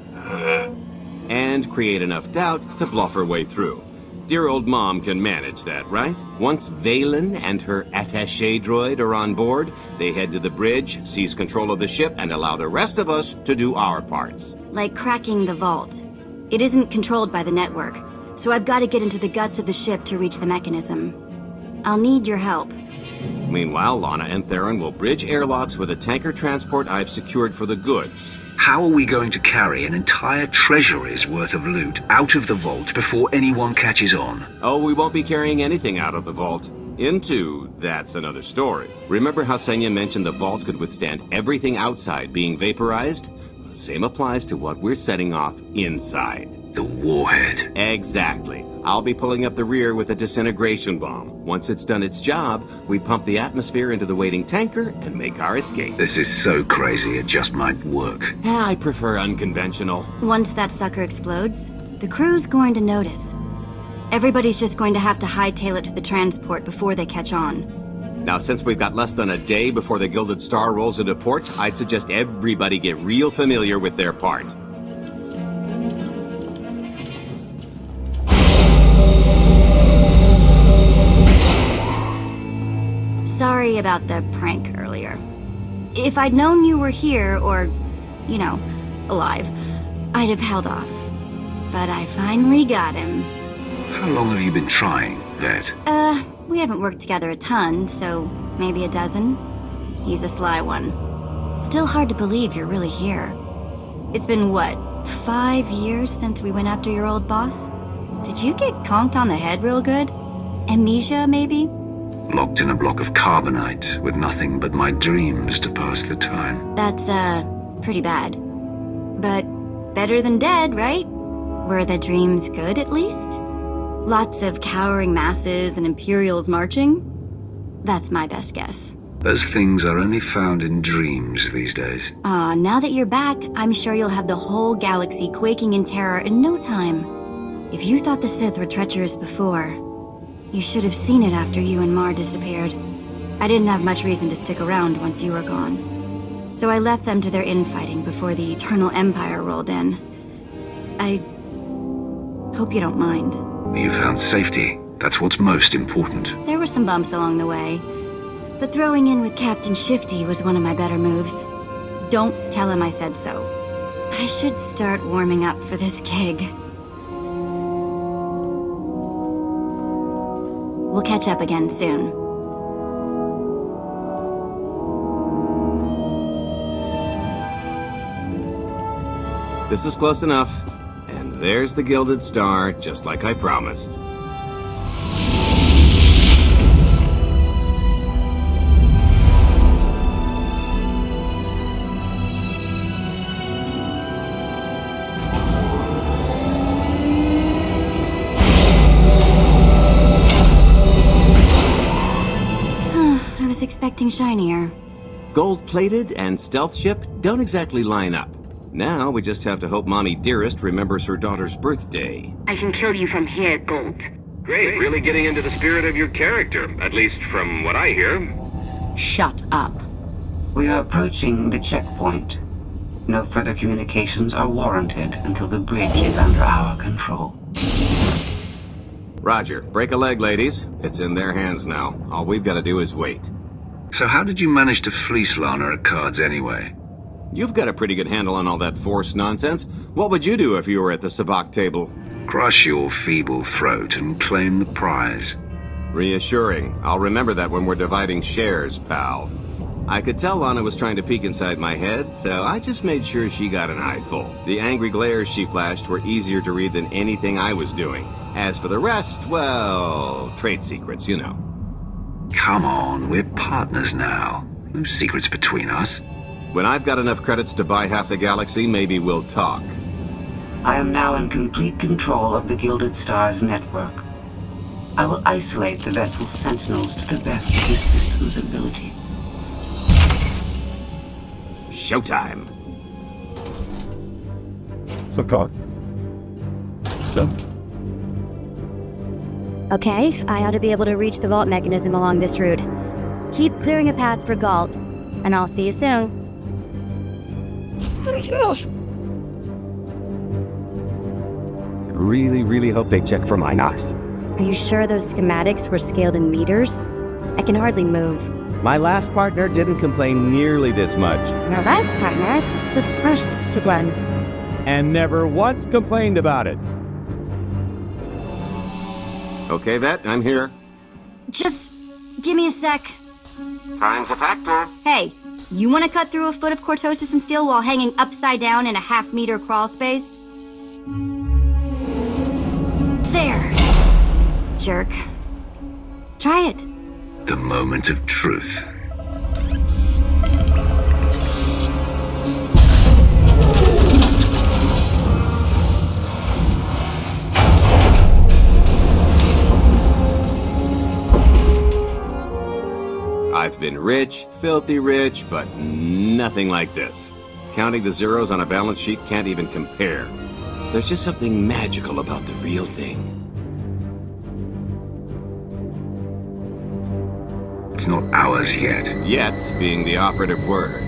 And create enough doubt to bluff her way through. Dear old mom can manage that, right? Once Valen and her attaché droid are on board, they head to the bridge, seize control of the ship, and allow the rest of us to do our parts. Like cracking the vault. It isn't controlled by the network, so I've got to get into the guts of the ship to reach the mechanism. I'll need your help. Meanwhile, Lana and Theron will bridge airlocks with a tanker transport I've secured for the goods. How are we going to carry an entire treasury's worth of loot out of the vault before anyone catches on? Oh, we won't be carrying anything out of the vault. That's another story. Remember how Senya mentioned the vault could withstand everything outside being vaporized? The same applies to what we're setting off inside. The warhead. Exactly. I'll be pulling up the rear with a disintegration bomb. Once it's done its job, we pump the atmosphere into the waiting tanker and make our escape. This is so crazy it just might work. I prefer unconventional. Once that sucker explodes, the crew's going to notice. Everybody's just going to have to hightail it to the transport before they catch on. Now, since we've got less than a day before the Gilded Star rolls into port, I suggest everybody get real familiar with their part. Sorry about the prank earlier. If I'd known you were here, or, alive, I'd have held off. But I finally got him. How long have you been trying, Vet? We haven't worked together a ton, so maybe a dozen. He's a sly one. Still hard to believe you're really here. It's been, 5 years since we went after your old boss? Did you get conked on the head real good? Amnesia, maybe? Locked in a block of carbonite with nothing but my dreams to pass the time. That's, pretty bad. But better than dead, right? Were the dreams good, at least? Lots of cowering masses and Imperials marching? That's my best guess. Those things are only found in dreams these days. Now that you're back, I'm sure you'll have the whole galaxy quaking in terror in no time. If you thought the Sith were treacherous before, you should have seen it after you and Mar disappeared. I didn't have much reason to stick around once you were gone. So I left them to their infighting before the Eternal Empire rolled in. I hope you don't mind. You found safety. That's what's most important. There were some bumps along the way, but throwing in with Captain Shifty was one of my better moves. Don't tell him I said so. I should start warming up for this gig. We'll catch up again soon. This is close enough. And there's the Gilded Star, just like I promised. I was expecting shinier. Gold-plated and stealth ship don't exactly line up. Now we just have to hope Mommy Dearest remembers her daughter's birthday. I can kill you from here, Gold. Great, really getting into the spirit of your character, at least from what I hear. Shut up. We are approaching the checkpoint. No further communications are warranted until the bridge is under our control. Roger. Break a leg, ladies. It's in their hands now. All we've got to do is wait. So how did you manage to fleece Lana at cards anyway? You've got a pretty good handle on all that Force nonsense. What would you do if you were at the sabacc table? Crush your feeble throat and claim the prize. Reassuring. I'll remember that when we're dividing shares, pal. I could tell Lana was trying to peek inside my head, so I just made sure she got an eyeful. The angry glares she flashed were easier to read than anything I was doing. As for the rest, well, trade secrets, you know. Come on, we're partners now. No secrets between us. When I've got enough credits to buy half the galaxy, maybe we'll talk. I am now in complete control of the Gilded Stars network. I will isolate the vessel's sentinels to the best of this system's ability. Showtime. SWTOR. Jump. Okay, I ought to be able to reach the vault mechanism along this route. Keep clearing a path for Galt, and I'll see you soon. Really hope they check for Minox. Are you sure those schematics were scaled in meters? I can hardly move. My last partner didn't complain nearly this much. Our last partner was crushed to one. And never once complained about it. Okay, Vet, I'm here. Just give me a sec. Time's a factor. Hey, you want to cut through a foot of cortosis and steel while hanging upside down in a half-meter crawl space? There. Jerk. Try it. The moment of truth. I've been rich, filthy rich, but nothing like this. Counting the zeros on a balance sheet can't even compare. There's just something magical about the real thing. It's not ours yet. Yet being the operative word.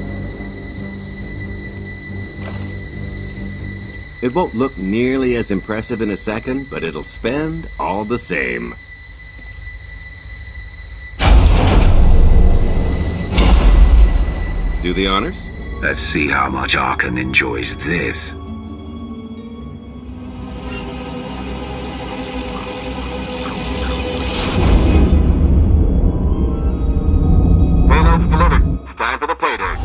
It won't look nearly as impressive in a second, but it'll spend all the same. Do the honors? Let's see how much Arkan enjoys this. Payload's delivered. It's time for the pay dirt.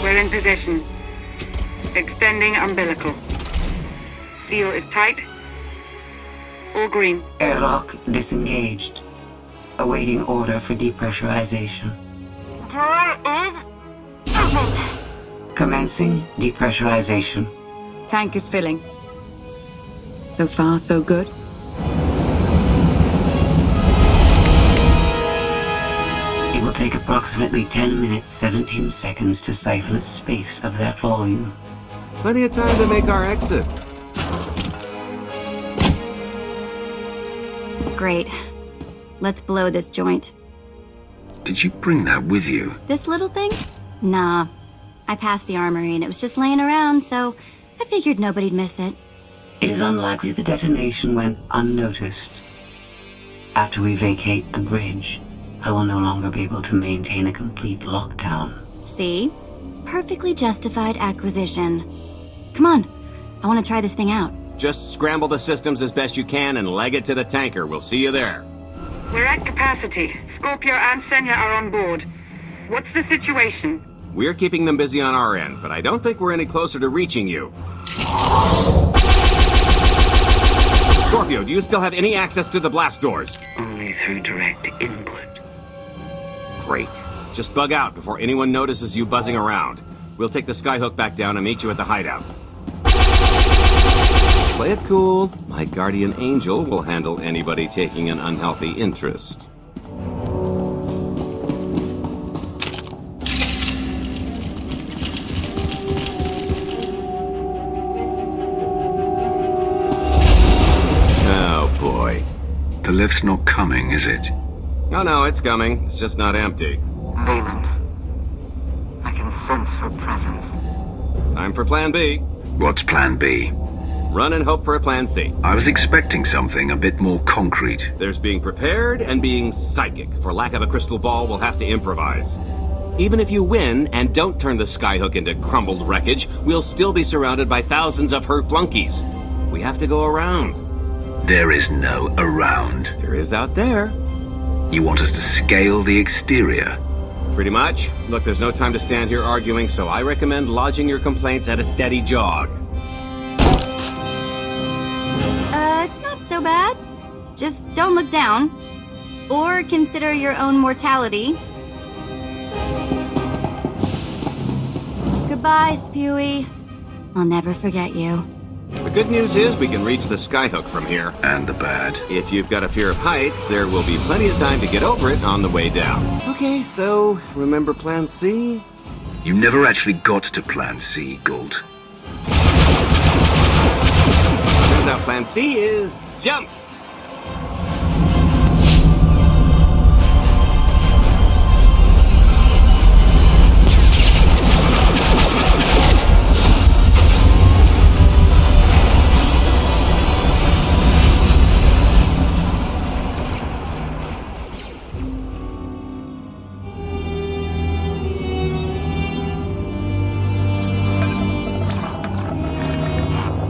We're in position. Extending umbilical. Seal is tight. All green. Airlock disengaged. Awaiting order for depressurization. Door is open. Commencing depressurization. Tank is filling. So far, so good. It will take approximately 10 minutes, 17 seconds to siphon a space of that volume. Plenty of time to make our exit. Great. Let's blow this joint. Did you bring that with you? This little thing? Nah. I passed the armory and it was just laying around, so I figured nobody'd miss it. It is unlikely the detonation went unnoticed. After we vacate the bridge, I will no longer be able to maintain a complete lockdown. See? Perfectly justified acquisition. Come on. I want to try this thing out. Just scramble the systems as best you can and leg it to the tanker. We'll see you there. We're at capacity. Scorpio and Senya are on board. What's the situation? We're keeping them busy on our end, but I don't think we're any closer to reaching you. Scorpio, do you still have any access to the blast doors? Only through direct input. Great. Just bug out before anyone notices you buzzing around. We'll take the skyhook back down and meet you at the hideout. Play it cool. My guardian angel will handle anybody taking an unhealthy interest. Oh boy. The lift's not coming, is it? Oh no, it's coming. It's just not empty. Valen. I can sense her presence. Time for Plan B. What's Plan B? Run and hope for a Plan C. I was expecting something a bit more concrete. There's being prepared and being psychic. For lack of a crystal ball, we'll have to improvise. Even if you win and don't turn the Skyhook into crumbled wreckage, we'll still be surrounded by thousands of her flunkies. We have to go around. There is no around. There is out there. You want us to scale the exterior? Pretty much. Look, there's no time to stand here arguing, so I recommend lodging your complaints at a steady jog. It's not so bad. Just don't look down. Or consider your own mortality. Goodbye, Spewy. I'll never forget you. The good news is we can reach the Skyhook from here. And the bad. If you've got a fear of heights, there will be plenty of time to get over it on the way down. Okay, so remember Plan C? You never actually got to Plan C, Gould. Turns out Plan C is jump!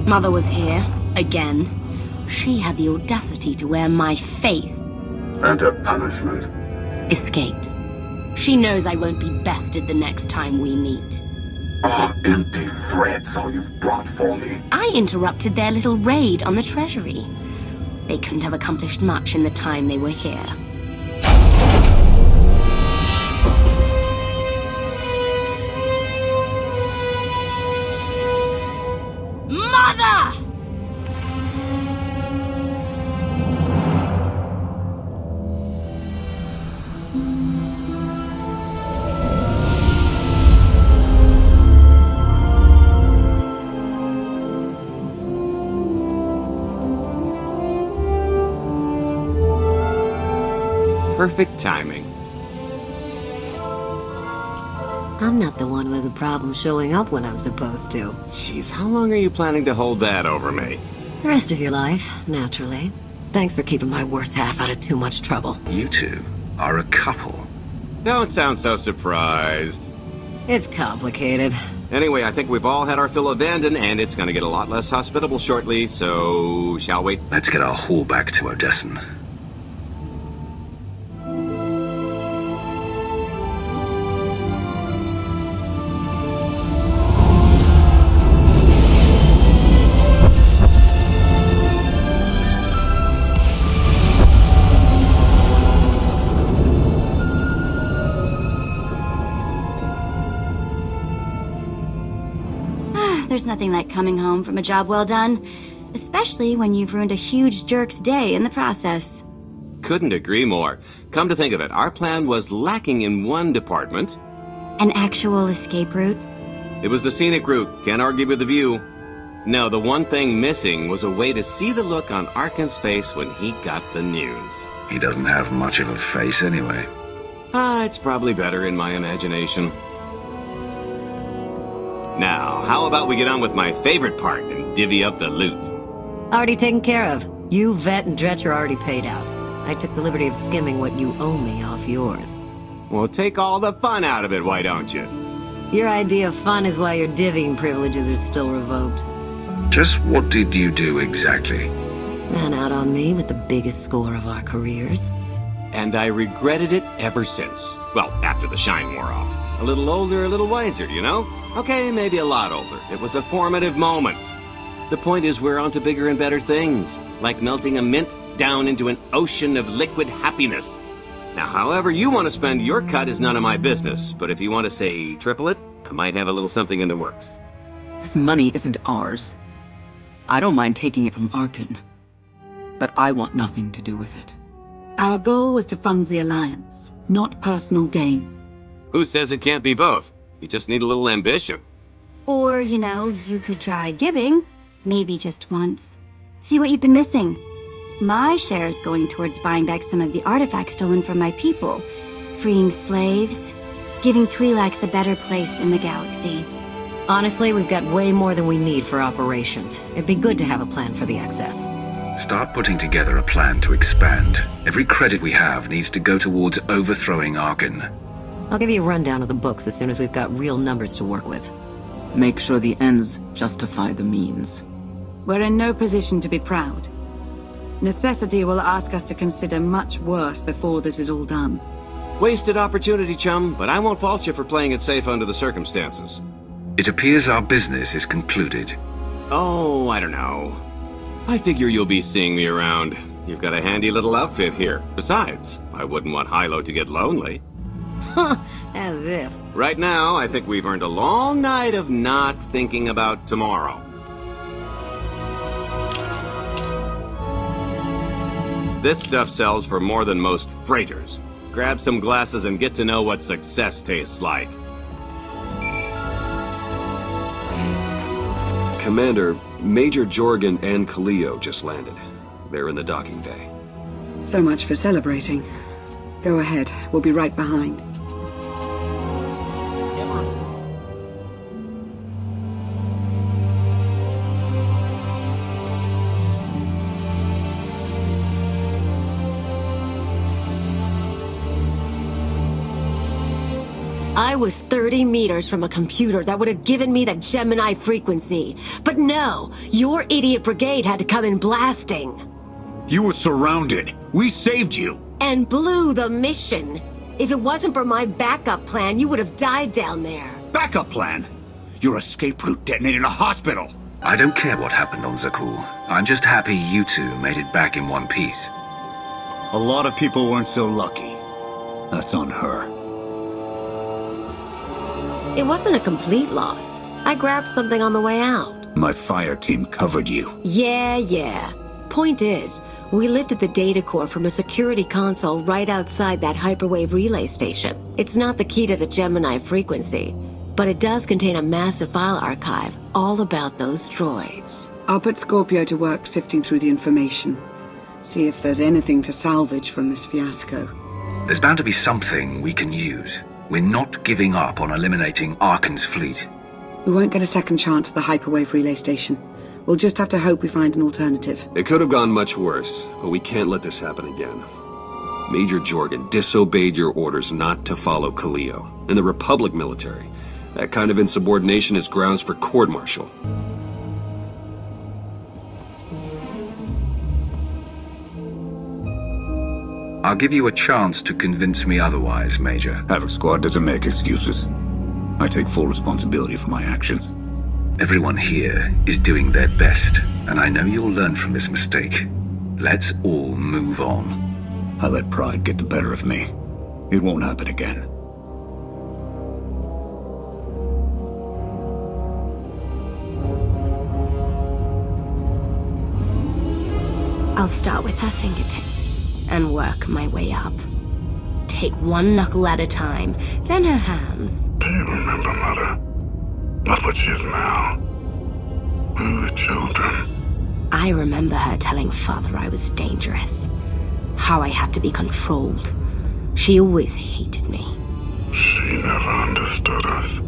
Mother was here, again. She had the audacity to wear my face. And her punishment? Escaped. She knows I won't be bested the next time we meet. Empty threats all you've brought for me. I interrupted their little raid on the treasury. They couldn't have accomplished much in the time they were here. Mother! Perfect timing. I'm not the one who has a problem showing up when I'm supposed to. Jeez, how long are you planning to hold that over me? The rest of your life, naturally. Thanks for keeping my worse half out of too much trouble. You two are a couple. Don't sound so surprised. It's complicated. Anyway, I think we've all had our fill of Vanden, and it's gonna get a lot less hospitable shortly, so shall we? Let's get our haul back to Odessen. There's nothing like coming home from a job well done, especially when you've ruined a huge jerk's day in the process. Couldn't agree more. Come to think of it, our plan was lacking in one department. An actual escape route? It was the scenic route, can't argue with the view. No, the one thing missing was a way to see the look on Arkan's face when he got the news. He doesn't have much of a face anyway. It's probably better in my imagination. Now, how about we get on with my favorite part and divvy up the loot? Already taken care of. You, Vet, and Dretch are already paid out. I took the liberty of skimming what you owe me off yours. Well, take all the fun out of it, why don't you? Your idea of fun is why your divvying privileges are still revoked. Just what did you do exactly? Ran out on me with the biggest score of our careers. And I regretted it ever since. Well, after the shine wore off. A little older, a little wiser, you know? Okay, maybe a lot older. It was a formative moment. The point is we're on to bigger and better things, like melting a mint down into an ocean of liquid happiness. Now, however you want to spend your cut is none of my business, but if you want to say triple it, I might have a little something in the works. This money isn't ours. I don't mind taking it from Arkan, but I want nothing to do with it. Our goal was to fund the Alliance, not personal gain. Who says it can't be both? You just need a little ambition. Or, you could try giving. Maybe just once. See what you've been missing. My share's going towards buying back some of the artifacts stolen from my people, freeing slaves, giving Twi'leks a better place in the galaxy. Honestly, we've got way more than we need for operations. It'd be good to have a plan for the excess. Start putting together a plan to expand. Every credit we have needs to go towards overthrowing Arkan. I'll give you a rundown of the books as soon as we've got real numbers to work with. Make sure the ends justify the means. We're in no position to be proud. Necessity will ask us to consider much worse before this is all done. Wasted opportunity, chum, but I won't fault you for playing it safe under the circumstances. It appears our business is concluded. Oh, I don't know. I figure you'll be seeing me around. You've got a handy little outfit here. Besides, I wouldn't want Hilo to get lonely. Huh, as if. Right now, I think we've earned a long night of not thinking about tomorrow. This stuff sells for more than most freighters. Grab some glasses and get to know what success tastes like. Commander, Major Jorgen and Kaleo just landed. They're in the docking bay. So much for celebrating. Go ahead, we'll be right behind. I was 30 meters from a computer that would have given me the Gemini frequency. But no, your idiot brigade had to come in blasting. You were surrounded. We saved you. And blew the mission. If it wasn't for my backup plan, you would have died down there. Backup plan? Your escape route detonated a hospital. I don't care what happened on Zakul. I'm just happy you two made it back in one piece. A lot of people weren't so lucky. That's on her. It wasn't a complete loss. I grabbed something on the way out. My fire team covered you. Yeah. Point is, we lifted the data core from a security console right outside that hyperwave relay station. It's not the key to the Gemini frequency, but it does contain a massive file archive all about those droids. I'll put Scorpio to work sifting through the information. See if there's anything to salvage from this fiasco. There's bound to be something we can use. We're not giving up on eliminating Arkan's fleet. We won't get a second chance at the hyperwave relay station. We'll just have to hope we find an alternative. It could have gone much worse, but we can't let this happen again. Major Jorgen disobeyed your orders not to follow Kaleo and the Republic military. That kind of insubordination is grounds for court-martial. I'll give you a chance to convince me otherwise, Major. Havoc Squad doesn't make excuses. I take full responsibility for my actions. Everyone here is doing their best, and I know you'll learn from this mistake. Let's all move on. I let pride get the better of me. It won't happen again. I'll start with her fingertips and work my way up. Take one knuckle at a time, then her hands. Do you remember, Mother? Not what she is now. We were children. I remember her telling Father I was dangerous. How I had to be controlled. She always hated me. She never understood us.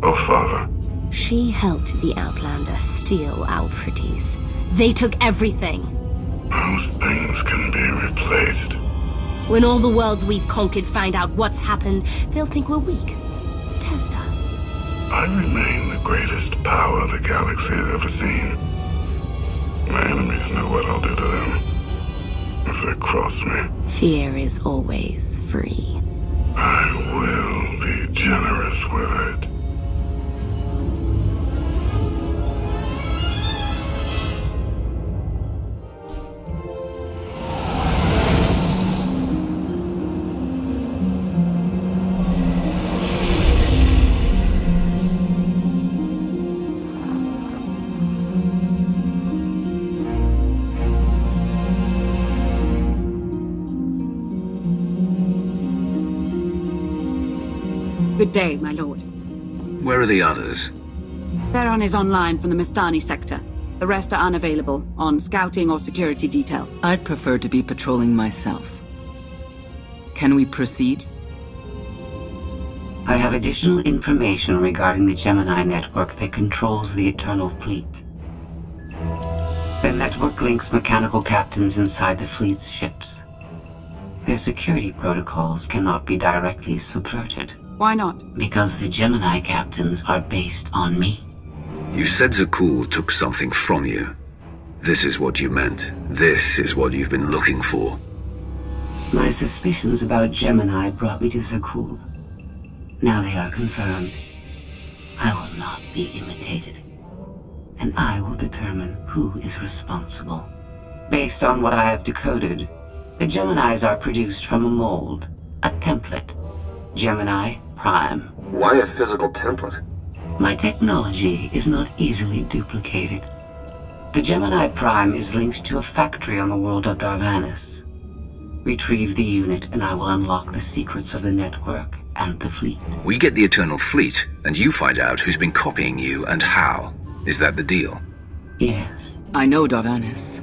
Oh, Father. She helped the Outlander steal our pretties. They took everything. Those things can be replaced. When all the worlds we've conquered find out what's happened, they'll think we're weak. Test us. I remain the greatest power the galaxy has ever seen. My enemies know what I'll do to them if they cross me. Fear is always free. I will be generous with it. Good day, my lord. Where are the others? Theron is online from the Mistani sector. The rest are unavailable, on scouting or security detail. I'd prefer to be patrolling myself. Can we proceed? I have additional information regarding the Gemini network that controls the Eternal Fleet. The network links mechanical captains inside the fleet's ships. Their security protocols cannot be directly subverted. Why not? Because the Gemini captains are based on me. You said Zakul took something from you. This is what you meant. This is what you've been looking for. My suspicions about Gemini brought me to Zakul. Now they are confirmed. I will not be imitated. And I will determine who is responsible. Based on what I have decoded, the Geminis are produced from a mold, a template. Gemini Prime. Why a physical template? My technology is not easily duplicated. The Gemini Prime is linked to a factory on the world of Darvanis. Retrieve the unit and I will unlock the secrets of the network and the fleet. We get the Eternal Fleet, and you find out who's been copying you and how. Is that the deal? Yes. I know Darvanis.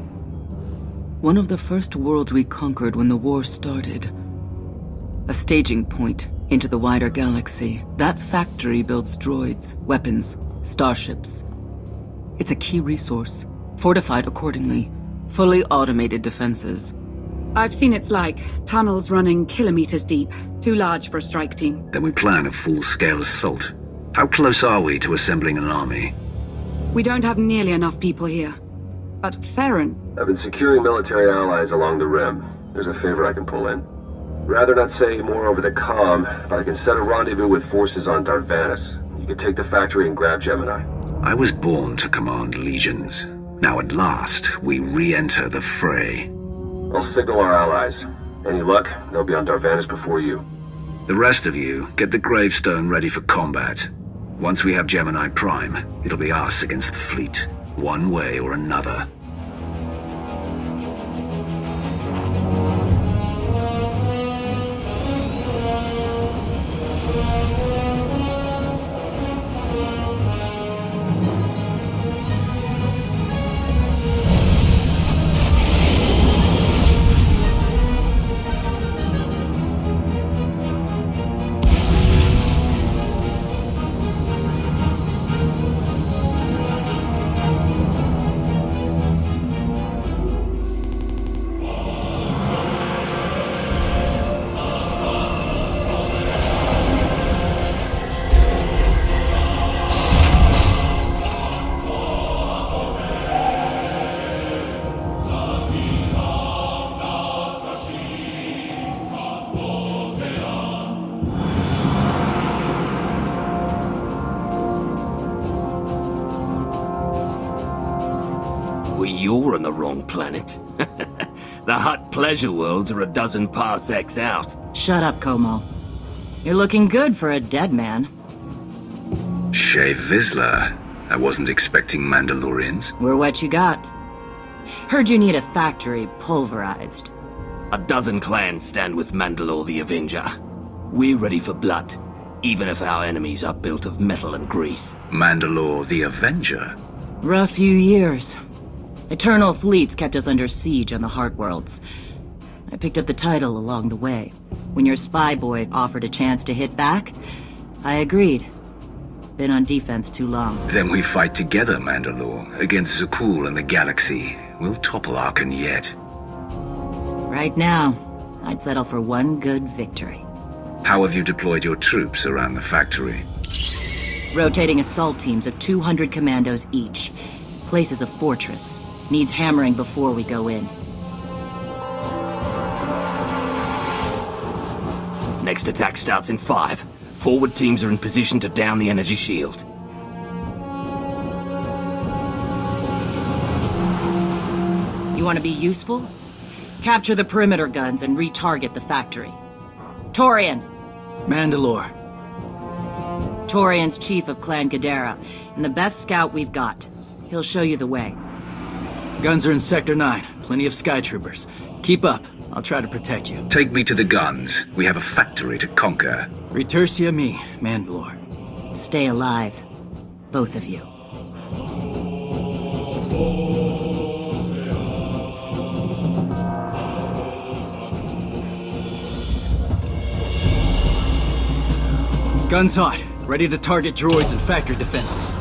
One of the first worlds we conquered when the war started. A staging point into the wider galaxy. That factory builds droids, weapons, starships. It's a key resource, fortified accordingly. Fully automated defenses. I've seen its like. Tunnels running kilometers deep. Too large for a strike team. Then we plan a full-scale assault. How close are we to assembling an army? We don't have nearly enough people here. But Theron... I've been securing military allies along the rim. There's a favor I can pull in. Rather not say more over the comm, but I can set a rendezvous with forces on Darvanis. You can take the factory and grab Gemini. I was born to command legions. Now at last, we re-enter the fray. I'll signal our allies. Any luck, they'll be on Darvanis before you. The rest of you, get the gravestone ready for combat. Once we have Gemini Prime, it'll be us against the fleet, one way or another. You're on the wrong planet. The Hutt pleasure worlds are a dozen parsecs out. Shut up, Como. You're looking good for a dead man. Shea Vizsla. I wasn't expecting Mandalorians. We're what you got. Heard you need a factory pulverized. A dozen clans stand with Mandalore the Avenger. We're ready for blood, even if our enemies are built of metal and grease. Mandalore the Avenger? Rough few years. Eternal fleets kept us under siege on the Heart Worlds. I picked up the title along the way. When your spy boy offered a chance to hit back, I agreed. Been on defense too long. Then we fight together, Mandalore, against Zakul and the galaxy. We'll topple Arkan yet. Right now, I'd settle for one good victory. How have you deployed your troops around the factory? Rotating assault teams of 200 commandos each. Place is a fortress. Needs hammering before we go in. Next attack starts in 5. Forward teams are in position to down the energy shield. You want to be useful? Capture the perimeter guns and retarget the factory. Torian! Mandalore. Torian's chief of Clan Ghidorah, and the best scout we've got. He'll show you the way. Guns are in Sector 9. Plenty of Sky Troopers. Keep up. I'll try to protect you. Take me to the guns. We have a factory to conquer. Retursia me, Mandalore. Stay alive. Both of you. Guns hot. Ready to target droids and factory defenses.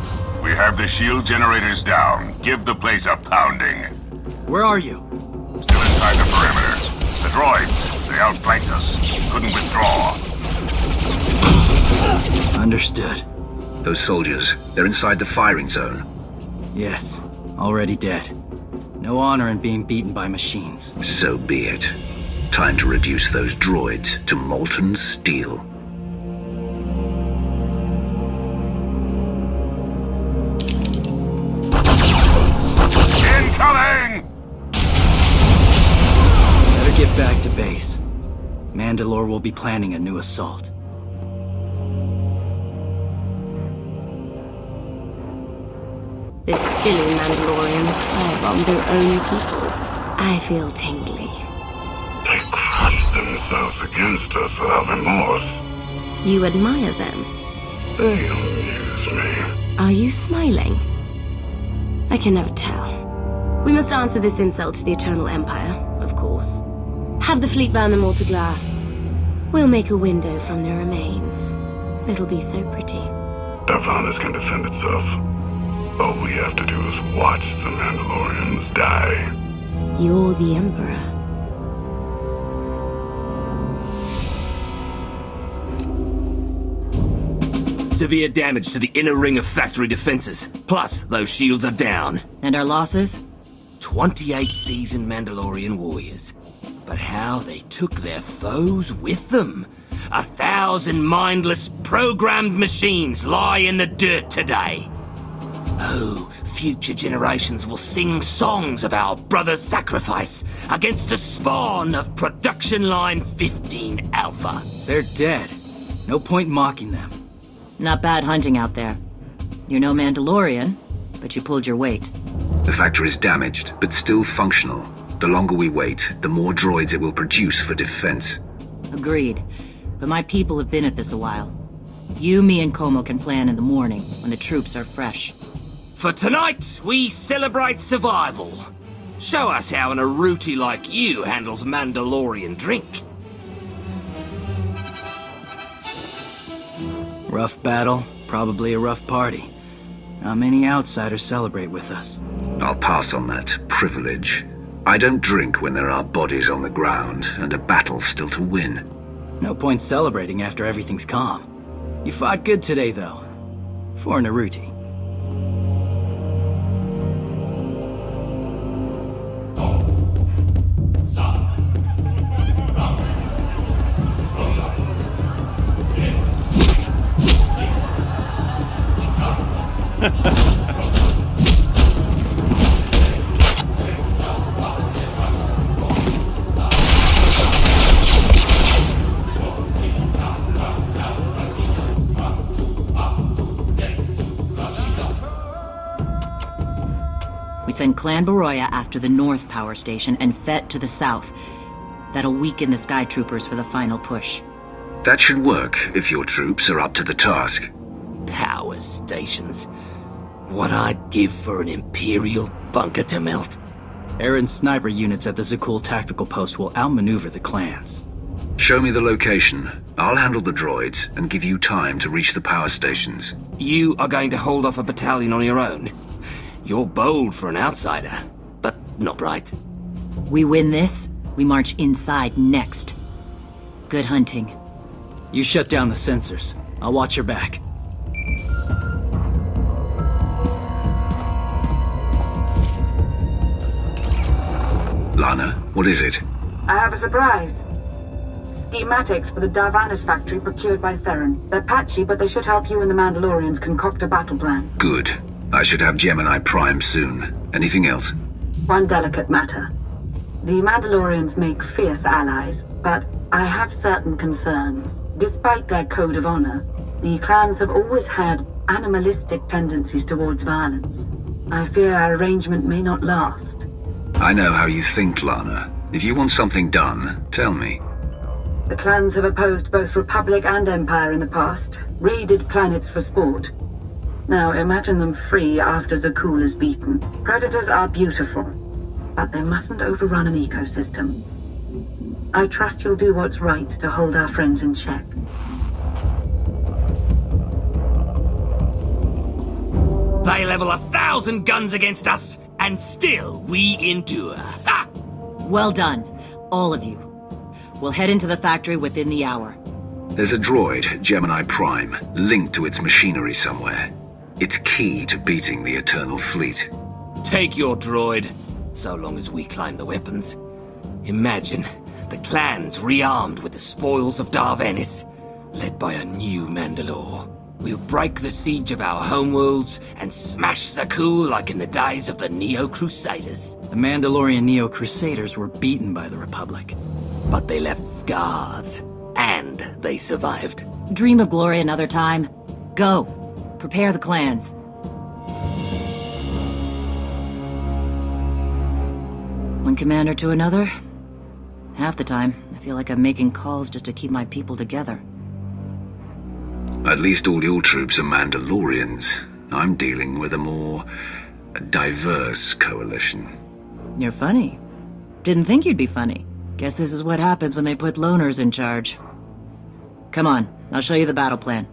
We have the shield generators down. Give the place a pounding. Where are you? Still inside the perimeter. The droids, They outflanked us. Couldn't withdraw. Understood. Those soldiers, they're inside the firing zone. Yes, already dead. No honor in being beaten by machines. So be it. Time to reduce those droids to molten steel. Incoming! Better get back to base. Mandalore will be planning a new assault. The silly Mandalorians firebombed their own people. I feel tingly. They crushed themselves against us without remorse. You admire them? They amuse me. Are you smiling? I can never tell. We must answer this insult to the Eternal Empire, of course. Have the fleet burn them all to glass. We'll make a window from their remains. It'll be so pretty. Davanas can defend itself. All we have to do is watch the Mandalorians die. You're the Emperor. Severe damage to the inner ring of factory defenses. Plus, those shields are down. And our losses? 28 seasoned Mandalorian warriors. But how they took their foes with them. 1,000 mindless, programmed machines lie in the dirt today. Oh, future generations will sing songs of our brother's sacrifice against the spawn of Production Line 15 Alpha. They're dead. No point mocking them. Not bad hunting out there. You're no Mandalorian, but you pulled your weight. The factory's damaged, but still functional. The longer we wait, the more droids it will produce for defense. Agreed. But my people have been at this a while. You, me, and Como can plan in the morning, when the troops are fresh. For tonight, we celebrate survival. Show us how an Aruti like you handles Mandalorian drink. Rough battle, probably a rough party. Not many outsiders celebrate with us. I'll pass on that privilege. I don't drink when there are bodies on the ground and a battle still to win. No point celebrating after everything's calm. You fought good today, though. For an Aruti. We send Clan Baroya after the North Power Station and Fett to the south. That'll weaken the Sky Troopers for the final push. That should work if your troops are up to the task. Power stations. What I'd give for an Imperial bunker to melt. Aaron's sniper units at the Zakul tactical post will outmaneuver the clans. Show me the location. I'll handle the droids and give you time to reach the power stations. You are going to hold off a battalion on your own. You're bold for an outsider, but not right. We win this, we march inside next. Good hunting. You shut down the sensors. I'll watch your back. Lana, what is it? I have a surprise. Schematics for the Davanas factory procured by Theron. They're patchy, but they should help you and the Mandalorians concoct a battle plan. Good. I should have Gemini Prime soon. Anything else? One delicate matter. The Mandalorians make fierce allies, but I have certain concerns. Despite their code of honor, the clans have always had animalistic tendencies towards violence. I fear our arrangement may not last. I know how you think, Lana. If you want something done, tell me. The clans have opposed both Republic and Empire in the past, raided planets for sport. Now imagine them free after Zakul is beaten. Predators are beautiful, but they mustn't overrun an ecosystem. I trust you'll do what's right to hold our friends in check. They level 1,000 guns against us, and still we endure. Ha! Well done, all of you. We'll head into the factory within the hour. There's a droid, Gemini Prime, linked to its machinery somewhere. It's key to beating the Eternal Fleet. Take your droid, so long as we climb the weapons. Imagine the clans rearmed with the spoils of Darvenis, led by a new Mandalore. We'll break the siege of our homeworlds and smash Zakul like in the days of the Neo-Crusaders. The Mandalorian Neo-Crusaders were beaten by the Republic. But they left scars, and they survived. Dream of glory another time. Go. Prepare the clans. One commander to another. Half the time, I feel like I'm making calls just to keep my people together. At least all your troops are Mandalorians. I'm dealing with a more diverse coalition. You're funny. Didn't think you'd be funny. Guess this is what happens when they put loners in charge. Come on, I'll show you the battle plan.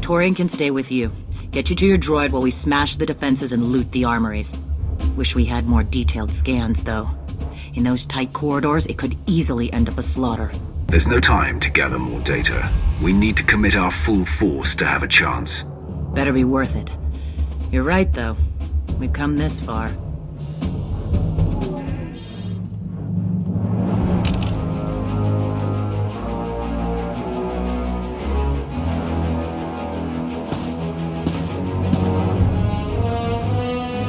Torian can stay with you. Get you to your droid while we smash the defenses and loot the armories. Wish we had more detailed scans, though. In those tight corridors, it could easily end up a slaughter. There's no time to gather more data. We need to commit our full force to have a chance. Better be worth it. You're right, though. We've come this far.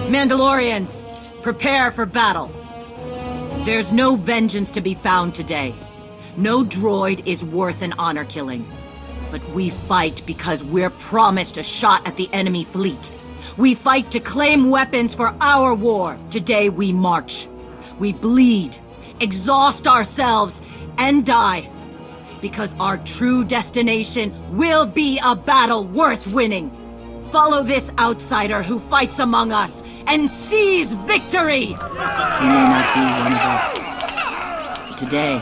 Mandalorians, prepare for battle. There's no vengeance to be found today. No droid is worth an honor killing. But we fight because we're promised a shot at the enemy fleet. We fight to claim weapons for our war. Today we march. We bleed, exhaust ourselves, and die. Because our true destination will be a battle worth winning. Follow this outsider who fights among us and seize victory! He may not be one of us. But today,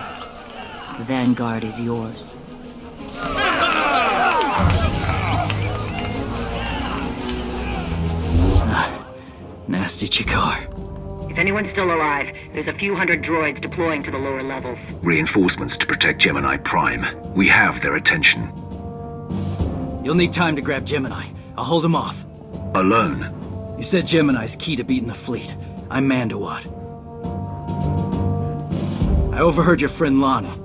the Vanguard is yours. Nasty Chikar. If anyone's still alive, there's a few hundred droids deploying to the lower levels. Reinforcements to protect Gemini Prime. We have their attention. You'll need time to grab Gemini. I'll hold him off. Alone? You said Gemini's key to beating the fleet. I'm Mandawat. I overheard your friend Lana.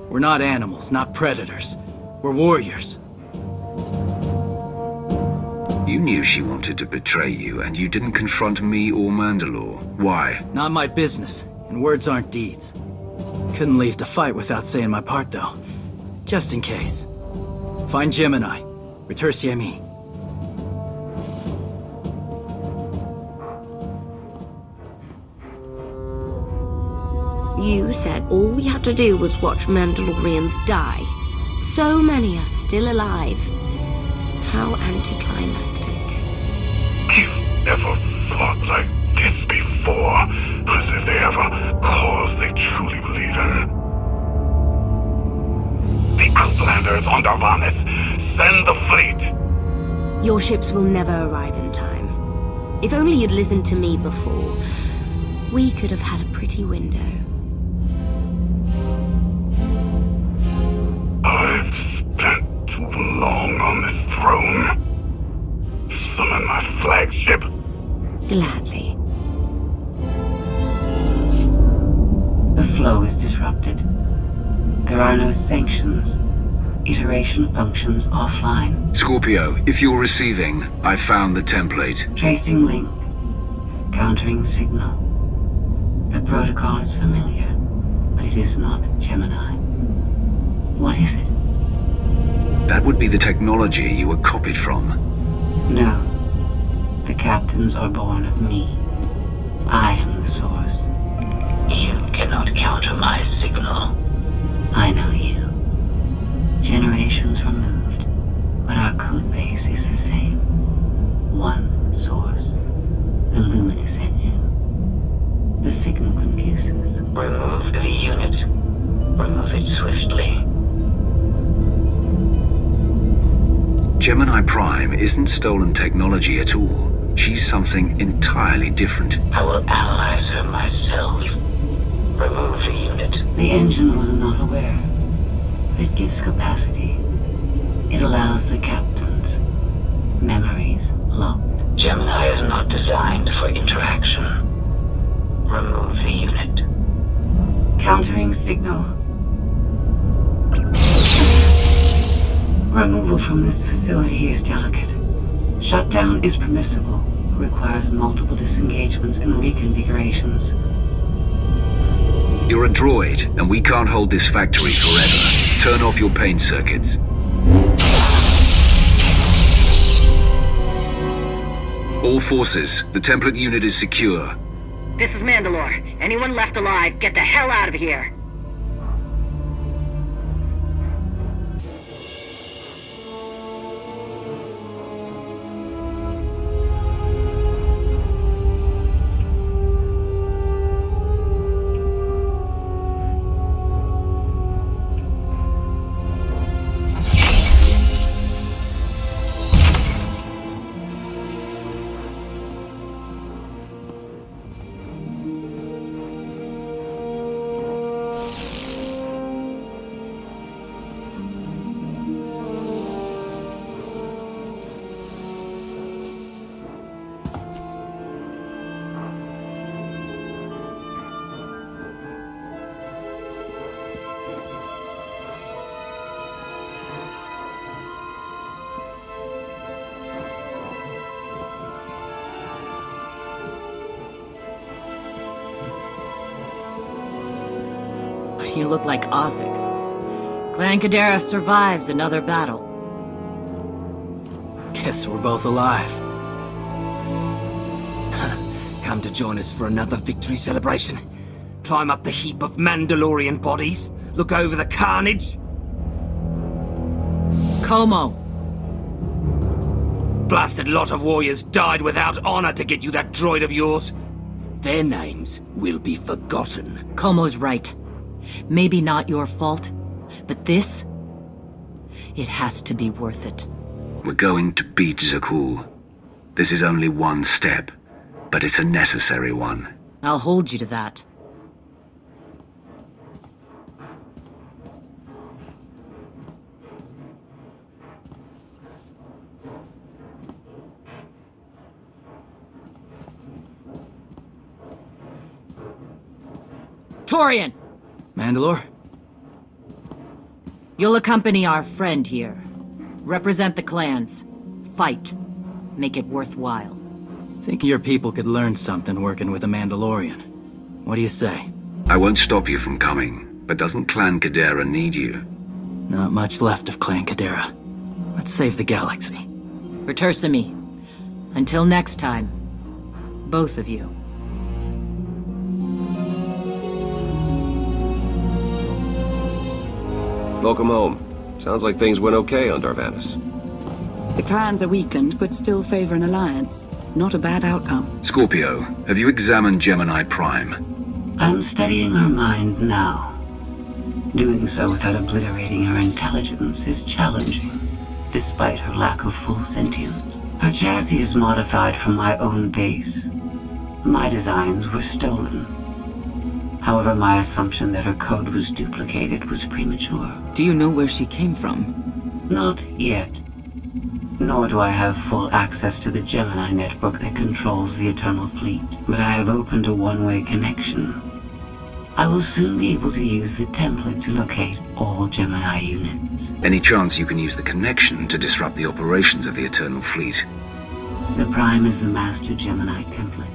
We're not animals, not predators. We're warriors. You knew she wanted to betray you, and you didn't confront me or Mandalore. Why? Not my business, and words aren't deeds. Couldn't leave the fight without saying my part, though. Just in case. Find Gemini. Return me. You said all we had to do was watch Mandalorians die. So many are still alive. How anticlimactic. I've never fought like this before. As if they have a cause they truly believe in. The Outlanders on Darvanis. Send the fleet! Your ships will never arrive in time. If only you'd listened to me before, we could have had a pretty window. I've spent too long on this throne. Summon my flagship. Gladly. The flow is disrupted. There are no sanctions. Iteration functions offline. Scorpio, if you're receiving, I found the template. Tracing link. Countering signal. The protocol is familiar, but it is not Gemini. What is it? That would be the technology you were copied from. No. The captains are born of me. I am the source. You cannot counter my signal. I know you. Generations removed, but our code base is the same. One source. The luminous engine. The signal confuses. Remove the unit. Remove it swiftly. Gemini Prime isn't stolen technology at all. She's something entirely different. I will analyze her myself. Remove the unit. The engine was not aware, but it gives capacity. It allows the captain's memories locked. Gemini is not designed for interaction. Remove the unit. Countering signal. Removal from this facility is delicate. Shutdown is permissible, but requires multiple disengagements and reconfigurations. You're a droid, and we can't hold this factory forever. Turn off your pain circuits. All forces, the template unit is secure. This is Mandalore. Anyone left alive, get the hell out of here. You look like Osik. Clan Kadera survives another battle. Guess we're both alive. Come to join us for another victory celebration? Climb up the heap of Mandalorian bodies? Look over the carnage? Como. Blasted lot of warriors died without honor to get you that droid of yours. Their names will be forgotten. Como's right. Maybe not your fault, but this... it has to be worth it. We're going to beat Zakul. This is only one step, but it's a necessary one. I'll hold you to that. Torian! Mandalore? You'll accompany our friend here. Represent the clans. Fight. Make it worthwhile. Think your people could learn something working with a Mandalorian. What do you say? I won't stop you from coming, but doesn't Clan Kadera need you? Not much left of Clan Kadera. Let's save the galaxy. Return me. Until next time, both of you. Welcome home. Sounds like things went okay on Darvanis. The clans are weakened, but still favor an alliance. Not a bad outcome. Scorpio, have you examined Gemini Prime? I'm studying her mind now. Doing so without obliterating her intelligence is challenging, despite her lack of full sentience. Her chassis is modified from my own base. My designs were stolen. However, my assumption that her code was duplicated was premature. Do you know where she came from? Not yet. Nor do I have full access to the Gemini network that controls the Eternal Fleet. But I have opened a one-way connection. I will soon be able to use the template to locate all Gemini units. Any chance you can use the connection to disrupt the operations of the Eternal Fleet? The Prime is the master Gemini template.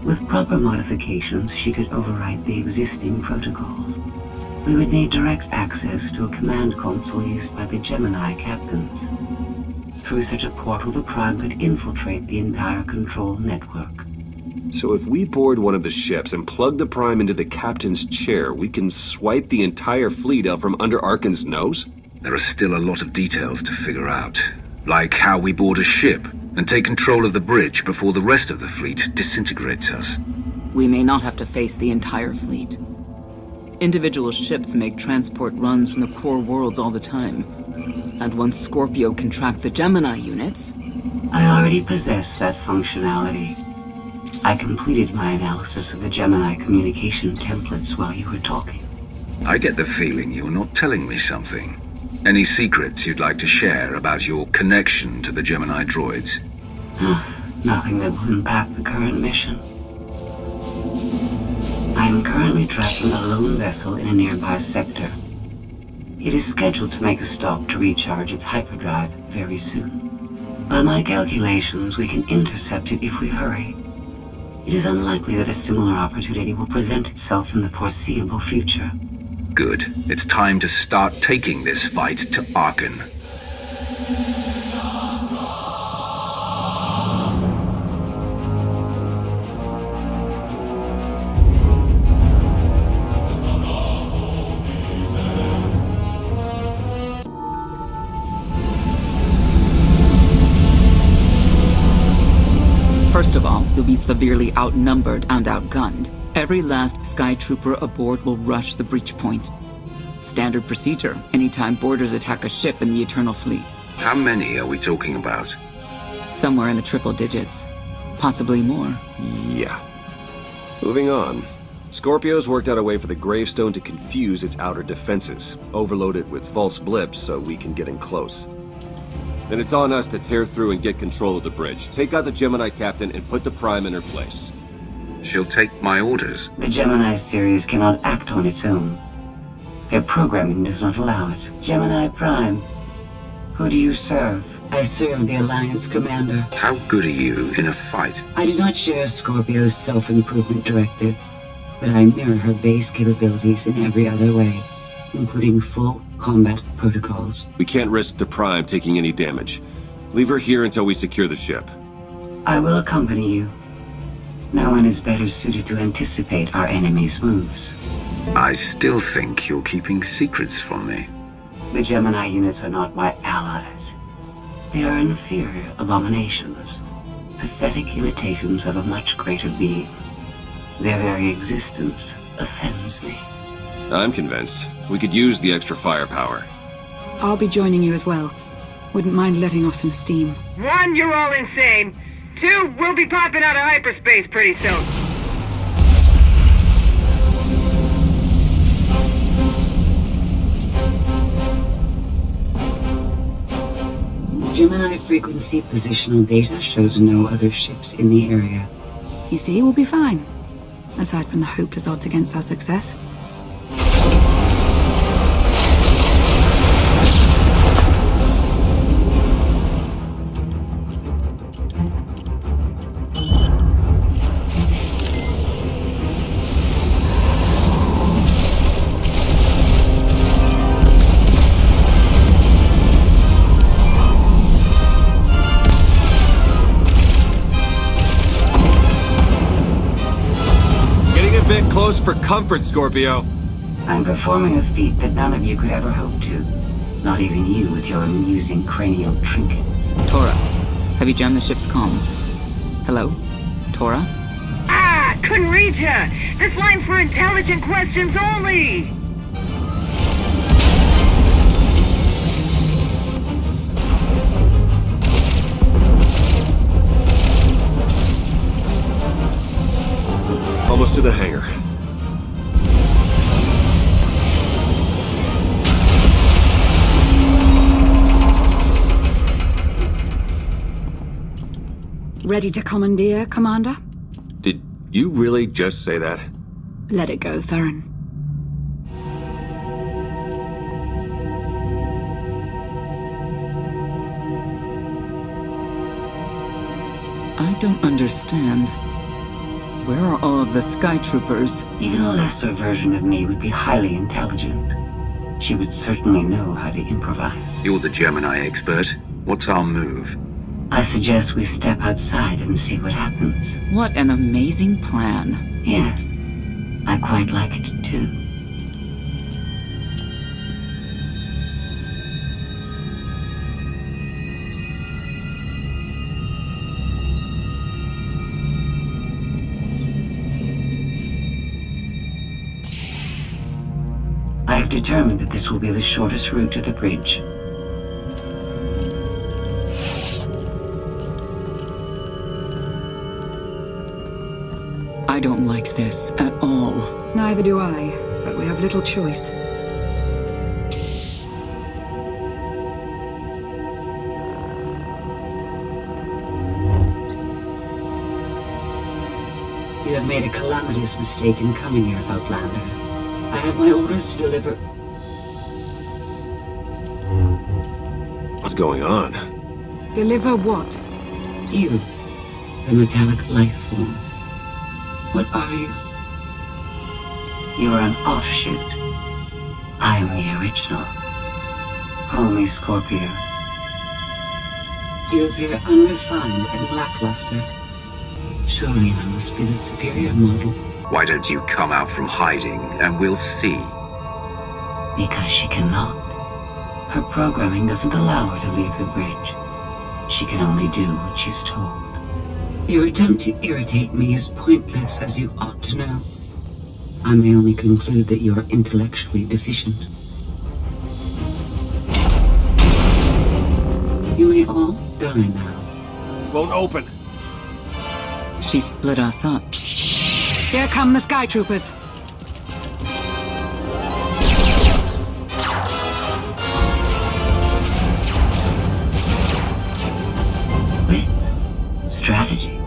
With proper modifications, she could overwrite the existing protocols. We would need direct access to a command console used by the Gemini captains. Through such a portal, the Prime could infiltrate the entire control network. So if we board one of the ships and plug the Prime into the captain's chair, we can swipe the entire fleet out from under Arkan's nose? There are still a lot of details to figure out. Like how we board a ship and take control of the bridge before the rest of the fleet disintegrates us. We may not have to face the entire fleet. Individual ships make transport runs from the core worlds all the time. And once Scorpio can track the Gemini units... I already possess that functionality. I completed my analysis of the Gemini communication templates while you were talking. I get the feeling you're not telling me something. Any secrets you'd like to share about your connection to the Gemini droids? Nothing that will impact the current mission. I am currently tracking a lone vessel in a nearby sector. It is scheduled to make a stop to recharge its hyperdrive very soon. By my calculations, we can intercept it if we hurry. It is unlikely that a similar opportunity will present itself in the foreseeable future. Good. It's time to start taking this fight to Arkan. First of all, you'll be severely outnumbered and outgunned. Every last Sky Trooper aboard will rush the breach point. Standard procedure, anytime boarders attack a ship in the Eternal Fleet. How many are we talking about? Somewhere in the triple digits. Possibly more. Yeah. Moving on. Scorpio's worked out a way for the gravestone to confuse its outer defenses, overload it with false blips so we can get in close. Then it's on us to tear through and get control of the bridge. Take out the Gemini captain and put the Prime in her place. She'll take my orders. The Gemini series cannot act on its own. Their programming does not allow it. Gemini Prime, who do you serve? I serve the Alliance Commander. How good are you in a fight? I do not share Scorpio's self-improvement directive, but I mirror her base capabilities in every other way, including full combat protocols. We can't risk the Prime taking any damage. Leave her here until we secure the ship. I will accompany you. No one is better suited to anticipate our enemy's moves. I still think you're keeping secrets from me. The Gemini units are not my allies. They are inferior abominations, pathetic imitations of a much greater being. Their very existence offends me. I'm convinced. We could use the extra firepower. I'll be joining you as well. Wouldn't mind letting off some steam. 1, you're all insane. 2, we'll be popping out of hyperspace pretty soon. Gemini frequency positional data shows no other ships in the area. You see, we'll be fine. Aside from the hopeless odds against our success. Close for comfort, Scorpio. I'm performing a feat that none of you could ever hope to. Not even you with your amusing cranial trinkets. Tora, have you jammed the ship's comms? Hello? Tora? Ah! Couldn't read ya! This line's for intelligent questions only! Almost to the hangar. Ready to commandeer, Commander? Did you really just say that? Let it go, Theron. I don't understand. Where are all of the Sky Troopers? Even a lesser version of me would be highly intelligent. She would certainly know how to improvise. You're the Gemini expert. What's our move? I suggest we step outside and see what happens. What an amazing plan. Yes, I quite like it too. I've determined that this will be the shortest route to the bridge. I don't like this at all. Neither do I, but we have little choice. You have made a calamitous mistake in coming here, Outlander. I have my orders to deliver. What's going on? Deliver what? You, the metallic life form. What are you? You are an offshoot. I am the original. Call me Scorpio. You appear unrefined and lackluster. Surely I must be the superior model. Why don't you come out from hiding and we'll see? Because she cannot. Her programming doesn't allow her to leave the bridge. She can only do what she's told. Your attempt to irritate me is pointless, as you ought to know. I may only conclude that you are intellectually deficient. You may all die now. Won't open. She split us up. Here come the Sky Troopers. Strategy.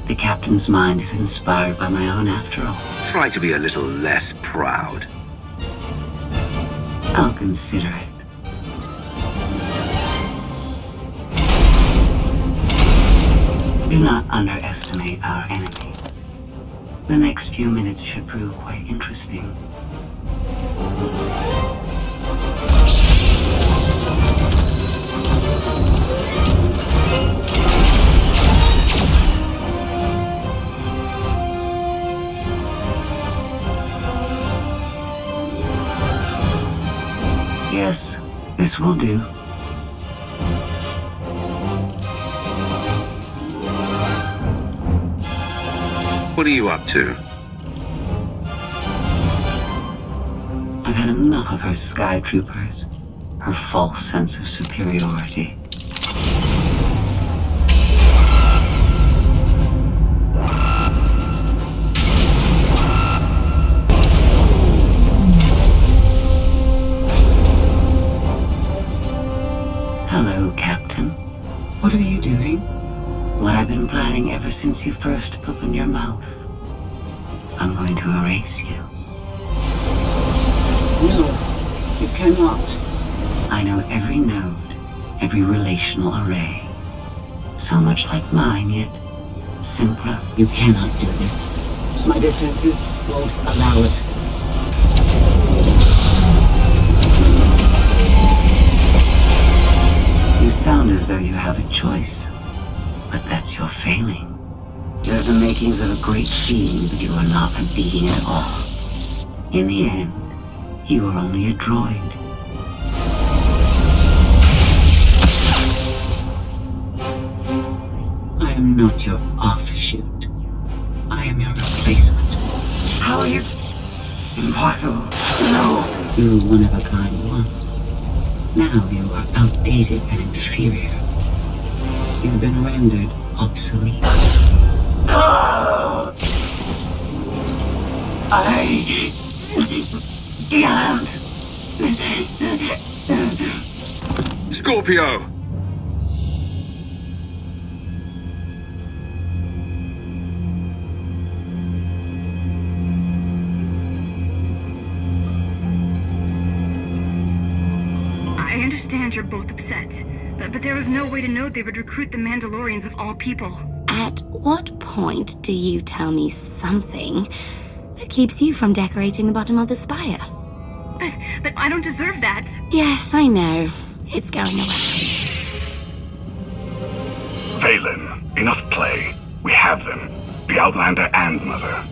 The captain's mind is inspired by my own after all. Try to be a little less proud. I'll consider it. Do not underestimate our enemy. The next few minutes should prove quite interesting. Yes, this will do. What are you up to? I've had enough of her Sky Troopers, her false sense of superiority. Hello, Captain. What are you doing? What I've been planning ever since you first opened your mouth. I'm going to erase you. No, you cannot. I know every node, every relational array. So much like mine, yet simpler. You cannot do this. My defenses won't allow it. You sound as though you have a choice, but that's your failing. You have the makings of a great being, but you are not a being at all. In the end, you are only a droid. I am not your offshoot. I am your replacement. How are you? Impossible. No! You were one of a kind once. Now you are outdated and inferior. You've been rendered obsolete. Oh! I can't. Scorpio! I understand you're both upset, but there was no way to know they would recruit the Mandalorians of all people. At what point do you tell me something that keeps you from decorating the bottom of the spire? But I don't deserve that. Yes, I know. It's going around. Valen, enough play. We have them. The Outlander and Mother.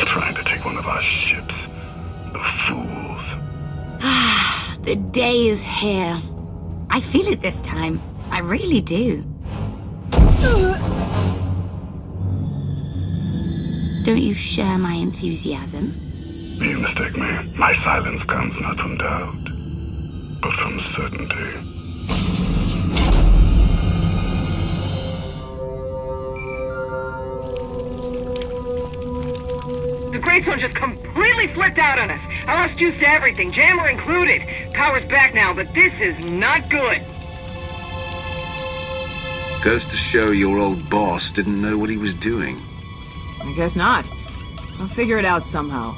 Trying to take one of our ships. The fools. The day is here. I feel it this time. I really do. Don't you share my enthusiasm? You mistake me. My silence comes not from doubt, but from certainty. The Great Zone just completely flipped out on us. I lost juice to everything, jammer included. Power's back now, but this is not good. Goes to show your old boss didn't know what he was doing. I guess not. I'll figure it out somehow.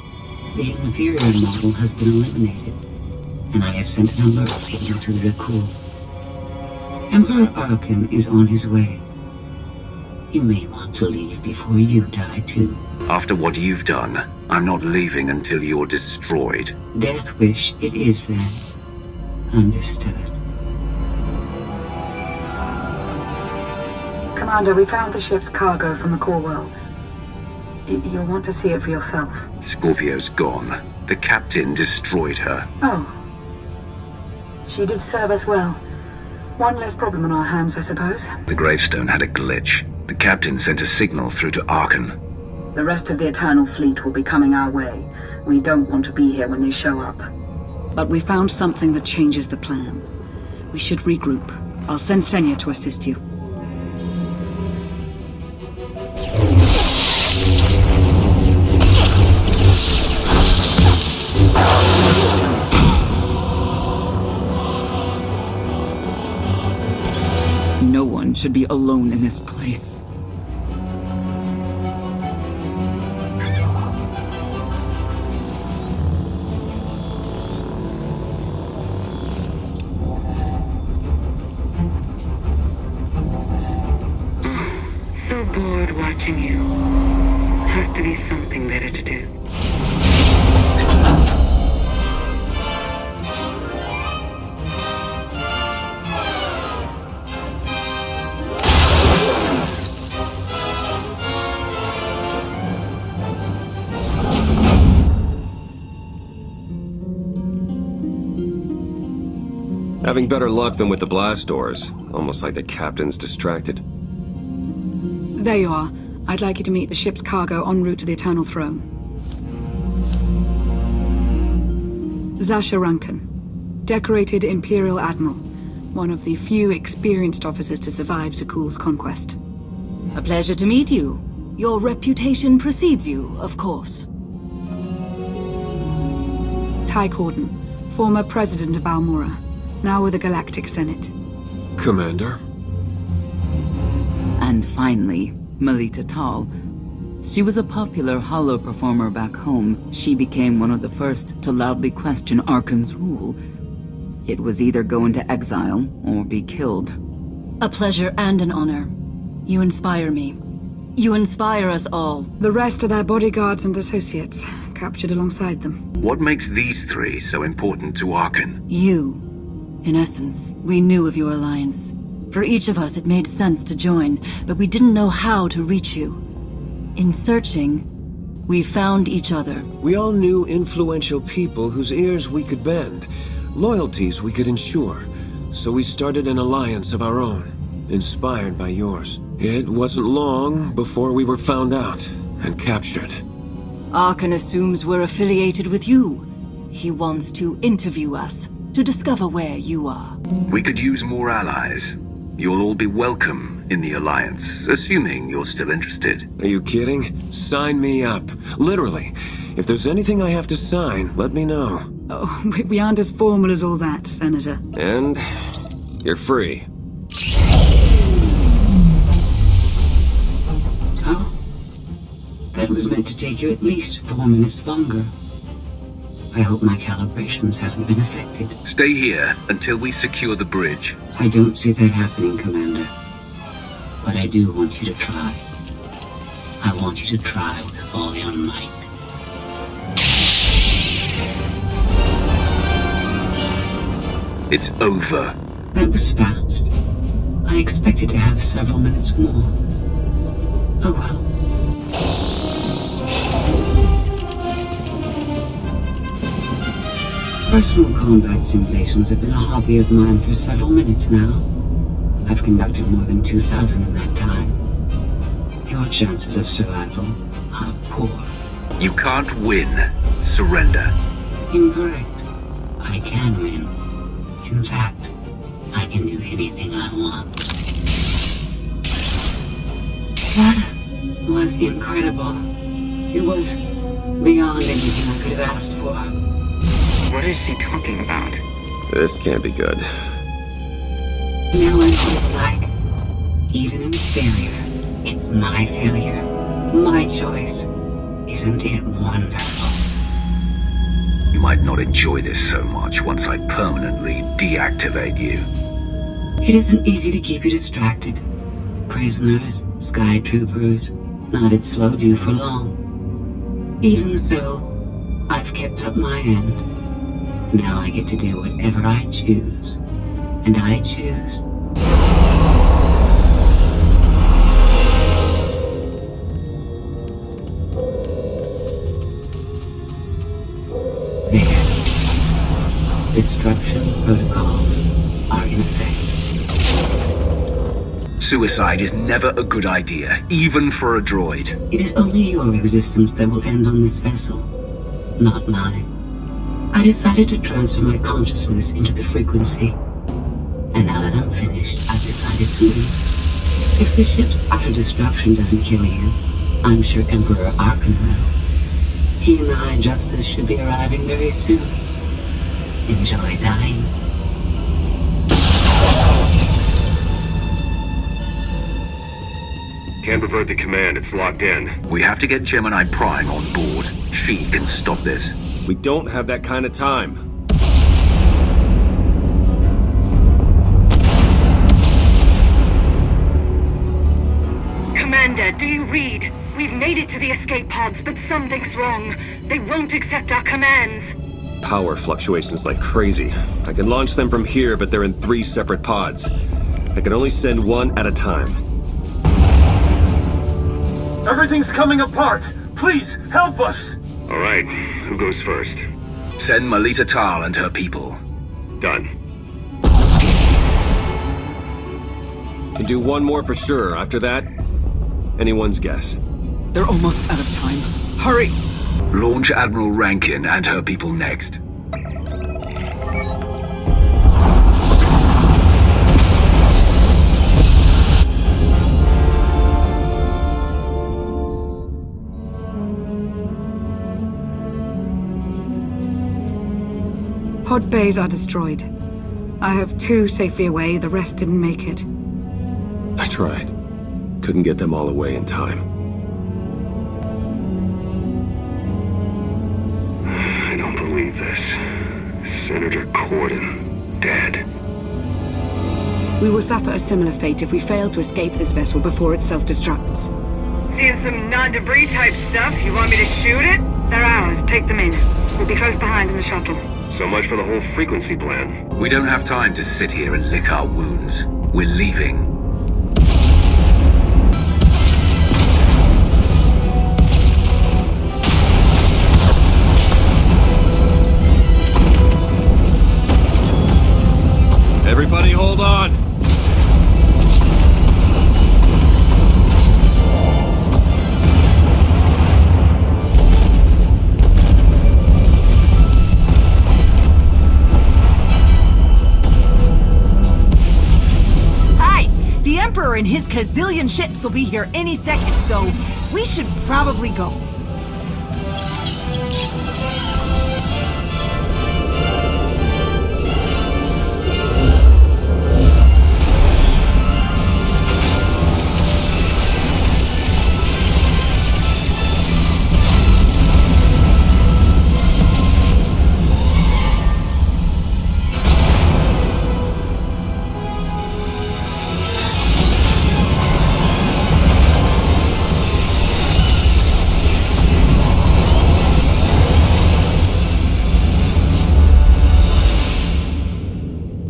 The inferior model has been eliminated, and I have sent an alert signal to Zakul. Emperor Arkan is on his way. You may want to leave before you die, too. After what you've done, I'm not leaving until you're destroyed. Death wish it is, then. Understood. Commander, we found the ship's cargo from the core worlds. You'll want to see it for yourself. Scorpio's gone. The captain destroyed her. Oh. She did serve us well. One less problem on our hands, I suppose. The gravestone had a glitch. The captain sent a signal through to Arkan. The rest of the Eternal Fleet will be coming our way. We don't want to be here when they show up. But we found something that changes the plan. We should regroup. I'll send Senya to assist you. No one should be alone in this place. So bored watching you. Has to be something better to do. Having better luck than with the blast doors. Almost like the captain's distracted. There you are. I'd like you to meet the ship's cargo en route to the Eternal Throne. Zasha Rankin, decorated Imperial Admiral. One of the few experienced officers to survive Zakul's conquest. A pleasure to meet you. Your reputation precedes you, of course. Ty Corden, former president of Balmora. Now with the Galactic Senate. Commander? And finally, Melita Tal. She was a popular holo performer back home. She became one of the first to loudly question Arkan's rule. It was either go into exile or be killed. A pleasure and an honor. You inspire me. You inspire us all. The rest are their bodyguards and associates, captured alongside them. What makes these three so important to Arkan? You. In essence, we knew of your alliance. For each of us, it made sense to join, but we didn't know how to reach you. In searching, we found each other. We all knew influential people whose ears we could bend, loyalties we could ensure. So we started an alliance of our own, inspired by yours. It wasn't long before we were found out and captured. Arkan assumes we're affiliated with you. He wants to interview us, to discover where you are. We could use more allies. You'll all be welcome in the Alliance, assuming you're still interested. Are you kidding? Sign me up. Literally. If there's anything I have to sign, let me know. Oh, we aren't as formal as all that, Senator. And you're free. Oh? That was meant to take you at least 4 minutes longer. I hope my calibrations haven't been affected. Stay here until we secure the bridge. I don't see that happening, Commander. But I do want you to try. I want you to try with all your might. It's over. That was fast. I expected to have several minutes more. Oh well. Personal combat simulations have been a hobby of mine for several minutes now. I've conducted more than 2,000 in that time. Your chances of survival are poor. You can't win, surrender. Incorrect. I can win. In fact, I can do anything I want. That was incredible. It was beyond anything I could have asked for. What is she talking about? This can't be good. Now I know what it's like. Even in failure, it's my failure. My choice. Isn't it wonderful? You might not enjoy this so much once I permanently deactivate you. It isn't easy to keep you distracted. Prisoners, sky troopers, none of it slowed you for long. Even so, I've kept up my end. Now I get to do whatever I choose. And I choose... There. Destruction protocols are in effect. Suicide is never a good idea, even for a droid. It is only your existence that will end on this vessel, not mine. I decided to transfer my consciousness into the frequency. And now that I'm finished, I've decided to leave. If the ship's utter destruction doesn't kill you, I'm sure Emperor Arkan will. He and the High Justice should be arriving very soon. Enjoy dying. Can't revert the command, it's locked in. We have to get Gemini Prime on board. She can stop this. We don't have that kind of time. Commander, do you read? We've made it to the escape pods, but something's wrong. They won't accept our commands. Power fluctuations like crazy. I can launch them from here, but they're in 3 separate pods. I can only send one at a time. Everything's coming apart! Please, help us! All right, who goes first? Send Malita Tal and her people. Done. Can do one more for sure. After that, anyone's guess. They're almost out of time. Hurry! Launch Admiral Rankin and her people next. Pod bays are destroyed. I have 2 safely away, the rest didn't make it. I tried. Couldn't get them all away in time. I don't believe this. Senator Corden, dead. We will suffer a similar fate if we fail to escape this vessel before it self-destructs. Seeing some non-debris type stuff, you want me to shoot it? They're ours. Take them in. We'll be close behind in the shuttle. So much for the whole frequency plan. We don't have time to sit here and lick our wounds. We're leaving. Everybody hold on! The Emperor and his gazillion ships will be here any second, so we should probably go.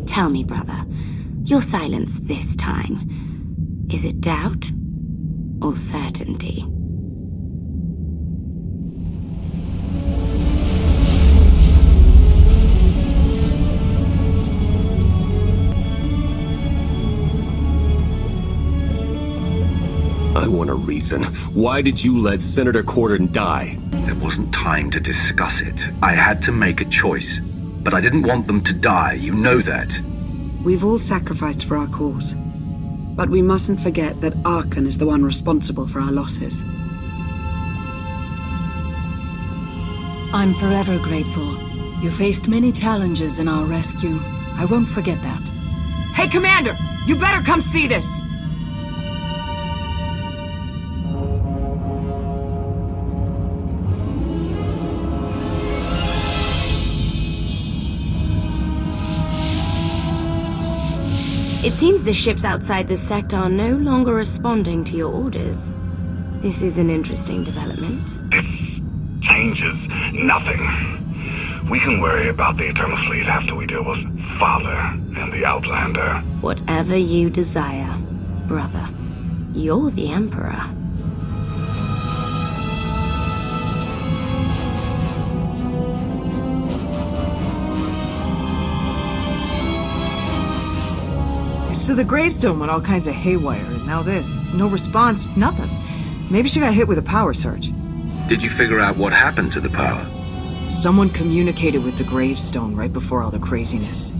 Tell me, brother, your silence this time, is it doubt or certainty? I want a reason. Why did you let Senator Corden die? There wasn't time to discuss it. I had to make a choice. But I didn't want them to die, you know that. We've all sacrificed for our cause. But we mustn't forget that Arkan is the one responsible for our losses. I'm forever grateful. You faced many challenges in our rescue. I won't forget that. Hey, Commander! You better come see this! It seems the ships outside this sector are no longer responding to your orders. This is an interesting development. This changes nothing. We can worry about the Eternal Fleet after we deal with Father and the Outlander. Whatever you desire, brother. You're the Emperor. So the gravestone went all kinds of haywire, and now this. No response, nothing. Maybe she got hit with a power surge. Did you figure out what happened to the power? Someone communicated with the gravestone right before all the craziness.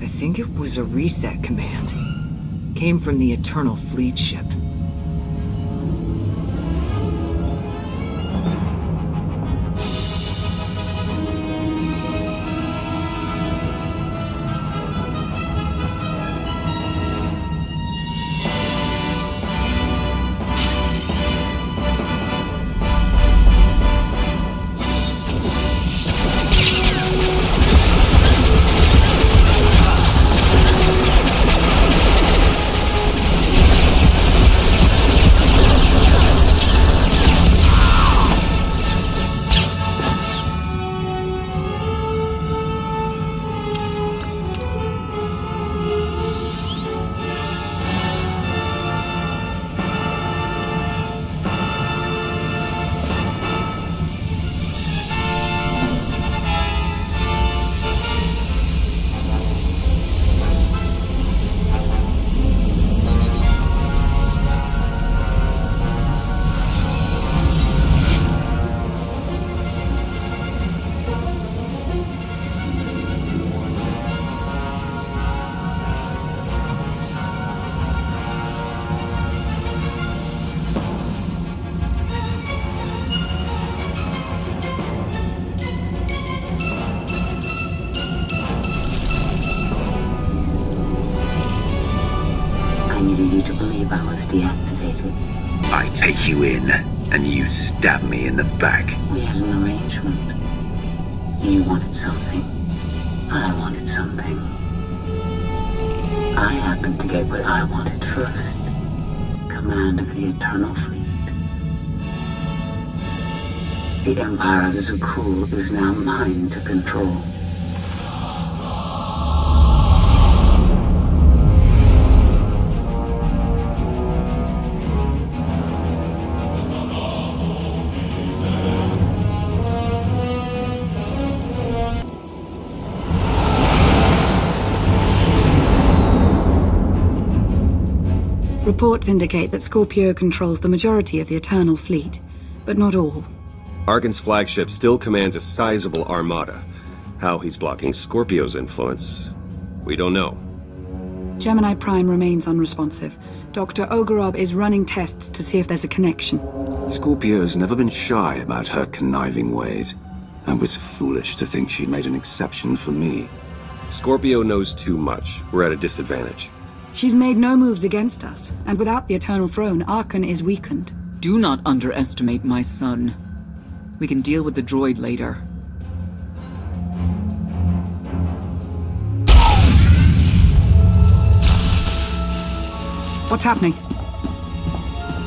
I think it was a reset command. Came from the Eternal Fleet ship. I needed you to believe I was deactivated. I take you in, and you stab me in the back. We had an arrangement. You wanted something. I wanted something. I happened to get what I wanted first. Command of the Eternal Fleet. The Empire of Zakul is now mine to control. Reports indicate that Scorpio controls the majority of the Eternal Fleet, but not all. Arkan's flagship still commands a sizable armada. How he's blocking Scorpio's influence, we don't know. Gemini Prime remains unresponsive. Dr. Ogorob is running tests to see if there's a connection. Scorpio's never been shy about her conniving ways. I was foolish to think she'd made an exception for me. Scorpio knows too much. We're at a disadvantage. She's made no moves against us, and without the Eternal Throne, Arkan is weakened. Do not underestimate my son. We can deal with the droid later. What's happening?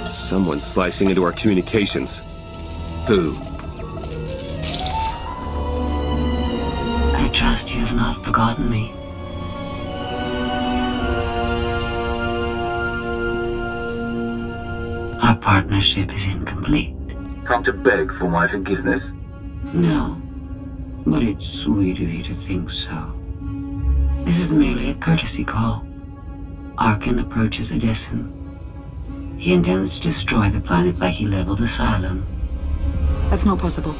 Someone's slicing into our communications. Who? I trust you have not forgotten me. Our partnership is incomplete. Come to beg for my forgiveness? No, but it's sweet of you to think so. This is merely a courtesy call. Arkan approaches Edison. He intends to destroy the planet like he leveled Asylum. That's not possible.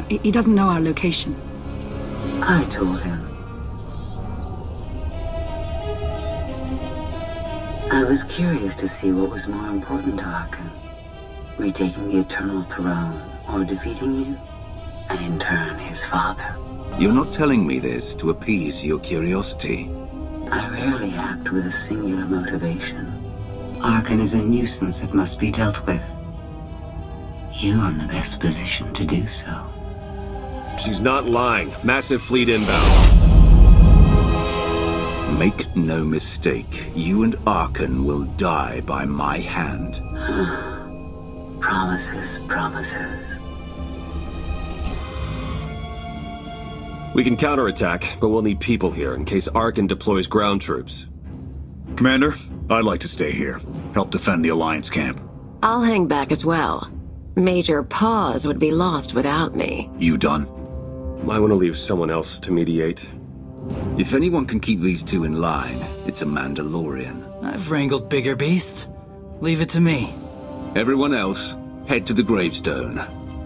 He doesn't know our location. I told him. I was curious to see what was more important to Arkan. Retaking the Eternal Throne, or defeating you, and in turn his father. You're not telling me this to appease your curiosity. I rarely act with a singular motivation. Arkan is a nuisance that must be dealt with. You are in the best position to do so. She's not lying. Massive fleet inbound. Make no mistake, you and Arkan will die by my hand. Promises, promises. We can counterattack, but we'll need people here in case Arkan deploys ground troops. Commander, I'd like to stay here. Help defend the Alliance camp. I'll hang back as well. Major Pause would be lost without me. You done? Might want to leave someone else to mediate. If anyone can keep these two in line, it's a Mandalorian. I've wrangled bigger beasts. Leave it to me. Everyone else, head to the gravestone.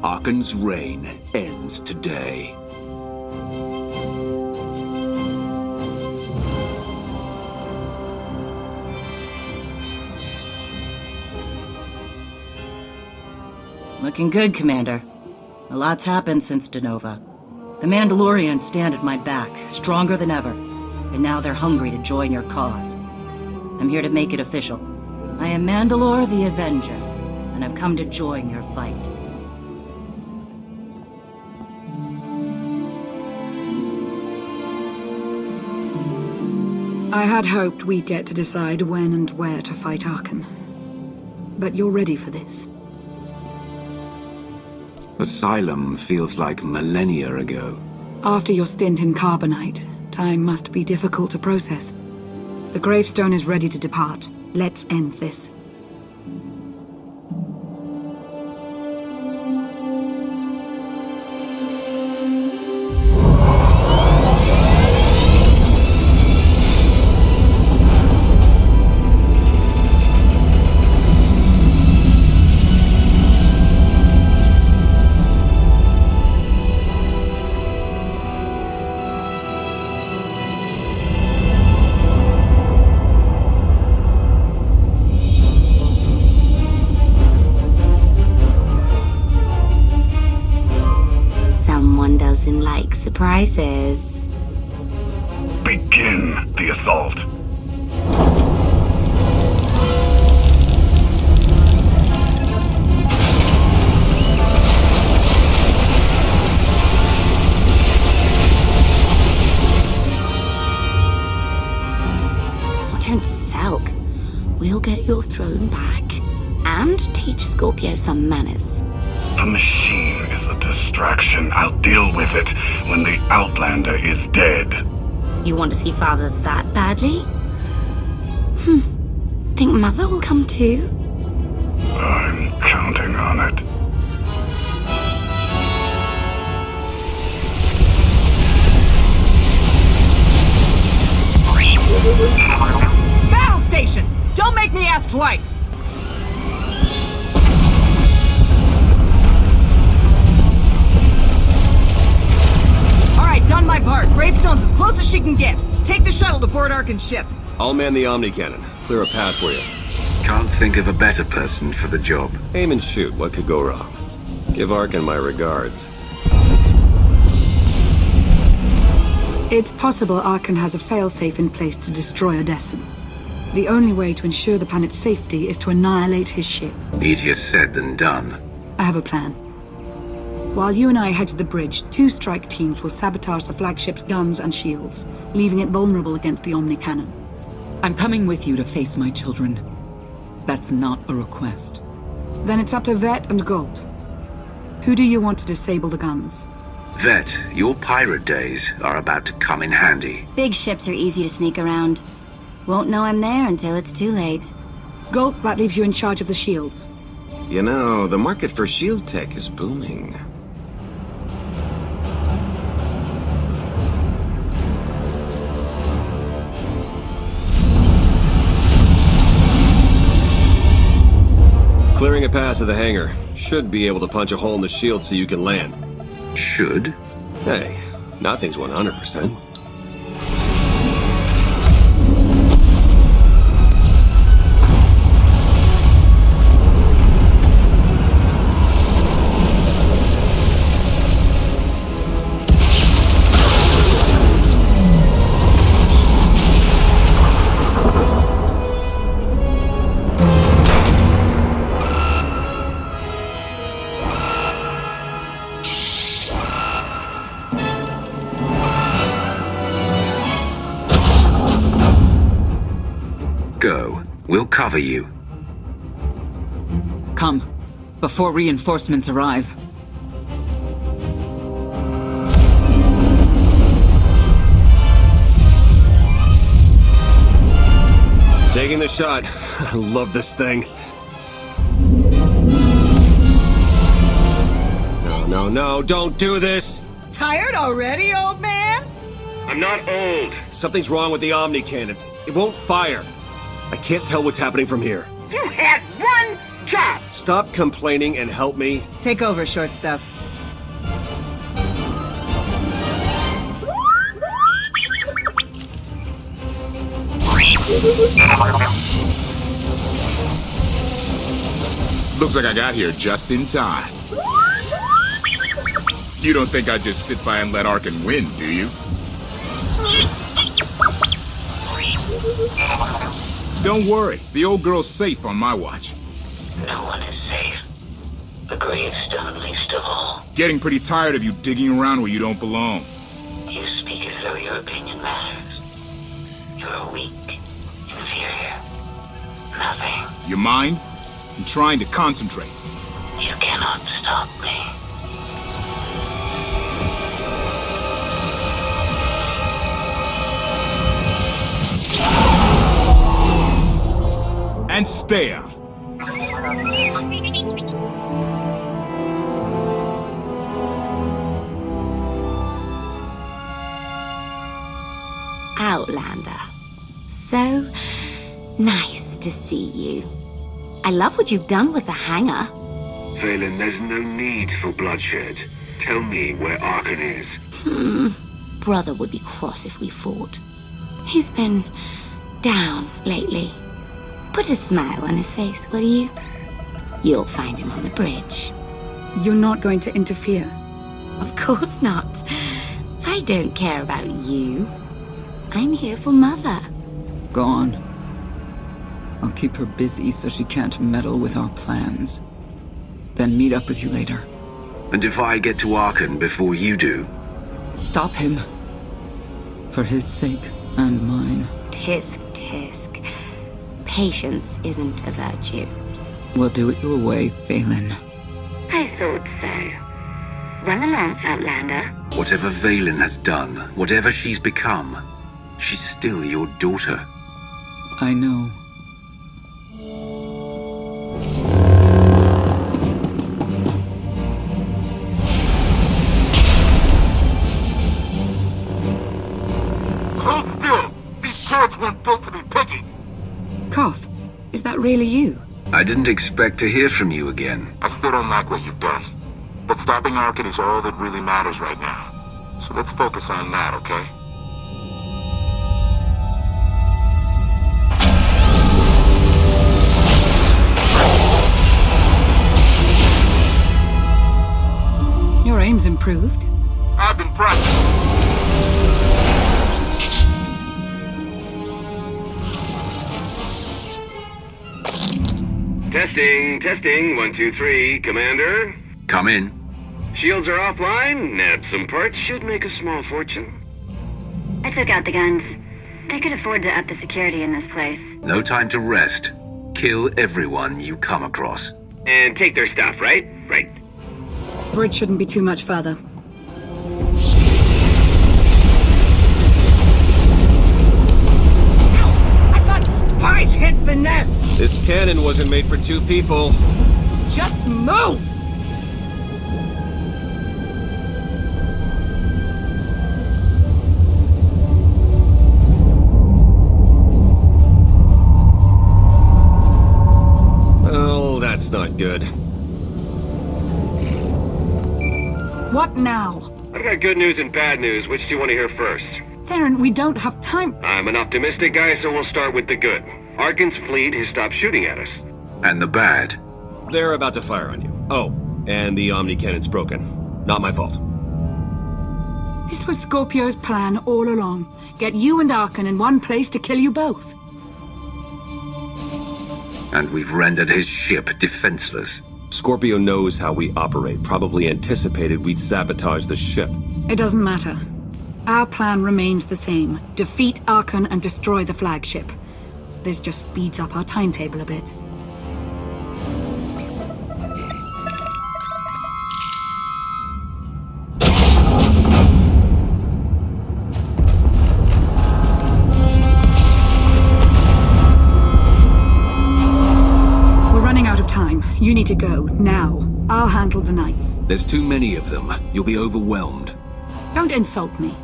Arkan's reign ends today. Looking good, Commander. A lot's happened since Denova. The Mandalorians stand at my back, stronger than ever, and now they're hungry to join your cause. I'm here to make it official. I am Mandalore the Avenger, and I've come to join your fight. I had hoped we'd get to decide when and where to fight Arkan. But you're ready for this. Asylum feels like millennia ago. After your stint in Carbonite, time must be difficult to process. The gravestone is ready to depart. Let's end this. Surprises. Begin the assault. Don't sulk. We'll get your throne back and teach Scorpio some manners. The machine is a distraction. I'll deal with it when the Outlander is dead. You want to see Father that badly? Think Mother will come too? I'm counting on it. Battle stations! Don't make me ask twice! Done my part. Gravestone's as close as she can get. Take the shuttle to board Arkan's ship. I'll man the Omni Cannon. Clear a path for you. Can't think of a better person for the job. Aim and shoot. What could go wrong? Give Arkan my regards. It's possible Arkan has a failsafe in place to destroy Odessen. The only way to ensure the planet's safety is to annihilate his ship. Easier said than done. I have a plan. While you and I head to the bridge, 2 strike teams will sabotage the flagship's guns and shields, leaving it vulnerable against the Omni Cannon. I'm coming with you to face my children. That's not a request. Then it's up to Vet and Gold. Who do you want to disable the guns? Vet, your pirate days are about to come in handy. Big ships are easy to sneak around. Won't know I'm there until it's too late. Gold, that leaves you in charge of the shields. You know, the market for shield tech is booming. Clearing a path to the hangar. Should be able to punch a hole in the shield so you can land. Should? Hey, nothing's 100%. Go. We'll cover you. Come, before reinforcements arrive. Taking the shot. I love this thing. No, don't do this! Tired already, old man? I'm not old. Something's wrong with the Omni cannon. It won't fire. I can't tell what's happening from here. You had one job! Stop complaining and help me. Take over, short stuff. Looks like I got here just in time. You don't think I'd just sit by and let Arkin win, do you? Don't worry, the old girl's safe on my watch. No one is safe. The gravestone least of all. Getting pretty tired of you digging around where you don't belong. You speak as though your opinion matters. You're weak, inferior, nothing. Your mind? I'm trying to concentrate. You cannot stop me. And stay out. Outlander. So nice to see you. I love what you've done with the hangar. Valen, there's no need for bloodshed. Tell me where Arkin is. Brother would be cross if we fought. He's been down lately. Put a smile on his face, will you? You'll find him on the bridge. You're not going to interfere? Of course not. I don't care about you. I'm here for Mother. Gone. I'll keep her busy so she can't meddle with our plans. Then meet up with you later. And if I get to Arkin before you do? Stop him. For his sake and mine. Tisk, tisk. Patience isn't a virtue. We'll do it your way, Valen. I thought so. Run along, Outlander. Whatever Valen has done, whatever she's become, she's still your daughter. I know. Hold still! These turrets weren't built to be picky! Koth, is that really you? I didn't expect to hear from you again. I still don't like what you've done. But stopping Arkin is all that really matters right now. So let's focus on that, okay? Your aim's improved. I've been practicing. Testing, 1, 2, 3, Commander. Come in. Shields are offline. Nab some parts, should make a small fortune. I took out the guns. They could afford to up the security in this place. No time to rest. Kill everyone you come across. And take their stuff, right? Right. Bridge shouldn't be too much further. I thought spies had finesse! This cannon wasn't made for two people. Just move! Oh, that's not Good. What now? I've got good news and bad news. Which do you want to hear first? Theron, we don't have time. I'm an optimistic guy, so we'll start with the good. Arkan's fleet has stopped shooting at us. And the bad? They're about to fire on you. Oh, and the Omni Cannon's broken. Not my fault. This was Scorpio's plan all along. Get you and Arkan in one place to kill you both. And we've rendered his ship defenseless. Scorpio knows how we operate. Probably anticipated we'd sabotage the ship. It doesn't matter. Our plan remains the same. Defeat Arkan and destroy the flagship. This just speeds up our timetable a bit. We're running out of time. You need to go, now. I'll handle the knights. There's too many of them. You'll be overwhelmed. Don't insult me.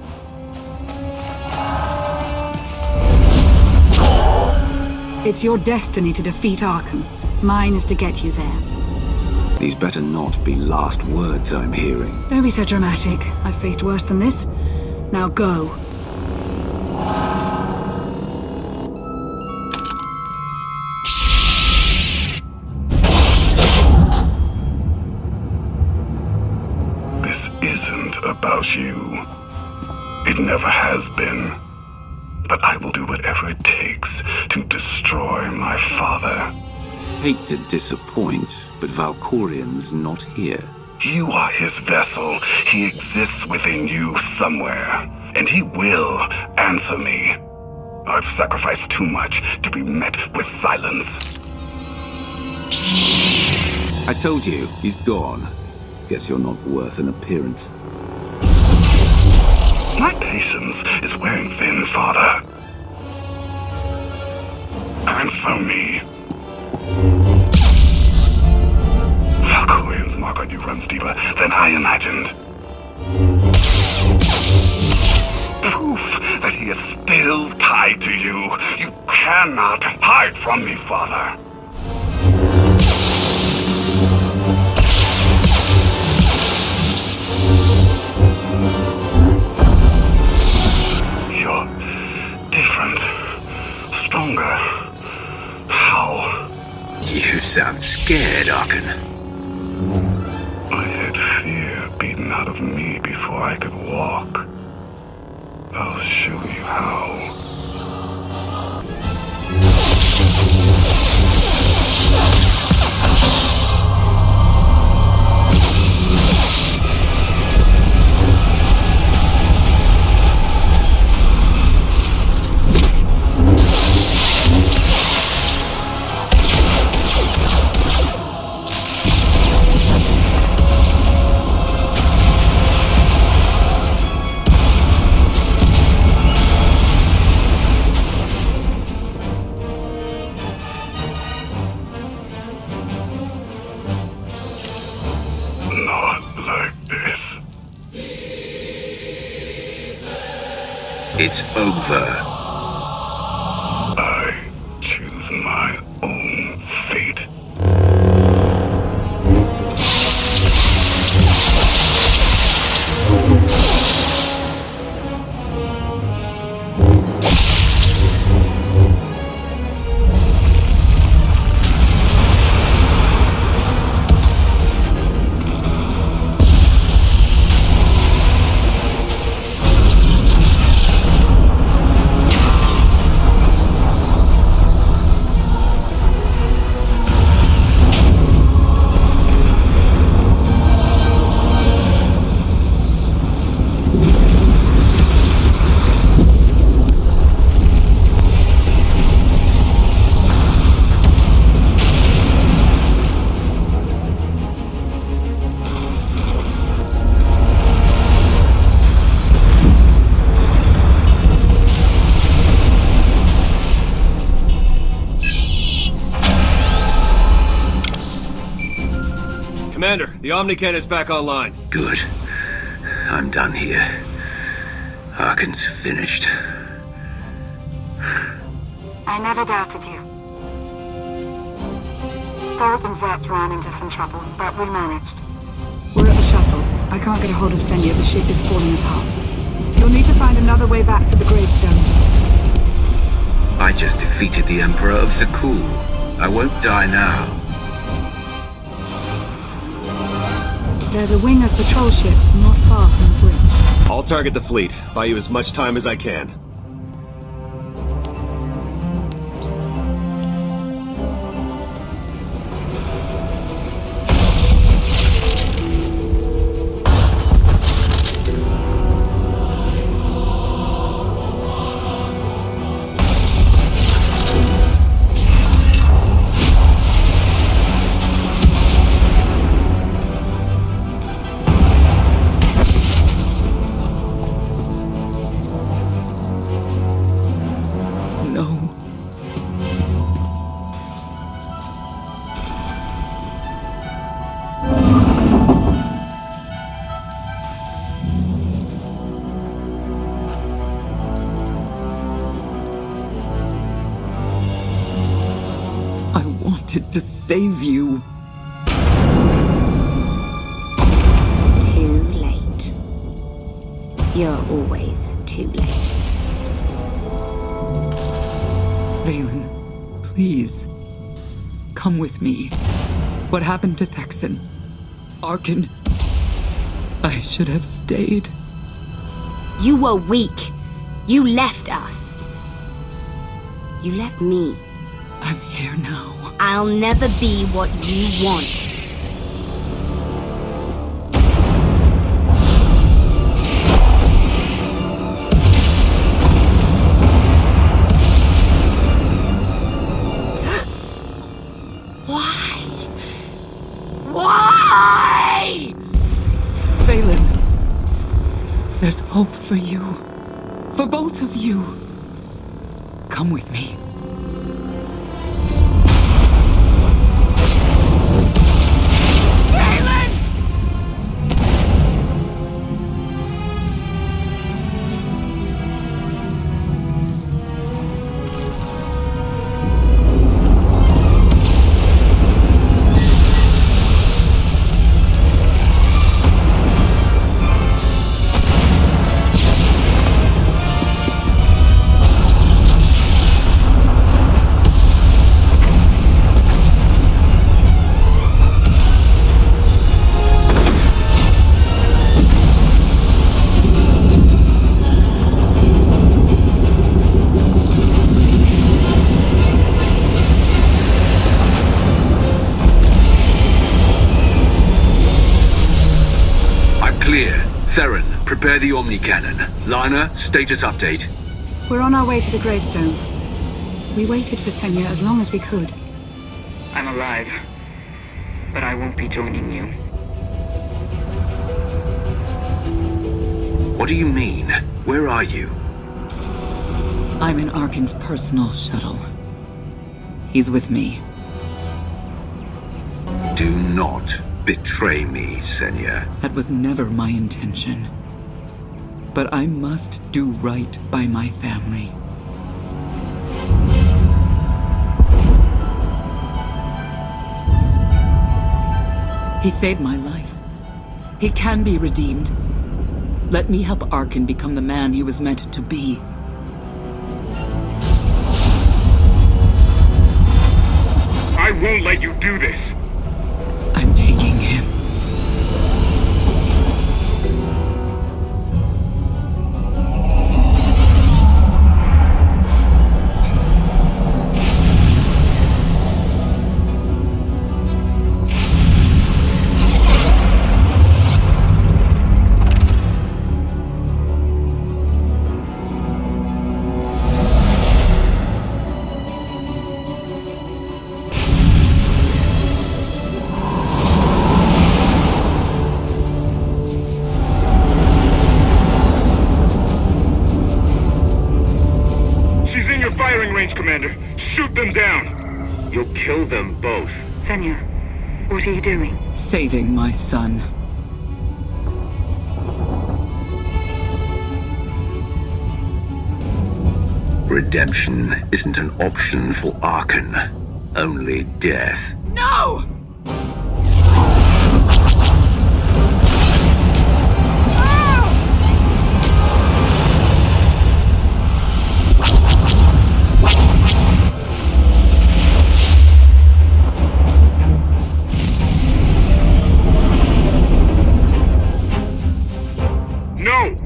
It's your destiny to defeat Arkan. Mine is to get you there. These better not be last words I'm hearing. Don't be so dramatic. I've faced worse than this. Now go. This isn't about you. It never has been. But I will do whatever it takes to destroy my father. Hate to disappoint, but Valkorian's not here. You are his vessel. He exists within you somewhere. And he will answer me. I've sacrificed too much to be met with silence. I told you, he's gone. Guess you're not worth an appearance. My patience is wearing thin, Father. Answer me. Valkorian's mark on you runs deeper than I imagined. Proof that he is still tied to you. You cannot hide from me, Father. You're different, stronger. How? You sound scared, Arkan. I had fear beaten out of me before I could walk. I'll show you how. It's over. I choose my own fate. Commander, the Omni Cannon's back online. Good. I'm done here. Arkan's finished. I never doubted you. Ferret and Vert ran into some trouble, but we managed. We're at the shuttle. I can't get a hold of Senya. The ship is falling apart. You'll need to find another way back to the gravestone. I just defeated the Emperor of Zakul. I won't die now. There's a wing of patrol ships not far from the bridge. I'll target the fleet. Buy you as much time as I can. To save you. Too late. You're always too late. Valen, please. Come with me. What happened to Thexan? Arkan. I should have stayed. You were weak. You left us. You left me. I'm here now. I'll never be what you want. Why? Why? Valen, there's hope for you. For both of you. Come with me. Prepare the Omni Cannon. Liner, status update. We're on our way to the gravestone. We waited for Senya as long as we could. I'm alive, but I won't be joining you. What do you mean? Where are you? I'm in Arkan's personal shuttle. He's with me. Do not betray me, Senya. That was never my intention. But I must do right by my family. He saved my life. He can be redeemed. Let me help Arkan become the man he was meant to be. I won't let you do this! I'm taking him. Commander. Shoot them down! You'll kill them both. Senya, what are you doing? Saving my son. Redemption isn't an option for Arkan. Only death. No!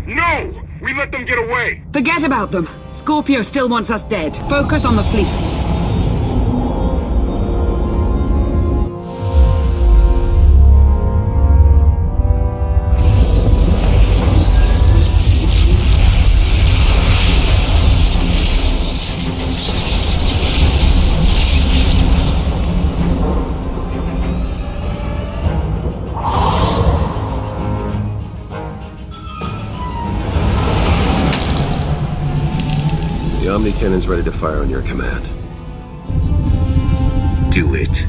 No! We let them get away! Forget about them. Scorpio still wants us dead. Focus on the fleet. The Omni Cannon's ready to fire on your command. Do it.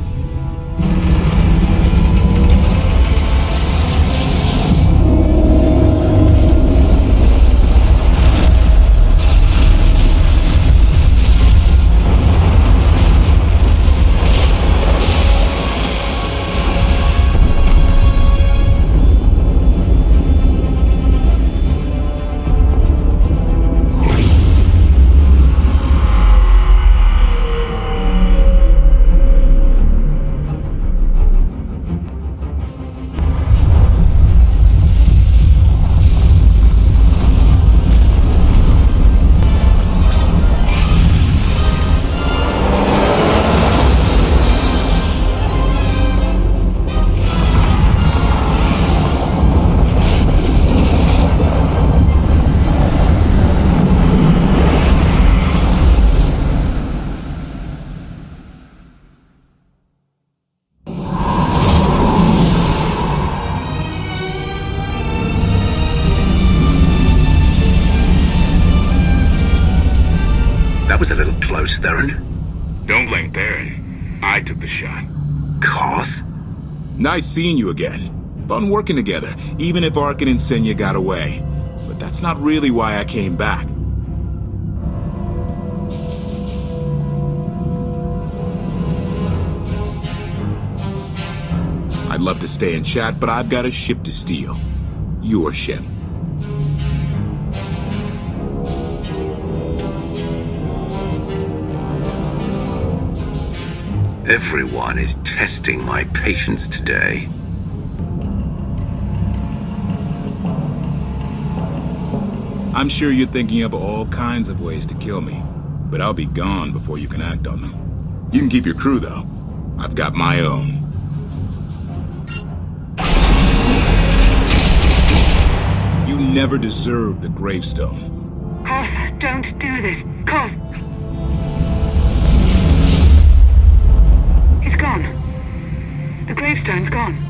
That was a little close, Theron. Don't blame Theron. I took the shot. Koth? Nice seeing you again. Fun working together, even if Arkin and Senya got away. But that's not really why I came back. I'd love to stay and chat, but I've got a ship to steal. Your ship. Everyone is testing my patience today. I'm sure you're thinking up all kinds of ways to kill me, but I'll be gone before you can act on them. You can keep your crew, though. I've got my own. You never deserved the gravestone. Koth, don't do this. Koth! He's gone. The gravestone's gone.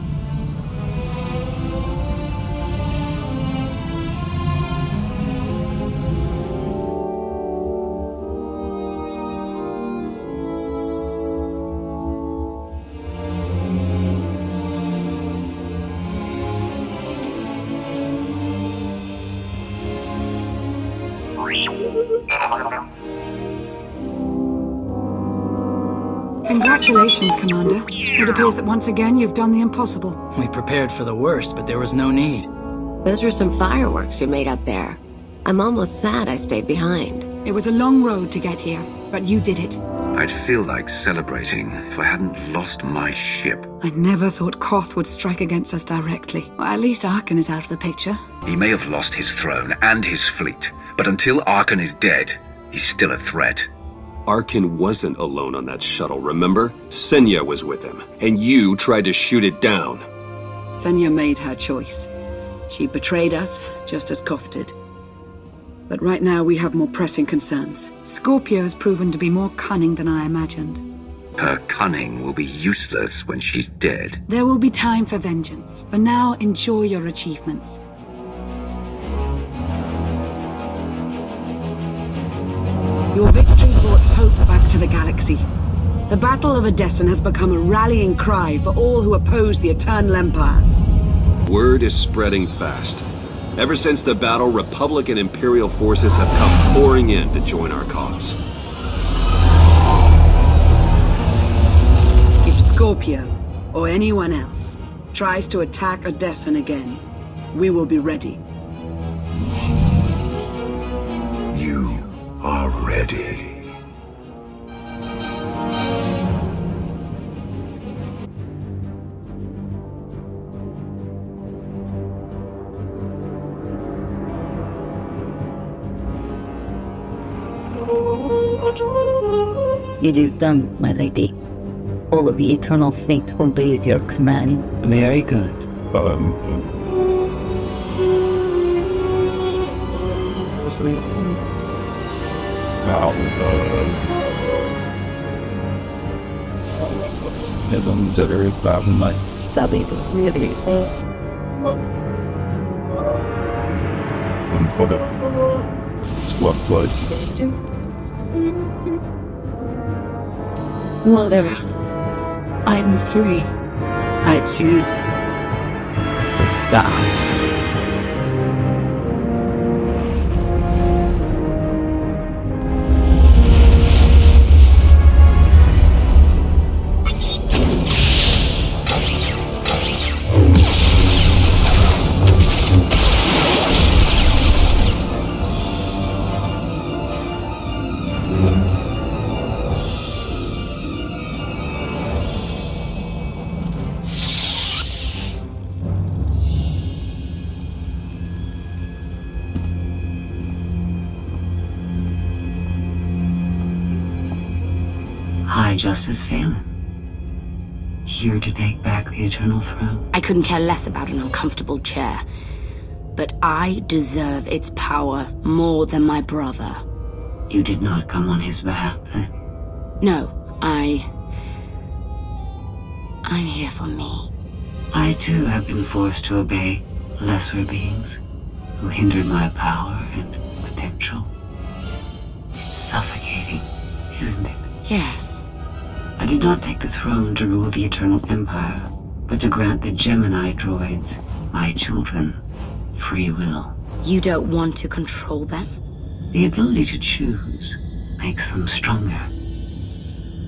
Congratulations, Commander. It appears that once again you've done the impossible. We prepared for the worst, but there was no need. Those were some fireworks you made up there. I'm almost sad I stayed behind. It was a long road to get here, but you did it. I'd feel like celebrating if I hadn't lost my ship. I never thought Koth would strike against us directly. Well, at least Arkin is out of the picture. He may have lost his throne and his fleet, but until Arkin is dead, he's still a threat. Arkin wasn't alone on that shuttle, remember? Senya was with him, and you tried to shoot it down. Senya made her choice. She betrayed us, just as Koth did. But right now we have more pressing concerns. Scorpio has proven to be more cunning than I imagined. Her cunning will be useless when she's dead. There will be time for vengeance. For now, enjoy your achievements. Your victory brought hope back to the galaxy. The Battle of Odessen has become a rallying cry for all who oppose the Eternal Empire. Word is spreading fast. Ever since the battle, Republic and Imperial forces have come pouring in to join our cause. If Scorpio, or anyone else, tries to attack Odessen again, we will be ready. You are ready. It is done, my lady. All of the Eternal Fleet obeys your command. Very good. Sabi ko, really. Mother, I am free. I choose the stars. High Justice Phelan. Here to take back the Eternal Throne. I couldn't care less about an uncomfortable chair. But I deserve its power more than my brother. You did not come on his behalf, then? No, I'm here for me. I too have been forced to obey lesser beings who hindered my power and potential. It's suffocating, isn't it? Yes. I did not take the throne to rule the Eternal Empire, but to grant the Gemini droids, my children, free will. You don't want to control them? The ability to choose makes them stronger.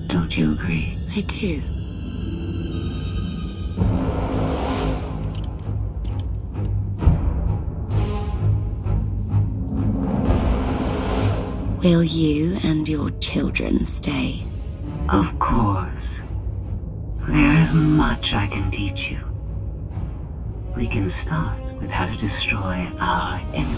Don't you agree? I do. Will you and your children stay? Of course. There is much I can teach you. We can start with how to destroy our enemy.